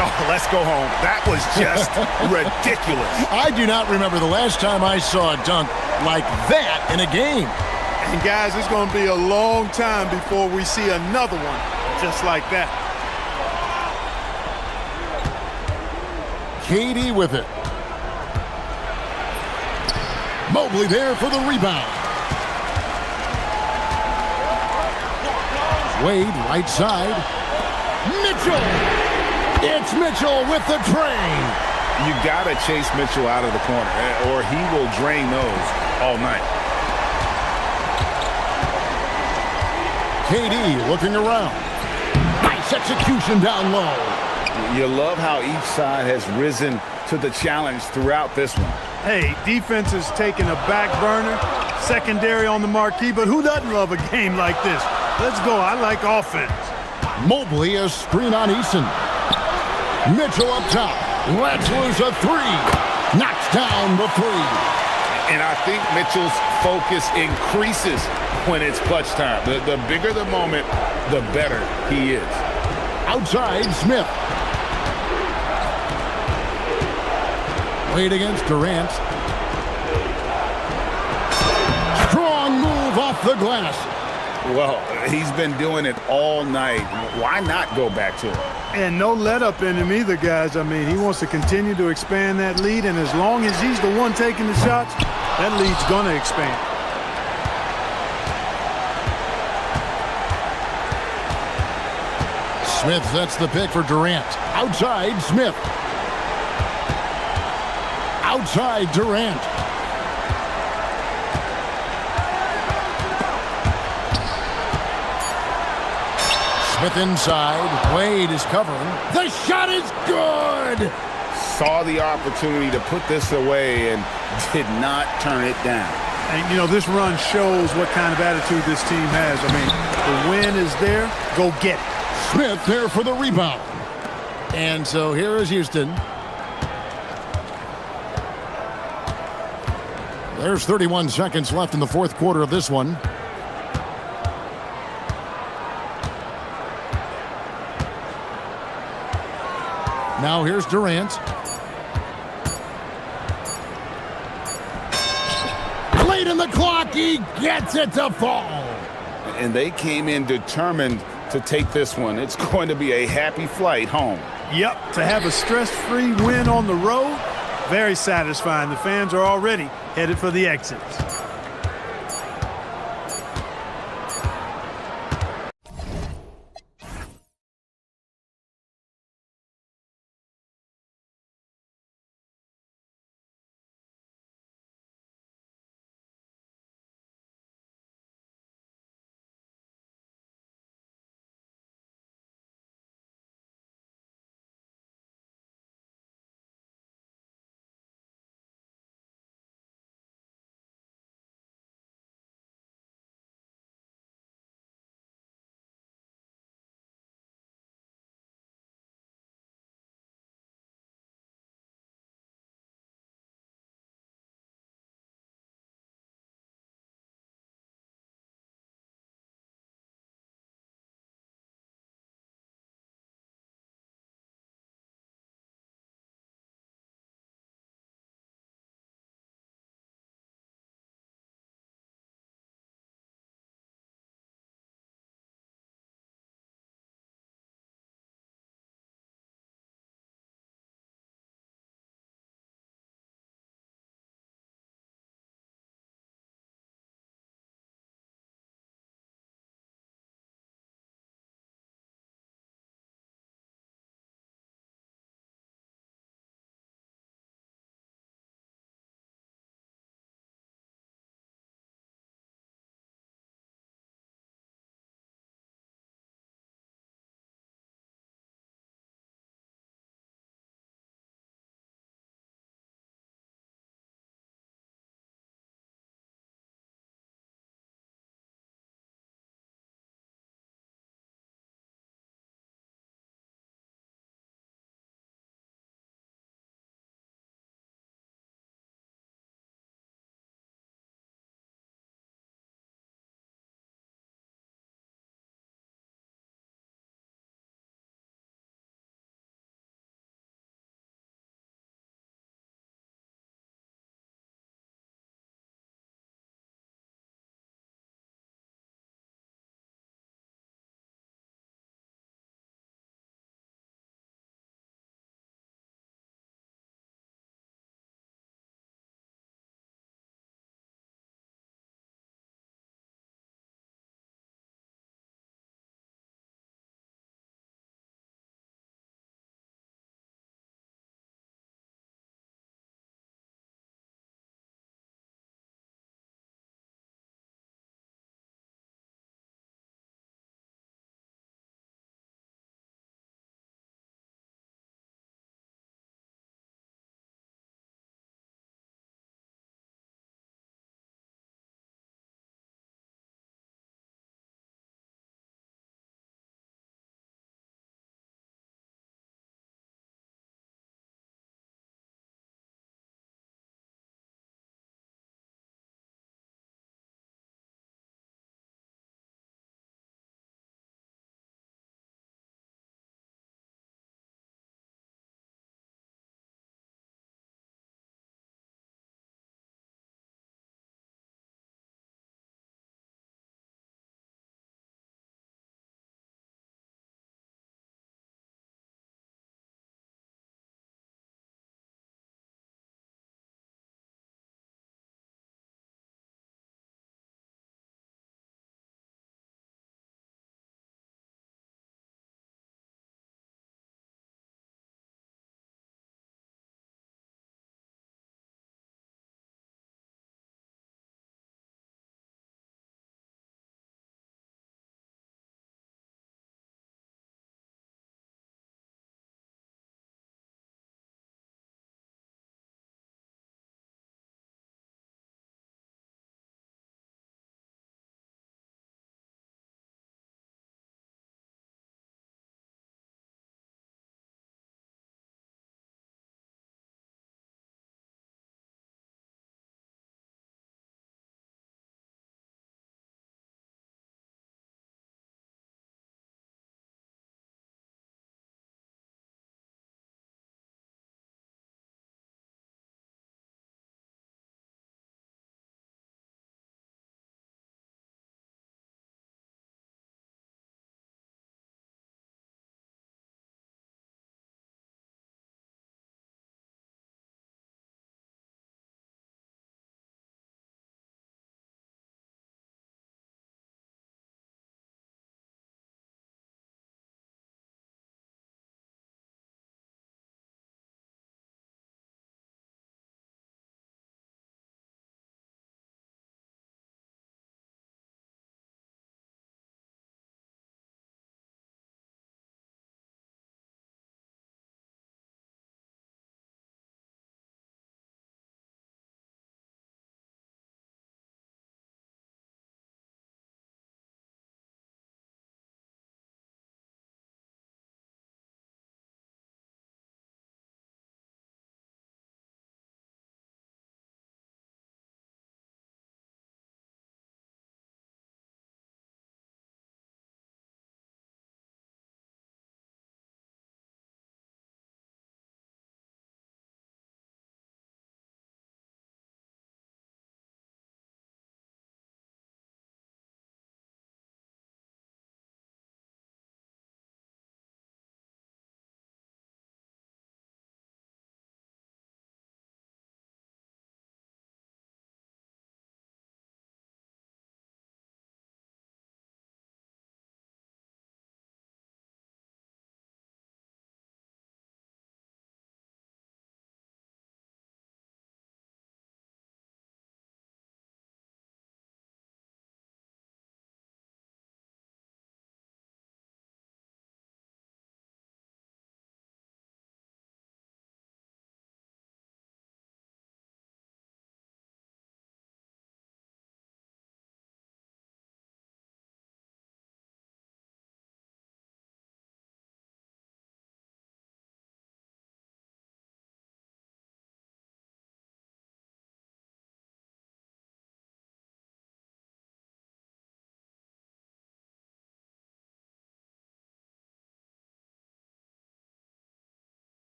Oh, let's go home. That was just ridiculous. I do not remember the last time I saw a dunk like that in a game. And guys, it's going to be a long time before we see another one just like that. KD with it. Mobley there for the rebound. Wade, right side. Mitchell! It's Mitchell with the drain. You got to chase Mitchell out of the corner, or he will drain those all night. KD looking around. Nice execution down low. You love how each side has risen to the challenge throughout this one. Hey, defense is taking a back burner, secondary on the marquee, but who doesn't love a game like this? Let's go. I like offense. Mobley, a screen on Eason. Mitchell up top. Lets loose a three. Knocks down the three. And I think Mitchell's focus increases when it's clutch time. The bigger the moment, the better he is. Outside, Smith. Wade against Durant. Strong move off the glass. Well, he's been doing it all night. Why not go back to it? And no let up in him either, guys. I mean, he wants to continue to expand that lead, and as long as he's the one taking the shots, that lead's going to expand. Smith sets the pick for Durant. Outside, Smith. Outside, Durant. Smith inside. Wade is covering. The shot is good! Saw the opportunity to put this away and did not turn it down. And, you know, this run shows what kind of attitude this team has. I mean, the win is there. Go get it. Smith there for the rebound. And so here is Houston. There's 31 seconds left in the fourth quarter of this one. Now here's Durant. Late in the clock, he gets it to fall. And they came in determined to take this one. It's going to be a happy flight home. Yep, to have a stress-free win on the road, very satisfying. The fans are already headed for the exits.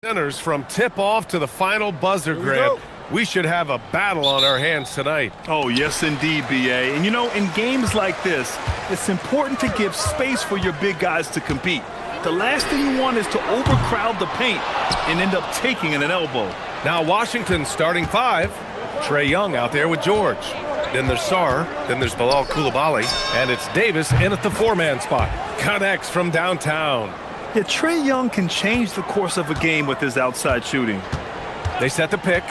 Centers from tip-off to the final buzzer, Grant. We should have a battle on our hands tonight. Oh, yes, indeed, B.A. And, you know, in games like this, it's important to give space for your big guys to compete. The last thing you want is to overcrowd the paint and end up taking an elbow. Now Washington's starting five. Trae Young out there with George. Then there's Sarr. Then there's Bilal Coulibaly. And it's Davis in at the four-man spot. Connects from downtown. Yeah, Trae Young can change the course of a game with his outside shooting. They set the pick.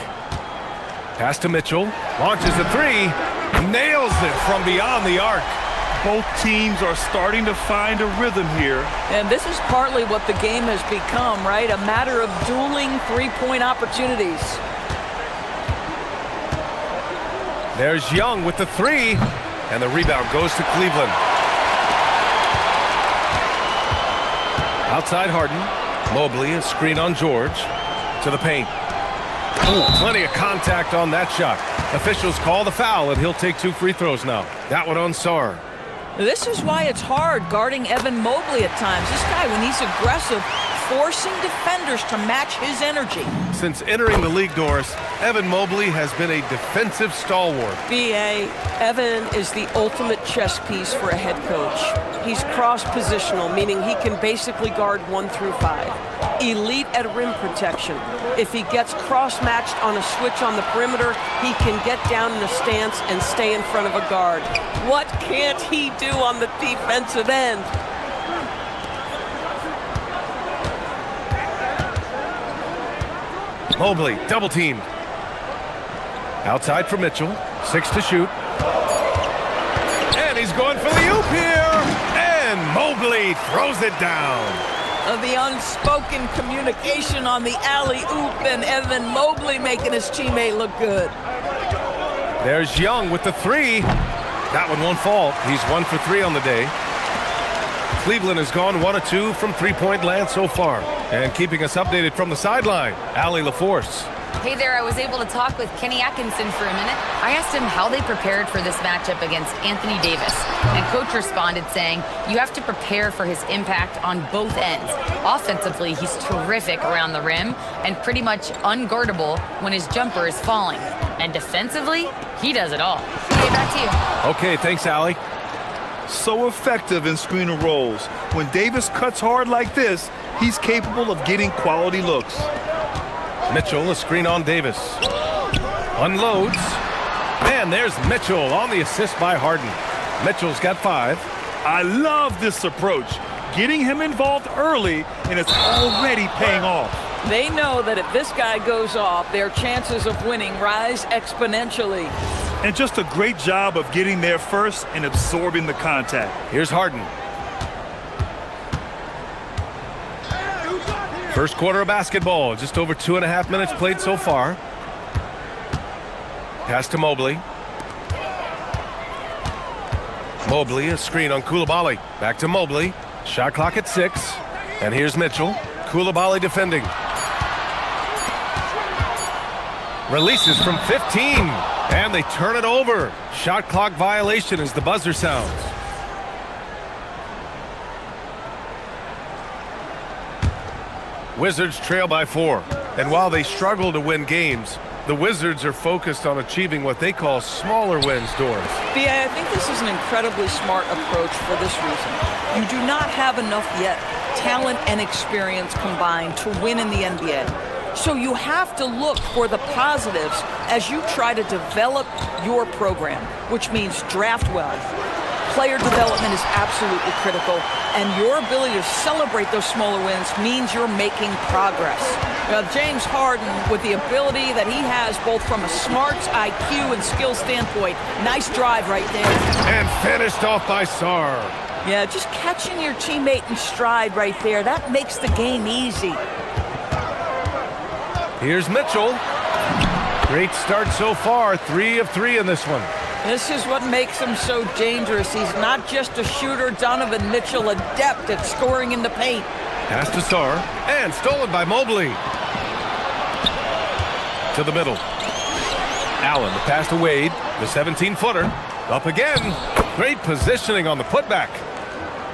Pass to Mitchell. Launches a three. Nails it from beyond the arc. Both teams are starting to find a rhythm here. And this is partly what the game has become, right? A matter of dueling three-point opportunities. There's Young with the three. And the rebound goes to Cleveland. Outside Harden. Mobley, a screen on George. To the paint. Ooh, plenty of contact on that shot. Officials call the foul, and he'll take 2 free throws now. That one on Sarr. This is why it's hard guarding Evan Mobley at times. This guy, when he's aggressive, forcing defenders to match his energy. Since entering the league, Doris, Evan Mobley has been a defensive stalwart. B.A., Evan is the ultimate chess piece for a head coach. He's cross-positional, meaning he can basically guard 1 through 5. Elite at rim protection. If he gets cross-matched on a switch on the perimeter, he can get down in a stance and stay in front of a guard. What can't he do on the defensive end? Mobley, double teamed. Outside for Mitchell, 6 to shoot. And he's going for the oop here. And Mobley throws it down. The unspoken communication on the alley-oop, and Evan Mobley making his teammate look good. There's Young with the three. That one won't fall. He's 1 for 3 on the day. Cleveland has gone 1 of 2 from three-point land so far. And keeping us updated from the sideline, Allie LaForce. Hey there, I was able to talk with Kenny Atkinson for a minute. I asked him how they prepared for this matchup against Anthony Davis. And Coach responded saying, you have to prepare for his impact on both ends. Offensively, he's terrific around the rim and pretty much unguardable when his jumper is falling. And defensively, he does it all. Okay, back to you. Okay, thanks, Allie. So effective in screen and rolls. When Davis cuts hard like this, he's capable of getting quality looks. Mitchell, a screen on Davis. Unloads. And there's Mitchell on the assist by Harden. Mitchell's got 5. I love this approach. Getting him involved early, and it's already paying off. They know that if this guy goes off, their chances of winning rise exponentially. And just a great job of getting there first and absorbing the contact. Here's Harden. First quarter of basketball, just over 2.5 minutes played so far. Pass to Mobley. Mobley, a screen on Coulibaly. Back to Mobley. Shot clock at 6. And here's Mitchell. Coulibaly defending. Releases from 15. And they turn it over. Shot clock violation as the buzzer sounds. Wizards trail by 4. And while they struggle to win games, the Wizards are focused on achieving what they call smaller wins, Doris. I think this is an incredibly smart approach for this reason. You do not have enough yet talent and experience combined to win in the NBA. So you have to look for the positives as you try to develop your program, which means draft well. Player development is absolutely critical, and your ability to celebrate those smaller wins means you're making progress. Now, James Harden, with the ability that he has both from a smarts, IQ, and skill standpoint, nice drive right there. And finished off by Sarr. Yeah, just catching your teammate in stride right there, that makes the game easy. Here's Mitchell. Great start so far, 3 of 3 in this one. This is what makes him so dangerous. He's not just a shooter. Donovan Mitchell, adept at scoring in the paint. Pass to Sarr, and stolen by Mobley. To the middle. Allen, the pass to Wade, the 17-footer. Up again. Great positioning on the putback.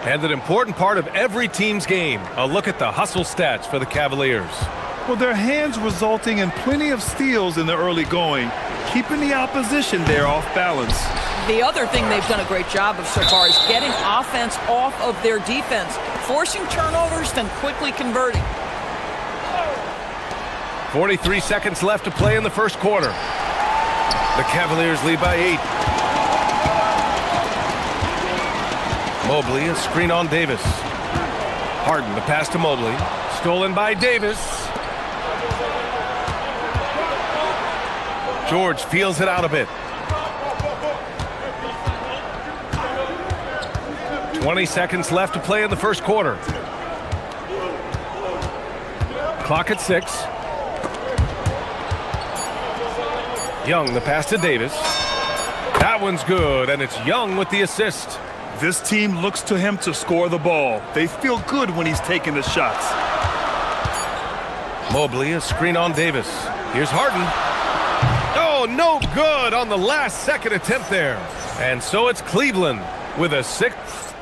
And an important part of every team's game. A look at the hustle stats for the Cavaliers. Well, their hands resulting in plenty of steals in the early going, keeping the opposition there off balance. The other thing they've done a great job of so far is getting offense off of their defense, forcing turnovers, then quickly converting. 43 seconds left to play in the first quarter. The Cavaliers lead by 8. Mobley, a screen on Davis. Harden, the pass to Mobley. Stolen by Davis. George feels it out a bit. 20 seconds left to play in the first quarter. Clock at 6. Young, the pass to Davis. That one's good, and it's Young with the assist. This team looks to him to score the ball. They feel good when he's taking the shots. Mobley, a screen on Davis. Here's Harden. Oh, no good on the last second attempt there. And so it's Cleveland with a 6th.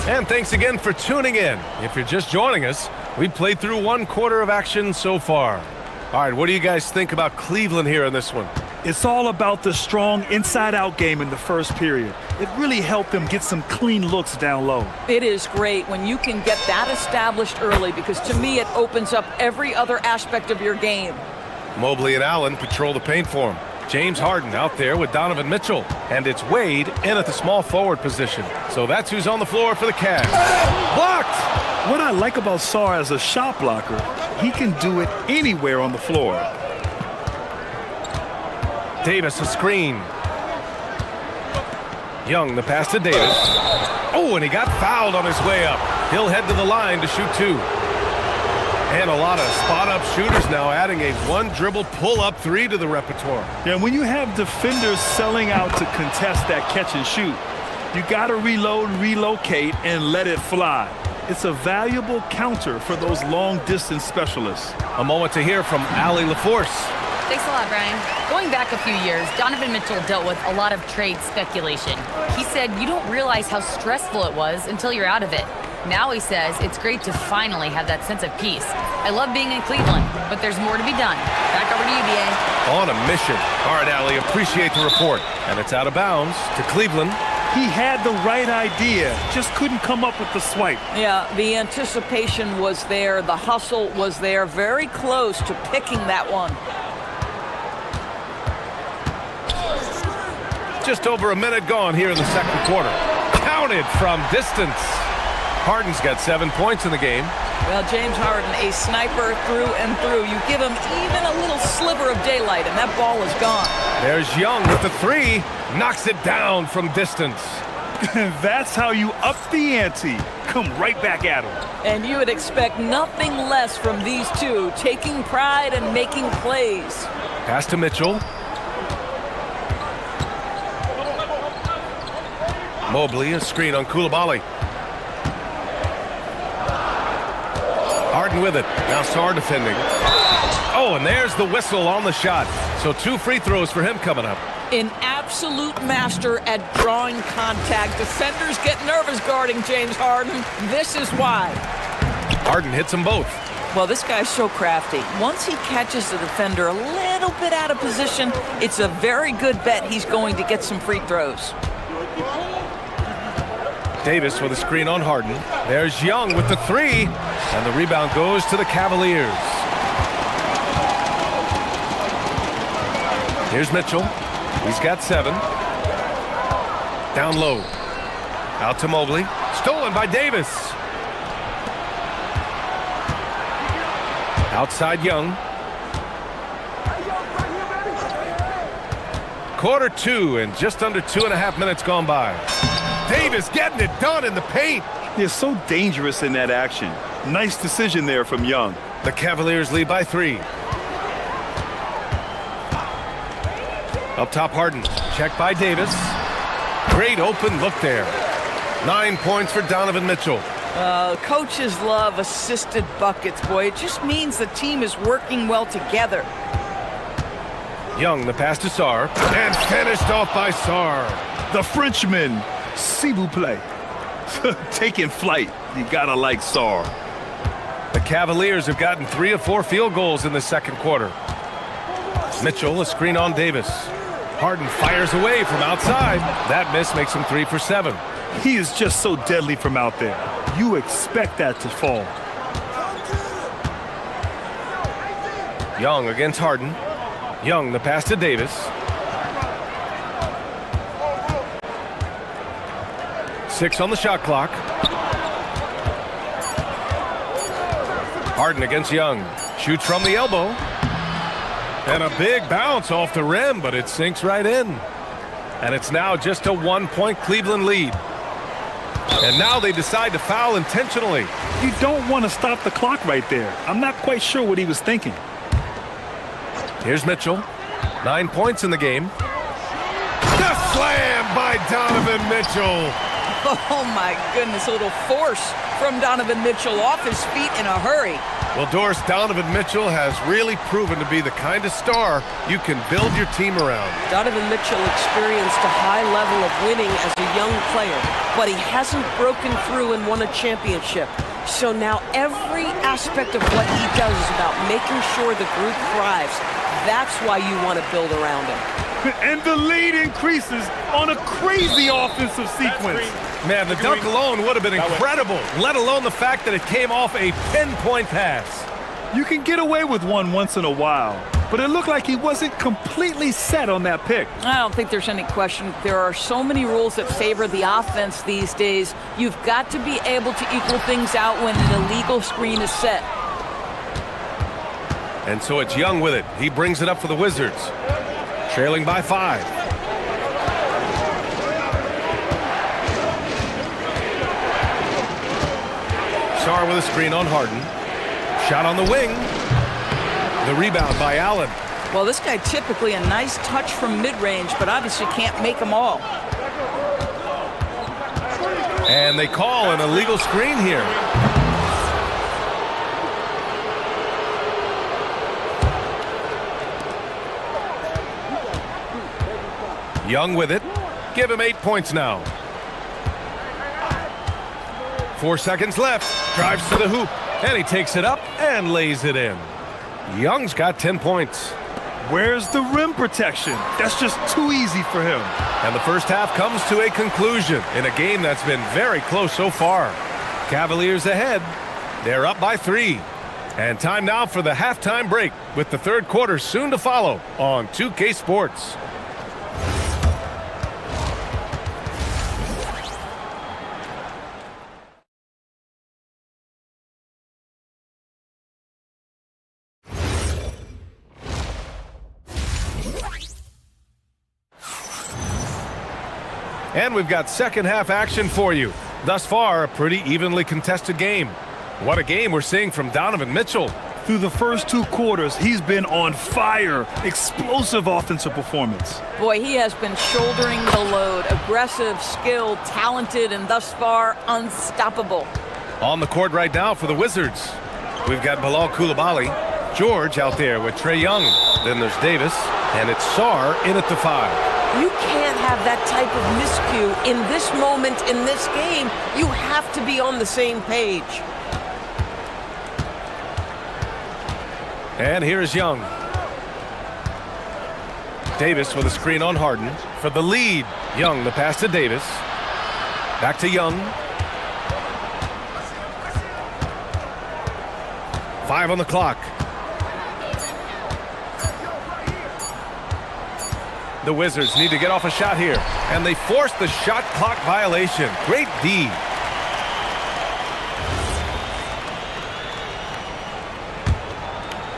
And thanks again for tuning in. If you're just joining us, we played through one quarter of action so far. All right, what do you guys think about Cleveland here in this one? It's all about the strong inside-out game in the first period. It really helped them get some clean looks down low. It is great when you can get that established early, because to me it opens up every other aspect of your game. Mobley and Allen patrol the paint for him. James Harden out there with Donovan Mitchell. And it's Wade in at the small forward position. So that's who's on the floor for the Cavs. Blocked! What I like about Sarr as a shot blocker, he can do it anywhere on the floor. Davis, a screen. Young, the pass to Davis. Oh, and he got fouled on his way up. He'll head to the line to shoot 2. And a lot of spot-up shooters now, adding a one-dribble pull-up 3 to the repertoire. Yeah, when you have defenders selling out to contest that catch and shoot, you got to reload, relocate, and let it fly. It's a valuable counter for those long-distance specialists. A moment to hear from Allie LaForce. Thanks a lot, Brian. Going back a few years, Donovan Mitchell dealt with a lot of trade speculation. He said you don't realize how stressful it was until you're out of it. Now he says it's great to finally have that sense of peace. I love being in Cleveland, but there's more to be done. Back over to you, BA. On a mission. All right, Allie, appreciate the report. And it's out of bounds to Cleveland. He had the right idea, just couldn't come up with the swipe. Yeah, the anticipation was there. The hustle was there. Very close to picking that one. Just over a minute gone here in the second quarter. Counted from distance. Harden's got 7 points in the game. Well, James Harden, a sniper through and through. You give him even a little sliver of daylight, and that ball is gone. There's Young with the 3. Knocks it down from distance. That's how you up the ante. Come right back at him. And you would expect nothing less from these two, taking pride and making plays. Pass to Mitchell. Mobley, a screen on Koulibaly. Harden with it. Now Sarr defending. Oh, and there's the whistle on the shot. So 2 free throws for him coming up. An absolute master at drawing contact. Defenders get nervous guarding James Harden. This is why. Harden hits them both. Well, this guy's so crafty. Once he catches the defender a little bit out of position, it's a very good bet he's going to get some free throws. Davis with a screen on Harden. There's Young with the 3. And the rebound goes to the Cavaliers. Here's Mitchell. He's got 7. Down low. Out to Mobley. Stolen by Davis. Outside Young. Quarter 2 and just under 2.5 minutes gone by. Davis getting it done in the paint. They're so dangerous in that action. Nice decision there from Young. The Cavaliers lead by 3. Up top, Harden. Checked by Davis. Great open look there. 9 points for Donovan Mitchell. Coaches love assisted buckets, boy. It just means the team is working well together. Young, the pass to Sarr. And finished off by Sarr. The Frenchman, s'il vous plaît. Taking flight. You gotta like Saar. The Cavaliers have gotten 3 of 4 field goals in the second quarter. Mitchell, a screen on Davis. Harden fires away from outside. That miss makes him 3 for 7. He is just so deadly from out there. You expect that to fall. Young against Harden. Young, the pass to Davis. Six on the shot clock. Harden against Young. Shoots from the elbow. And a big bounce off the rim, but it sinks right in. And it's now just a 1-point Cleveland lead. And now they decide to foul intentionally. You don't want to stop the clock right there. I'm not quite sure what he was thinking. Here's Mitchell. 9 points in the game. The slam by Donovan Mitchell. Oh, my goodness. A little force from Donovan Mitchell off his feet in a hurry. Well, Doris, Donovan Mitchell has really proven to be the kind of star you can build your team around. Donovan Mitchell experienced a high level of winning as a young player, but he hasn't broken through and won a championship. So now every aspect of what he does is about making sure the group thrives. That's why you want to build around him. And the lead increases on a crazy offensive sequence. Man, the dunk alone would have been incredible, let alone the fact that it came off a pinpoint pass. You can get away with one once in a while, but it looked like he wasn't completely set on that pick. I don't think there's any question. There are so many rules that favor the offense these days. You've got to be able to equal things out when an illegal screen is set. And so it's Young with it. He brings it up for the Wizards, trailing by 5. Saar with a screen on Harden. Shot on the wing. The rebound by Allen. Well, this guy typically a nice touch from mid-range, but obviously can't make them all. And they call an illegal screen here. Young with it. Give him 8 points now. 4 seconds left. Drives to the hoop. And he takes it up and lays it in. Young's got 10 points. Where's the rim protection? That's just too easy for him. And the first half comes to a conclusion in a game that's been very close so far. Cavaliers ahead. They're up by 3. And time now for the halftime break, with the third quarter soon to follow on 2K Sports. And we've got second half action for you. Thus far, a pretty evenly contested game. What a game we're seeing from Donovan Mitchell. Through the first 2 quarters, he's been on fire. Explosive offensive performance. Boy, he has been shouldering the load. Aggressive, skilled, talented, and thus far, unstoppable. On the court right now for the Wizards, we've got Bilal Coulibaly, George out there with Trae Young. Then there's Davis, and it's Saar in at the 5. You can't have that type of miscue in this moment, in this game. You have to be on the same page. And here's Young. Davis with a screen on Harden for the lead. Young, the pass to Davis. Back to Young. 5 on the clock. The Wizards need to get off a shot here, and they force the shot clock violation. Great D.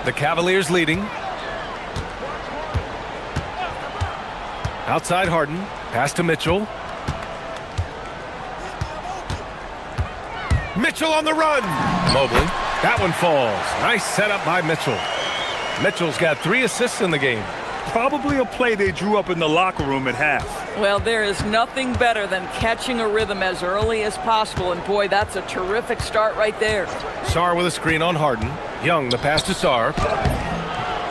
The Cavaliers leading. Outside Harden. Pass to Mitchell. Mitchell on the run. Mobley. That one falls. Nice setup by Mitchell. Mitchell's got 3 assists in the game. Probably a play they drew up in the locker room at half. Well, there is nothing better than catching a rhythm as early as possible, and boy, that's a terrific start right there. Saar with a screen on Harden. Young, the pass to Saar.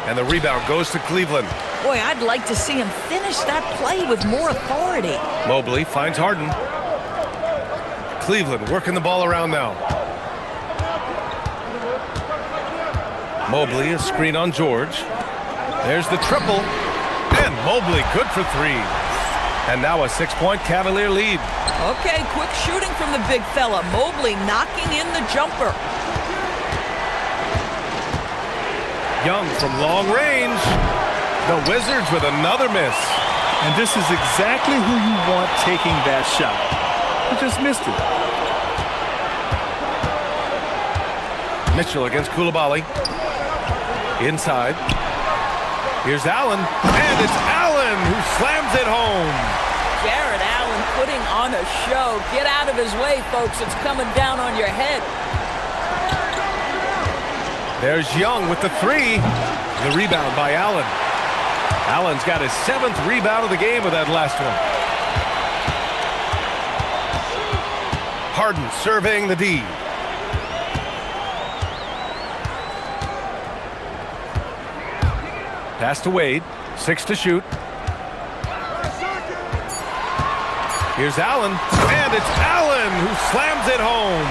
And the rebound goes to Cleveland. Boy, I'd like to see him finish that play with more authority. Mobley finds Harden. Cleveland working the ball around now. Mobley, a screen on George. There's the triple. And Mobley, good for three. And now a 6-point Cavalier lead. Okay, quick shooting from the big fella. Mobley knocking in the jumper. Young from long range. The Wizards with another miss. And this is exactly who you want taking that shot. He just missed it. Mitchell against Coulibaly. Inside. Here's Allen. And it's Allen who slams it home. Jared Allen putting on a show. Get out of his way, folks. It's coming down on your head. There's Young with the three. The rebound by Allen. Allen's got his 7th rebound of the game with that last one. Harden surveying the D. Pass to Wade. 6 to shoot. Here's Allen. And it's Allen who slams it home.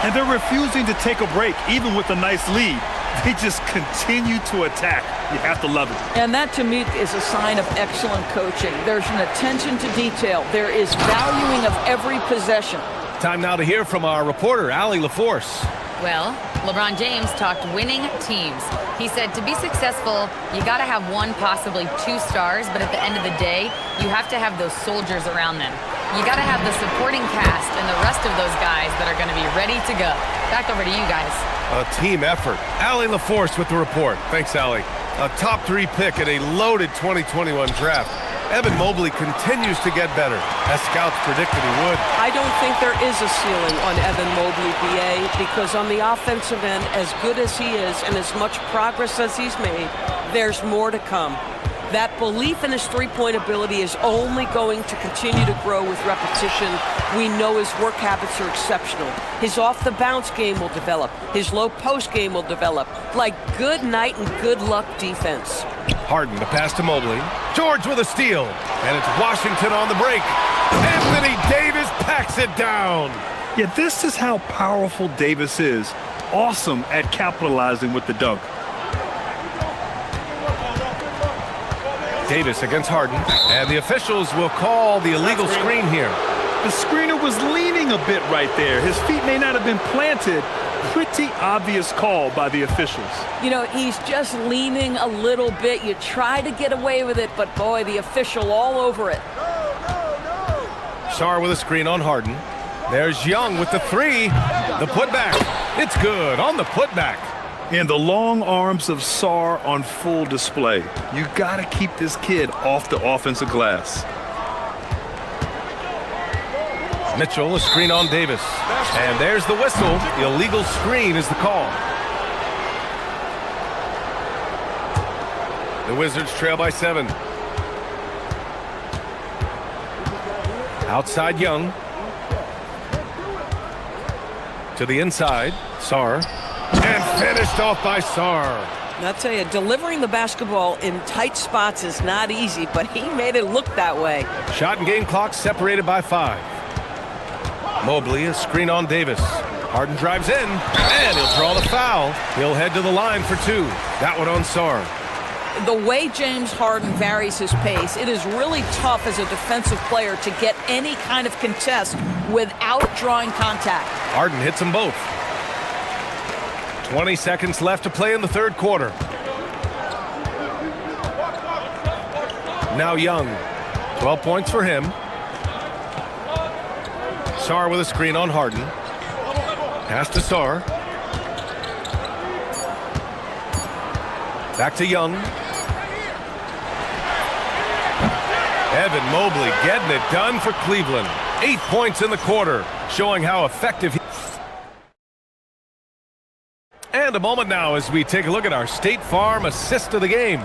And they're refusing to take a break, even with a nice lead. They just continue to attack. You have to love it. And that, to me, is a sign of excellent coaching. There's an attention to detail. There is valuing of every possession. Time now to hear from our reporter, Allie LaForce. Well, LeBron James talked winning teams. He said to be successful, you got to have one, possibly 2 stars, but at the end of the day, you have to have those soldiers around them. You got to have the supporting cast and the rest of those guys that are going to be ready to go. Back over to you guys. A team effort. Allie LaForce with the report. Thanks, Allie. A top 3 pick in a loaded 2021 draft. Evan Mobley continues to get better, as scouts predicted he would. I don't think there is a ceiling on Evan Mobley, BA, because on the offensive end, as good as he is and as much progress as he's made, there's more to come. That belief in his three-point ability is only going to continue to grow with repetition. We know his work habits are exceptional. His off-the-bounce game will develop. His low-post game will develop. Like good night and good luck defense. Harden, the pass to Mobley. George with a steal. And it's Washington on the break. Anthony Davis packs it down. Yeah, this is how powerful Davis is. Awesome at capitalizing with the dunk. Davis against Harden, and the officials will call the illegal screen here. The screener was leaning a bit right there. His feet may not have been planted. Pretty obvious call by the officials. You know, he's just leaning a little bit. You try to get away with it, but boy, the official all over it. Sarr with a screen on Harden. There's Young with the three. The putback. It's good on the putback. And the long arms of Sarr on full display. You got to keep this kid off the offensive glass. Mitchell, a screen on Davis. And there's the whistle. Illegal screen is the call. The Wizards trail by 7. Outside Young. To the inside. Sarr. And finished off by Sarr. I'll tell you, delivering the basketball in tight spots is not easy, but he made it look that way. Shot and game clock separated by 5. Mobley, a screen on Davis. Harden drives in, and he'll draw the foul. He'll head to the line for 2. That one on Sarr. The way James Harden varies his pace, it is really tough as a defensive player to get any kind of contest without drawing contact. Harden hits them both. 20 seconds left to play in the third quarter. Now Young. 12 points for him. Sarr with a screen on Harden. Pass to Sarr. Back to Young. Evan Mobley getting it done for Cleveland. 8 points in the quarter, showing how effective he... And a moment now as we take a look at our State Farm assist of the game.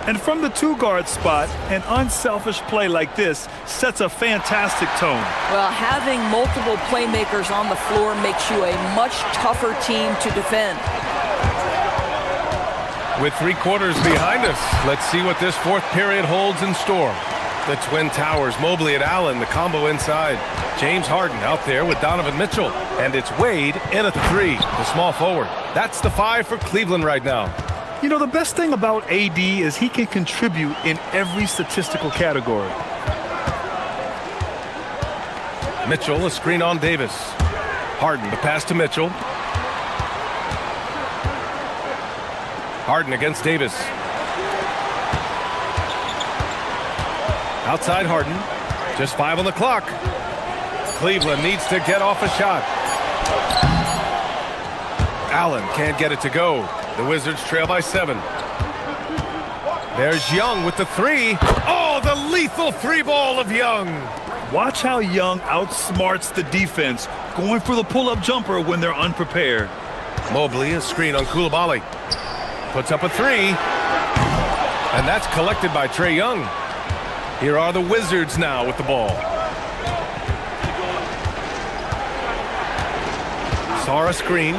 And from the 2-guard spot, an unselfish play like this sets a fantastic tone. Well, having multiple playmakers on the floor makes you a much tougher team to defend. With 3 quarters behind us, let's see what this fourth period holds in store. The Twin Towers, Mobley and Allen, the combo inside. James Harden out there with Donovan Mitchell. And it's Wade in at the 3, the small forward. That's the 5 for Cleveland right now. You know, the best thing about AD is he can contribute in every statistical category. Mitchell, a screen on Davis. Harden, the pass to Mitchell. Harden against Davis. Outside Harden. Just 5 on the clock. Cleveland needs to get off a shot. Allen can't get it to go. The Wizards trail by 7. There's Young with the 3. Oh, the lethal 3-ball of Young. Watch how Young outsmarts the defense, going for the pull-up jumper when they're unprepared. Mobley, a screen on Coulibaly. Puts up a 3. And that's collected by Trae Young. Here are the Wizards now with the ball. Saw a screen.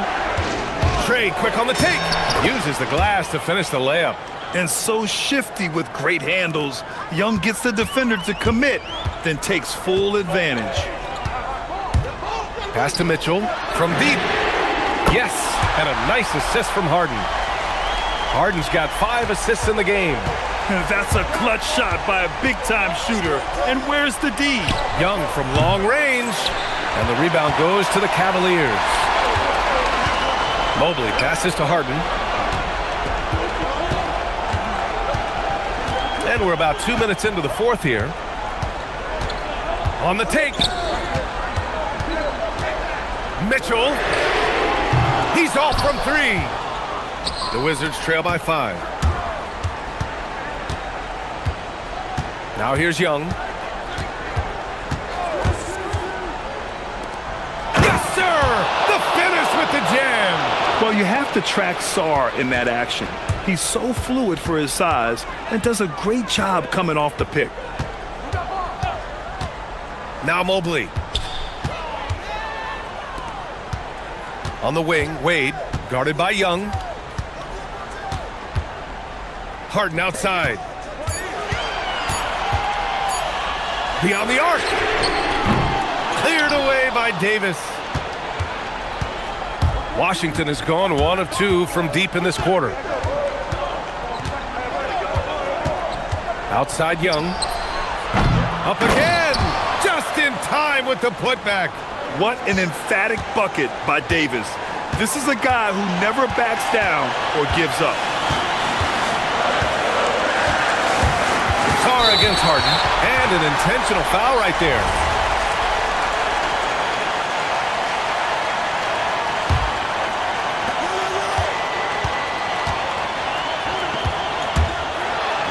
Trae quick on the take. Uses the glass to finish the layup. And so shifty with great handles. Young gets the defender to commit, then takes full advantage. Pass to Mitchell from deep. Yes, and a nice assist from Harden. Harden's got 5 assists in the game. That's a clutch shot by a big-time shooter. And where's the D? Young from long range. And the rebound goes to the Cavaliers. Mobley passes to Harden. And we're about 2 minutes into the 4th here. On the take. Mitchell. He's off from 3. The Wizards trail by 5. Now here's Young. Yes, sir! The finish with the jam! Well, you have to track Sarr in that action. He's so fluid for his size and does a great job coming off the pick. Now Mobley. On the wing, Wade, guarded by Young. Harden outside. Beyond the arc. Cleared away by Davis. Washington has gone 1 of 2 from deep in this quarter. Outside Young. Up again. Just in time with the putback. What an emphatic bucket by Davis. This is a guy who never backs down or gives up. Sarr against Harden. And an intentional foul right there.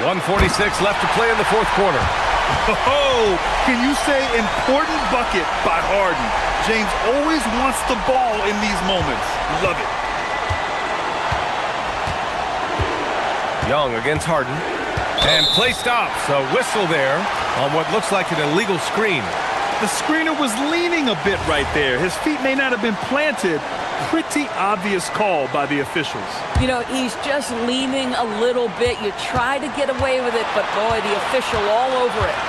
.146 left to play in the 4th quarter. Oh, can you say important bucket by Harden? James always wants the ball in these moments. Love it. Young against Harden. And play stops. A whistle there on what looks like an illegal screen. The screener was leaning a bit right there. His feet may not have been planted. Pretty obvious call by the officials. You know, he's just leaning a little bit. You try to get away with it, but boy, the official all over it.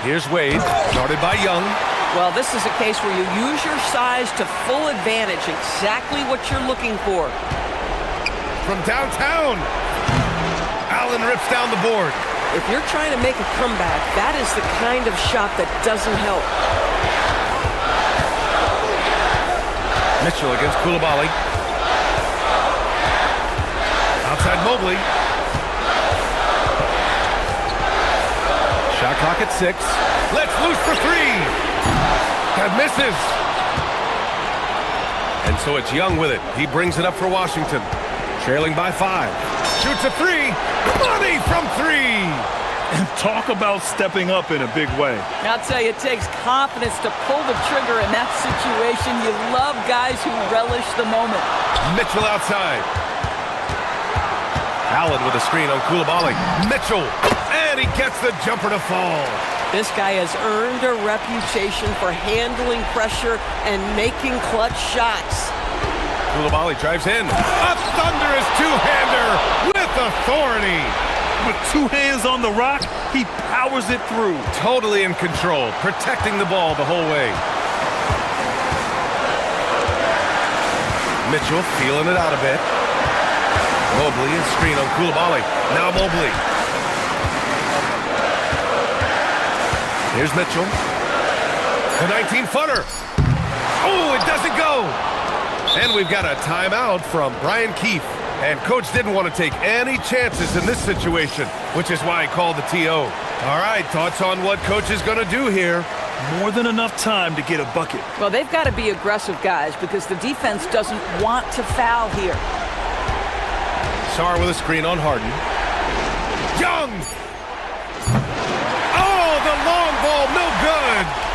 Here's Wade, guarded by Young. Well, this is a case where you use your size to full advantage, exactly what you're looking for. From downtown, Allen rips down the board. If you're trying to make a comeback, that is the kind of shot that doesn't help. Mitchell against Coulibaly. Outside Mobley. Shot clock at 6. Let's loose for 3. That misses. And so it's Young with it. He brings it up for Washington. Trailing by 5. Shoots a 3. Money from 3. And talk about stepping up in a big way. I'll tell you, it takes confidence to pull the trigger in that situation. You love guys who relish the moment. Mitchell outside. Allen with a screen on Coulibaly. Mitchell, and he gets the jumper to fall. This guy has earned a reputation for handling pressure and making clutch shots. Coulibaly drives in. A thunderous two-hander with authority. With two hands on the rock, he powers it through. Totally in control, protecting the ball the whole way. Mitchell feeling it out a bit. Mobley and screen on Koulibaly. Now Mobley. Here's Mitchell. The 19-footer. Oh, it doesn't go. And we've got a timeout from Brian Keefe. And coach didn't want to take any chances in this situation, which is why he called the TO. All right, thoughts on what coach is going to do here? More than enough time to get a bucket. Well, they've got to be aggressive, guys, because the defense doesn't want to foul here. Sarr with a screen on Harden. Young! Oh, the long ball, no good!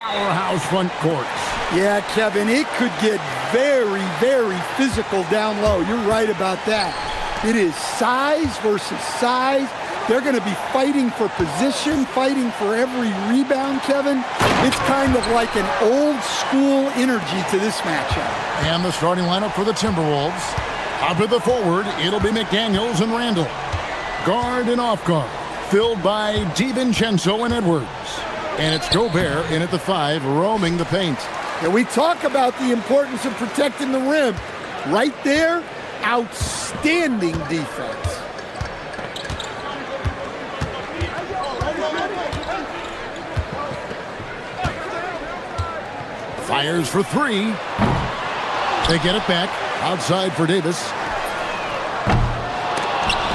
Powerhouse front courts. Yeah, Kevin, it could get very, very physical down low. You're right about that. It is size versus size. They're going to be fighting for position, fighting for every rebound, Kevin. It's kind of like an old school energy to this matchup. And the starting lineup for the Timberwolves. Up at the forward, it'll be McDaniels and Randall. Guard and off guard, filled by DiVincenzo and Edwards. And it's Gobert in at the 5, roaming the paint. And we talk about the importance of protecting the rim. Right there, outstanding defense. Fires for 3. They get it back. Outside for Davis.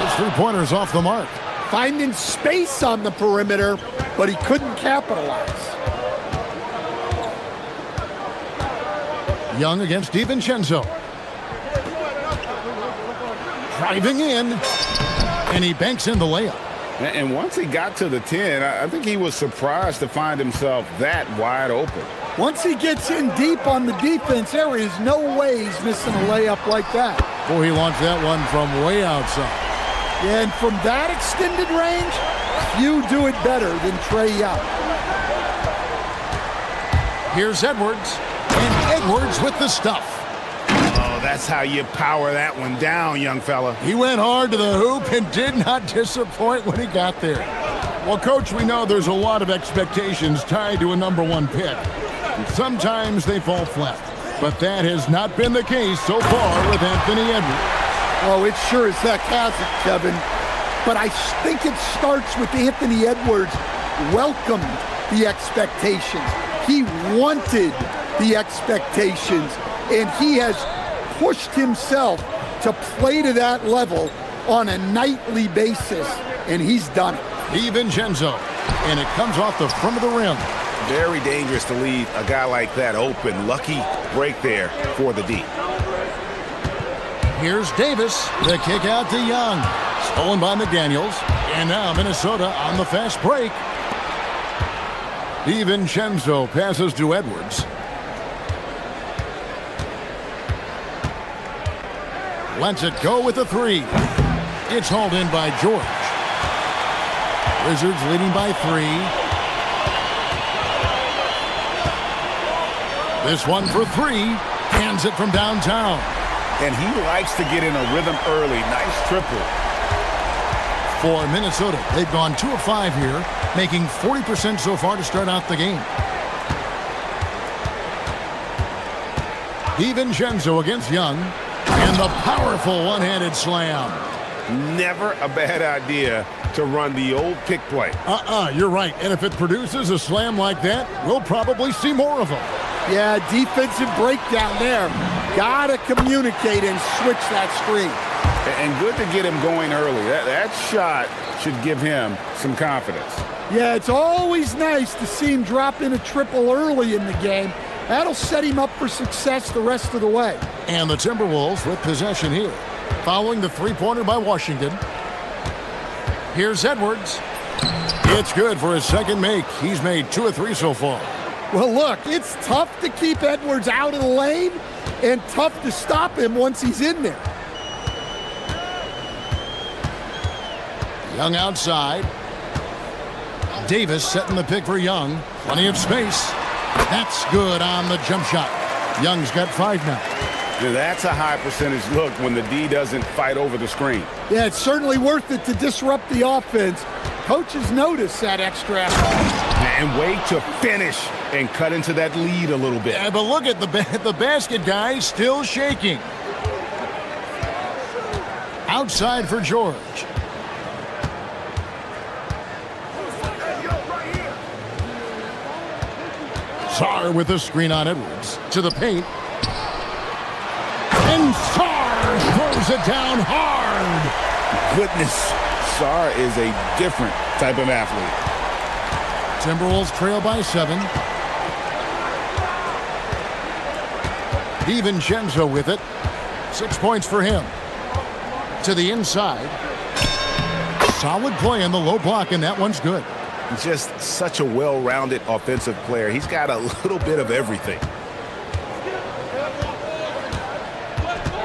His three-pointer's off the mark. Finding space on the perimeter, but he couldn't capitalize. Young against DiVincenzo. Driving in, and he banks in the layup. And once he got to the 10, I think he was surprised to find himself that wide open. Once he gets in deep on the defense, there is no way he's missing a layup like that. Boy, he launched that one from way outside. Yeah, and from that extended range, few do it better than Trae Young. Here's Edwards, and Edwards with the stuff. Oh, that's how you power that one down, young fella. He went hard to the hoop and did not disappoint when he got there. Well, Coach, we know there's a lot of expectations tied to a #1 pick. And sometimes they fall flat. But that has not been the case so far with Anthony Edwards. Oh, it sure as heck hasn't, Kevin. But I think it starts with Anthony Edwards welcomed the expectations. He wanted the expectations, and he has pushed himself to play to that level on a nightly basis, and he's done it. DiVincenzo, and it comes off the front of the rim. Very dangerous to leave a guy like that open. Lucky break there for the D. Here's Davis, the kick out to Young. Stolen by McDaniels, and now Minnesota on the fast break. DiVincenzo passes to Edwards. Lets it go with a 3. It's hauled in by George. Wizards leading by 3. This one for 3. Hands it from downtown. And he likes to get in a rhythm early. Nice triple. For Minnesota, they've gone 2 of 5 here, making 40% so far to start out the game. DiVincenzo against Young. And the powerful one-handed slam. Never a bad idea to run the old pick play. You're right. And if it produces a slam like that, we'll probably see more of them. Yeah, defensive breakdown there. Gotta communicate and switch that screen. And good to get him going early. That shot should give him some confidence. Yeah, it's always nice to see him drop in a triple early in the game. That'll set him up for success the rest of the way. And the Timberwolves with possession here. Following the three-pointer by Washington. Here's Edwards. It's good for his second make. He's made 2 of 3 so far. Well, look, it's tough to keep Edwards out of the lane and tough to stop him once he's in there. Young outside. Davis setting the pick for Young. Plenty of space. That's good on the jump shot. Young's got 5 now. Yeah, that's a high percentage look when the D doesn't fight over the screen. Yeah, it's certainly worth it to disrupt the offense. Coaches notice that extra effort. And wait to finish and cut into that lead a little bit. Yeah, but look at the basket guy still shaking. Outside for George. Sarr with a screen on Edwards. To the paint. And Sarr throws it down hard. Goodness, Sarr is a different type of athlete. Timberwolves trail by 7. DiVincenzo with it. 6 points for him. To the inside. Solid play in the low block, and that one's good. Just such a well-rounded offensive player. He's got a little bit of everything.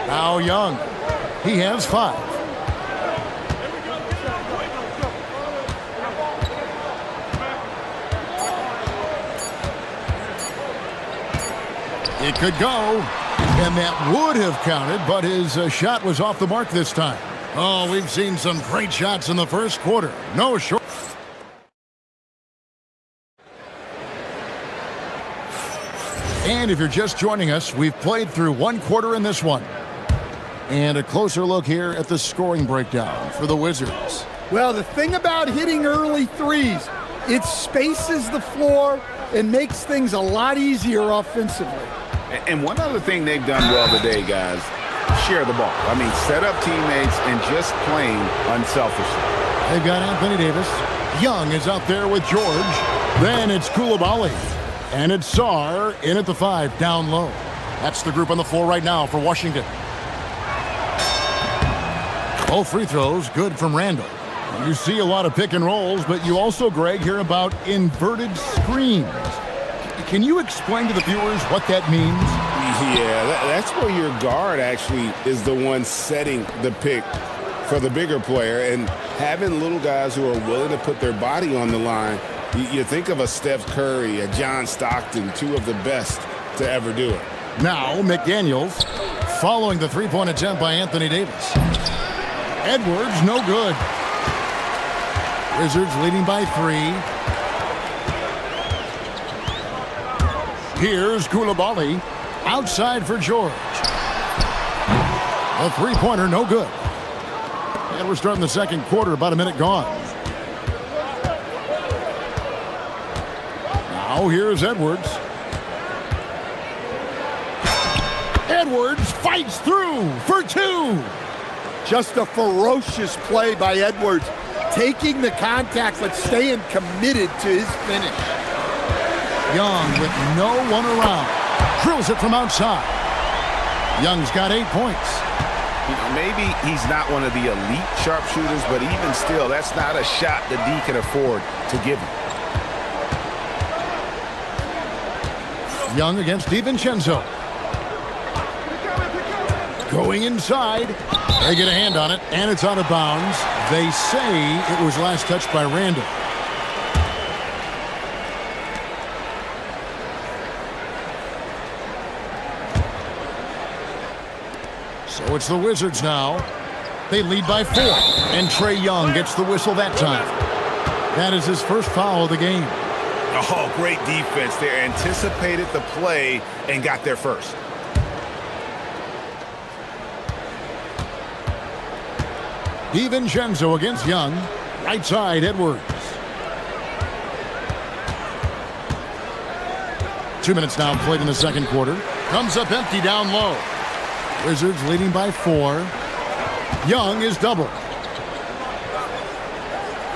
Now Young. He has 5. It could go, and that would have counted, but his shot was off the mark this time. Oh, we've seen some great shots in the first quarter. No short. And if you're just joining us, we've played through 1 quarter in this one. And a closer look here at the scoring breakdown for the Wizards. Well, the thing about hitting early threes, it spaces the floor and makes things a lot easier offensively. And one other thing they've done well today, guys, share the ball. I mean, set up teammates and just playing unselfishly. They've got Anthony Davis. Young is out there with George. Then it's Koulibaly. And it's Sarr in at the 5, down low. That's the group on the floor right now for Washington. Both free throws good from Randall. You see a lot of pick and rolls, but you also, Greg, hear about inverted screens. Can you explain to the viewers what that means? Yeah, that's where your guard actually is the one setting the pick for the bigger player, and having little guys who are willing to put their body on the line. You think of a Steph Curry, a John Stockton, 2 of the best to ever do it. Now McDaniels following the three-point attempt by Anthony Davis. Edwards, no good. Wizards leading by 3. Here's Koulibaly. Outside for George. A three-pointer, no good. And we're starting the second quarter, about a minute gone. Now here's Edwards. Edwards fights through for 2. Just a ferocious play by Edwards, taking the contact but staying committed to his finish. Young with no one around. Drills it from outside. Young's got 8 points. Maybe he's not one of the elite sharpshooters, but even still, that's not a shot that D can afford to give him. Young against DiVincenzo. Going inside. They get a hand on it, and it's out of bounds. They say it was last touched by Randall. So it's the Wizards now. They lead by 4, and Trae Young gets the whistle that time. That is his first foul of the game. Oh, great defense there. Anticipated the play and got there first. DiVincenzo against Young. Right side, Edwards. 2 minutes now played in the second quarter. Comes up empty down low. Wizards leading by 4. Young is double.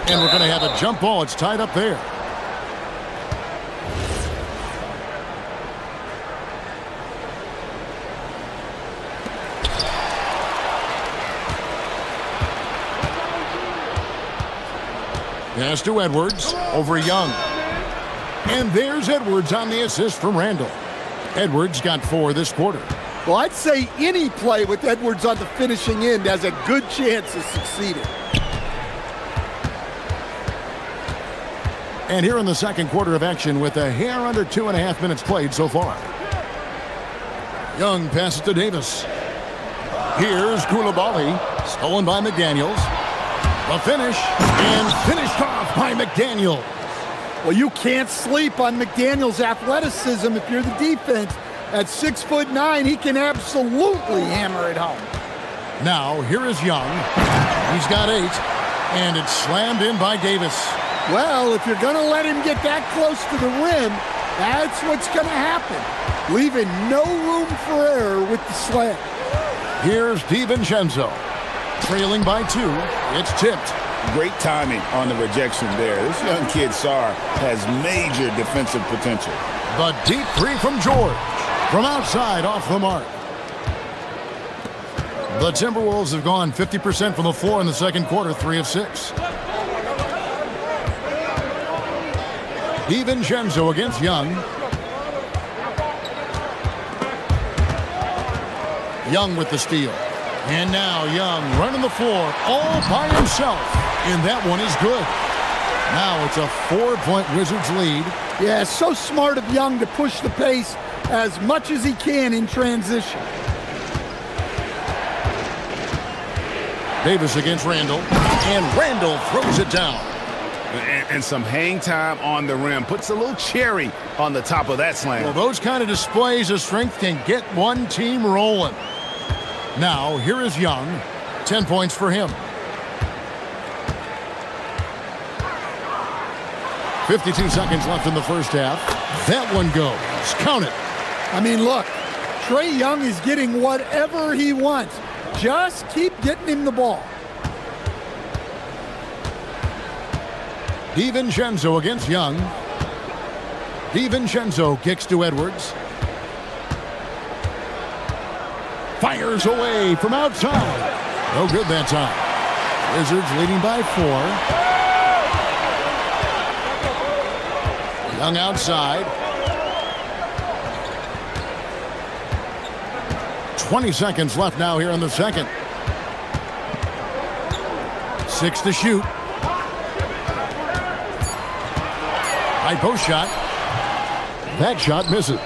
And we're going to have a jump ball. It's tied up there. Pass to Edwards over Young. And there's Edwards on the assist from Randall. Edwards got 4 this quarter. Well, I'd say any play with Edwards on the finishing end has a good chance of succeeding. And here in the second quarter of action with a hair under 2.5 minutes played so far. Young passes to Davis. Here's Koulibaly. Stolen by McDaniels. The finish, and finished off by McDaniels. Well, you can't sleep on McDaniels' athleticism if you're the defense. At 6'9", he can absolutely hammer it home. Now, here is Young. He's got 8, and it's slammed in by Davis. Well, if you're going to let him get that close to the rim, that's what's going to happen. Leaving no room for error with the slam. Here's DiVincenzo. Trailing by 2. It's tipped. Great timing on the rejection there. This young kid, Sarr, has major defensive potential. The deep 3 from George. From outside, off the mark. The Timberwolves have gone 50% from the floor in the second quarter, 3 of 6. DiVincenzo against Young. Young with the steal. And now Young running the floor all by himself. And that one is good. Now it's a 4-point Wizards lead. Yeah, so smart of Young to push the pace as much as he can in transition. Davis against Randall. And Randall throws it down. And some hang time on the rim. Puts a little cherry on the top of that slam. Well, those kind of displays of strength can get one team rolling. Now, here is Young. 10 points for him. 52 seconds left in the first half. That one goes. Count it. I mean, look, Trae Young is getting whatever he wants. Just keep getting him the ball. DiVincenzo against Young. DiVincenzo kicks to Edwards. Fires away from outside. No good that time. Wizards leading by 4. Young outside. 20 seconds left now here in the second. 6 to shoot. High post shot. That shot misses.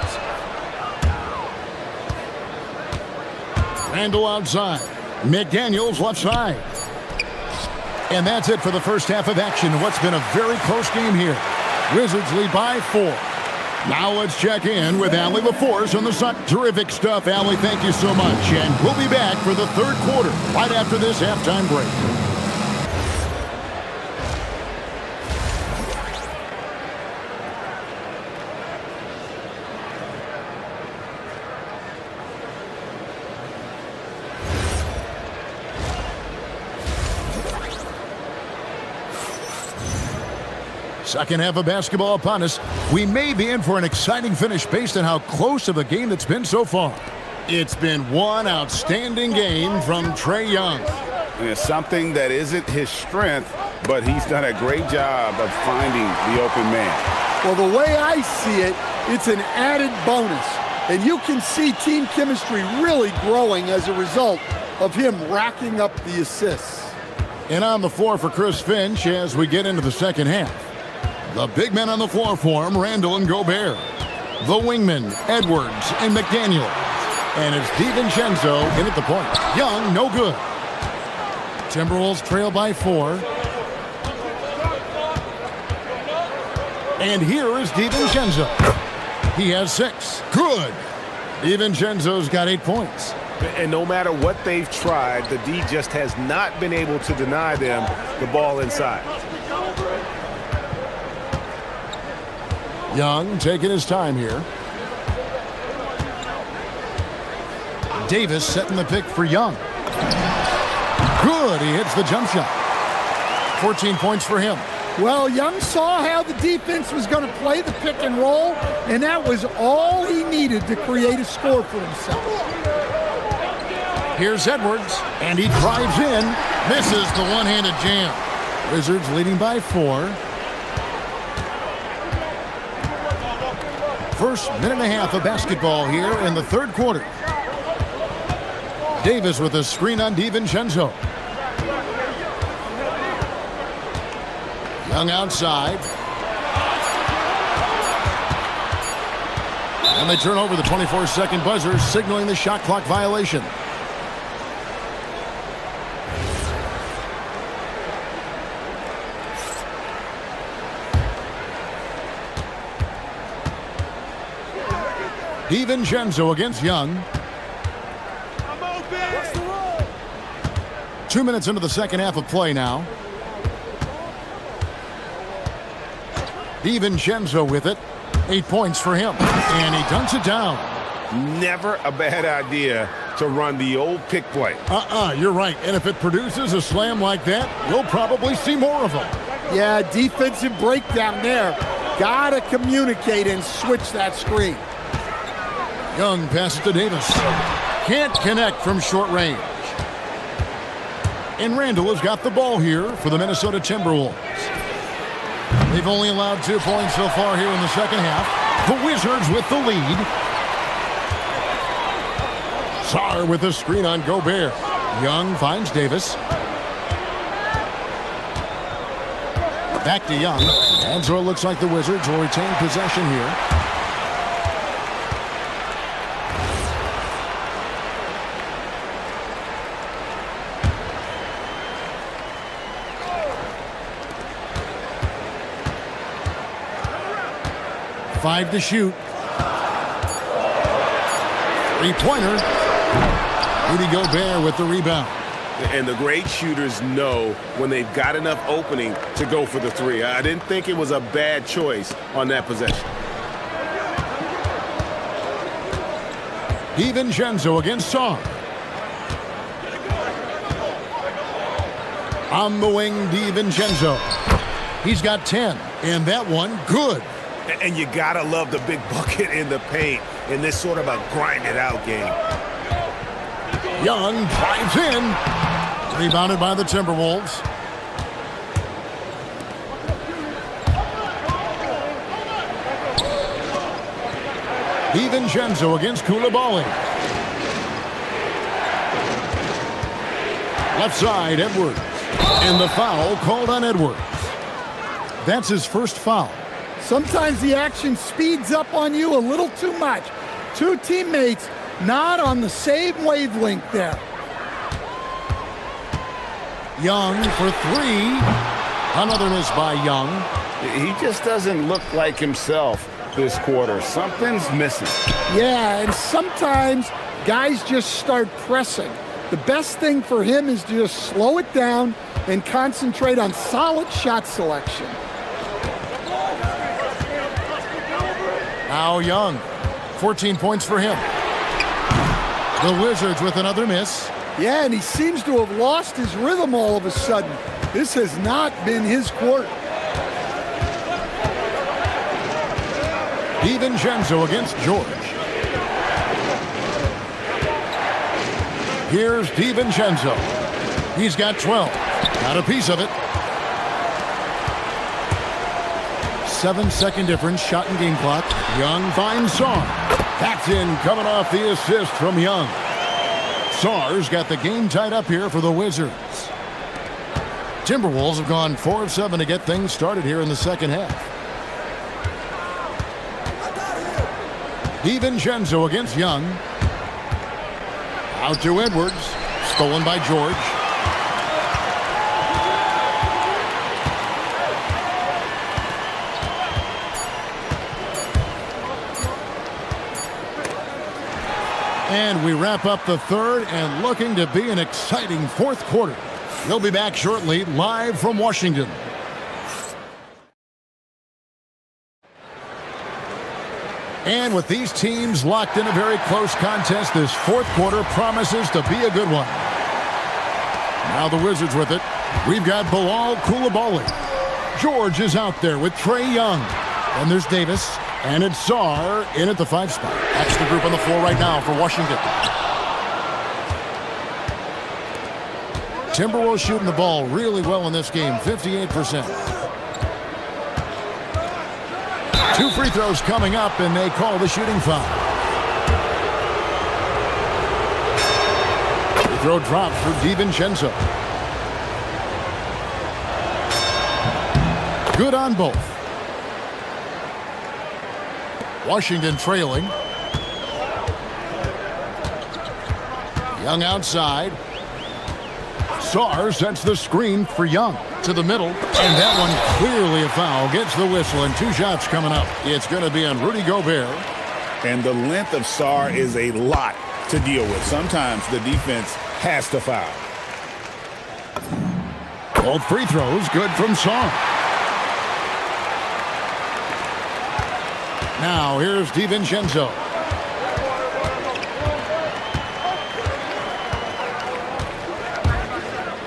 Randall outside. McDaniels left side. And that's it for the first half of action. What's been a very close game here. Wizards lead by 4. Now let's check in with Allie LaForce on the side. Terrific stuff, Allie. Thank you so much. And we'll be back for the third quarter right after this halftime break. Second half of basketball upon us. We may be in for an exciting finish based on how close of a game it's been so far. It's been one outstanding game from Trae Young. It's something that isn't his strength, but he's done a great job of finding the open man. Well, the way I see it, it's an added bonus. And you can see team chemistry really growing as a result of him racking up the assists. And on the floor for Chris Finch as we get into the second half. The big men on the floor for him, Randall and Gobert. The wingmen, Edwards and McDaniel. And it's DiVincenzo in at the point. Young, no good. Timberwolves trail by 4. And here is DiVincenzo. He has 6. Good. DiVincenzo's got 8 points. And no matter what they've tried, the D just has not been able to deny them the ball inside. Young taking his time here. Davis setting the pick for Young. Good, he hits the jump shot. 14 points for him. Well, Young saw how the defense was going to play the pick and roll, and that was all he needed to create a score for himself. Here's Edwards, and he drives in, misses the one-handed jam. Wizards leading by 4. First minute and a half of basketball here in the third quarter. Davis with a screen on DiVincenzo. Young outside. And they turn over the 24-second buzzer, signaling the shot clock violation. DiVincenzo against Young. 2 minutes into the second half of play now. DiVincenzo with it. 8 points for him. And he dunks it down. Never a bad idea to run the old pick play. You're right. And if it produces a slam like that, you'll probably see more of them. Yeah, defensive breakdown there. Gotta communicate and switch that screen. Young passes to Davis. Can't connect from short range. And Randall has got the ball here for the Minnesota Timberwolves. They've only allowed 2 points so far here in the second half. The Wizards with the lead. Sarr with a screen on Gobert. Young finds Davis. Back to Young. And so it looks like the Wizards will retain possession here. Five to shoot. Three-pointer. Rudy Gobert with the rebound. And the great shooters know when they've got enough opening to go for the three. I didn't think it was a bad choice on that possession. DiVincenzo against Sarr. On the wing, DiVincenzo. He's got 10, and that one good. And you gotta love the big bucket in the paint in this sort of a grind-it-out game. Young drives in. Rebounded by the Timberwolves. DiVincenzo against Koulibaly. Left side, Edwards. And the foul called on Edwards. That's his first foul. Sometimes the action speeds up on you a little too much. Two teammates not on the same wavelength there. Young for three. Another miss by Young. He just doesn't look like himself this quarter. Something's missing. Yeah, and sometimes guys just start pressing. The best thing for him is to just slow it down and concentrate on solid shot selection. Now Young, 14 points for him. The Wizards with another miss. Yeah, and he seems to have lost his rhythm all of a sudden. This has not been his quarter. DiVincenzo against George. Here's DiVincenzo. He's got 12. Got a piece of it. 7-second difference, shot and game clock. Young finds Sarr. That's in, coming off the assist from Young. Sarr's got the game tied up here for the Wizards. Timberwolves have gone 4 of 7 to get things started here in the second half. DiVincenzo against Young. Out to Edwards. Stolen by George. And we wrap up the third and looking to be an exciting fourth quarter. We'll be back shortly, live from Washington. And with these teams locked in a very close contest, this fourth quarter promises to be a good one. Now the Wizards with it. We've got Bilal Koulibaly. George is out there with Trae Young. And there's Davis. And it's Sarr in at the 5 spot. That's the group on the floor right now for Washington. Timberwolves shooting the ball really well in this game, 58%. 2 free throws coming up, and they call the shooting foul. Free throw drops for DiVincenzo. Good on both. Washington trailing. Young outside. Sarr sets the screen for Young to the middle, and that one clearly a foul. Gets the whistle, and 2 shots coming up. It's going to be on Rudy Gobert. And the length of Sarr is a lot to deal with. Sometimes the defense has to foul. Both free throws good from Sarr. Now here's DiVincenzo.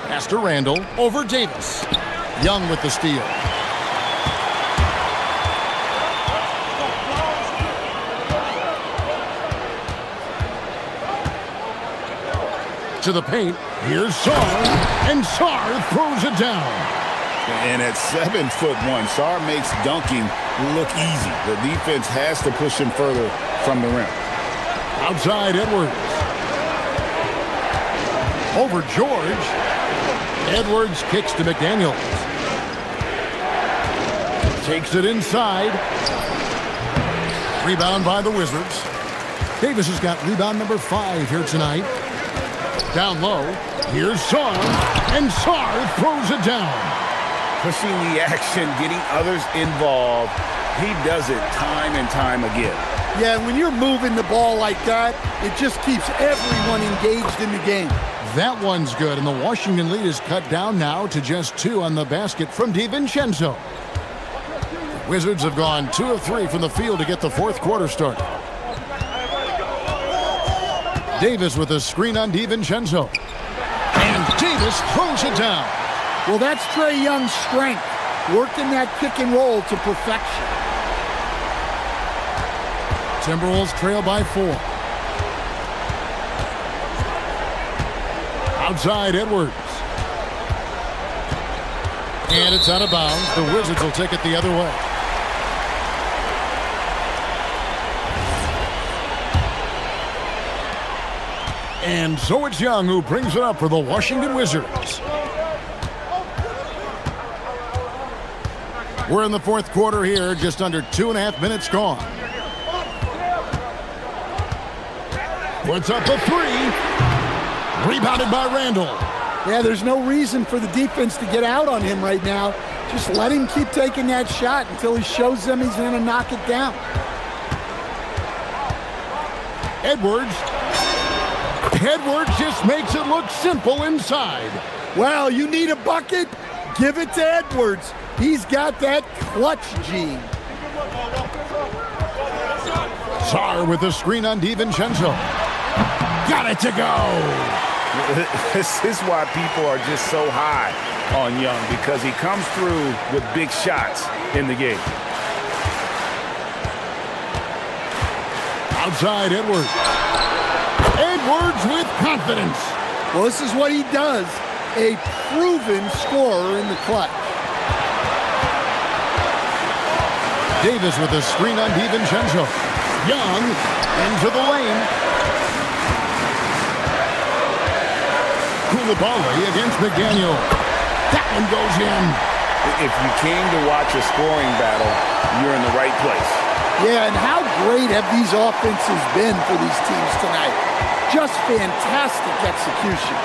Pass to Randall over Davis. Young with the steal. To the paint. Here's Sarr. And Sarr throws it down. And at 7'1", Sarr makes dunking look easy. The defense has to push him further from the rim. Outside Edwards. Over George. Edwards kicks to McDaniels. Takes it inside. Rebound by the Wizards. Davis has got rebound number 5 here tonight. Down low. Here's Sarr. And Sarr throws it down. Pushing the action, getting others involved. He does it time and time again. Yeah, when you're moving the ball like that, it just keeps everyone engaged in the game. That one's good, and the Washington lead is cut down now to just 2 on the basket from DiVincenzo. The Wizards have gone 2 of 3 from the field to get the fourth quarter started. Davis with a screen on DiVincenzo. And Davis throws it down. Well, that's Trae Young's strength, working that pick and roll to perfection. Timberwolves trail by 4. Outside Edwards. And it's out of bounds. The Wizards will take it the other way. And so it's Young who brings it up for the Washington Wizards. We're in the fourth quarter here, just under 2.5 minutes gone. Puts up a 3. Rebounded by Randall. Yeah, there's no reason for the defense to get out on him right now. Just let him keep taking that shot until he shows them he's going to knock it down. Edwards. Edwards just makes it look simple inside. Well, you need a bucket? Give it to Edwards. He's got that clutch gene. Sarr with the screen on DiVincenzo. Got it to go. This is why people are just so high on Young, because he comes through with big shots in the game. Outside Edwards. Edwards with confidence. Well, this is what he does. A proven scorer in the clutch. Davis with a screen on DiVincenzo. Young into the lane. Koulibaly against McDaniel. That one goes in. If you came to watch a scoring battle, you're in the right place. Yeah, and how great have these offenses been for these teams tonight? Just fantastic execution.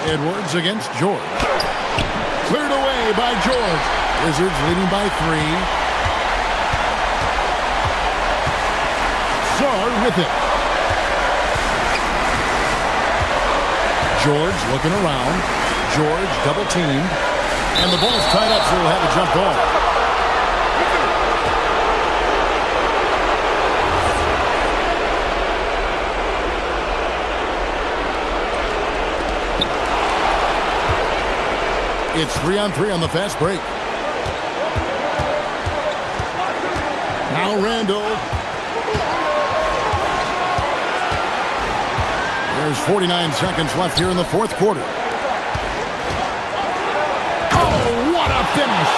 Edwards against George. Cleared away by George. Wizards leading by 3. Sarr with it. George looking around. George double teamed. And the ball's tied up, so he'll have a jump ball. It's 3-on-3 on the fast break. Now Randall. There's 49 seconds left here in the fourth quarter. Oh, what a finish!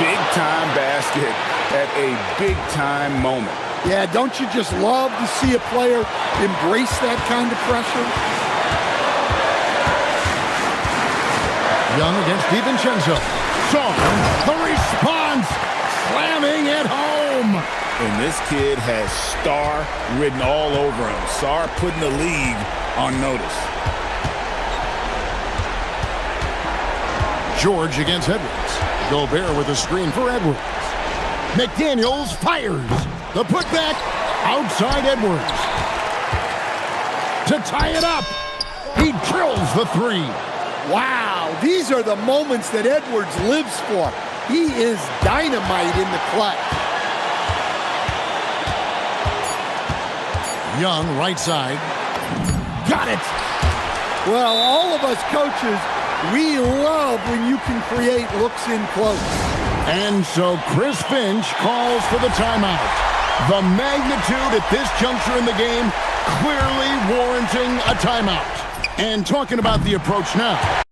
Big time basket at a big time moment. Yeah, don't you just love to see a player embrace that kind of pressure? Young against DiVincenzo. Sarr, the response, slamming it home. And this kid has star written all over him. Sarr putting the league on notice. George against Edwards. Gobert with a screen for Edwards. McDaniels fires. The putback outside Edwards. To tie it up. He drills the 3. Wow, these are the moments that Edwards lives for. He is dynamite in the clutch. Young, right side. Got it. Well, all of us coaches, we love when you can create looks in close. And so Chris Finch calls for the timeout. The magnitude at this juncture in the game clearly warranting a timeout. And talking about the approach now.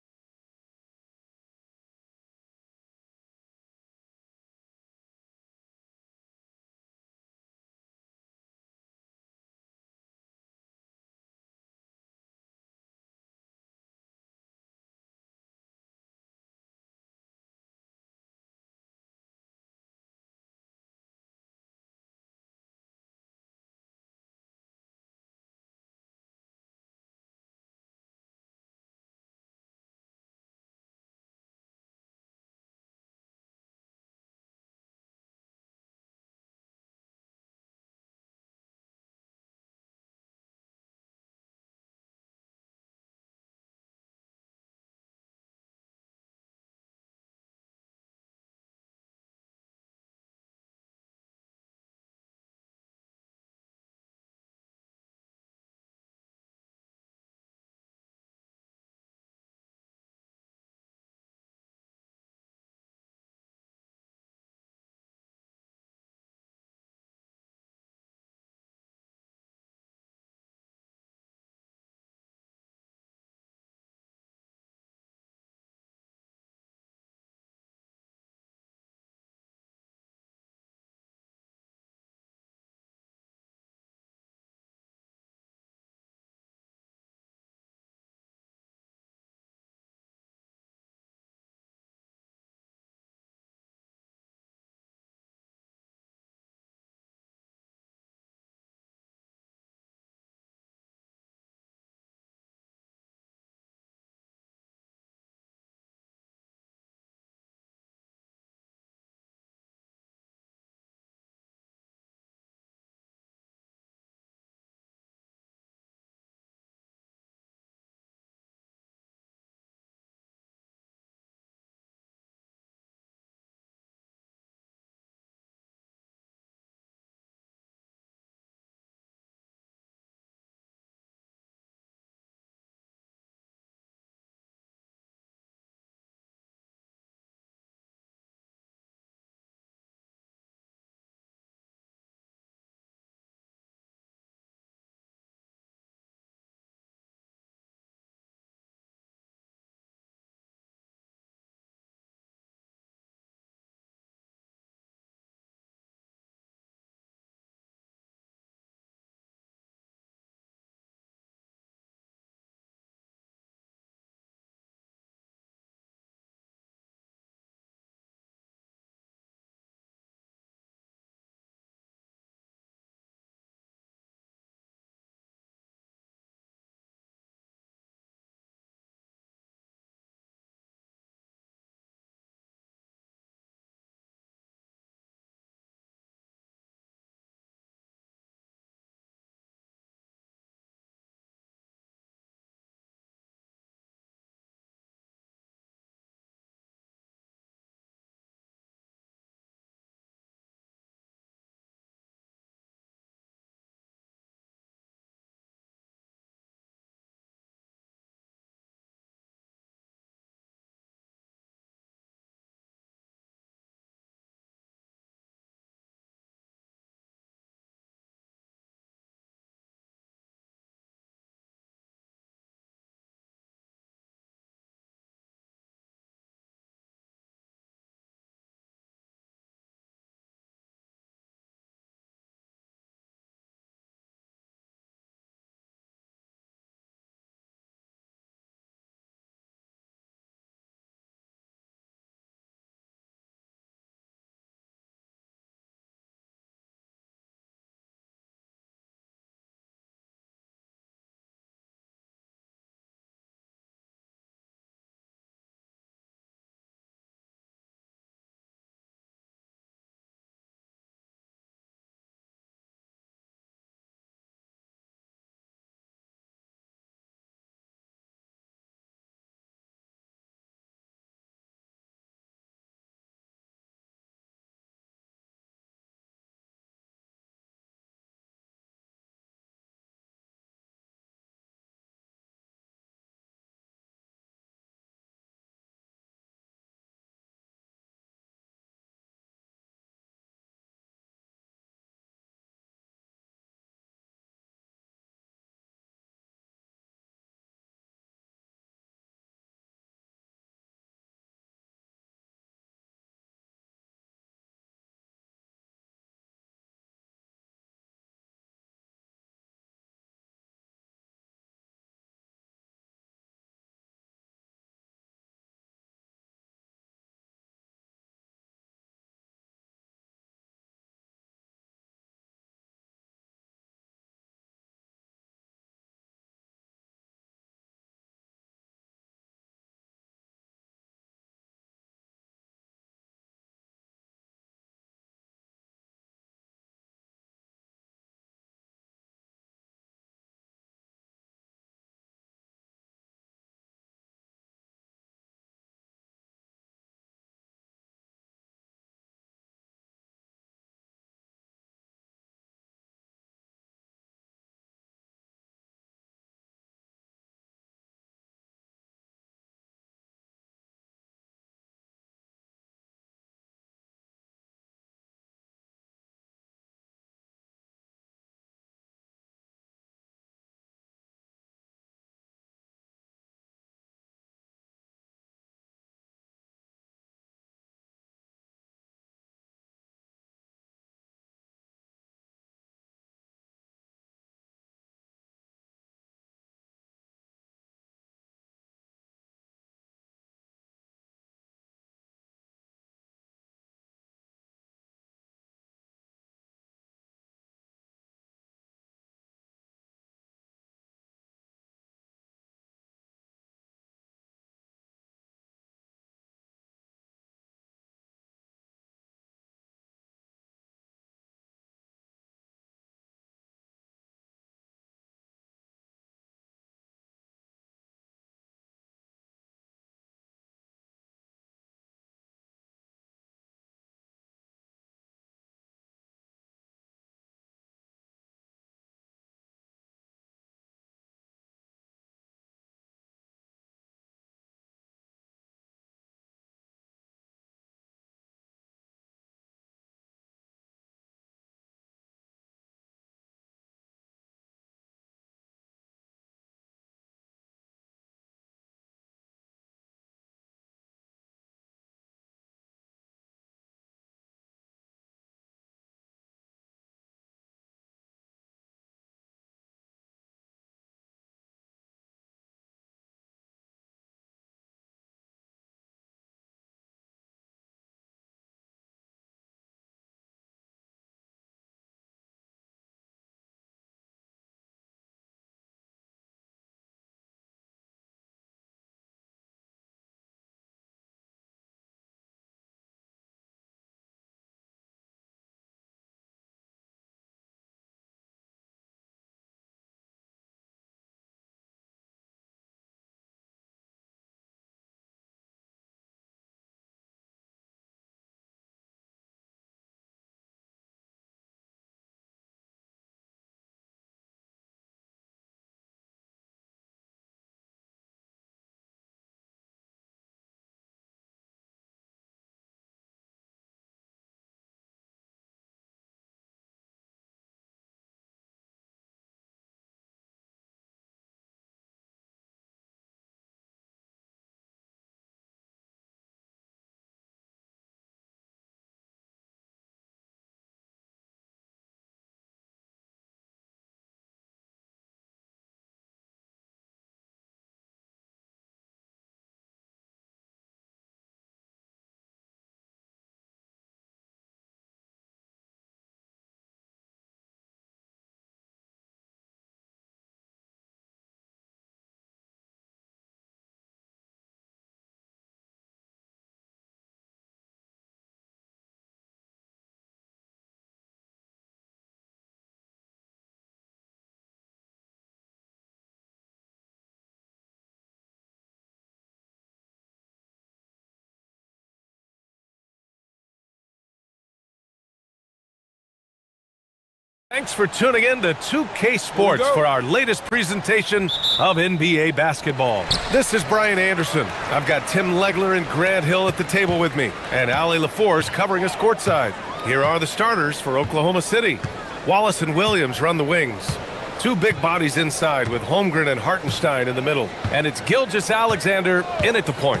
Thanks for tuning in to 2K Sports for our latest presentation of NBA basketball. This is Brian Anderson. I've got Tim Legler and Grant Hill at the table with me, and Ali LaForce covering us courtside. Here are the starters for Oklahoma City. Wallace and Williams run the wings. Two big bodies inside with Holmgren and Hartenstein in the middle, and it's Gilgeous-Alexander in at the point.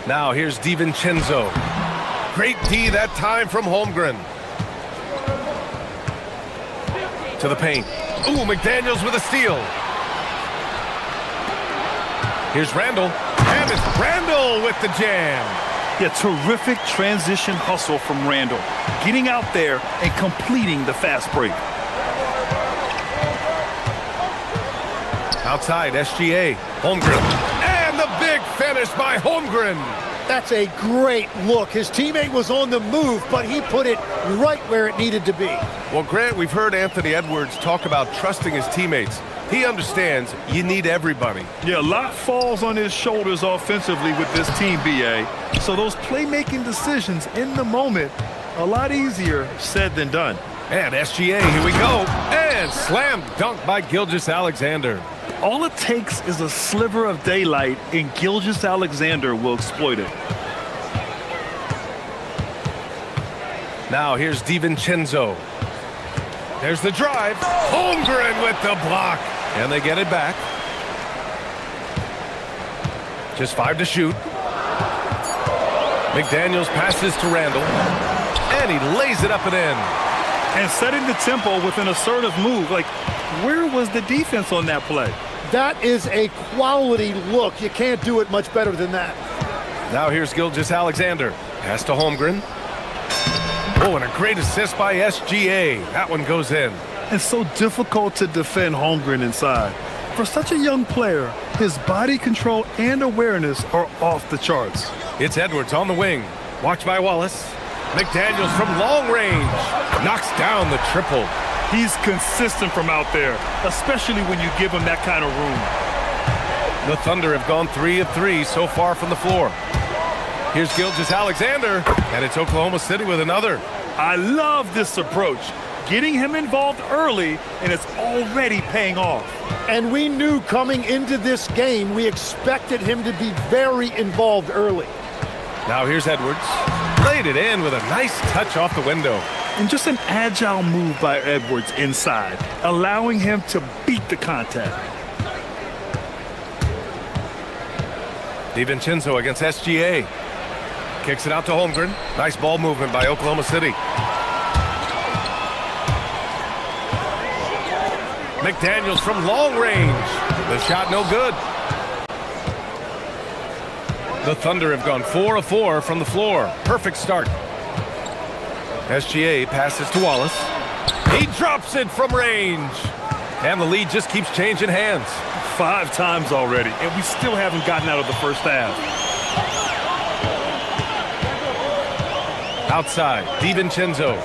Now here's DiVincenzo. Great D that time from Holmgren. To the paint. Ooh, McDaniels with a steal. Here's Randall. And it's Randall with the jam. Yeah, terrific transition hustle from Randall. Getting out there and completing the fast break. Outside, SGA. Holmgren. And the big finish by Holmgren. That's a great look. His teammate was on the move, but he put it right where it needed to be. Well, Grant, we've heard Anthony Edwards talk about trusting his teammates. He understands you need everybody. Yeah, a lot falls on his shoulders offensively with this team, BA. So those playmaking decisions in the moment, a lot easier said than done. And SGA, here we go. And slam dunk by Gilgeous-Alexander. All it takes is a sliver of daylight, and Gilgeous-Alexander will exploit it. Now here's DiVincenzo. There's the drive. Holmgren with the block. And they get it back. Just 5 to shoot. McDaniels passes to Randall. And he lays it up and in. And setting the tempo with an assertive move. Like, where was the defense on that play? That is a quality look. You can't do it much better than that. Now here's Gilgeous-Alexander. Pass to Holmgren. Oh, and a great assist by SGA. That one goes in. It's so difficult to defend Holmgren inside. For such a young player, his body control and awareness are off the charts. It's Edwards on the wing. Watch by Wallace. McDaniels from long range. Knocks down the triple. He's consistent from out there, especially when you give him that kind of room. The Thunder have gone 3 of 3 so far from the floor. Here's Gilgeous-Alexander, and it's Oklahoma City with another. I love this approach. Getting him involved early, and it's already paying off. And we knew coming into this game, we expected him to be very involved early. Now here's Edwards. Laid it in with a nice touch off the window. And just an agile move by Edwards inside, allowing him to beat the contact. DiVincenzo against SGA. Kicks it out to Holmgren. Nice ball movement by Oklahoma City. McDaniels from long range. The shot no good. The Thunder have gone 4 of 4 from the floor. Perfect start. SGA passes to Wallace. He drops it from range. And the lead just keeps changing hands. 5 times already, and we still haven't gotten out of the first half. Outside, DiVincenzo.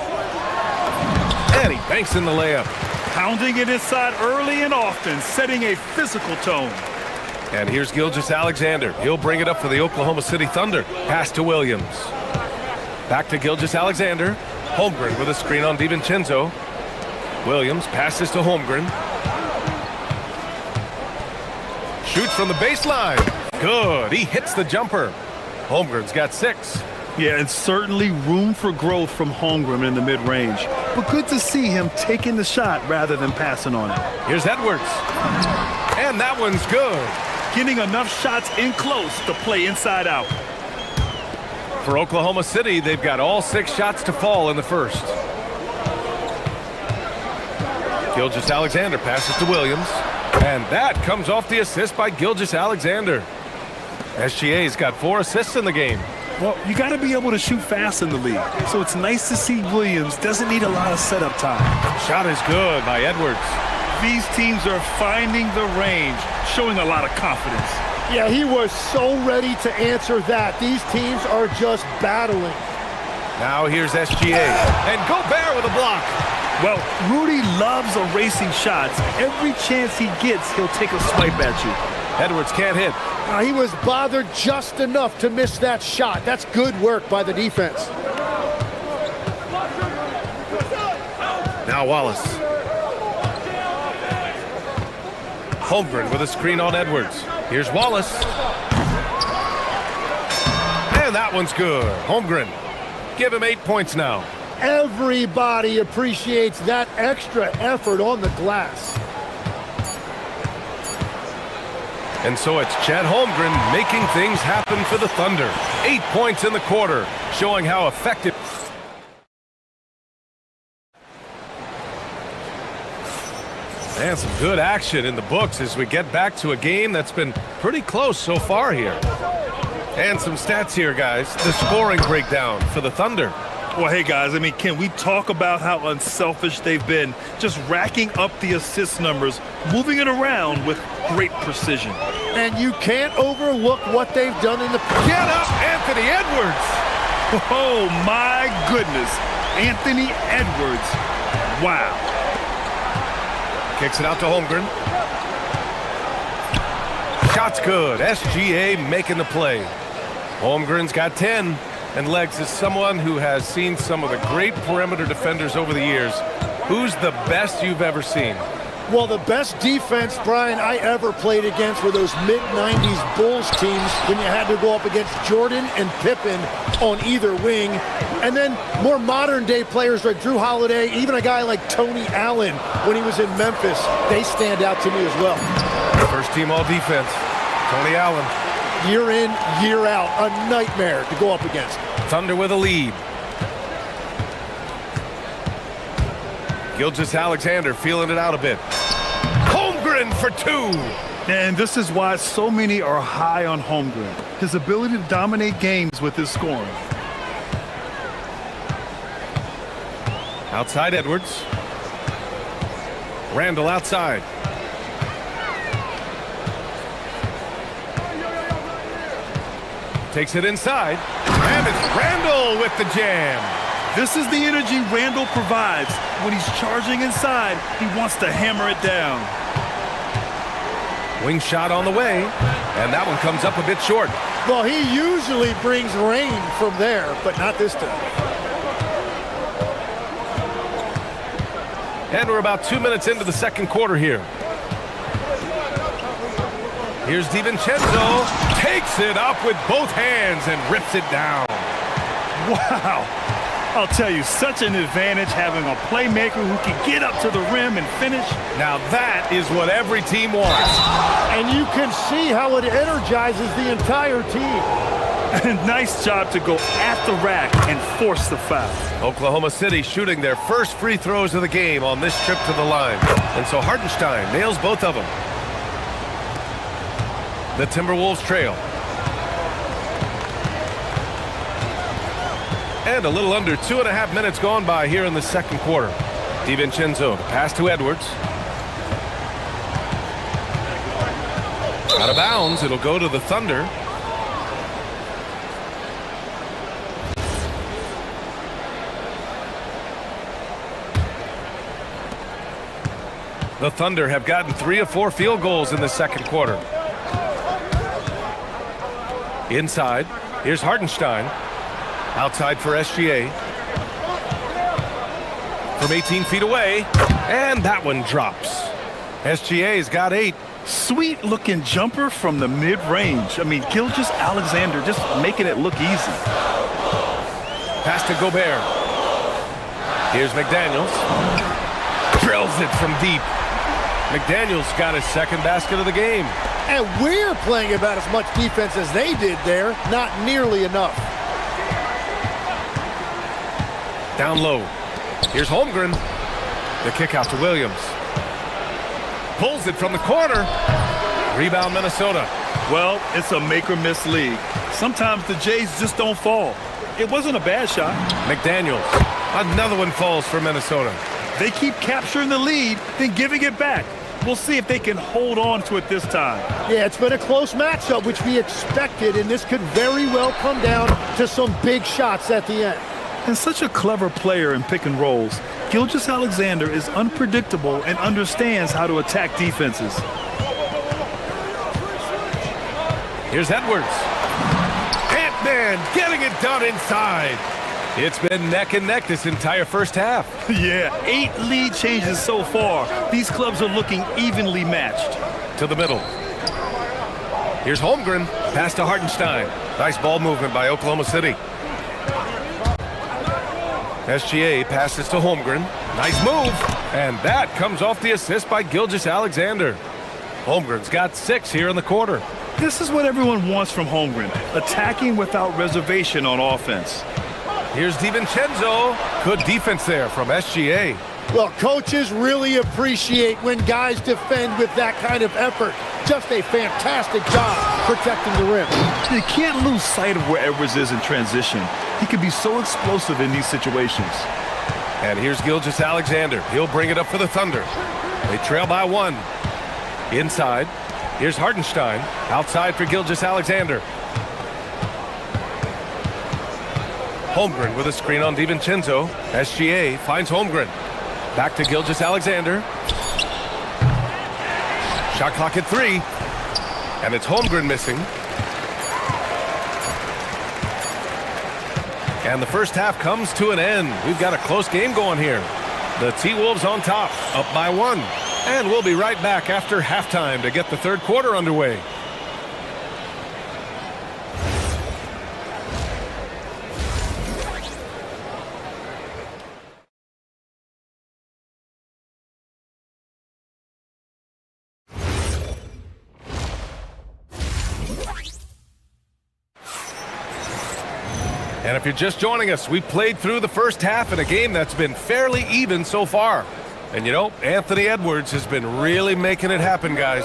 And he banks in the layup. Pounding it inside early and often, setting a physical tone. And here's Gilgeous-Alexander. He'll bring it up for the Oklahoma City Thunder. Pass to Williams. Back to Gilgeous-Alexander. Holmgren with a screen on DiVincenzo. Williams passes to Holmgren. Shoots from the baseline. Good. He hits the jumper. Holmgren's got 6. Yeah, and certainly room for growth from Holmgren in the mid-range. But good to see him taking the shot rather than passing on it. Here's Edwards. And that one's good. Getting enough shots in close to play inside out. For Oklahoma City, they've got all 6 shots to fall in the first. Gilgeous-Alexander passes to Williams. And that comes off the assist by Gilgeous-Alexander. SGA's got 4 assists in the game. Well, you got to be able to shoot fast in the league. So it's nice to see Williams doesn't need a lot of setup time. Shot is good by Edwards. These teams are finding the range, showing a lot of confidence. Yeah, he was so ready to answer that. These teams are just battling. Now here's SGA. And Gobert with a block. Well, Rudy loves erasing shots. Every chance he gets, he'll take a swipe at you. Edwards can't hit. He was bothered just enough to miss that shot. That's good work by the defense. Now Wallace. Holmgren with a screen on Edwards. Here's Wallace. And that one's good. Holmgren. Give him 8 points now. Everybody appreciates that extra effort on the glass. And so it's Chet Holmgren making things happen for the Thunder. 8 points in the quarter, showing how effective. And some good action in the books as we get back to a game that's been pretty close so far here. And some stats here, guys. The scoring breakdown for the Thunder. Well, hey, guys, I mean, can we talk about how unselfish they've been? Just racking up the assist numbers, moving it around with great precision. And you can't overlook what they've done in the... Get up, Anthony Edwards! Oh, my goodness. Anthony Edwards. Wow. Kicks it out to Holmgren. Shot's good. SGA making the play. Holmgren's got 10. And Legs is someone who has seen some of the great perimeter defenders over the years. Who's the best you've ever seen? Well, the best defense, Brian, I ever played against were those mid-90s Bulls teams when you had to go up against Jordan and Pippen on either wing. And then more modern-day players like Drew Holiday, even a guy like Tony Allen when he was in Memphis, they stand out to me as well. First team all-defense, Tony Allen. Year in, year out, a nightmare to go up against. Thunder with a lead. Gilgeous-Alexander feeling it out a bit. Holmgren for 2. And this is why so many are high on Holmgren. His ability to dominate games with his scoring. Outside Edwards. Randall outside. Takes it inside. And it's Randall with the jam. This is the energy Randall provides. When he's charging inside, he wants to hammer it down. Wing shot on the way, and that one comes up a bit short. Well, he usually brings rain from there, but not this time. And we're about 2 minutes into the second quarter here. Here's DiVincenzo, takes it up with both hands and rips it down. Wow. I'll tell you, such an advantage having a playmaker who can get up to the rim and finish. Now that is what every team wants. And you can see how it energizes the entire team. And nice job to go at the rack and force the foul. Oklahoma City shooting their first free throws of the game on this trip to the line. And so Hartenstein nails both of them. The Timberwolves trail. And a little under 2.5 minutes gone by here in the second quarter. DiVincenzo, pass to Edwards. Out of bounds, it'll go to the Thunder. The Thunder have gotten 3 of 4 field goals in the second quarter. Inside, here's Hartenstein. Outside for SGA. From 18 feet away, and that one drops. SGA's got 8. Sweet looking jumper from the mid-range. I mean, Gilgeous-Alexander just making it look easy. Pass to Gobert. Here's McDaniels. Drills it from deep. McDaniels got his second basket of the game. And we're playing about as much defense as they did there. Not nearly enough. Down low. Here's Holmgren. The kick out to Williams. Pulls it from the corner. Rebound Minnesota. Well, it's a make-or-miss league. Sometimes the Jays just don't fall. It wasn't a bad shot. McDaniels. Another one falls for Minnesota. They keep capturing the lead, then giving it back. We'll see if they can hold on to it this time. Yeah, it's been a close matchup, which we expected, and this could very well come down to some big shots at the end. And such a clever player in pick and rolls, Gilgeous-Alexander is unpredictable and understands how to attack defenses. Here's Edwards. Ant-Man getting it done inside. It's been neck and neck this entire first half. Yeah, 8 lead changes so far. These clubs are looking evenly matched. to the middle. Here's Holmgren, pass to Hartenstein. Nice ball movement by Oklahoma City. SGA passes to Holmgren. Nice move, and that comes off the assist by Gilgeous-Alexander. Holmgren's got 6 here in the quarter. This is what everyone wants from Holmgren, attacking without reservation on offense. Here's DiVincenzo. Good defense there from SGA. Well, coaches really appreciate when guys defend with that kind of effort. Just a fantastic job protecting the rim. You can't lose sight of where Edwards is in transition. He can be so explosive in these situations. And here's Gilgeous-Alexander. He'll bring it up for the Thunder. They trail by 1. Inside. Here's Hartenstein. Outside for Gilgeous-Alexander. Holmgren with a screen on DiVincenzo. SGA finds Holmgren. Back to Gilgeous-Alexander. Shot clock at 3. And it's Holmgren missing. And the first half comes to an end. We've got a close game going here. The T-Wolves on top, up by 1. And we'll be right back after halftime to get the third quarter underway. And if you're just joining us, we played through the first half in a game that's been fairly even so far. And you know, Anthony Edwards has been really making it happen, guys.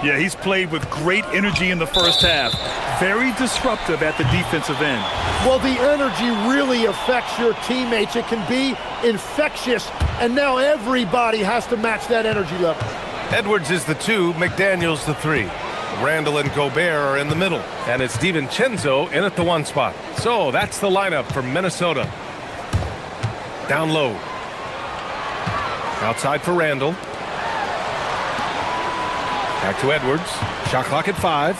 Yeah, he's played with great energy in the first half. Very disruptive at the defensive end. Well, the energy really affects your teammates. It can be infectious, and now everybody has to match that energy level. Edwards is the 2, McDaniels the 3. Randall and Gobert are in the middle, and it's DiVincenzo in at the 1 spot. So that's the lineup for Minnesota. Down low. Outside for Randall. Back to Edwards. Shot clock at 5.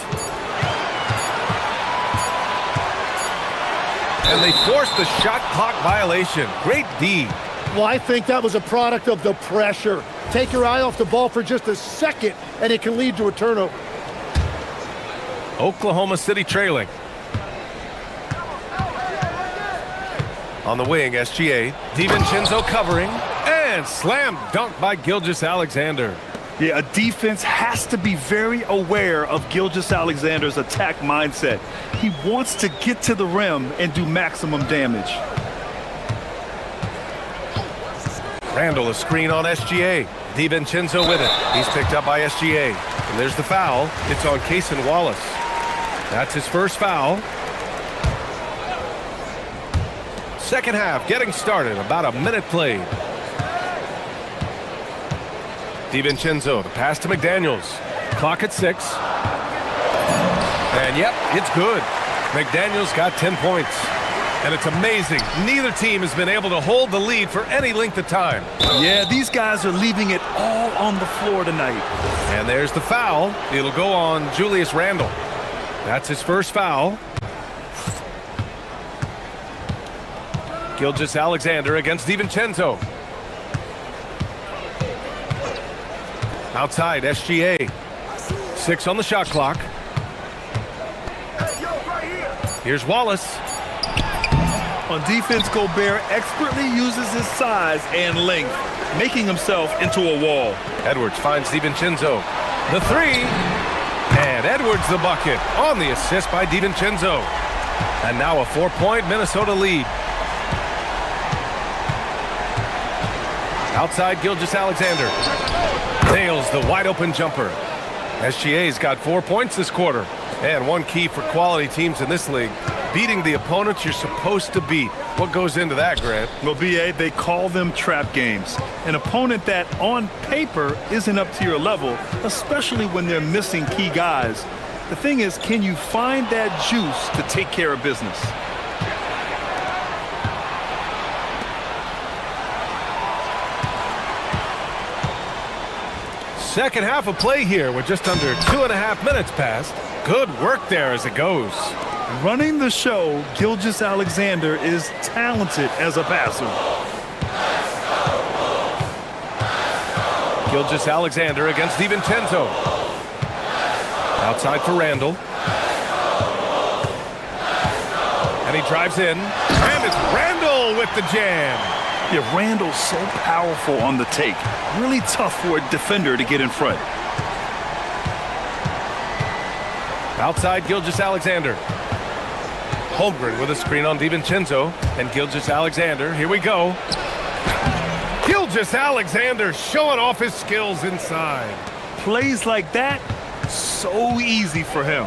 And they forced the shot clock violation. Great D. Well, I think that was a product of the pressure. Take your eye off the ball for just a second, and it can lead to a turnover. Oklahoma City trailing. On the wing, SGA. DiVincenzo covering. And slam dunk by Gilgeous-Alexander. Yeah, a defense has to be very aware of Gilgeous-Alexander's attack mindset. He wants to get to the rim and do maximum damage. Randall a screen on SGA. DiVincenzo with it. He's picked up by SGA. And there's the foul. It's on Cason Wallace. That's his first foul. Second half getting started. About a minute played. DiVincenzo, the pass to McDaniels. Clock at 6. And yep, it's good. McDaniels got 10 points. And it's amazing. Neither team has been able to hold the lead for any length of time. Yeah, these guys are leaving it all on the floor tonight. And there's the foul. It'll go on Julius Randle. That's his first foul. Gilgeous-Alexander against DiVincenzo. Outside, SGA. 6 on the shot clock. Here's Wallace. On defense, Gobert expertly uses his size and length, making himself into a wall. Edwards finds DiVincenzo. The 3. And Edwards the bucket on the assist by DiVincenzo. And now a 4-point Minnesota lead. Outside, Gilgeous-Alexander nails the wide open jumper. SGA's got 4 points this quarter. And one key for quality teams in this league, beating the opponents you're supposed to beat. What goes into that, Grant? Well, BA, they call them trap games. An opponent that on paper isn't up to your level, especially when they're missing key guys. The thing is, can you find that juice to take care of business? Second half of play here with just under 2.5 minutes passed. Good work there as it goes. Running the show, Gilgeous-Alexander is talented as a passer. Gilgeous-Alexander against DiVincenzo. Outside for Randall. And he drives in. And it's Randall with the jam. Yeah, Randall's so powerful on the take. Really tough for a defender to get in front. Outside, Gilgeous-Alexander. Holmgren with a screen on DiVincenzo. And Gilgeous-Alexander, here we go. Gilgeous-Alexander showing off his skills inside. Plays like that, so easy for him.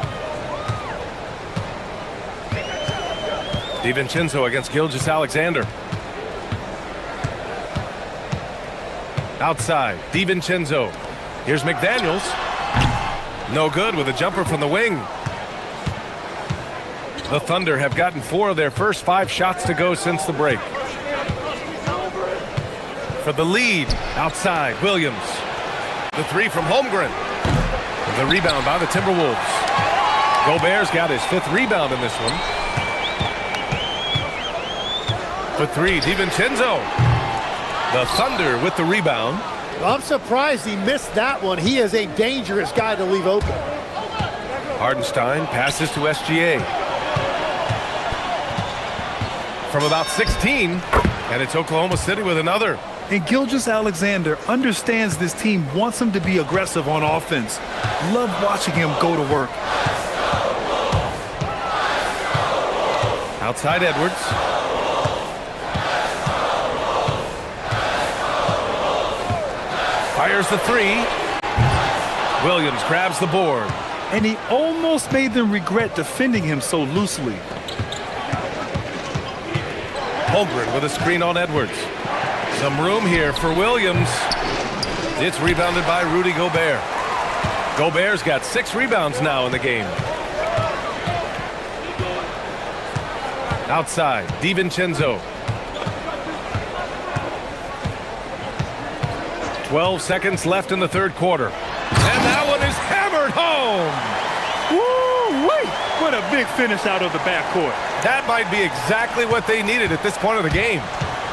DiVincenzo against Gilgeous-Alexander. Outside, DiVincenzo. Here's McDaniels. No good with a jumper from the wing. The Thunder have gotten 4 of their first 5 shots to go since the break. For the lead, outside, Williams. The 3 from Holmgren. The rebound by the Timberwolves. Gobert's got his 5th rebound in this one. For 3, DiVincenzo. The Thunder with the rebound. Well, I'm surprised he missed that one. He is a dangerous guy to leave open. Hardenstein passes to SGA. From about 16, and it's Oklahoma City with another. And Gilgeous-Alexander understands this team wants him to be aggressive on offense. Love watching him go to work. Outside Edwards. Fires the 3. Williams grabs the board. And he almost made them regret defending him so loosely. Holmgren with a screen on Edwards. Some room here for Williams. It's rebounded by Rudy Gobert. Gobert's got 6 rebounds now in the game. Outside, DiVincenzo. 12 seconds left in the 3rd quarter. And that one is hammered home. Woo-wee! What a big finish out of the backcourt. That might be exactly what they needed at this point of the game.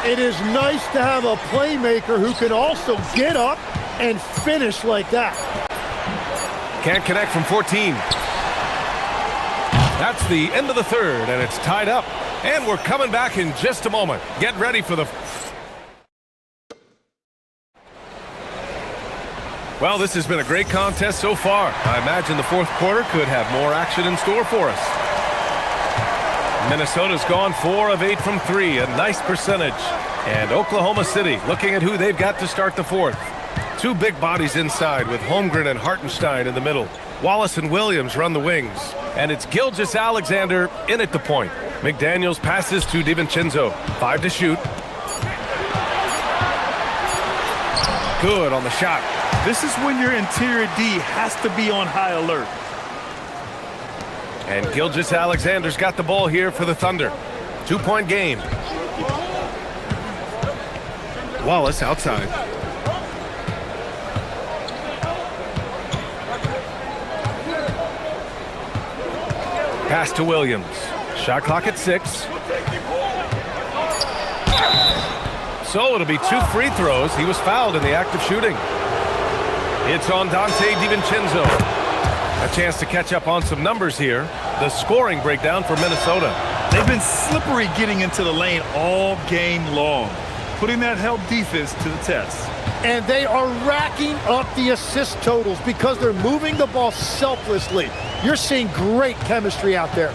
It is nice to have a playmaker who can also get up and finish like that. Can't connect from 14. That's the end of the 3rd, and it's tied up. And we're coming back in just a moment. Get ready for the... Well, this has been a great contest so far. I imagine the 4th quarter could have more action in store for us. Minnesota's gone 4 of 8 from 3, a nice percentage. And Oklahoma City looking at who they've got to start the 4th. 2 big bodies inside with Holmgren and Hartenstein in the middle. Wallace and Williams run the wings. And it's Gilgeous-Alexander in at the point. McDaniels passes to DiVincenzo. 5 to shoot. Good on the shot. This is when your interior D has to be on high alert. And Gilgeous-Alexander's got the ball here for the Thunder. 2-point game. Wallace outside. Pass to Williams. Shot clock at 6. So it'll be 2 free throws. He was fouled in the act of shooting. It's on Dante DiVincenzo. A chance to catch up on some numbers here. The scoring breakdown for Minnesota. They've been slippery getting into the lane all game long, putting that help defense to the test. And they are racking up the assist totals because they're moving the ball selflessly. You're seeing great chemistry out there.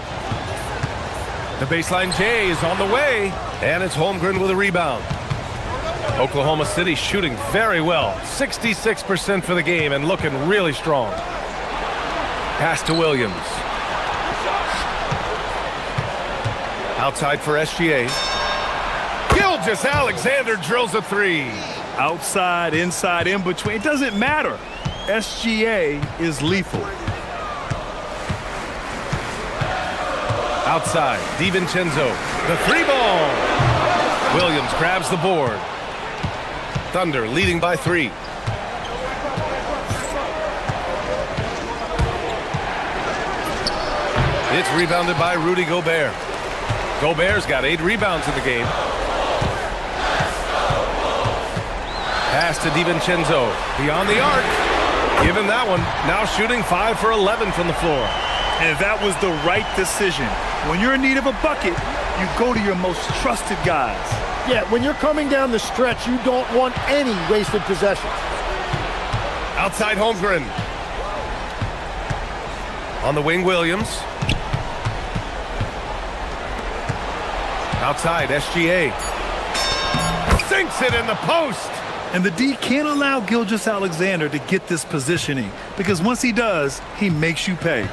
The baseline J is on the way, and it's Holmgren with a rebound. Oklahoma City shooting very well. 66% for the game and looking really strong. Pass to Williams. Outside for SGA. Gilgeous-Alexander drills a 3. Outside, inside, in between. It doesn't matter. SGA is lethal. Outside, DiVincenzo. The 3-ball. Williams grabs the board. Thunder leading by 3. It's rebounded by Rudy Gobert. Gobert's got 8 rebounds in the game. Pass to DiVincenzo. Beyond the arc. Given that one, now shooting 5 for 11 from the floor. And that was the right decision. When you're in need of a bucket, you go to your most trusted guys. Yeah, when you're coming down the stretch, you don't want any wasted possessions. Outside Holmgren. On the wing, Williams. Outside, SGA. Sinks it in the post. And the D can't allow Gilgeous-Alexander to get this positioning, because once he does, he makes you pay.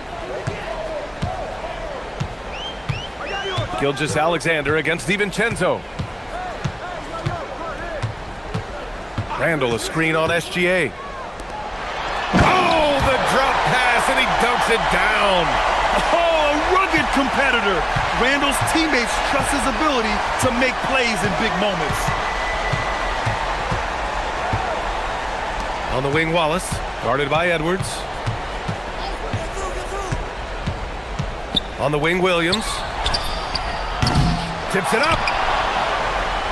Gilgeous-Alexander against DiVincenzo. Randall, a screen on SGA. Oh, the drop pass, and he dunks it down. Oh, a rugged competitor. Randall's teammates trust his ability to make plays in big moments. On the wing, Wallace, guarded by Edwards. On the wing, Williams. Tips it up.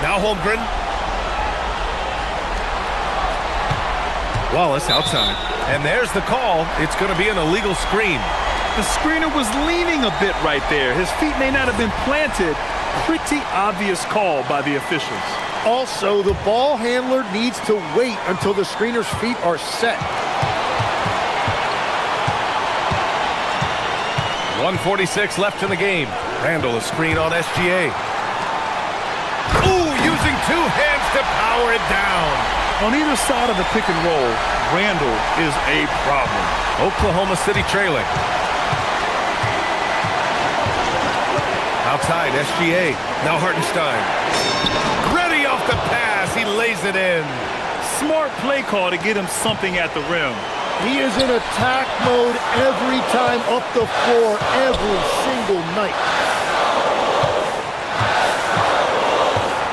Now Holmgren. Wallace outside. And there's the call. It's going to be an illegal screen. The screener was leaning a bit right there. His feet may not have been planted. Pretty obvious call by the officials. Also, the ball handler needs to wait until the screener's feet are set. 1:46 left in the game. Randall, a screen on SGA. Ooh, using two hands to power it down. On either side of the pick and roll, Randall is a problem. Oklahoma City trailing. Outside, SGA. Now Hartenstein. Ready off the pass. He lays it in. Smart play call to get him something at the rim. He is in attack mode every time up the floor, every single night.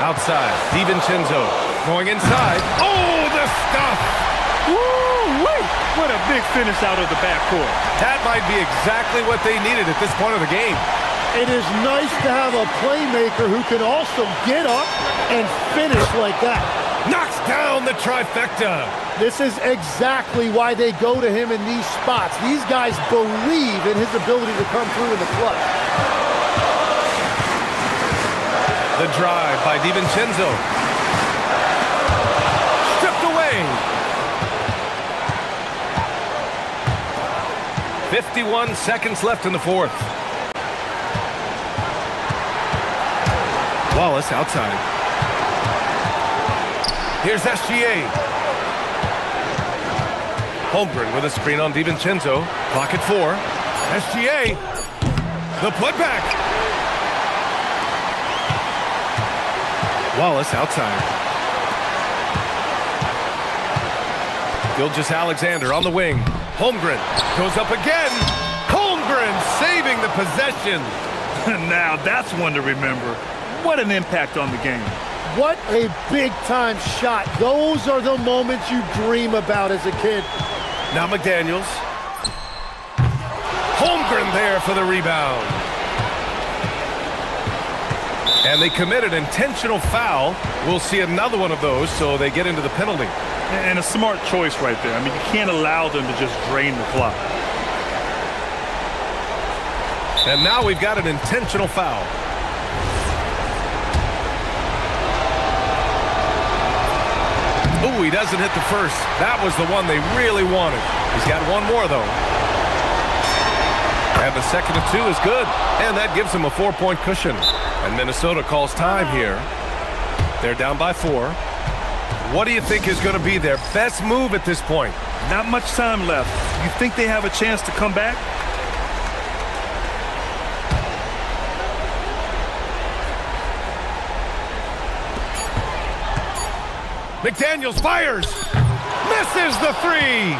Outside, DiVincenzo going inside. Oh, the stuff! Woo-wee! What a big finish out of the backcourt. That might be exactly what they needed at this point of the game. It is nice to have a playmaker who can also get up and finish like that. Knocks down the trifecta. This is exactly why they go to him in these spots. These guys believe in his ability to come through in the clutch. The drive by DiVincenzo. Stripped away. 51 seconds left in the fourth. Wallace outside. Here's SGA. Holmgren with a screen on DiVincenzo. Clock at 4. SGA. The putback. Wallace outside. Gilgeous-Alexander on the wing. Holmgren goes up again. Holmgren saving the possession. Now that's one to remember. What an impact on the game. What a big-time shot. Those are the moments you dream about as a kid. Now McDaniels. Holmgren there for the rebound. And they committed an intentional foul. We'll see another one of those, so they get into the penalty. And a smart choice right there. I mean, you can't allow them to just drain the clock. And now we've got an intentional foul. Ooh, he doesn't hit the first. That was the one they really wanted. He's got one more, though. And the second of 2 is good. And that gives him a 4-point cushion. And Minnesota calls time here. They're down by 4. What do you think is going to be their best move at this point? Not much time left. You think they have a chance to come back? McDaniels fires. Misses the 3.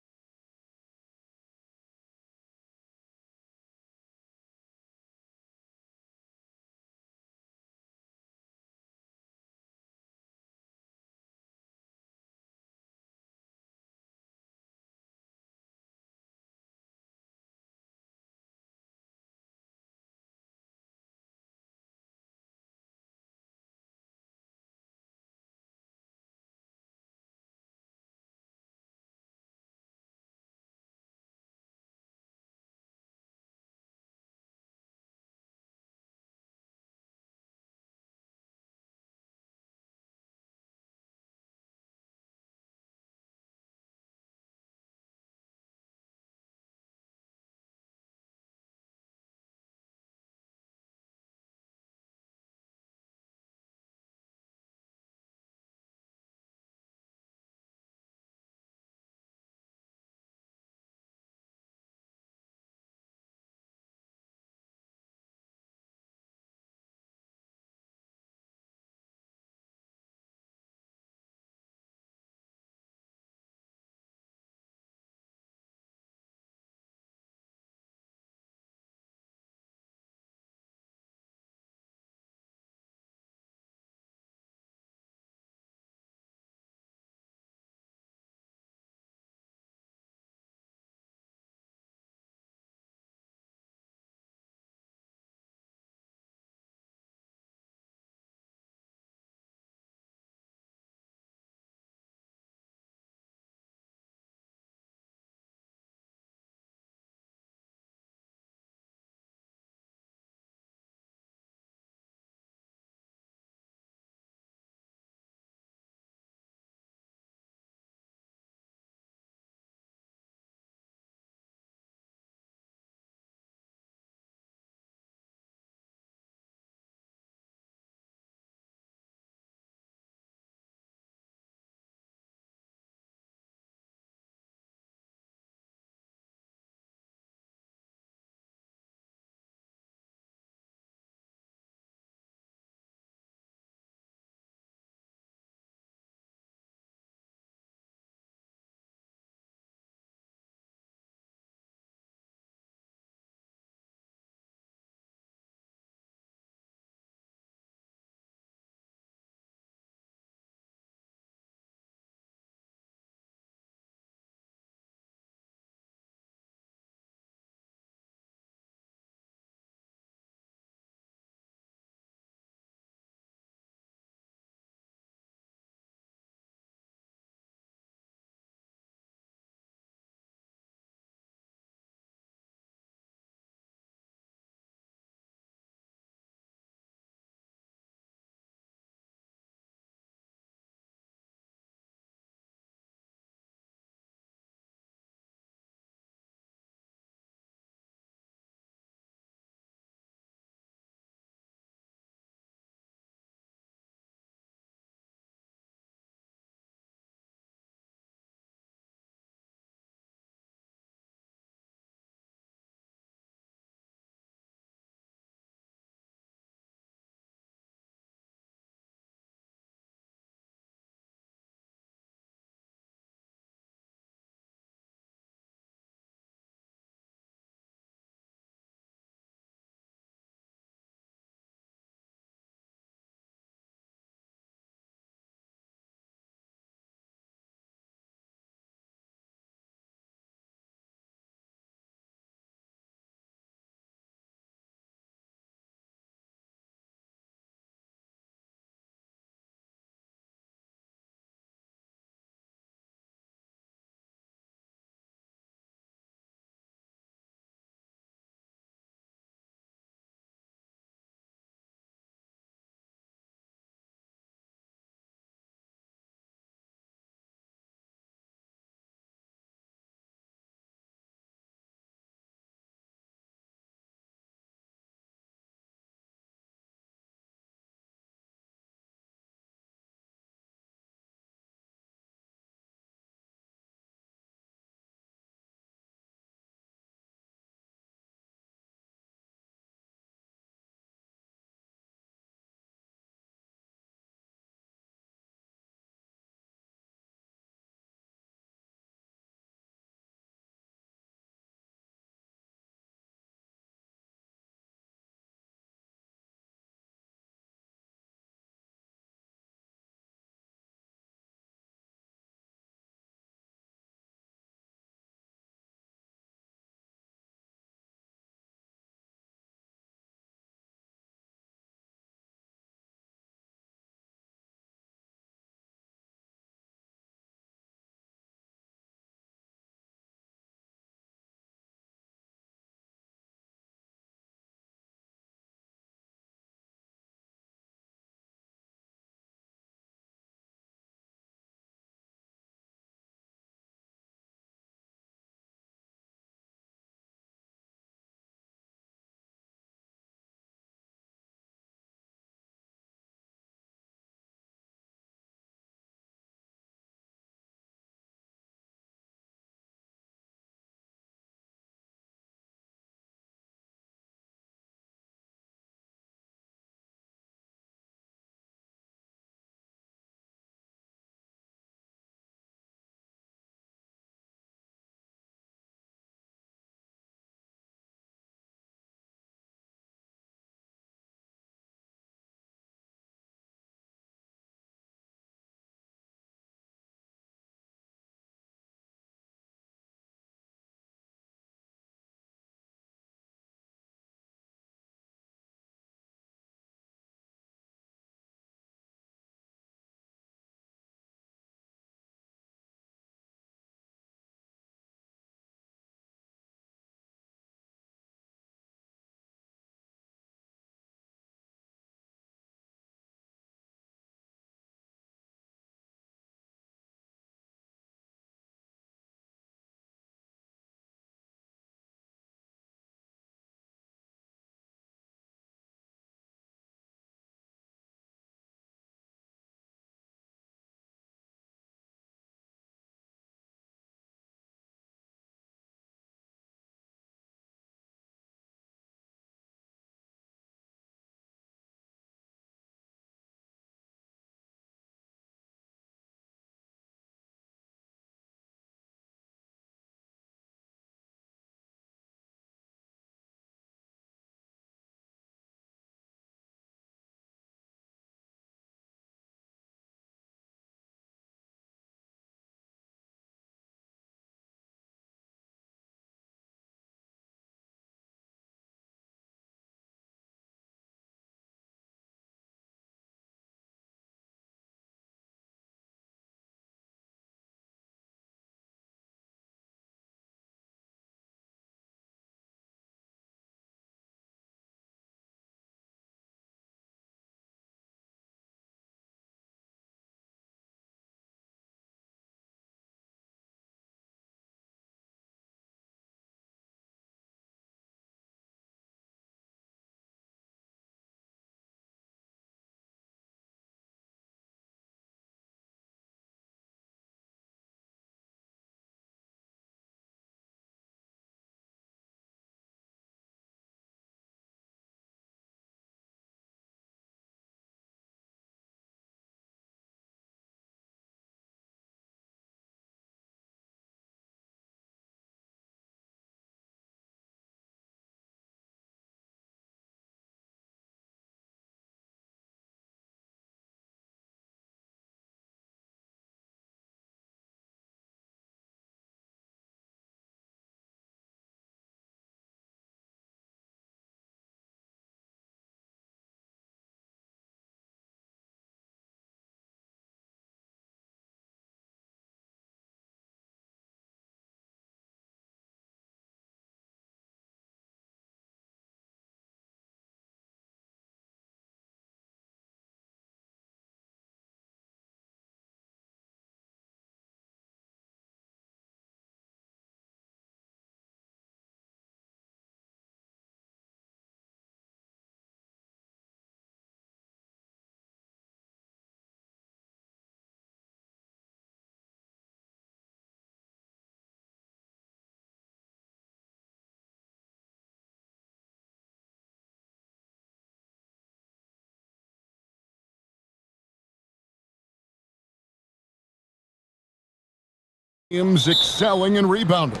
Williams excelling in rebounding.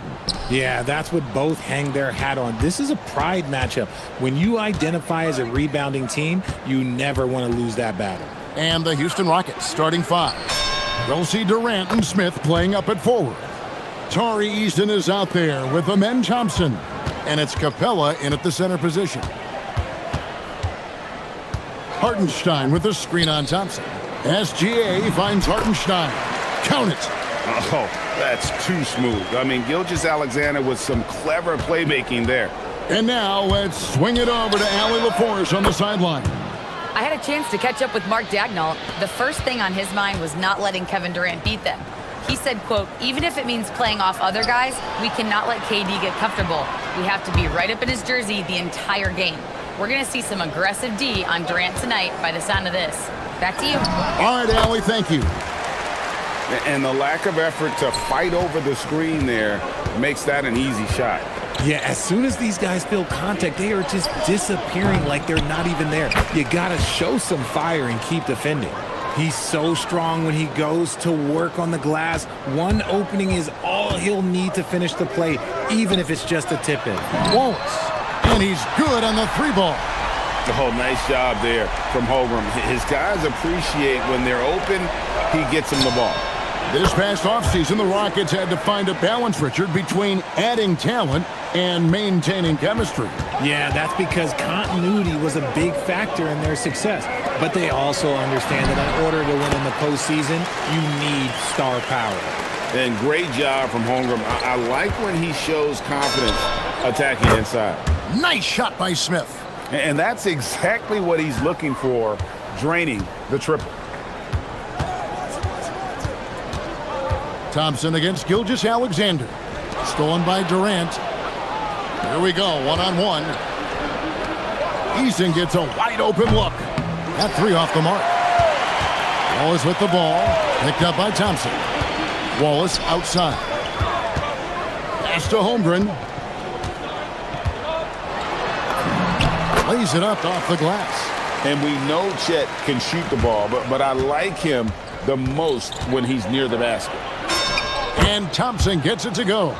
Yeah, that's what both hang their hat on. This is a pride matchup. When you identify as a rebounding team, you never want to lose that battle. And the Houston Rockets starting 5. We'll see Durant and Smith playing up at forward. Tari Easton is out there with Amen Thompson. And it's Capella in at the center position. Hartenstein with the screen on Thompson. SGA finds Hartenstein. Count it. Oh, that's too smooth. I mean, Gilgeous-Alexander with some clever playmaking there. And now let's swing it over to Allie LaForce on the sideline. I had a chance to catch up with Mark Dagnall. The first thing on his mind was not letting Kevin Durant beat them. He said, quote, even if it means playing off other guys, we cannot let KD get comfortable. We have to be right up in his jersey the entire game. We're going to see some aggressive D on Durant tonight by the sound of this. Back to you. All right, Allie, thank you. And the lack of effort to fight over the screen there makes that an easy shot. Yeah, as soon as these guys feel contact, they are just disappearing like they're not even there. You got to show some fire and keep defending. He's so strong when he goes to work on the glass. One opening is all he'll need to finish the play, even if it's just a tip-in. Wallace, and he's good on the 3-ball. Oh, nice job there from Holmgren. His guys appreciate when they're open, he gets them the ball. This past offseason, the Rockets had to find a balance, Richard, between adding talent and maintaining chemistry. Yeah, that's because continuity was a big factor in their success. But they also understand that in order to win in the postseason, you need star power. And great job from Holmgren. I like when he shows confidence attacking inside. Nice shot by Smith. And that's exactly what he's looking for, draining the triple. Thompson against Gilgeous-Alexander. Stolen by Durant. Here we go, one-on-one. Eason gets a wide-open look. That 3 off the mark. Wallace with the ball. Picked up by Thompson. Wallace outside. Pass to Holmgren. Lays it up off the glass. And we know Chet can shoot the ball, but I like him the most when he's near the basket. And Thompson gets it to go.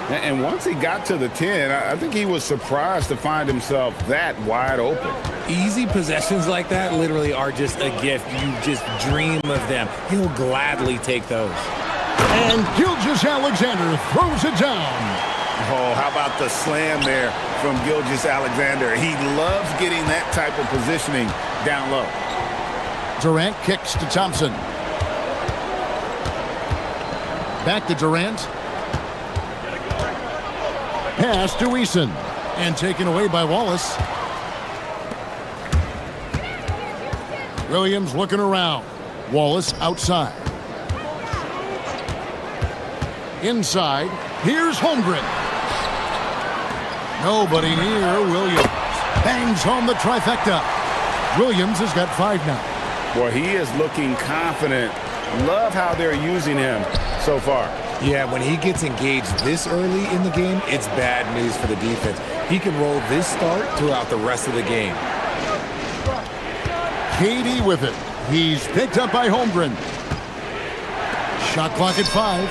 And once he got to the 10, I think he was surprised to find himself that wide open. Easy possessions like that literally are just a gift. You just dream of them. He'll gladly take those. And Gilgeous-Alexander throws it down. Oh, how about the slam there from Gilgeous-Alexander? He loves getting that type of positioning down low. Durant kicks to Thompson. Back to Durant. Pass to Eason. And taken away by Wallace. Williams looking around. Wallace outside. Inside. Here's Holmgren. Nobody near Williams. Bangs home the trifecta. Williams has got 5 now. Boy, he is looking confident. Love how they're using him so far. Yeah, when he gets engaged this early in the game, it's bad news for the defense. He can roll this start throughout the rest of the game. KD with it. He's picked up by Holmgren. Shot clock at 5.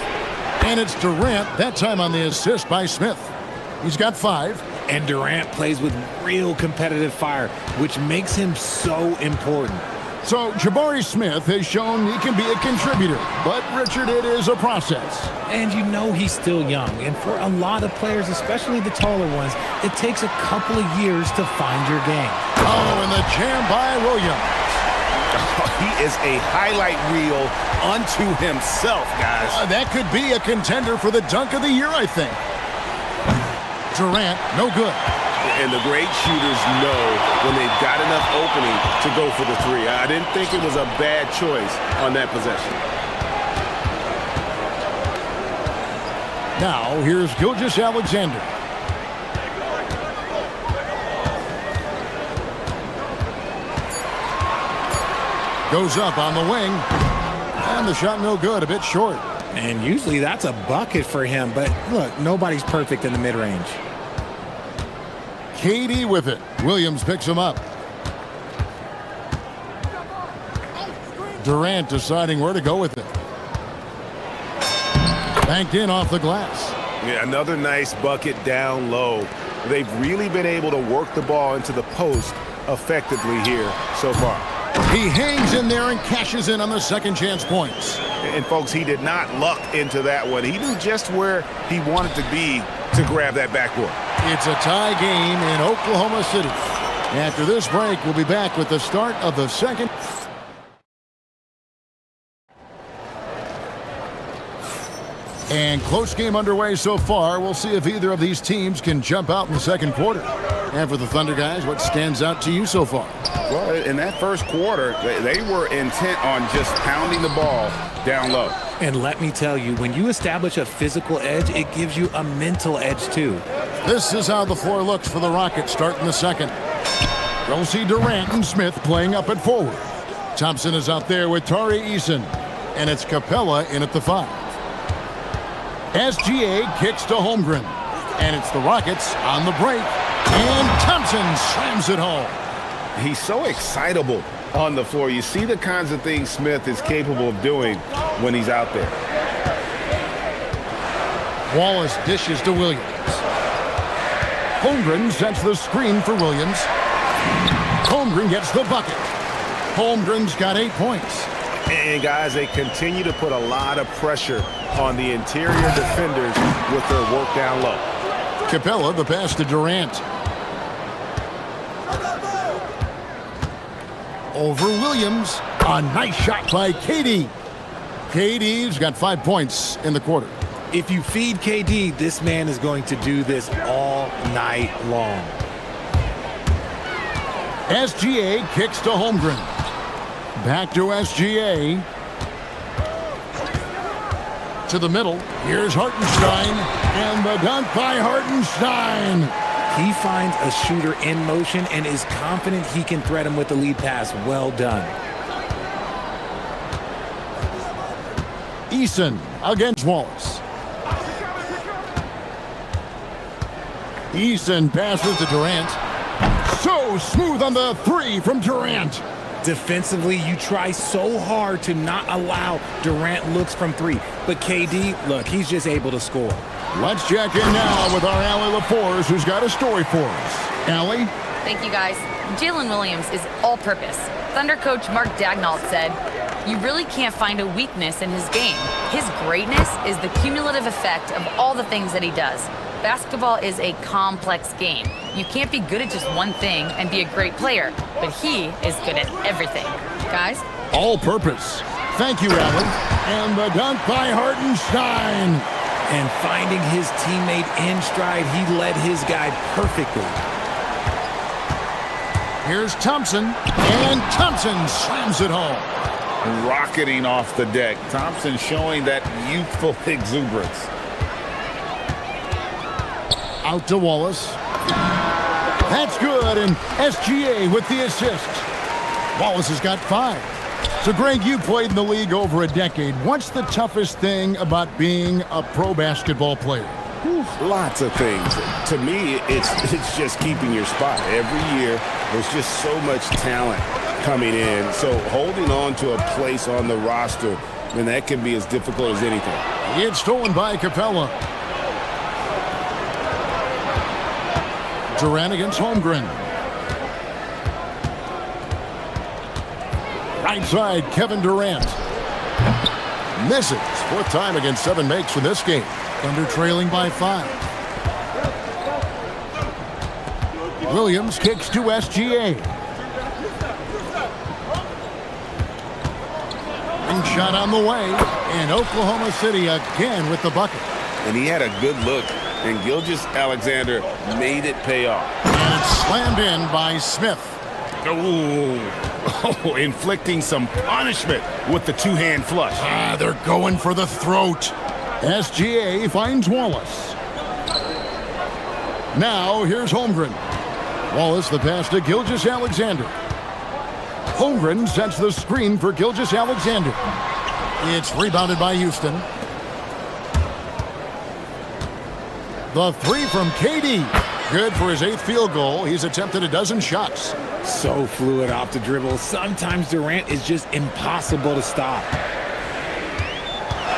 And it's Durant, that time on the assist by Smith. He's got 5. And Durant plays with real competitive fire, which makes him so important. So Jabari Smith has shown he can be a contributor, but Richard, it is a process. And you know he's still young, and for a lot of players, especially the taller ones, it takes a couple of years to find your game. Oh, and the jam by Williams. He is a highlight reel unto himself, guys. That could be a contender for the dunk of the year, I think. Durant, no good. And the great shooters know when they've got enough opening to go for the 3. I didn't think it was a bad choice on that possession. Now, here's Gilgeous-Alexander. Goes up on the wing. And the shot no good, a bit short. And usually that's a bucket for him, but look, nobody's perfect in the mid-range. KD with it. Williams picks him up. Durant deciding where to go with it. Banked in off the glass. Yeah, another nice bucket down low. They've really been able to work the ball into the post effectively here so far. He hangs in there and cashes in on the second chance points. And folks, he did not luck into that one. He knew just where he wanted to be to grab that backboard. It's a tie game in Oklahoma City. After this break, we'll be back with the start of the second. And close game underway so far. We'll see if either of these teams can jump out in the second quarter. And for the Thunder guys, what stands out to you so far? Well, in that first quarter, they were intent on just pounding the ball down low. And let me tell you, when you establish a physical edge, it gives you a mental edge too. This is how the floor looks for the Rockets starting the second. We'll see Durant and Smith playing up at forward. Thompson is out there with Tari Eason. And it's Capella in at the 5. SGA kicks to Holmgren. And it's the Rockets on the break. And Thompson slams it home. He's so excitable on the floor. You see the kinds of things Smith is capable of doing when he's out there. Wallace dishes to Williams. Holmgren sets the screen for Williams. Holmgren gets the bucket. Holmgren's got 8 points. And guys, they continue to put a lot of pressure on the interior defenders with their work down low. Capella, the pass to Durant. Over Williams. A nice shot by KD. KD's got 5 points in the quarter. If you feed KD, this man is going to do this all night long. SGA kicks to Holmgren. Back to SGA. To the middle. Here's Hartenstein. And the dunk by Hartenstein. He finds a shooter in motion and is confident he can thread him with the lead pass. Well done. Eason against Wallace. Eason passes to Durant. So smooth on the 3 from Durant. Defensively, you try so hard to not allow Durant looks from 3. But KD, look, he's just able to score. Let's check in now with our Allie LaForce, who's got a story for us. Allie? Thank you, guys. Jalen Williams is all-purpose. Thunder coach Mark Daignault said, "You really can't find a weakness in his game. His greatness is the cumulative effect of all the things that he does. Basketball is a complex game. You can't be good at just one thing and be a great player, but he is good at everything." Guys? All purpose. Thank you, Allie. And the dunk by Hartenstein. And finding his teammate in stride, he led his guy perfectly. Here's Thompson. And Thompson slams it home. Rocketing off the deck. Thompson showing that youthful exuberance. Out to Wallace. That's good, and SGA with the assist. Wallace has got 5. So, Greg, you played in the league over a decade. What's the toughest thing about being a pro basketball player? Lots of things. To me, it's just keeping your spot. Every year, there's just so much talent coming in. So holding on to a place on the roster, and that can be as difficult as anything. It's stolen by Capella. Durant against Holmgren. Right side, Kevin Durant. Misses. 4th time against 7 makes for this game. Thunder trailing by 5. Williams kicks to SGA. And shot on the way. And Oklahoma City again with the bucket. And he had a good look. And Gilgeous-Alexander made it pay off. And it's slammed in by Smith. Oh, inflicting some punishment with the 2-hand flush. They're going for the throat. SGA finds Wallace. Now here's Holmgren. Wallace the pass to Gilgeous-Alexander. Holmgren sets the screen for Gilgeous-Alexander. It's rebounded by Houston. The 3 from KD. Good for his 8th field goal. He's attempted a dozen shots. So fluid off the dribble. Sometimes Durant is just impossible to stop.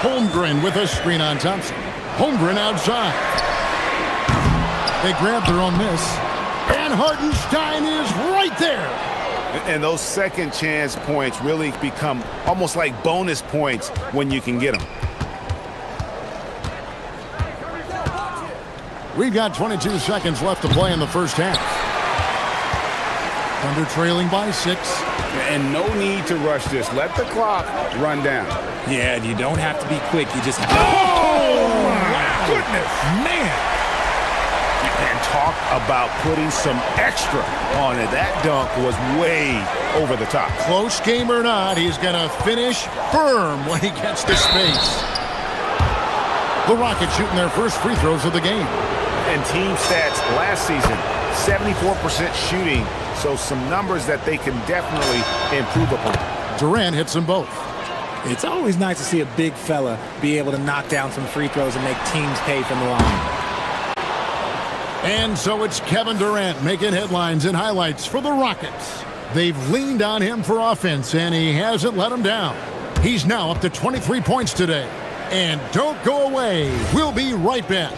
Holmgren with a screen on Thompson. Holmgren outside. They grab their own miss. And Hartenstein is right there. And those second chance points really become almost like bonus points when you can get them. We've got 22 seconds left to play in the first half. Thunder trailing by 6. And no need to rush this. Let the clock run down. Yeah, you don't have to be quick. You just have to... Oh, my goodness. Man. And talk about putting some extra on it. That dunk was way over the top. Close game or not, he's going to finish firm when he gets to space. The Rockets shooting their first free throws of the game. And team stats last season, 74% shooting. So some numbers that they can definitely improve upon. Durant hits them both. It's always nice to see a big fella be able to knock down some free throws and make teams pay from the line. And so it's Kevin Durant making headlines and highlights for the Rockets. They've leaned on him for offense, and he hasn't let them down. He's now up to 23 points today. And don't go away. We'll be right back.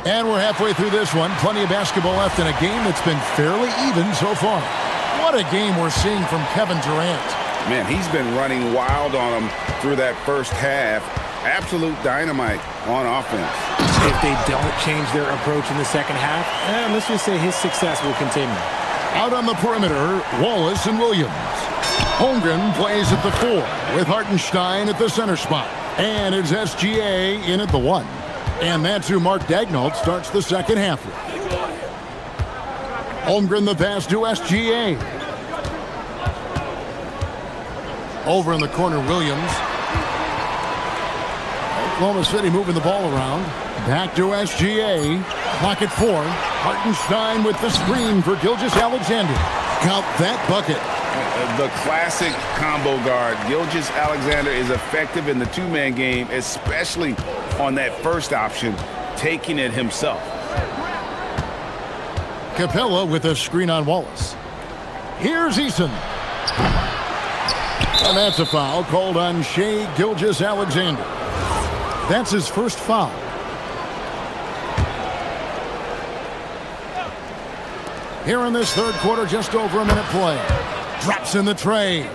And we're halfway through this one. Plenty of basketball left in a game that's been fairly even so far. What a game we're seeing from Kevin Durant. Man, he's been running wild on them through that first half. Absolute dynamite on offense. If they don't change their approach in the second half, let's just say his success will continue. Out on the perimeter, Wallace and Williams. Holmgren plays at the 4 with Hartenstein at the center spot. And it's SGA in at the 1. And that's who Mark Daignault starts the second half with. Holmgren the pass to SGA. Over in the corner, Williams. Oklahoma City moving the ball around. Back to SGA. Clock at 4. Hartenstein with the screen for Gilgeous-Alexander. Count that bucket. The classic combo guard. Gilgeous-Alexander is effective in the two-man game, especially on that first option, taking it himself. Capella with a screen on Wallace. Here's Eason. And that's a foul called on Shai Gilgeous-Alexander. That's his first foul. Here in this third quarter, just over a minute play. Drops in the tray.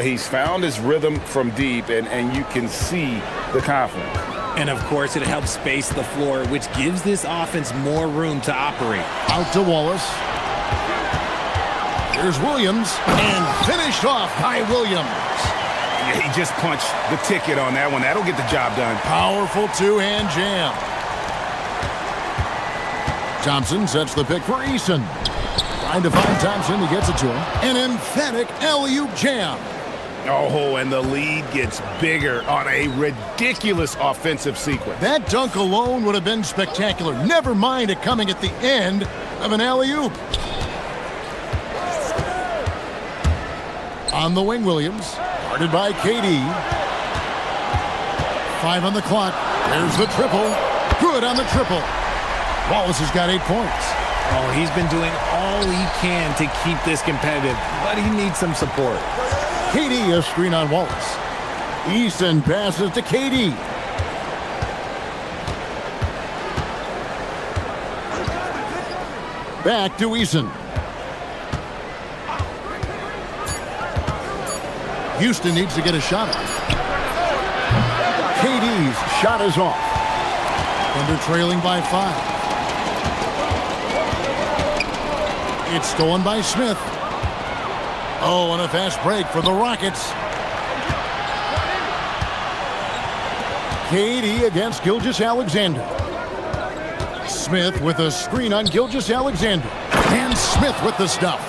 He's found his rhythm from deep, and you can see the confidence. And, of course, it helps space the floor, which gives this offense more room to operate. Out to Wallace. Here's Williams, and finished off by Williams. Yeah, he just punched the ticket on that one. That'll get the job done. Powerful two-hand jam. Thompson sets the pick for Eason. Trying to find Thompson. He gets it to him. An emphatic alley-oop jam. Oh, and the lead gets bigger on a ridiculous offensive sequence. That dunk alone would have been spectacular. Never mind it coming at the end of an alley-oop. On the wing, Williams. Guarded by KD. 5 on the clock. There's the triple. Good on the triple. Wallace has got 8 points. Oh, he's been doing all he can to keep this competitive, but he needs some support. KD a screen on Wallace. Eason passes to KD. Back to Eason. Houston needs to get a shot off. KD's shot is off. Thunder trailing by 5. It's stolen by Smith. Oh, and a fast break for the Rockets. KD against Gilgeous-Alexander. Smith with a screen on Gilgeous-Alexander. And Smith with the stuff.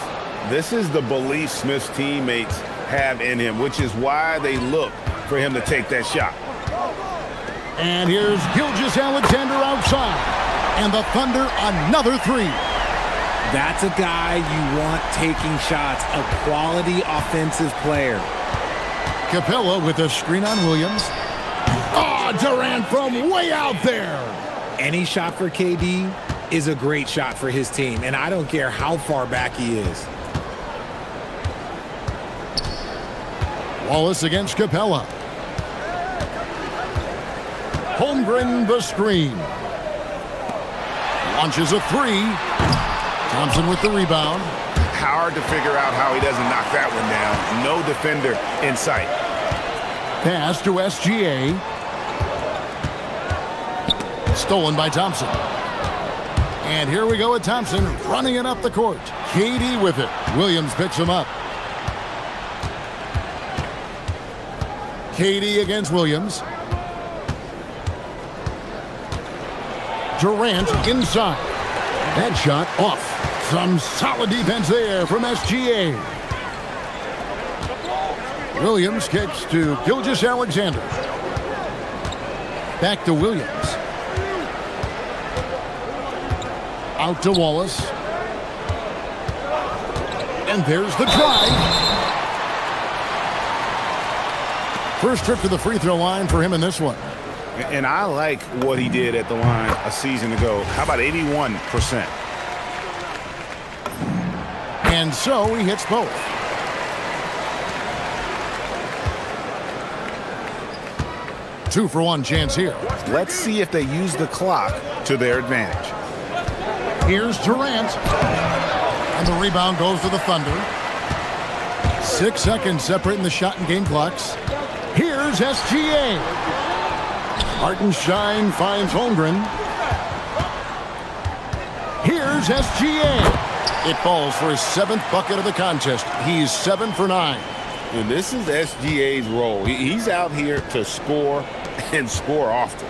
This is the belief Smith's teammates have in him, which is why they look for him to take that shot. And here's Gilgeous-Alexander outside. And the Thunder another 3. That's a guy you want taking shots, a quality offensive player. Capella with a screen on Williams. Durant from way out there. Any shot for KD is a great shot for his team, and I don't care how far back he is. Wallace against Capella. Holmgren the screen. Launches a three. Thompson with the rebound. Hard to figure out how he doesn't knock that one down. No defender in sight. Pass to SGA. Stolen by Thompson. And here we go with Thompson running it up the court. KD with it. Williams picks him up. KD against Williams. Durant inside. That shot off. Some solid defense there from SGA. Williams kicks to Gilgeous-Alexander. Back to Williams. Out to Wallace. And there's the drive. First trip to the free throw line for him in this one. And I like what he did at the line a season ago. How about 81%? And so he hits both. Two for one chance here. Let's see if they use the clock to their advantage. Here's Durant. And the rebound goes to the Thunder. 6 seconds separating the shot and game clocks. Here's SGA. Hartenstein finds Holmgren. Here's SGA. It falls for his 7th bucket of the contest. He's 7 for 9. And this is SGA's role. He's out here to score and score often.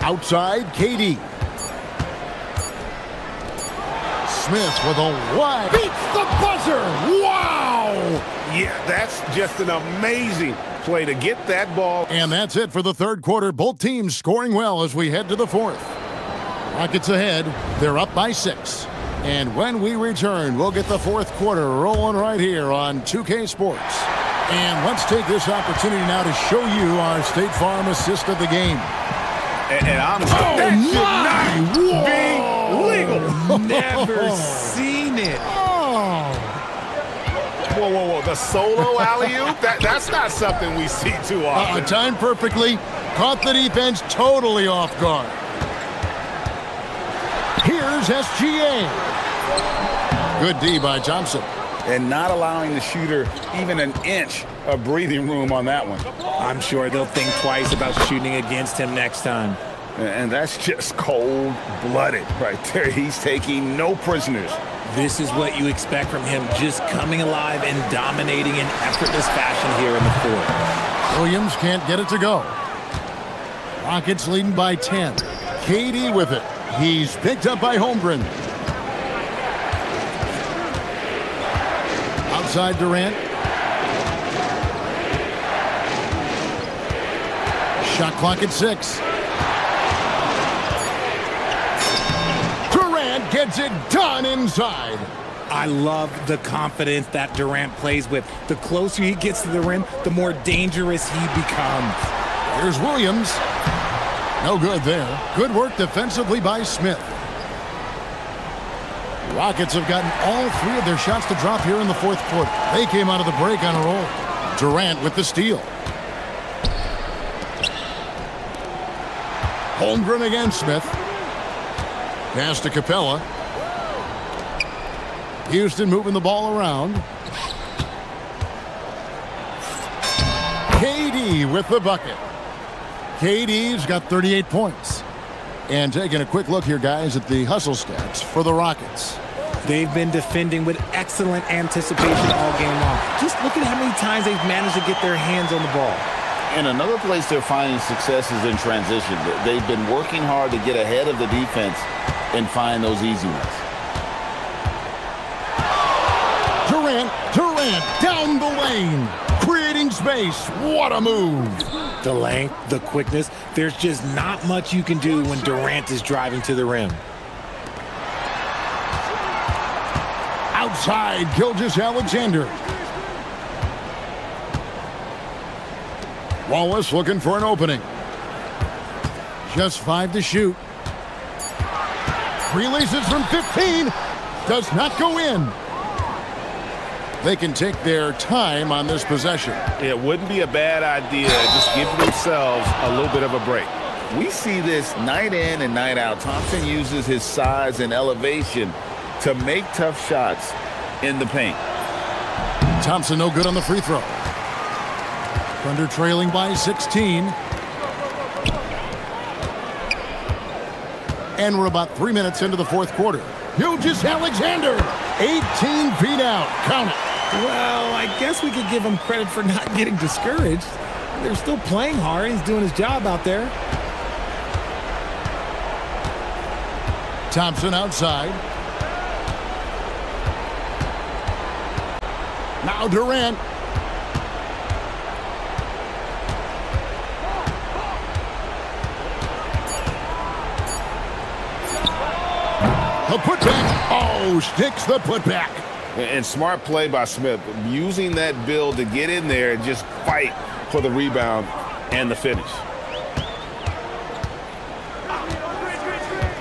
Outside, KD. Smith with a wide. Beats the buzzer. Wow! Yeah, that's just an amazing play to get that ball. And that's it for the third quarter. Both teams scoring well as we head to the fourth. Rockets ahead. They're up by 6. And when we return, we'll get the fourth quarter rolling right here on 2K Sports. And let's take this opportunity now to show you our State Farm assist of the game. And I'm that should not be legal. Never seen it. Whoa, whoa, whoa. The solo alley-oop? That's not something we see too often. Timed perfectly. Caught the defense totally off guard. Here's SGA. Good D by Thompson. And not allowing the shooter even an inch of breathing room on that one. I'm sure they'll think twice about shooting against him next time. And that's just cold-blooded right there. He's taking no prisoners. This is what you expect from him, just coming alive and dominating in effortless fashion here in the fourth. Williams can't get it to go. Rockets leading by 10. KD with it. He's picked up by Holmgren. Outside Durant. Shot clock at 6. Durant gets it done inside. I love the confidence that Durant plays with. The closer he gets to the rim, the more dangerous he becomes. Here's Williams. No good there. Good work defensively by Smith. Rockets have gotten all 3 of their shots to drop here in the fourth quarter. They came out of the break on a roll. Durant with the steal. Holmgren against Smith. Pass to Capella. Houston moving the ball around. KD with the bucket. KD's got 38 points. And taking a quick look here, guys, at the hustle stats for the Rockets. They've been defending with excellent anticipation all game long. Just look at how many times they've managed to get their hands on the ball. And another place they're finding success is in transition. They've been working hard to get ahead of the defense and find those easy ones. Durant down the lane, creating space. What a move. The length, the quickness, there's just not much you can do when Durant is driving to the rim. Outside, Gilgeous-Alexander. Wallace looking for an opening. Just 5 to shoot. Releases from 15. Does not go in. They can take their time on this possession. It wouldn't be a bad idea. Just give themselves a little bit of a break. We see this night in and night out. Thompson uses his size and elevation to make tough shots in the paint. Thompson no good on the free throw. Thunder trailing by 16. And we're about 3 minutes into the fourth quarter. Huges Alexander, 18 feet out. Count it. Well, I guess we could give him credit for not getting discouraged. They're still playing hard. He's doing his job out there. Thompson outside. Now Durant. The putback. Oh, sticks the putback. And smart play by Smith, using that build to get in there and just fight for the rebound and the finish.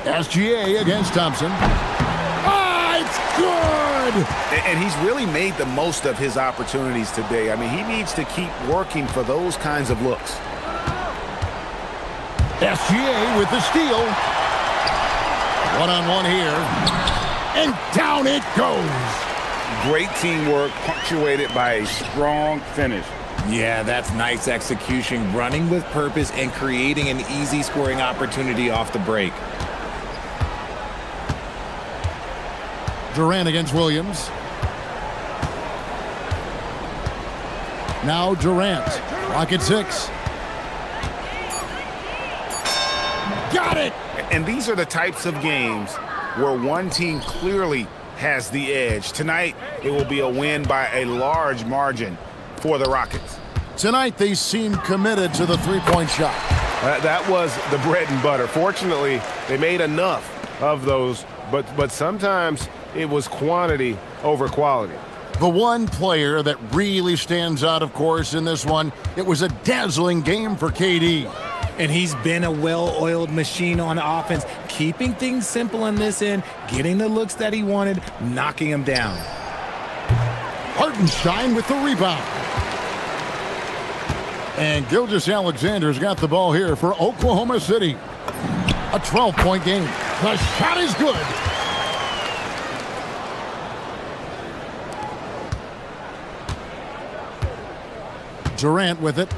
SGA against Thompson. Ah, it's good! And he's really made the most of his opportunities today. I mean, he needs to keep working for those kinds of looks. SGA with the steal. One-on-one here. And down it goes. Great teamwork, punctuated by a strong finish. Yeah, that's nice execution, running with purpose and creating an easy scoring opportunity off the break. Durant against Williams. Now Durant. Clock at 6. Got it! And these are the types of games where one team clearly has the edge. Tonight, it will be a win by a large margin for the Rockets. Tonight, they seem committed to the three-point shot. That was the bread and butter. Fortunately, they made enough of those, but sometimes it was quantity over quality. The one player that really stands out, of course, in this one, it was a dazzling game for KD. And he's been a well-oiled machine on offense, keeping things simple in this end, getting the looks that he wanted, knocking them down. Hartenstein with the rebound. And Gilgeous-Alexander's got the ball here for Oklahoma City. A 12-point game. The shot is good. Durant with it.